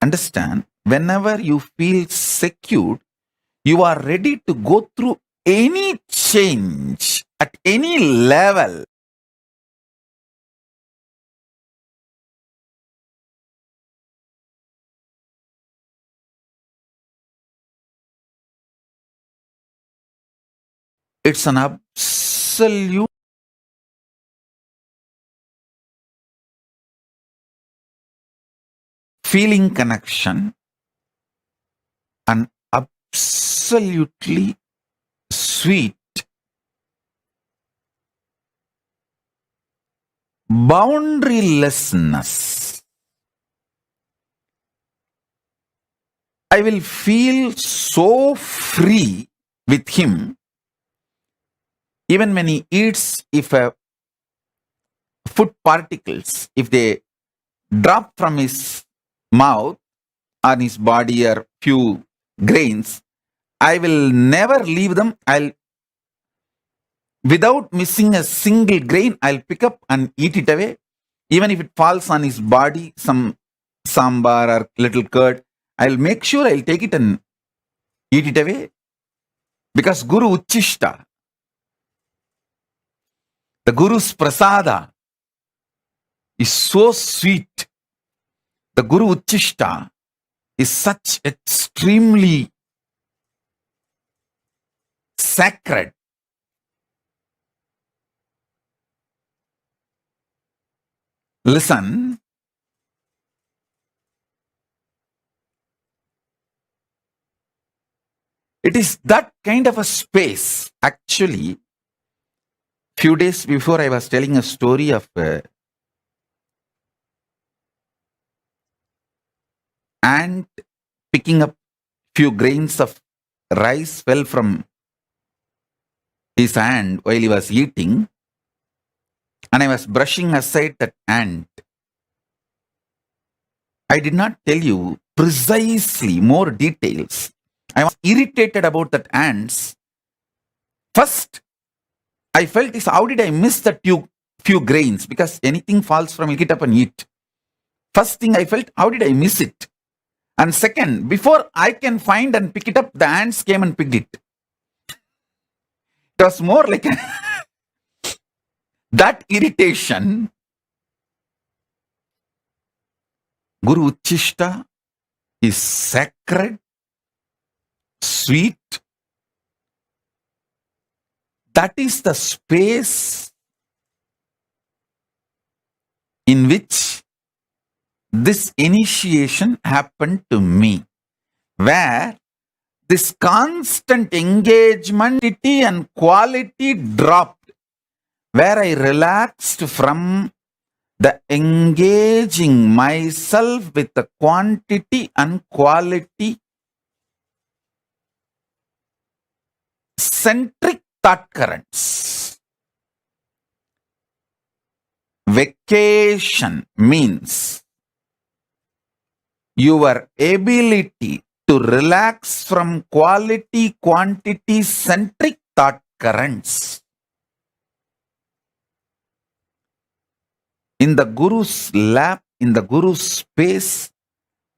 Understand, whenever you feel secured, you are ready to go through any change at any level. It's an absolute feeling connection, and absolutely sweet, boundarylessness. I will feel so free with him, even when he eats, if food particles, if they drop from his mouth on his body or few grains, I will never leave them. Without missing a single grain, I'll pick up and eat it away. Even if it falls on his body, some sambar or little curd, I'll make sure I'll take it and eat it away. Because Guru Uchishta, the Guru's prasada, is so sweet. The Guru Uchishta is such extremely sacred. Listen, it is that kind of a space. Actually, few days before, I was telling a story of ant picking up few grains of rice fell from his hand while he was eating, and I was brushing aside that ant. I did not tell you precisely more details. I was irritated about that ants. First, I felt this, how did I miss that few grains? Because anything falls from, pick it up and eat. First thing I felt, how did I miss it? And second, before I can find and pick it up, the ants came and picked it. It was more like that irritation. Guru Uchishta is sacred, sweet. That is the space in which this initiation happened to me, where this constant engagement and quality dropped, where I relaxed from the engaging myself with the quantity and quality centric thought currents. Vacation means your ability to relax from quality, quantity centric thought currents. In the Guru's lap, in the Guru's space,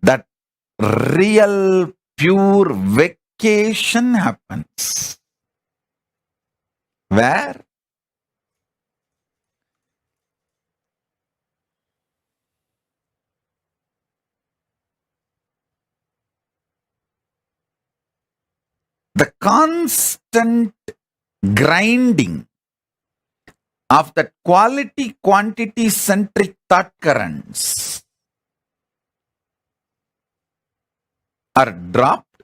that real, pure unification happens. Where? The constant grinding of that quality quantity centric thought currents are dropped,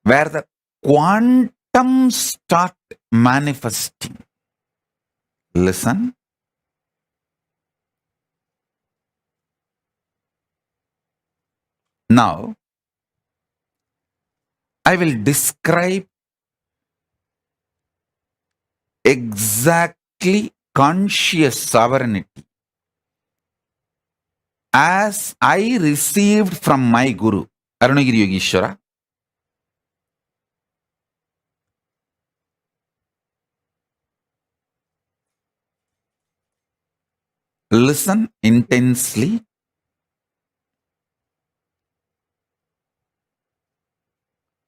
where the quantum start manifesting. Listen. Now, I will describe exactly conscious sovereignty as I received from my Guru, Arunagiri Yogeshwara. Listen intensely.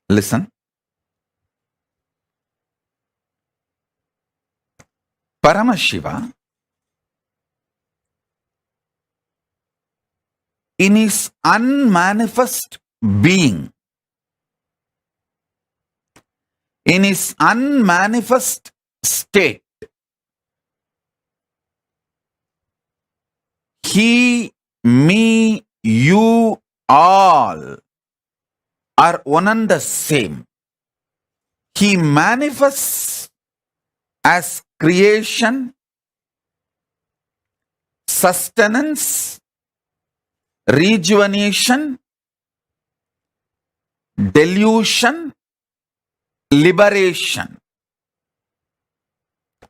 Listen. Paramashiva, in his unmanifest being, in his unmanifest state, he, me, you, all are one and the same. He manifests as creation, sustenance, rejuvenation, delusion, liberation.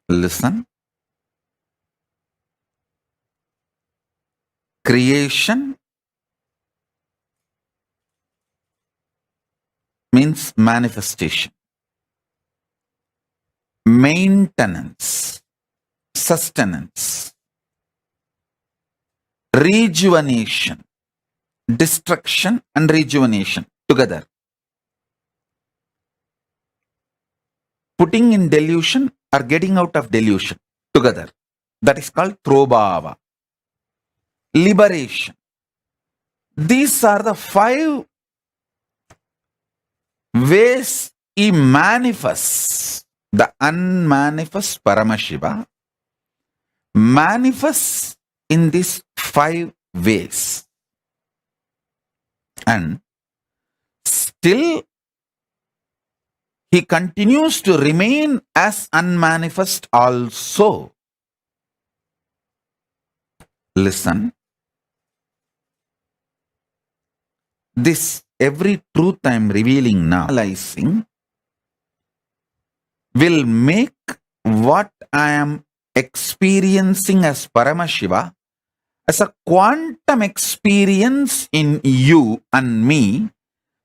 Listen. Creation means manifestation. Maintenance, sustenance, rejuvenation, destruction and rejuvenation together. Putting in delusion or getting out of delusion together. That is called Prabhava. Liberation. These are the 5 ways he manifests. The unmanifest Paramashiva manifests in these 5 ways. And still he continues to remain as unmanifest also. Listen. This every truth I am revealing now, realizing, will make what I am experiencing as Paramashiva as a quantum experience in you and me,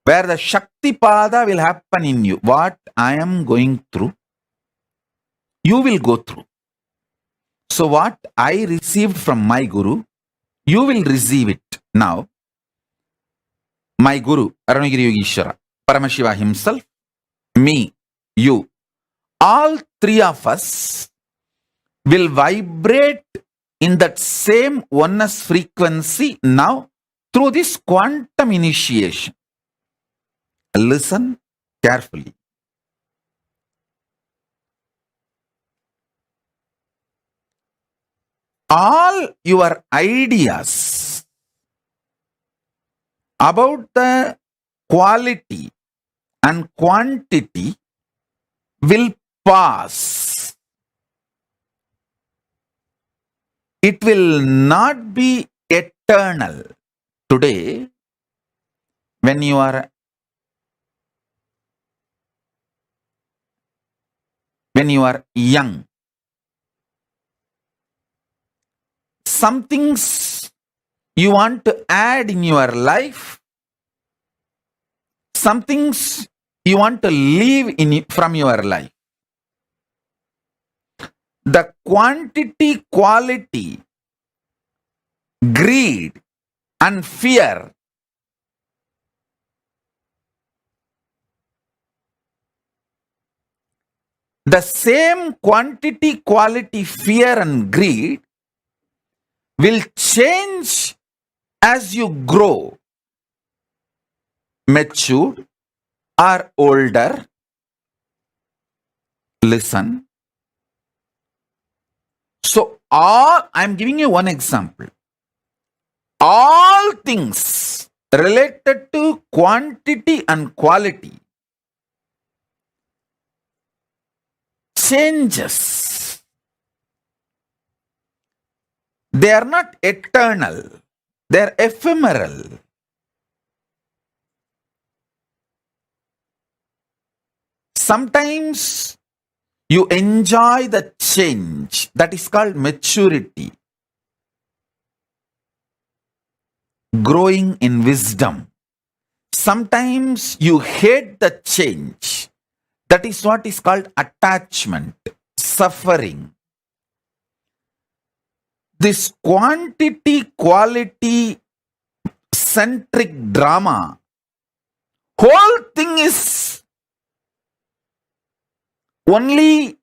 where the Shakti Pada will happen in you. What I am going through, you will go through. So what I received from my Guru, you will receive it now. My Guru, Arunagiri Yogeshwara, Paramashiva himself, me, you, all 3 of us will vibrate in that same oneness frequency now through this quantum initiation. Listen carefully. All your ideas about the quality and quantity will pass. It will not be eternal. Today, when you are young, some things you want to add in your life, some things you want to leave from your life. The quantity, quality, greed and fear the same quantity, quality, fear and greed will change as you grow, mature or older. Listen. So I'm giving you one example. All things related to quantity and quality changes. They are not eternal. They are ephemeral. Sometimes you enjoy the change. That is called maturity. Growing in wisdom. Sometimes you hate the change. That is what is called attachment, suffering. This quantity, quality centric drama, whole thing is only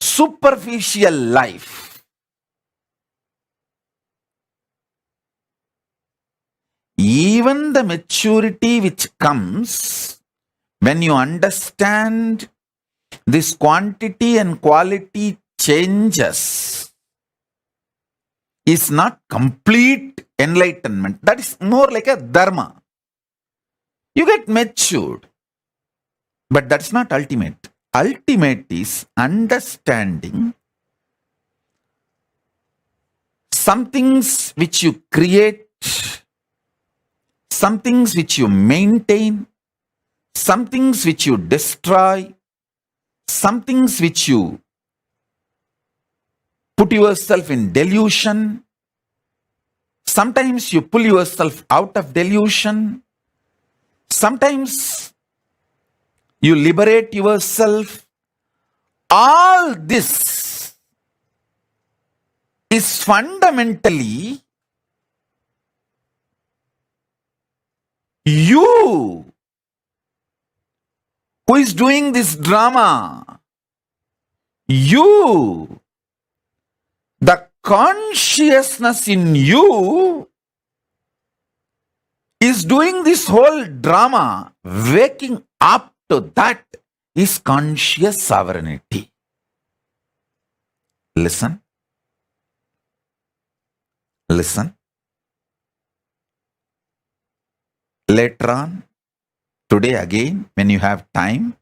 superficial life. Even the maturity which comes when you understand this quantity and quality changes is not complete enlightenment. That is more like a dharma. You get matured, but that's not ultimate. Ultimate is understanding some things which you create, some things which you maintain, some things which you destroy, some things which you put yourself in delusion. Sometimes you pull yourself out of delusion. Sometimes you liberate yourself. All this is fundamentally you who is doing this drama. You, the consciousness in you is doing this whole drama. Waking up to that is conscious sovereignty. Listen. Listen. Later on, today again, when you have time,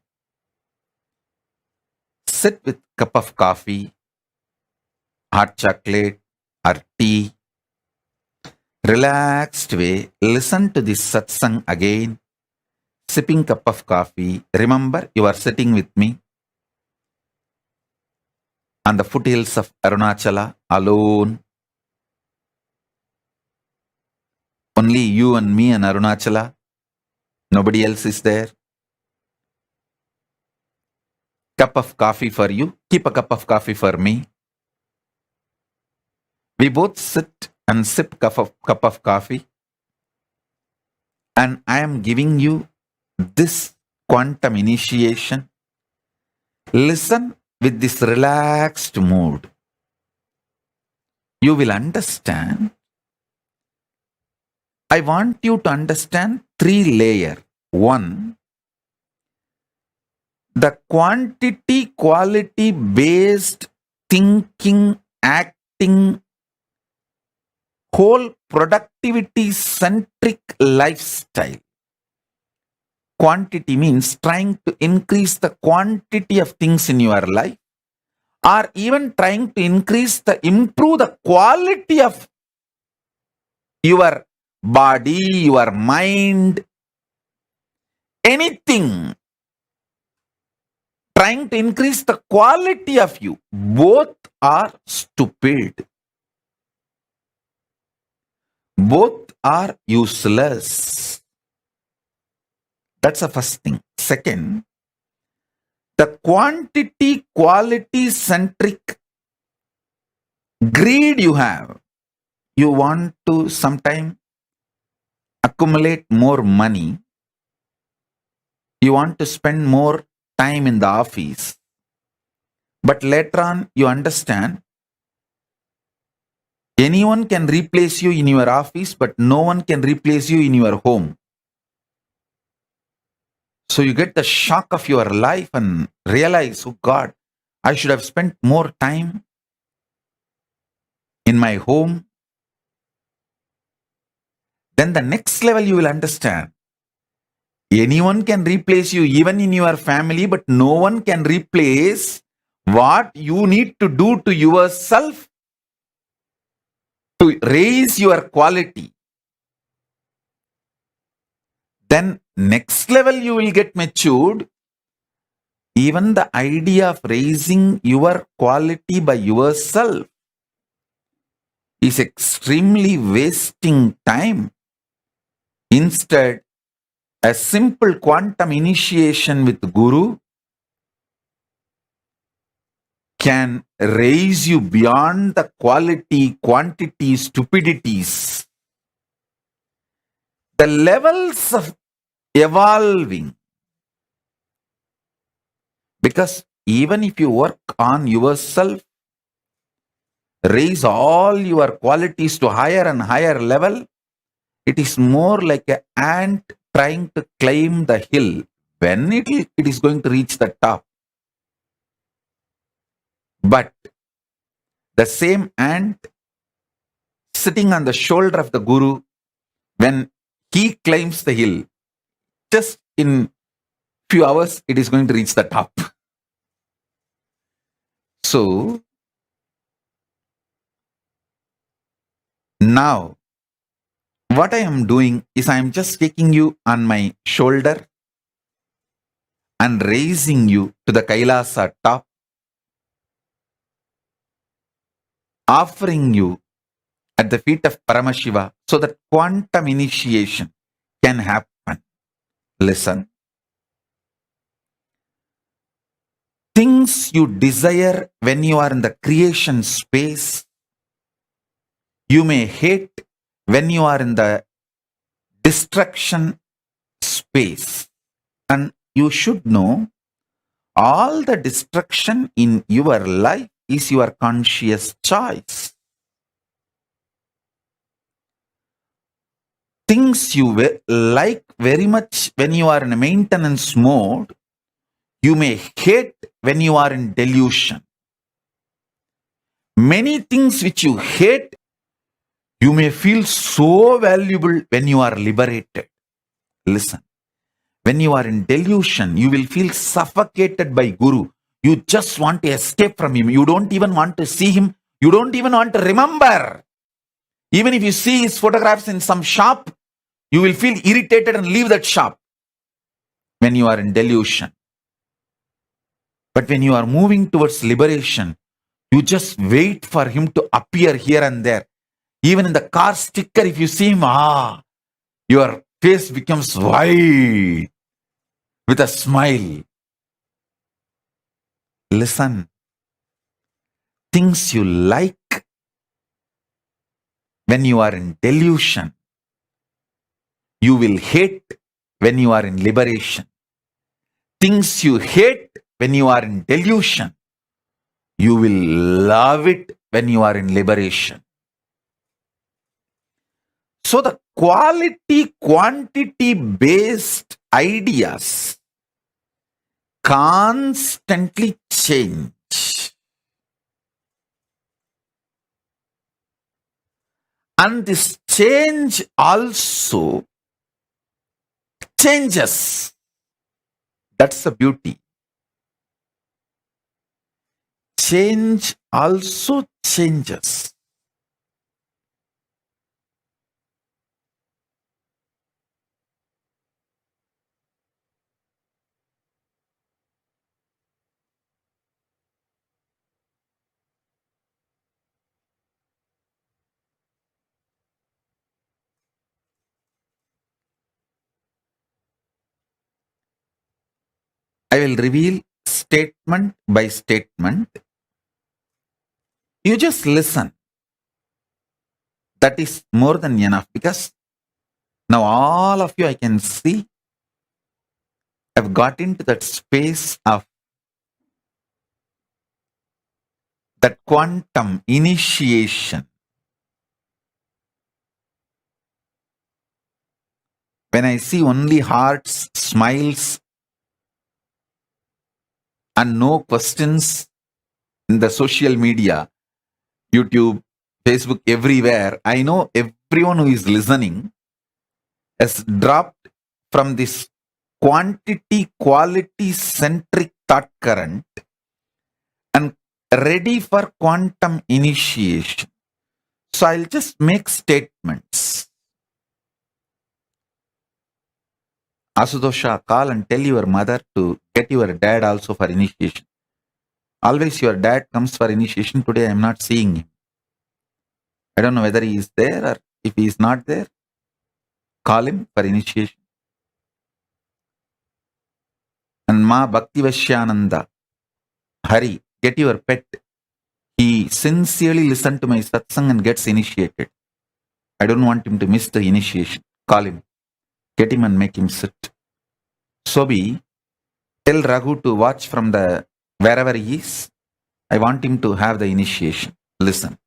sit with a cup of coffee, hot chocolate or tea, relaxed way, listen to this satsang again, sipping cup of coffee. Remember, you are sitting with me on the foothills of Arunachala, alone. Only you and me and Arunachala. Nobody else is there. Cup of coffee for you. Keep a cup of coffee for me. We both sit and sip cup of coffee. And I am giving you this quantum initiation. Listen with this relaxed mood. You will understand. I want you to understand 3 layers. 1, the quantity, quality based thinking, acting, whole productivity centric lifestyle. Quantity means trying to increase the quantity of things in your life, or even trying to improve the quality of your body, your mind, anything. Trying to increase the quality of you. Both are stupid. Both are useless. That's the first thing. Second, the quantity, quality centric greed you have. You want to sometime accumulate more money. You want to spend more time in the office. But later on, you understand anyone can replace you in your office, but no one can replace you in your home. So you get the shock of your life and realize, oh God, I should have spent more time in my home. Then the next level you will understand. Anyone can replace you, even in your family, but no one can replace what you need to do to yourself to raise your quality. Then next level you will get matured. Even the idea of raising your quality by yourself is extremely wasting time. Instead, a simple quantum initiation with Guru can raise you beyond the quality, quantity, stupidities. The levels of evolving. Because even if you work on yourself, raise all your qualities to higher and higher level, it is more like an ant trying to climb the hill. When it is going to reach the top. But the same ant sitting on the shoulder of the Guru, when he climbs the hill, just in few hours, it is going to reach the top. So, now, what I am doing is I am just taking you on my shoulder and raising you to the Kailasa top, offering you at the feet of Paramashiva so that quantum initiation can happen. Listen. Things you desire when you are in the creation space, you may hate when you are in the destruction space. And you should know all the destruction in your life is your conscious choice. Things you like very much when you are in a maintenance mode, you may hate when you are in delusion. Many things which you hate, you may feel so valuable when you are liberated. Listen, when you are in delusion, you will feel suffocated by Guru. You just want to escape from him. You don't even want to see him. You don't even want to remember. Even if you see his photographs in some shop, you will feel irritated and leave that shop when you are in delusion. But when you are moving towards liberation, you just wait for him to appear here and there. Even in the car sticker, if you see him, your face becomes white with a smile. Listen, things you like when you are in delusion, you will hate when you are in liberation. Things you hate when you are in delusion, you will love it when you are in liberation. So the quality, quantity based ideas constantly change. And this change also changes. That's the beauty. Change also changes. I will reveal statement by statement. You just listen. That is more than enough, because now all of you, I can see, have got into that space of that quantum initiation. When I see only hearts, smiles, and no questions in the social media, YouTube, Facebook, everywhere, I know everyone who is listening has dropped from this quantity, quality centric thought current and ready for quantum initiation. So I'll just make statements. Asudosha, call and tell your mother to get your dad also for initiation. Always your dad comes for initiation. Today I am not seeing him. I don't know whether he is there or if he is not there. Call him for initiation. And Ma Bhaktivashyananda, Hari, get your pet. He sincerely listened to my satsang and gets initiated. I don't want him to miss the initiation. Call him. Get him and make him sit. Sobi, tell Raghu to watch from the wherever he is. I want him to have the initiation. Listen.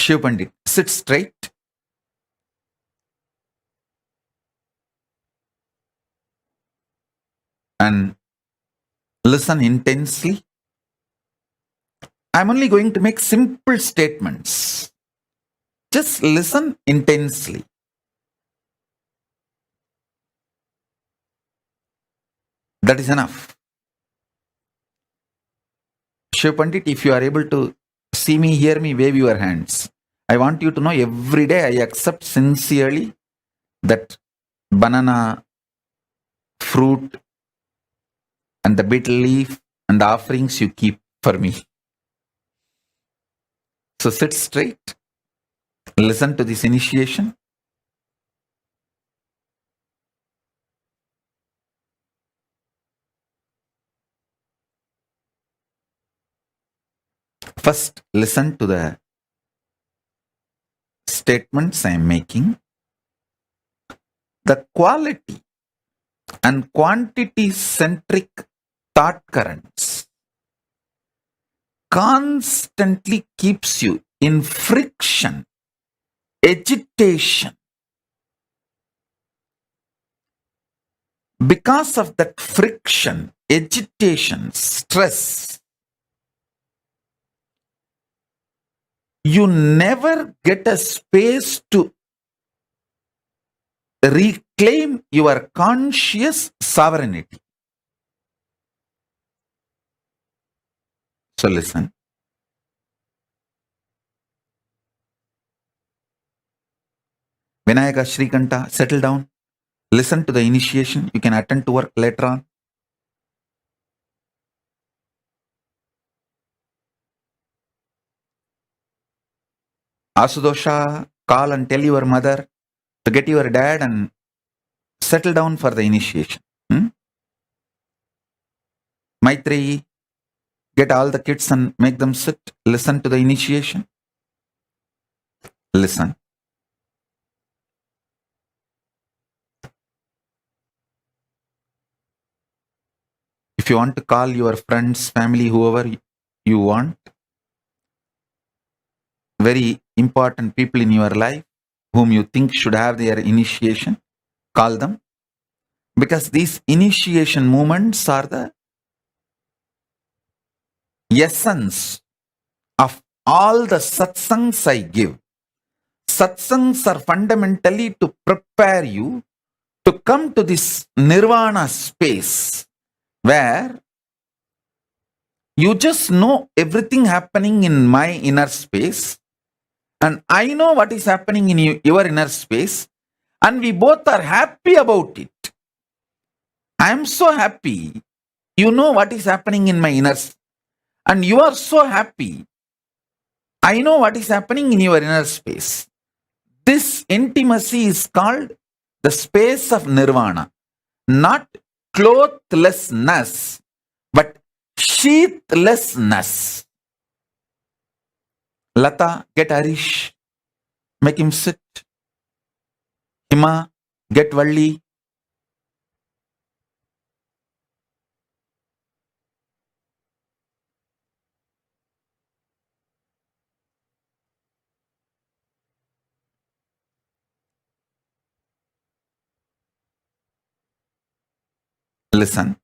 Shiv Pandit, sit straight. And listen intensely. I'm only going to make simple statements. Just listen intensely. That is enough. Shiv Pandit, if you are able to see me, hear me, wave your hands. I want you to know every day I accept sincerely that banana, fruit, and the betel leaf and the offerings you keep for me. So sit straight. Listen to this initiation. First, listen to the statements I am making. The quality and quantity centric thought currents constantly keeps you in friction, agitation. Because of that friction, agitation, stress, you never get a space to reclaim your conscious sovereignty. So listen. Vinayaka Shrikanta, settle down. Listen to the initiation. You can attend to work later on. Asudosha, call and tell your mother to get your dad and settle down for the initiation. Maitreyi, get all the kids and make them sit. Listen to the initiation. Listen. If you want to call your friends, family, whoever you want, very important people in your life whom you think should have their initiation, call them. Because these initiation moments are the essence of all the satsangs I give. Satsangs are fundamentally to prepare you to come to this nirvana space where you just know everything happening in my inner space and I know what is happening in your inner space and we both are happy about it. I am so happy. You know what is happening in my inner space and you are so happy. I know what is happening in your inner space. This intimacy is called the space of nirvana. Not clothlessness, but sheathlessness. Lata, get Harish. Make him sit. Hima, get Valli. Listen.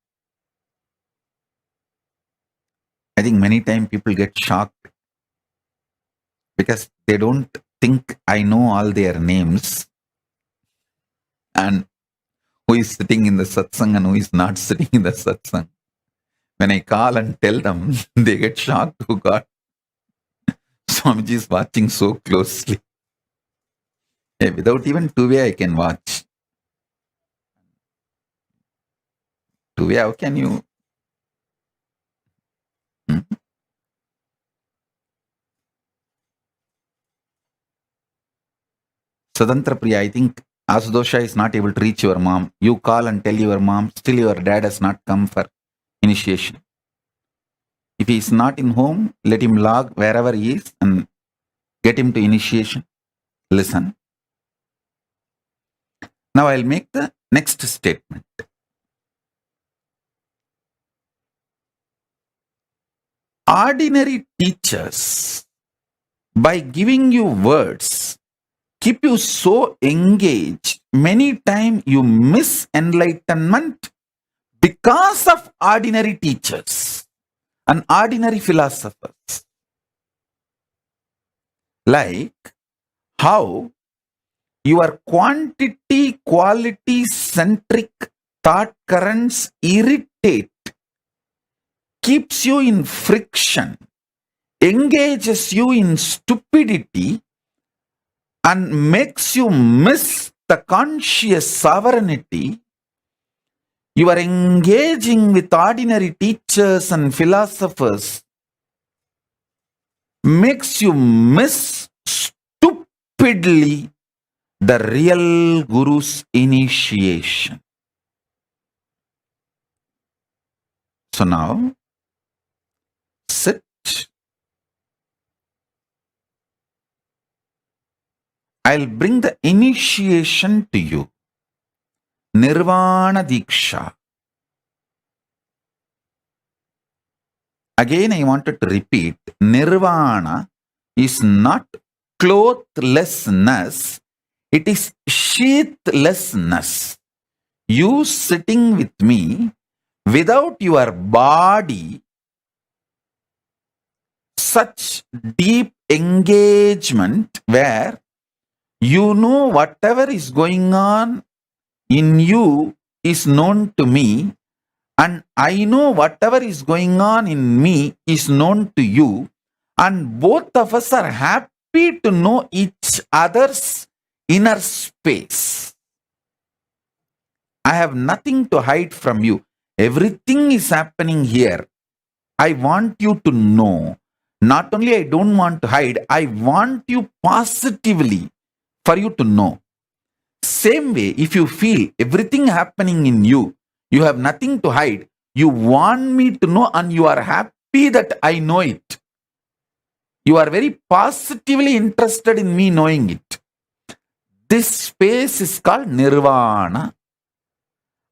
I think many times people get shocked because they don't think I know all their names and who is sitting in the satsang and who is not sitting in the satsang. When I call and tell them, they get shocked. Oh God, Swamiji is watching so closely. Yeah, without even two-way, I can watch. Two-way, how can you? Sadantra Priya, I think Asudosha is not able to reach your mom. You call and tell your mom, still your dad has not come for initiation. If he is not in home, let him log wherever he is and get him to initiation. Listen. Now I'll make the next statement. Ordinary teachers, by giving you words, keep you so engaged, many times you miss enlightenment because of ordinary teachers and ordinary philosophers. Like how your quantity quality centric thought currents irritate, keeps you in friction, engages you in stupidity, and makes you miss the conscious sovereignty. You are engaging with ordinary teachers and philosophers, makes you miss stupidly the real Guru's initiation. So now, sit. I'll bring the initiation to you. Nirvana Diksha. Again, I wanted to repeat, Nirvana is not clothlessness, it is sheathlessness. You sitting with me without your body, such deep engagement where you know whatever is going on in you is known to me, and I know whatever is going on in me is known to you, and both of us are happy to know each other's inner space. I have nothing to hide from you. Everything is happening here. I want you to know. Not only I don't want to hide, I want you positively for you to know. Same way, if you feel everything happening in you, you have nothing to hide, you want me to know and you are happy that I know it. You are very positively interested in me knowing it. This space is called Nirvana.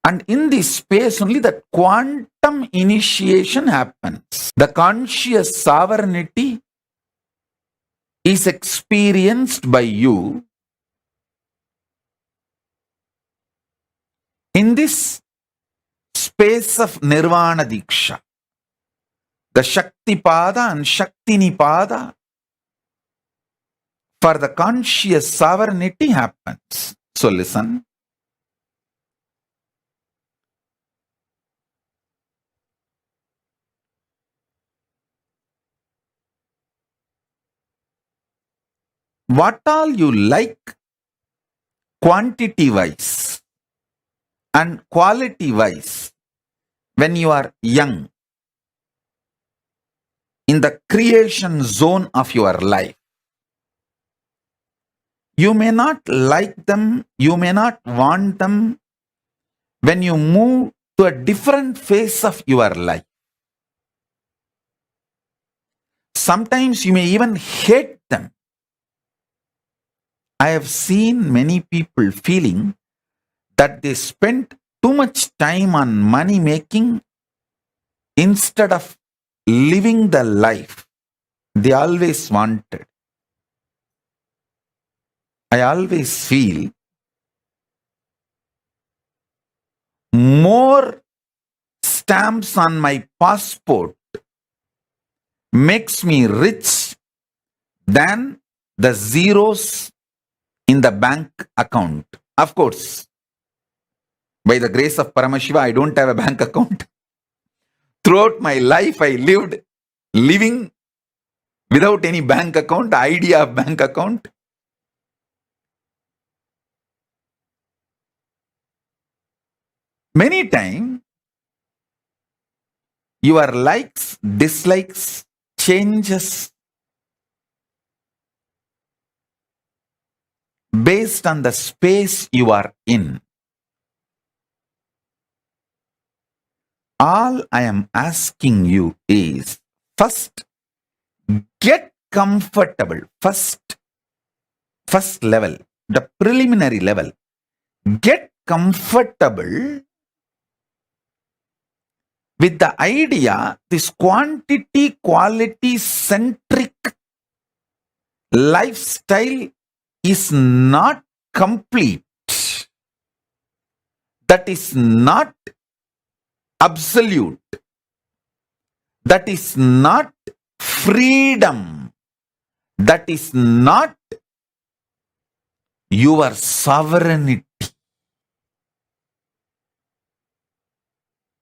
And in this space only the quantum initiation happens. The conscious sovereignty is experienced by you. In this space of Nirvana Diksha, the Shakti Pada and Shakti Nipada for the conscious sovereignty happens. So listen. What all you like quantity wise and quality wise when you are young, in the creation zone of your life, you may not like them, you may not want them when you move to a different phase of your life. Sometimes you may even hate them. I have seen many people feeling that they spent too much time on money making instead of living the life they always wanted. I always feel more stamps on my passport makes me rich than the zeros in the bank account. Of course, by the grace of Paramashiva, I don't have a bank account. Throughout my life, I living without any bank account, the idea of bank account. Many times, your likes, dislikes, changes based on the space you are in. All I am asking you is, first, get comfortable. First level, the preliminary level. Get comfortable with the idea this quantity quality centric lifestyle is not complete. That is not absolute. That is not freedom. That is not your sovereignty.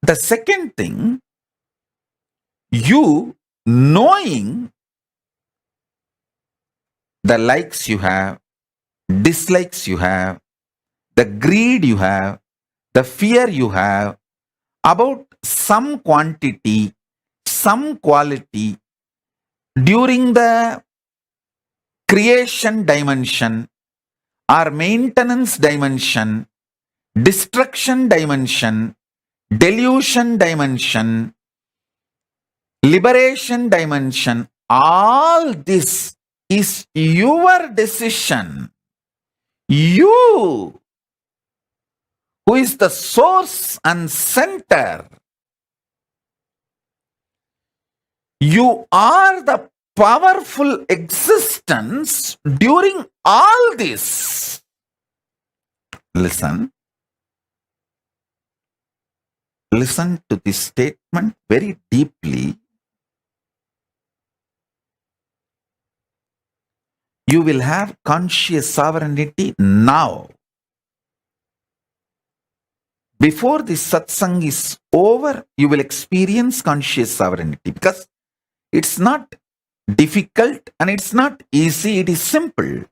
The second thing, you knowing the likes you have, dislikes you have, the greed you have, the fear you have about some quantity, some quality during the creation dimension or maintenance dimension, destruction dimension, delusion dimension, liberation dimension, all this is your decision. You, who is the source and center, you are the powerful existence during all this. Listen to this statement very deeply. You will have conscious sovereignty now. Before this satsang is over, you will experience conscious sovereignty, because it's not difficult and it's not easy, it is simple.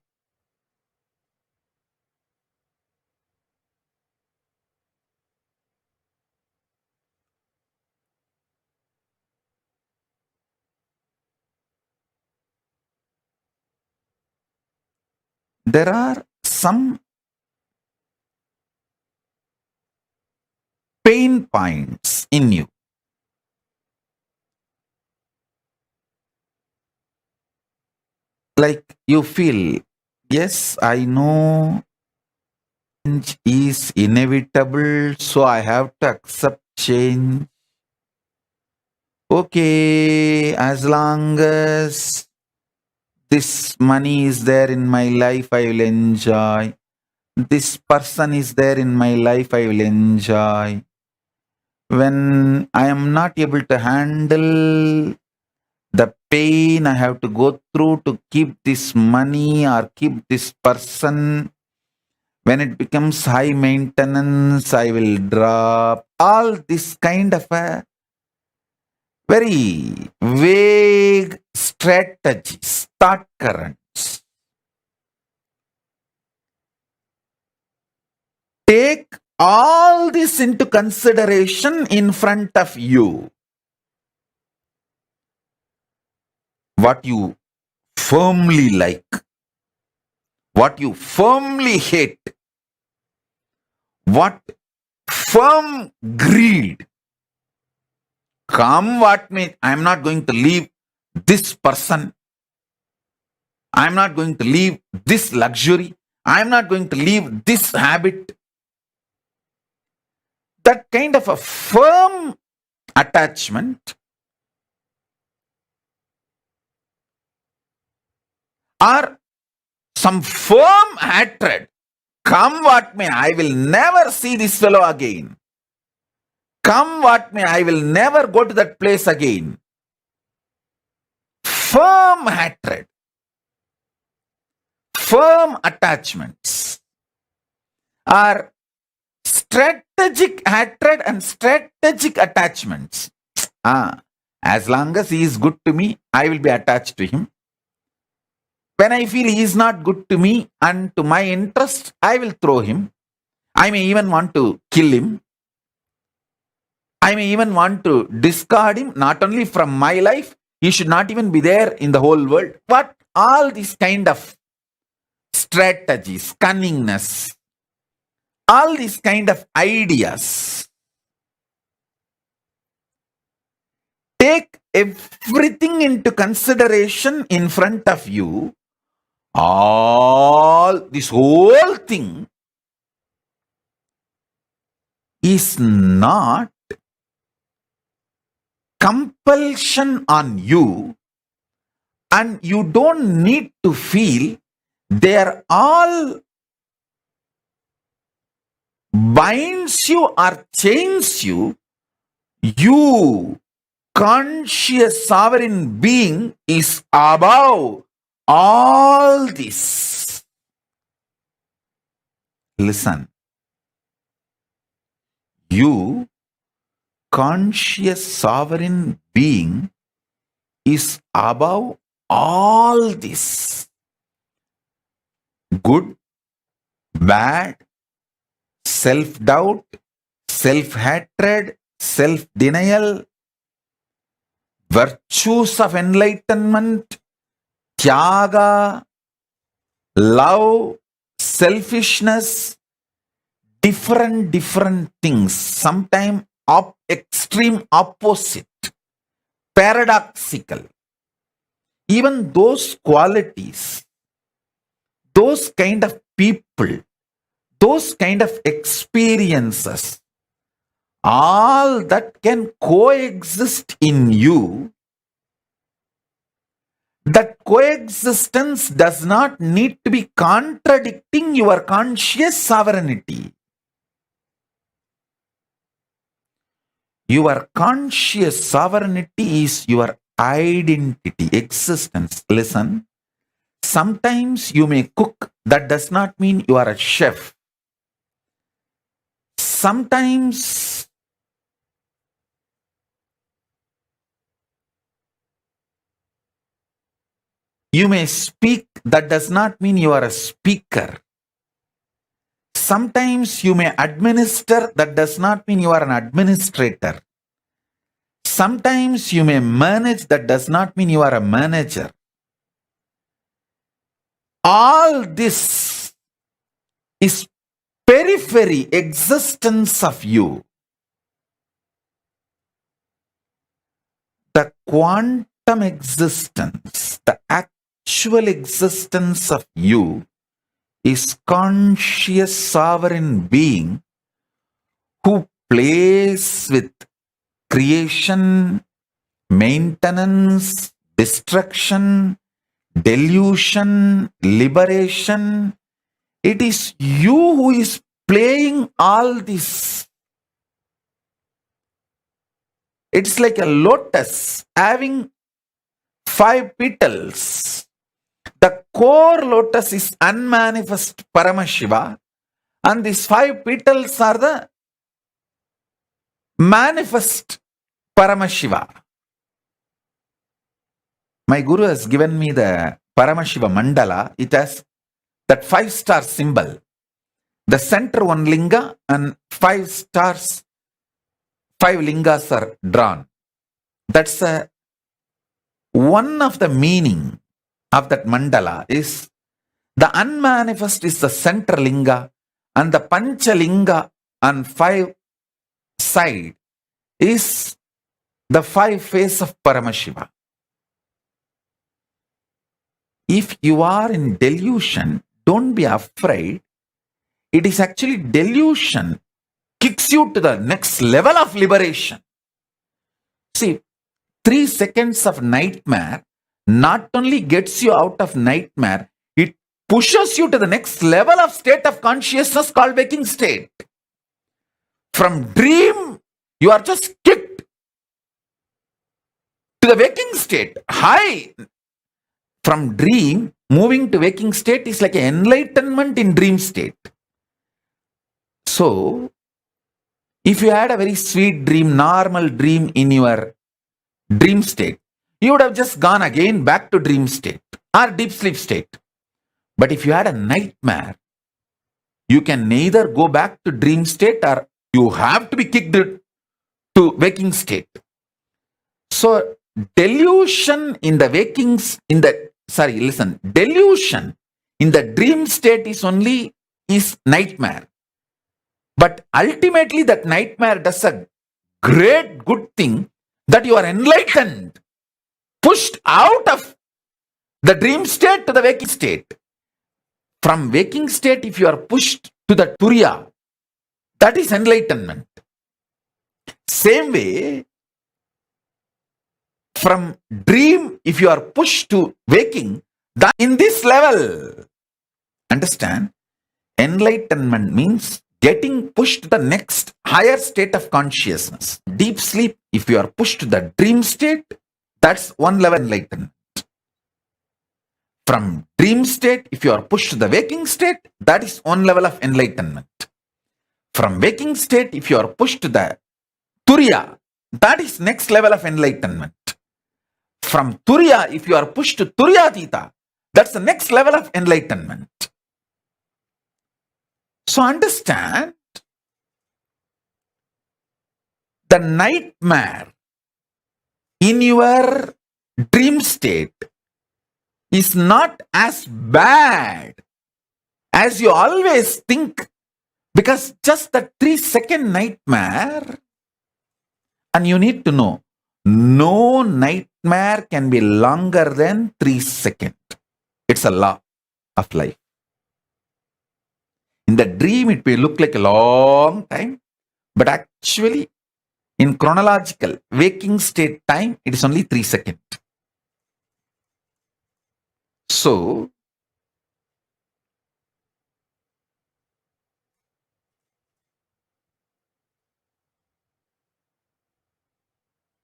There are some pain points in you. Like you feel, yes, I know change is inevitable, so I have to accept change. Okay, as long as this money is there in my life, I will enjoy. This person is there in my life, I will enjoy. When I am not able to handle the pain I have to go through to keep this money or keep this person, when it becomes high maintenance, I will drop. All this kind of a very vague strategies, thought currents. Take all this into consideration in front of you. What you firmly like, what you firmly hate, what firm greed. Come what may, I am not going to leave this person. I am not going to leave this luxury. I am not going to leave this habit. That kind of a firm attachment or some firm hatred. Come what may, I will never see this fellow again. Come what may, I will never go to that place again. Firm hatred, firm attachments are strategic hatred and strategic attachments. As long as he is good to me, I will be attached to him. When I feel he is not good to me and to my interest, I will throw him. I may even want to kill him. I may even want to discard him, not only from my life, he should not even be there in the whole world. But all these kind of strategies, cunningness, all these kind of ideas, take everything into consideration in front of you. This whole thing is not compulsion on you, and you don't need to feel they are all binds you or chains you. You, conscious sovereign being, is above all this. Listen. You, conscious sovereign being, is above all this. Good, bad, self-doubt, self-hatred, self-denial, virtues of enlightenment, tyaga, love, selfishness, different things, sometimes extreme opposite, paradoxical. Even those qualities, those kind of people, those kind of experiences, all that can coexist in you. That coexistence does not need to be contradicting your conscious sovereignty. Your conscious sovereignty is your identity, existence. Listen, sometimes you may cook, that does not mean you are a chef. Sometimes you may speak, that does not mean you are a speaker. Sometimes you may administer, that does not mean you are an administrator. Sometimes you may manage, that does not mean you are a manager. All this is periphery existence of you. The quantum existence, the actual existence of you is conscious sovereign being who plays with creation, maintenance, destruction, delusion, liberation. It is you who is playing all this. It's like a lotus having 5 petals. The core lotus is unmanifest Paramashiva, and these 5 petals are the manifest Paramashiva. My Guru has given me the Paramashiva mandala. It has that 5-star symbol. The center one linga and 5 stars, 5 lingas are drawn. That's one of the meaning of that mandala is the unmanifest is the center linga, and the panchalinga on 5 side is the 5 face of Paramashiva. If you are in delusion, don't be afraid. It is actually delusion kicks you to the next level of liberation. See, 3 seconds of nightmare not only gets you out of nightmare, it pushes you to the next level of state of consciousness called waking state. From dream, You are just kicked to the waking state. High from dream, moving to waking state is like an enlightenment in dream state. So, if you had a very sweet dream, normal dream in your dream state, you would have just gone again back to dream state or deep sleep state. But if you had a nightmare, you can neither go back to dream state or you have to be kicked to waking state. So, delusion in the delusion in the dream state is nightmare. But ultimately that nightmare does a great good thing that you are enlightened, pushed out of the dream state to the waking state. From waking state, if you are pushed to the Turiya, that is enlightenment. Same way, from dream, if you are pushed to waking, that in this level, understand, enlightenment means getting pushed to the next higher state of consciousness. Deep sleep, if you are pushed to the dream state, that's one level enlightenment. From dream state, if you are pushed to the waking state, that is one level of enlightenment. From waking state, if you are pushed to the Turiya, that is next level of enlightenment. From Turiya, if you are pushed to Turiyatita, that's the next level of enlightenment. So understand, the nightmare in your dream state is not as bad as you always think, because just the 3-second nightmare, and you need to know, no nightmare can be longer than 3 seconds. It's a law of life. In the dream, it may look like a long time, but actually, in chronological waking state time, it is only 3 seconds. So,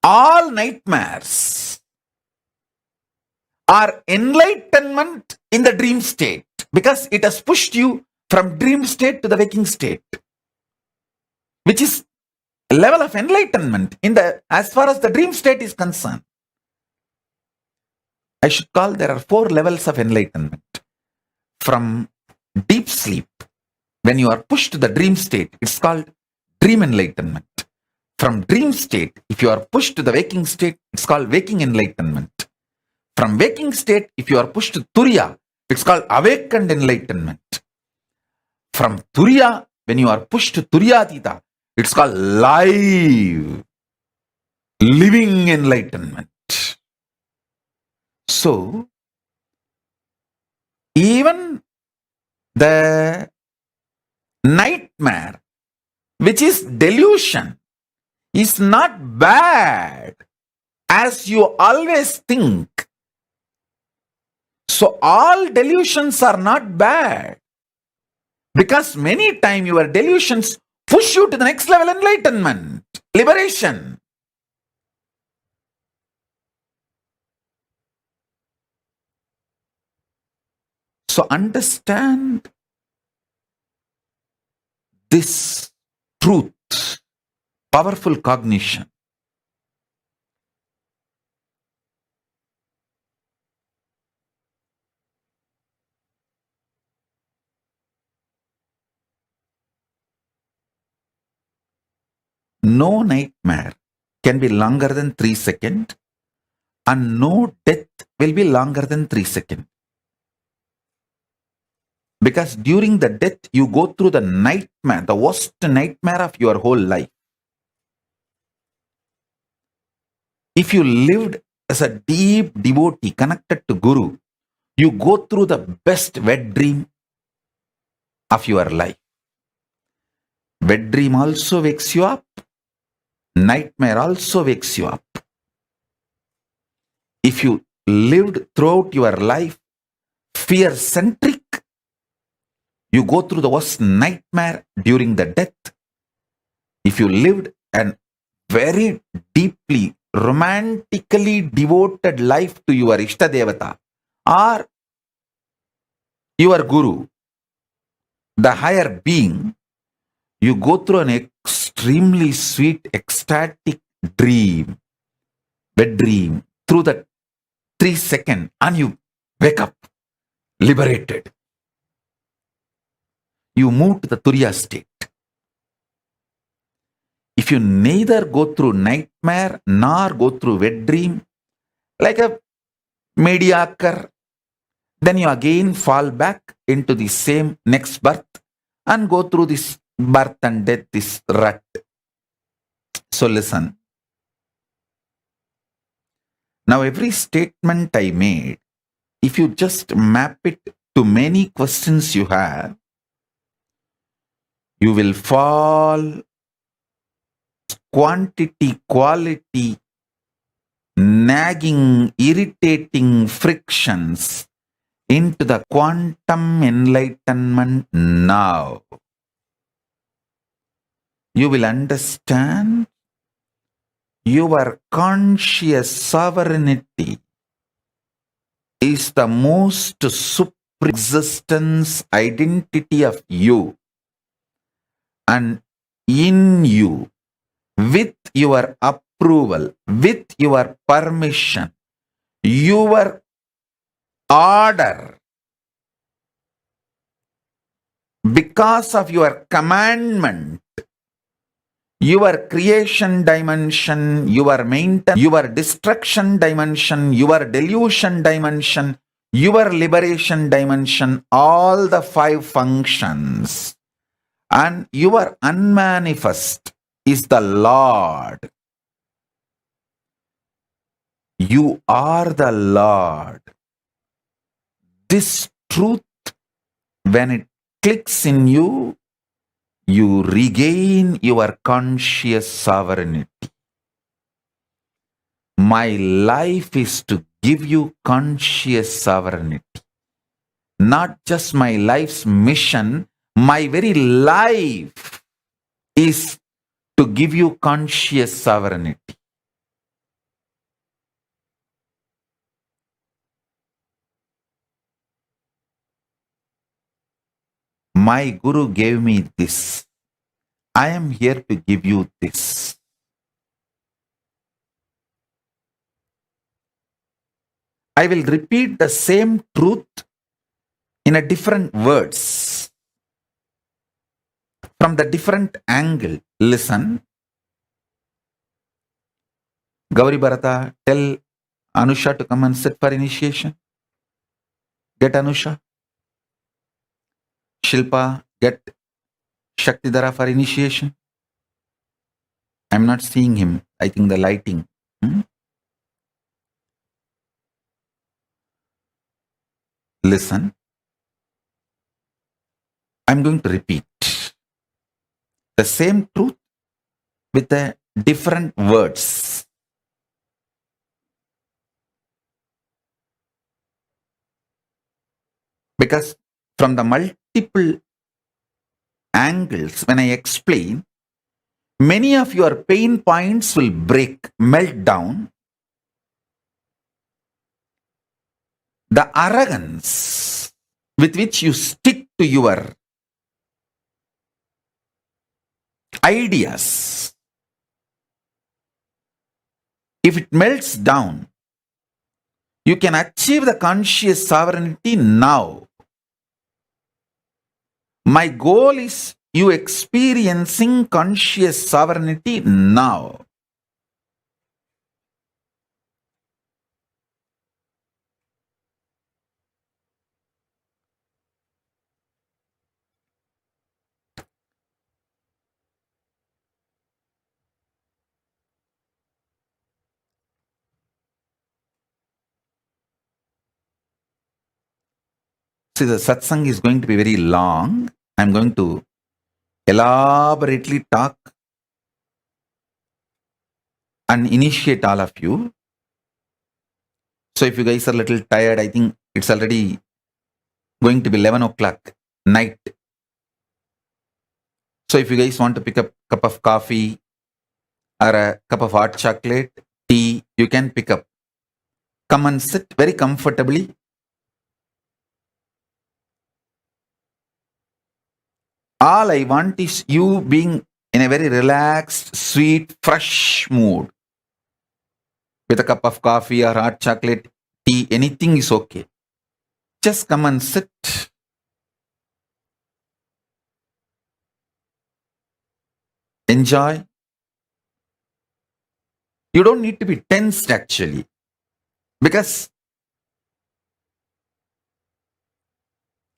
all nightmares are enlightenment in the dream state, because it has pushed you from dream state to the waking state, which is a level of enlightenment as far as the dream state is concerned. I should call there are 4 levels of enlightenment. From deep sleep, when you are pushed to the dream state, it's called dream enlightenment. From dream state, if you are pushed to the waking state, it's called waking enlightenment. From waking state, if you are pushed to Turiya, it's called awakened enlightenment. From Turiya, when you are pushed to Turiyatita, it's called living enlightenment. So, even the nightmare, which is delusion, is not bad as you always think. So, all delusions are not bad, because many times your delusions push you to the next level enlightenment, liberation. So understand this truth, powerful cognition. No nightmare can be longer than 3 seconds, and no death will be longer than 3 seconds. Because during the death, you go through the nightmare, the worst nightmare of your whole life. If you lived as a deep devotee connected to Guru, you go through the best wet dream of your life. Wet dream also wakes you up. Nightmare also wakes you up. If you lived throughout your life fear-centric, you go through the worst nightmare during the death. If you lived an very deeply, romantically devoted life to your Ishta Devata or your Guru, the higher being, you go through an extremely sweet, ecstatic dream, wet dream, through the 3 seconds, and you wake up liberated. You move to the Turiya state. If you neither go through nightmare nor go through wet dream, like a mediocre, then you again fall back into the same next birth and go through this birth and death, this rut. So listen. Now every statement I made, if you just map it to many questions you have, you will fall quantity, quality, nagging, irritating frictions into the quantum enlightenment now. You will understand your conscious sovereignty is the most super existence identity of you, and in you, with your approval, with your permission, your order, because of your commandment, your creation dimension, your maintenance, your destruction dimension, your delusion dimension, your liberation dimension, all the 5 functions, and your unmanifest is the Lord. You are the Lord. This truth, when it clicks in you, you regain your conscious sovereignty. My life is to give you conscious sovereignty. Not just my life's mission, my very life is to give you conscious sovereignty. My Guru gave me this. I am here to give you this. I will repeat the same truth in a different words, from the different angle. Listen. Gauri Bharata, tell Anusha to come and sit for initiation. Get Anusha. Shilpa, get Shaktidhara for initiation. I'm not seeing him. I think the lighting. Listen. I'm going to repeat the same truth with the different words. Because from the multiple angles, when I explain, many of your pain points will break, melt down. The arrogance with which you stick to your ideas, if it melts down, you can achieve the conscious sovereignty now. My goal is you experiencing conscious sovereignty now. See, the satsang is going to be very long. I'm going to elaborately talk and initiate all of you. So if you guys are a little tired, I think it's already going to be 11 o'clock night. So if you guys want to pick up a cup of coffee or a cup of hot chocolate, tea, you can pick up. Come and sit very comfortably. All I want is you being in a very relaxed, sweet, fresh mood. With a cup of coffee or hot chocolate, tea, anything is okay. Just come and sit. Enjoy. You don't need to be tensed actually. Because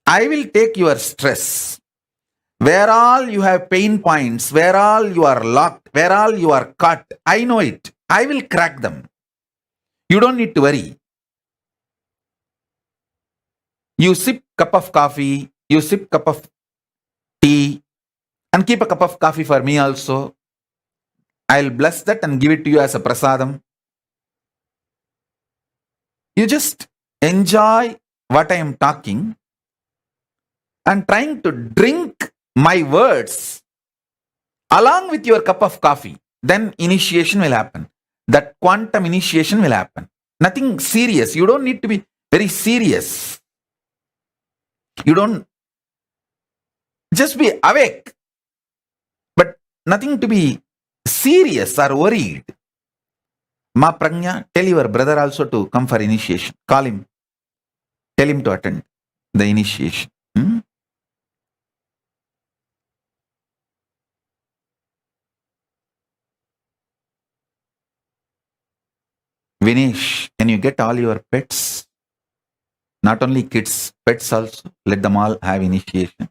I will take your stress. Where all you have pain points, where all you are locked, where all you are caught, I know it. I will crack them. You don't need to worry. You sip cup of coffee, you sip cup of tea, and keep a cup of coffee for me also. I'll bless that and give it to you as a prasadam. You just enjoy what I am talking and trying to drink my words along with your cup of coffee. Then initiation will happen. That quantum initiation will happen. Nothing serious. You don't need to be very serious. You don't just be awake, but nothing to be serious or worried. Ma Pragnya, tell your brother also to come for initiation. Call him. Tell him to attend the initiation. Vinesh, can you get all your pets? Not only kids, pets also. Let them all have initiation.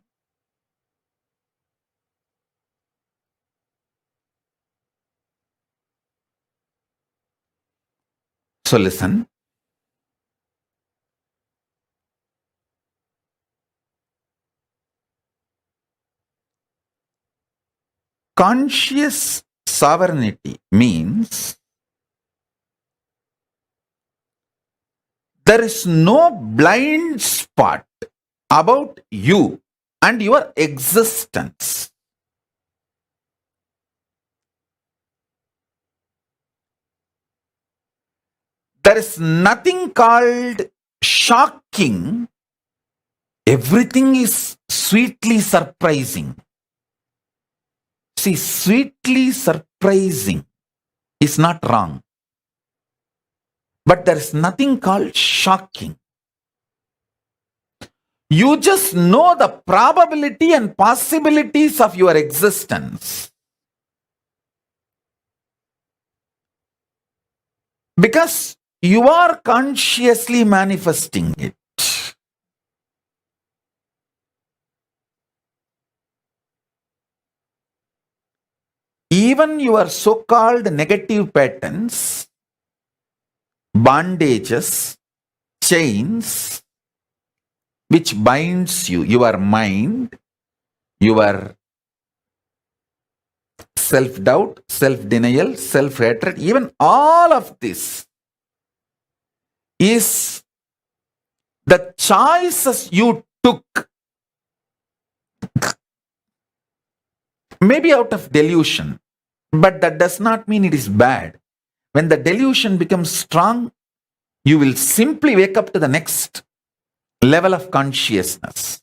So listen. Conscious sovereignty means there is no blind spot about you and your existence. There is nothing called shocking. Everything is sweetly surprising. See, sweetly surprising is not wrong. But there is nothing called shocking. You just know the probability and possibilities of your existence. Because you are consciously manifesting it. Even your so-called negative patterns, bondages, chains, which binds you, your mind, your self-doubt, self-denial, self-hatred, even all of this is the choices you took, maybe out of delusion, but that does not mean it is bad. When the delusion becomes strong, you will simply wake up to the next level of consciousness.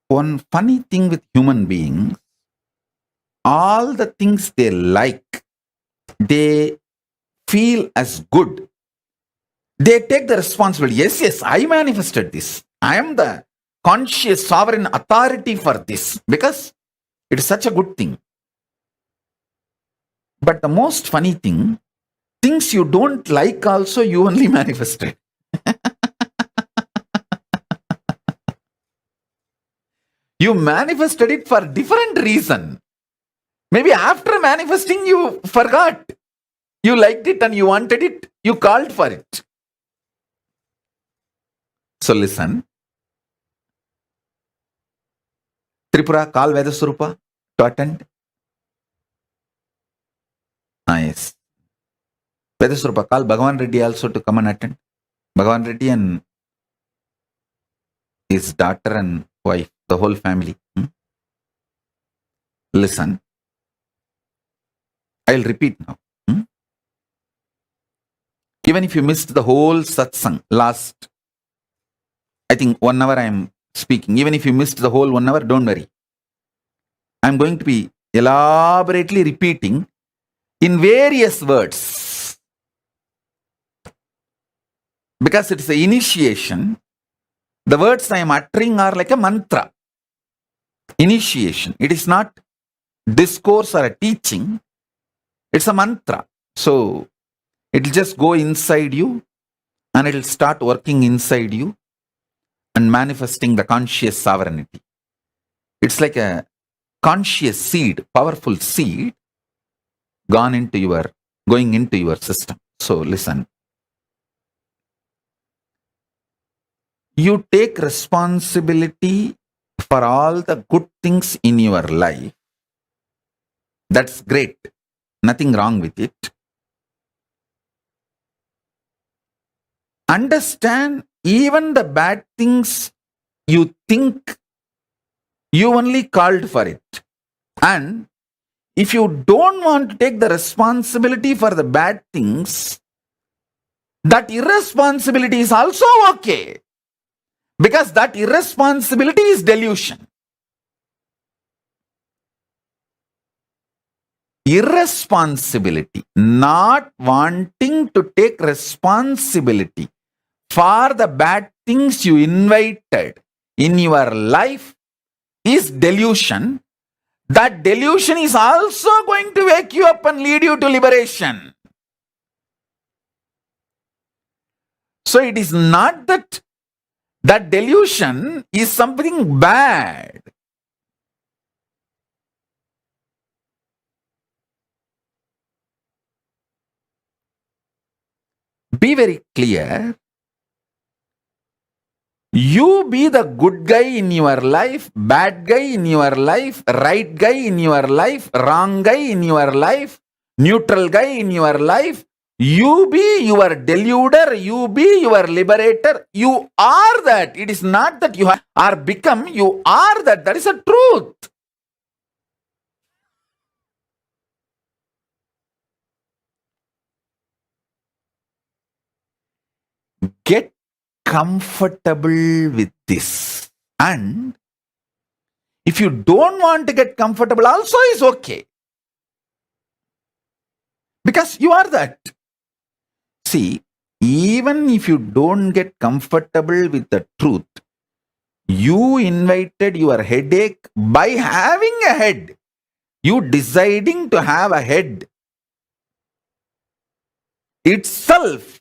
One funny thing with human beings, all the things they like, they feel as good. They take the responsibility. Yes, I manifested this. I am the conscious sovereign authority for this. Because It is such a good thing. But the most funny thing, things you don't like also you only manifested. You manifested it for different reason. Maybe after manifesting you forgot. You liked it and you wanted it. You called for it. So listen. Tripura, call Vedasurupa to attend. Yes. Vedasurupa, call Bhagavan Reddy also to come and attend. Bhagavan Reddy and his daughter and wife, the whole family. Listen. I'll repeat now. Even if you missed the whole satsang last, I think 1 hour I am speaking. Even if you missed the whole 1 hour, don't worry. I'm going to be elaborately repeating in various words. Because it's an initiation, the words I am uttering are like a mantra. Initiation. It is not discourse or a teaching. It's a mantra. So, it will just go inside you and it will start working inside you and manifesting the conscious sovereignty. It's like a conscious seed, powerful seed going into your system. So listen. You take responsibility for all the good things in your life. That's great. Nothing wrong with it. Understand, even the bad things you think, you only called for it. And if you don't want to take the responsibility for the bad things, that irresponsibility is also okay. Because that irresponsibility is delusion. Irresponsibility, not wanting to take responsibility for the bad things you invited in your life is delusion. That delusion is also going to wake you up and lead you to liberation. So it is not that delusion is something bad. Be very clear. You be the good guy in your life, bad guy in your life, right guy in your life, wrong guy in your life, neutral guy in your life. You be your deluder, you be your liberator. You are that. It is not that you are become, you are that. That is a truth. Get comfortable with this. And if you don't want to get comfortable, also is okay. Because you are that. See, even if you don't get comfortable with the truth, you invited your headache by having a head. You deciding to have a head itself.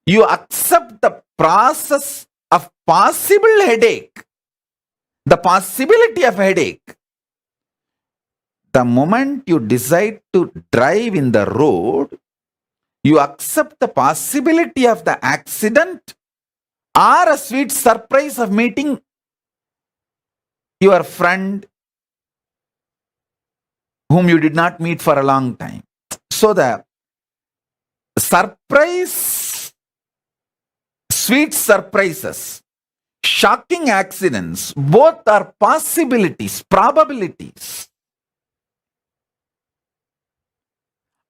You accept the process of possible headache, the possibility of headache. The moment you decide to drive in the road, you accept the possibility of the accident or a sweet surprise of meeting your friend whom you did not meet for a long time. So the surprise, sweet surprises, shocking accidents, both are possibilities, probabilities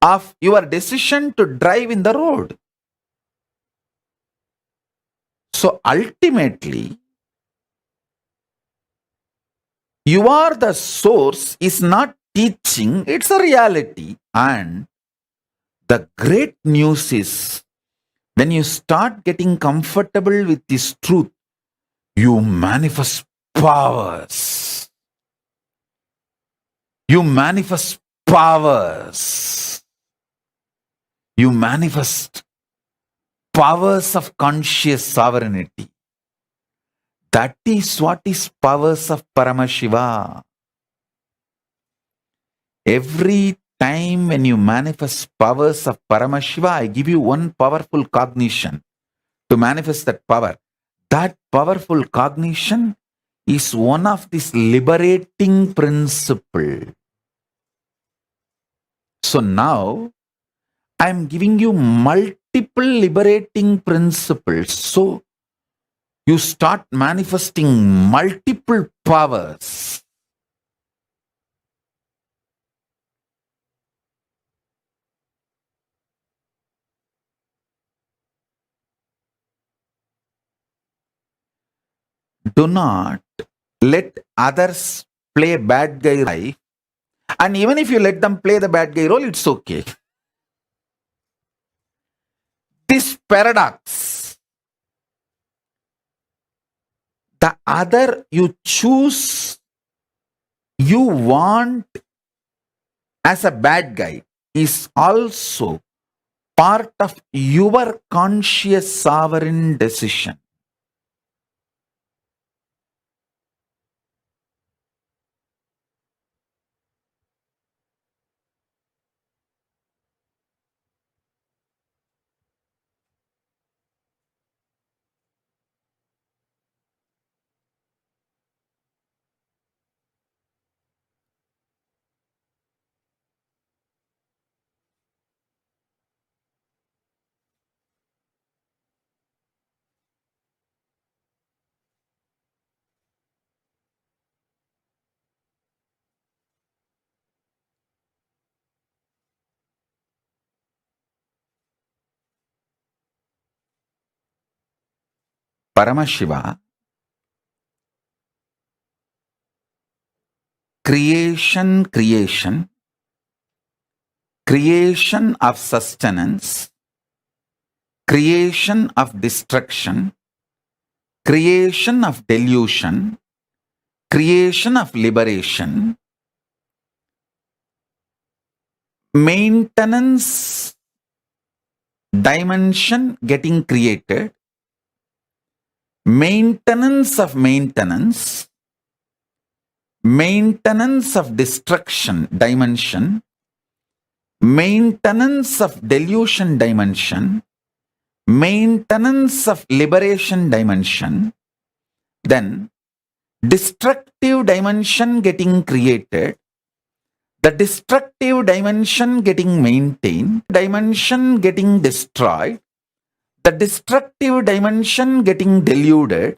of your decision to drive in the road. So ultimately, you are the source is not teaching, it's a reality. And the great news is, when you start getting comfortable with this truth, you manifest powers. You manifest powers. You manifest powers of conscious sovereignty. That is what is powers of Paramashiva. Every time when you manifest powers of Paramashiva, I give you one powerful cognition to manifest that power. That powerful cognition is one of this liberating principle. So now I am giving you multiple liberating principles. So you start manifesting multiple powers. Do not let others play bad guy life. And even if you let them play the bad guy role, it's okay. This paradox, the other you choose, you want as a bad guy, is also part of your conscious sovereign decision. Paramashiva, creation of sustenance, creation of destruction, creation of delusion, creation of liberation, maintenance dimension getting created, maintenance of maintenance, maintenance of destruction dimension, maintenance of delusion dimension, maintenance of liberation dimension, then destructive dimension getting created, the destructive dimension getting maintained, dimension getting destroyed, the destructive dimension getting deluded,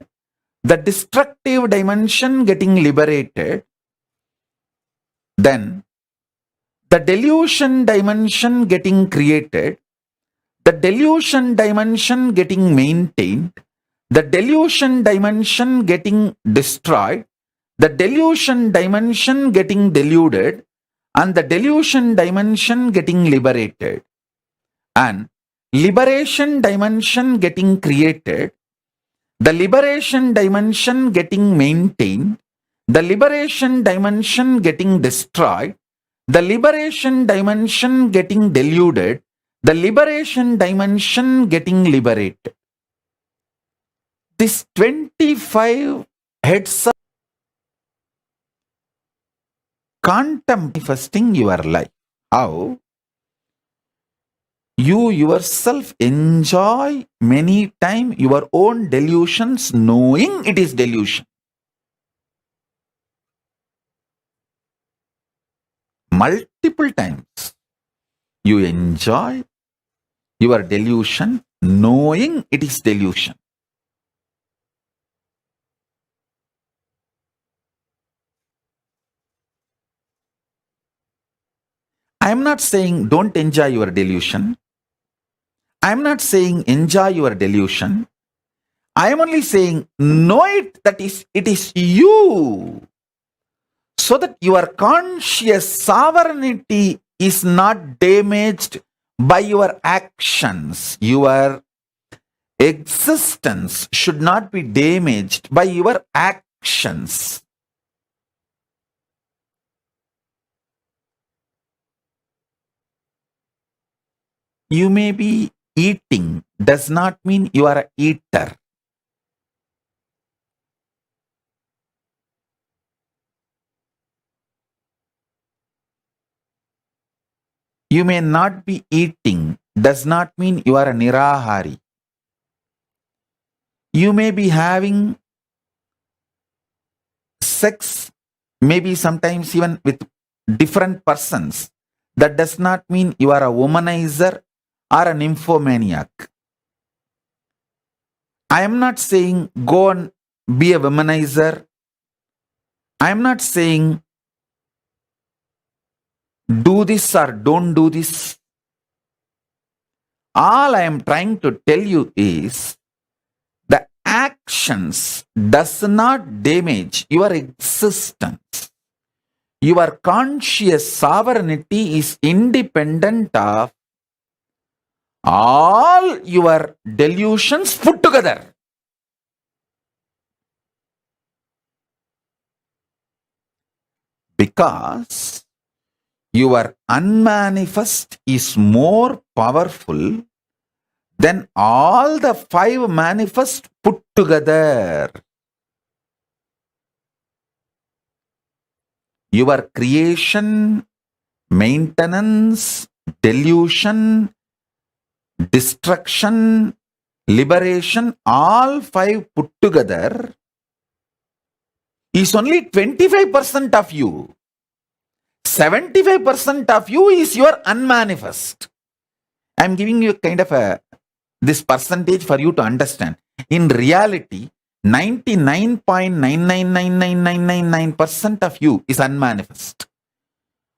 the destructive dimension getting liberated, then the delusion dimension getting created, the delusion dimension getting maintained, the delusion dimension getting destroyed, the delusion dimension getting deluded, and the delusion dimension getting liberated, and liberation dimension getting created, the liberation dimension getting maintained, the liberation dimension getting destroyed, the liberation dimension getting deluded, the liberation dimension getting liberated. This 25 heads of manifesting your life. How? You yourself enjoy many times your own delusions knowing it is delusion. Multiple times you enjoy your delusion knowing it is delusion. I am not saying don't enjoy your delusion. I am not saying enjoy your delusion. I am only saying know it that it is you, so that your conscious sovereignty is not damaged by your actions. Your existence should not be damaged by your actions. you may be eating does not mean you are an eater. You may not be eating does not mean you are a nirahari. You may be having sex, maybe sometimes even with different persons. That does not mean you are a womanizer or a nymphomaniac. I am not saying go and be a womanizer. I am not saying do this or don't do this. All I am trying to tell you is the actions does not damage your existence. Your conscious sovereignty is independent of all your delusions put together. Because your unmanifest is more powerful than all the 5 manifest put together. Your creation, maintenance, delusion, destruction, liberation, all 5 put together is only 25% of you. 75% of you is your unmanifest. I am giving you kind of this percentage for you to understand. In reality, 99.999999% of you is unmanifest.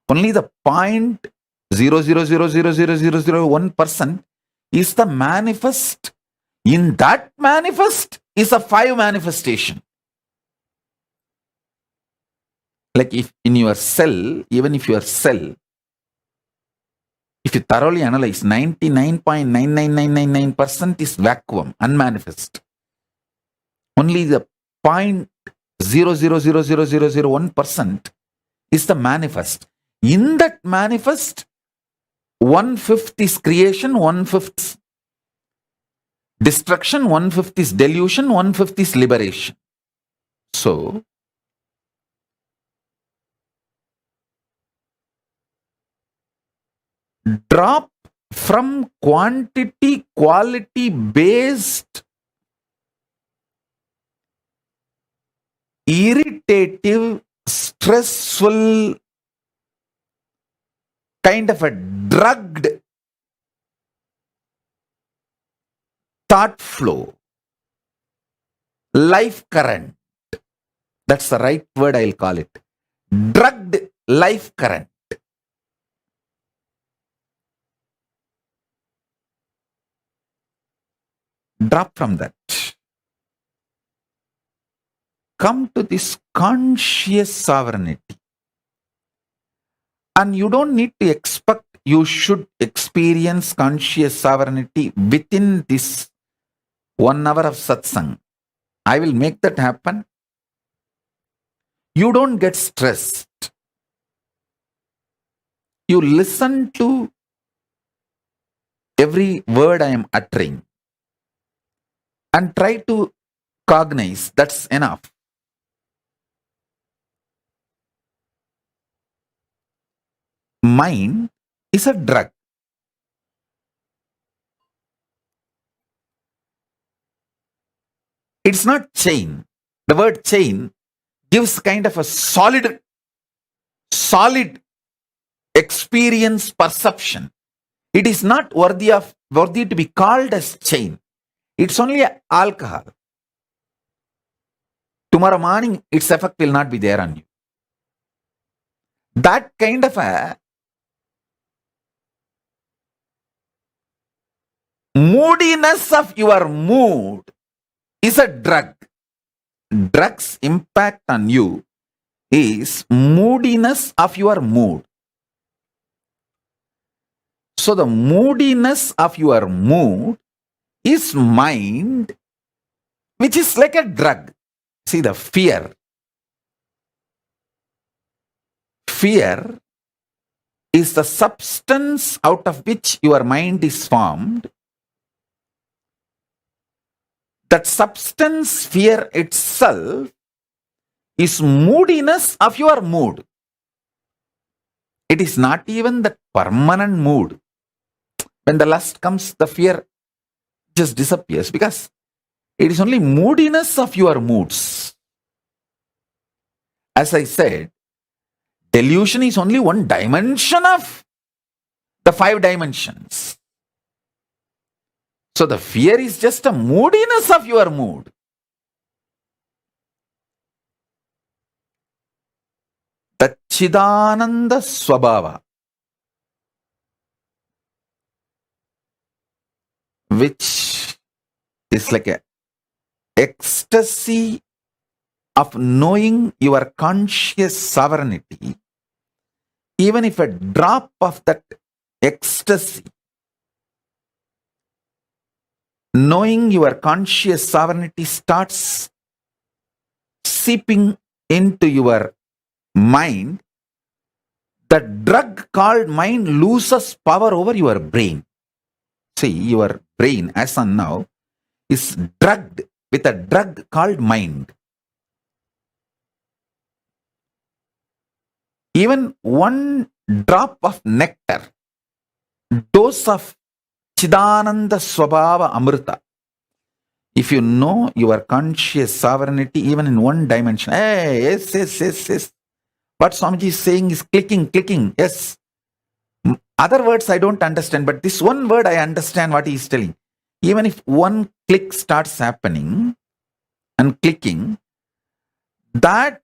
Only the 0.0000001% is the manifest. In that manifest is a 5 manifestation. Like if in your cell, even if your cell, if you thoroughly analyze, 99.99999% is vacuum, unmanifest. Only the 0.0000001% is the manifest. In that manifest, 1/5 is creation, 1/5 destruction, 1/5 is delusion, 1/5 is liberation. So, drop from quantity, quality based, irritative, stressful, kind of a drugged thought flow, life current. That's the right word, I'll call it. Drugged life current. Drop from that. Come to this conscious sovereignty. And you don't need to expect you should experience conscious sovereignty within this 1 hour of satsang. I will make that happen. You don't get stressed. You listen to every word I am uttering and try to cognize. That's enough. Mind is a drug. It's not chain. The word chain gives kind of a solid experience perception. It is not worthy to be called as chain. It's only alcohol. Tomorrow morning, its effect will not be there on you. That kind of a moodiness of your mood is a drug. Drug's impact on you is moodiness of your mood. So the moodiness of your mood is mind, which is like a drug. See, the fear is the substance out of which your mind is formed. That substance, fear itself, is moodiness of your mood. It is not even the permanent mood. When the lust comes, the fear just disappears because it is only moodiness of your moods. As I said, delusion is only one dimension of the 5 dimensions. So the fear is just a moodiness of your mood. The Chidananda Swabhava, which is like a ecstasy of knowing your conscious sovereignty. Even if a drop of that ecstasy, knowing your conscious sovereignty, starts seeping into your mind, the drug called mind loses power over your brain. See, your brain as on now is drugged with a drug called mind. Even one drop of nectar, dose of Chidananda Swabhava Amrita, if you know your conscious sovereignty even in one dimension, hey, yes. What Swamiji is saying is clicking, yes. Other words I don't understand, but this one word I understand what he is telling. Even if one click starts happening and clicking, that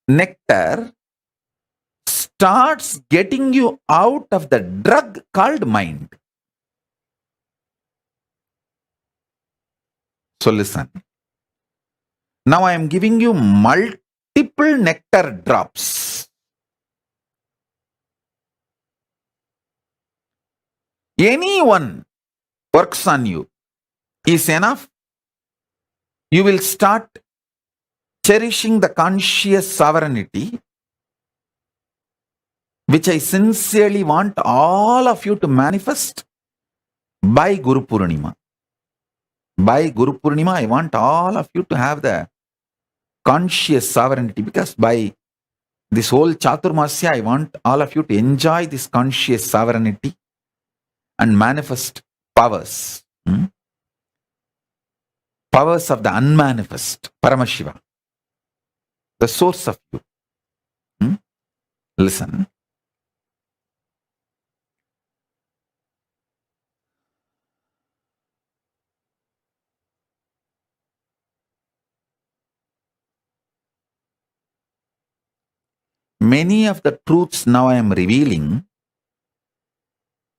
nectar starts getting you out of the drug called mind. So listen. Now I am giving you multiple nectar drops. Anyone works on you is enough. You will start cherishing the conscious sovereignty, which I sincerely want all of you to manifest by Guru Purnima. By Guru Purnima, I want all of you to have the conscious sovereignty, because by this whole Chaturmasya, I want all of you to enjoy this conscious sovereignty and manifest powers. Powers of the unmanifest, Paramashiva, the source of you. Listen. Many of the truths now I am revealing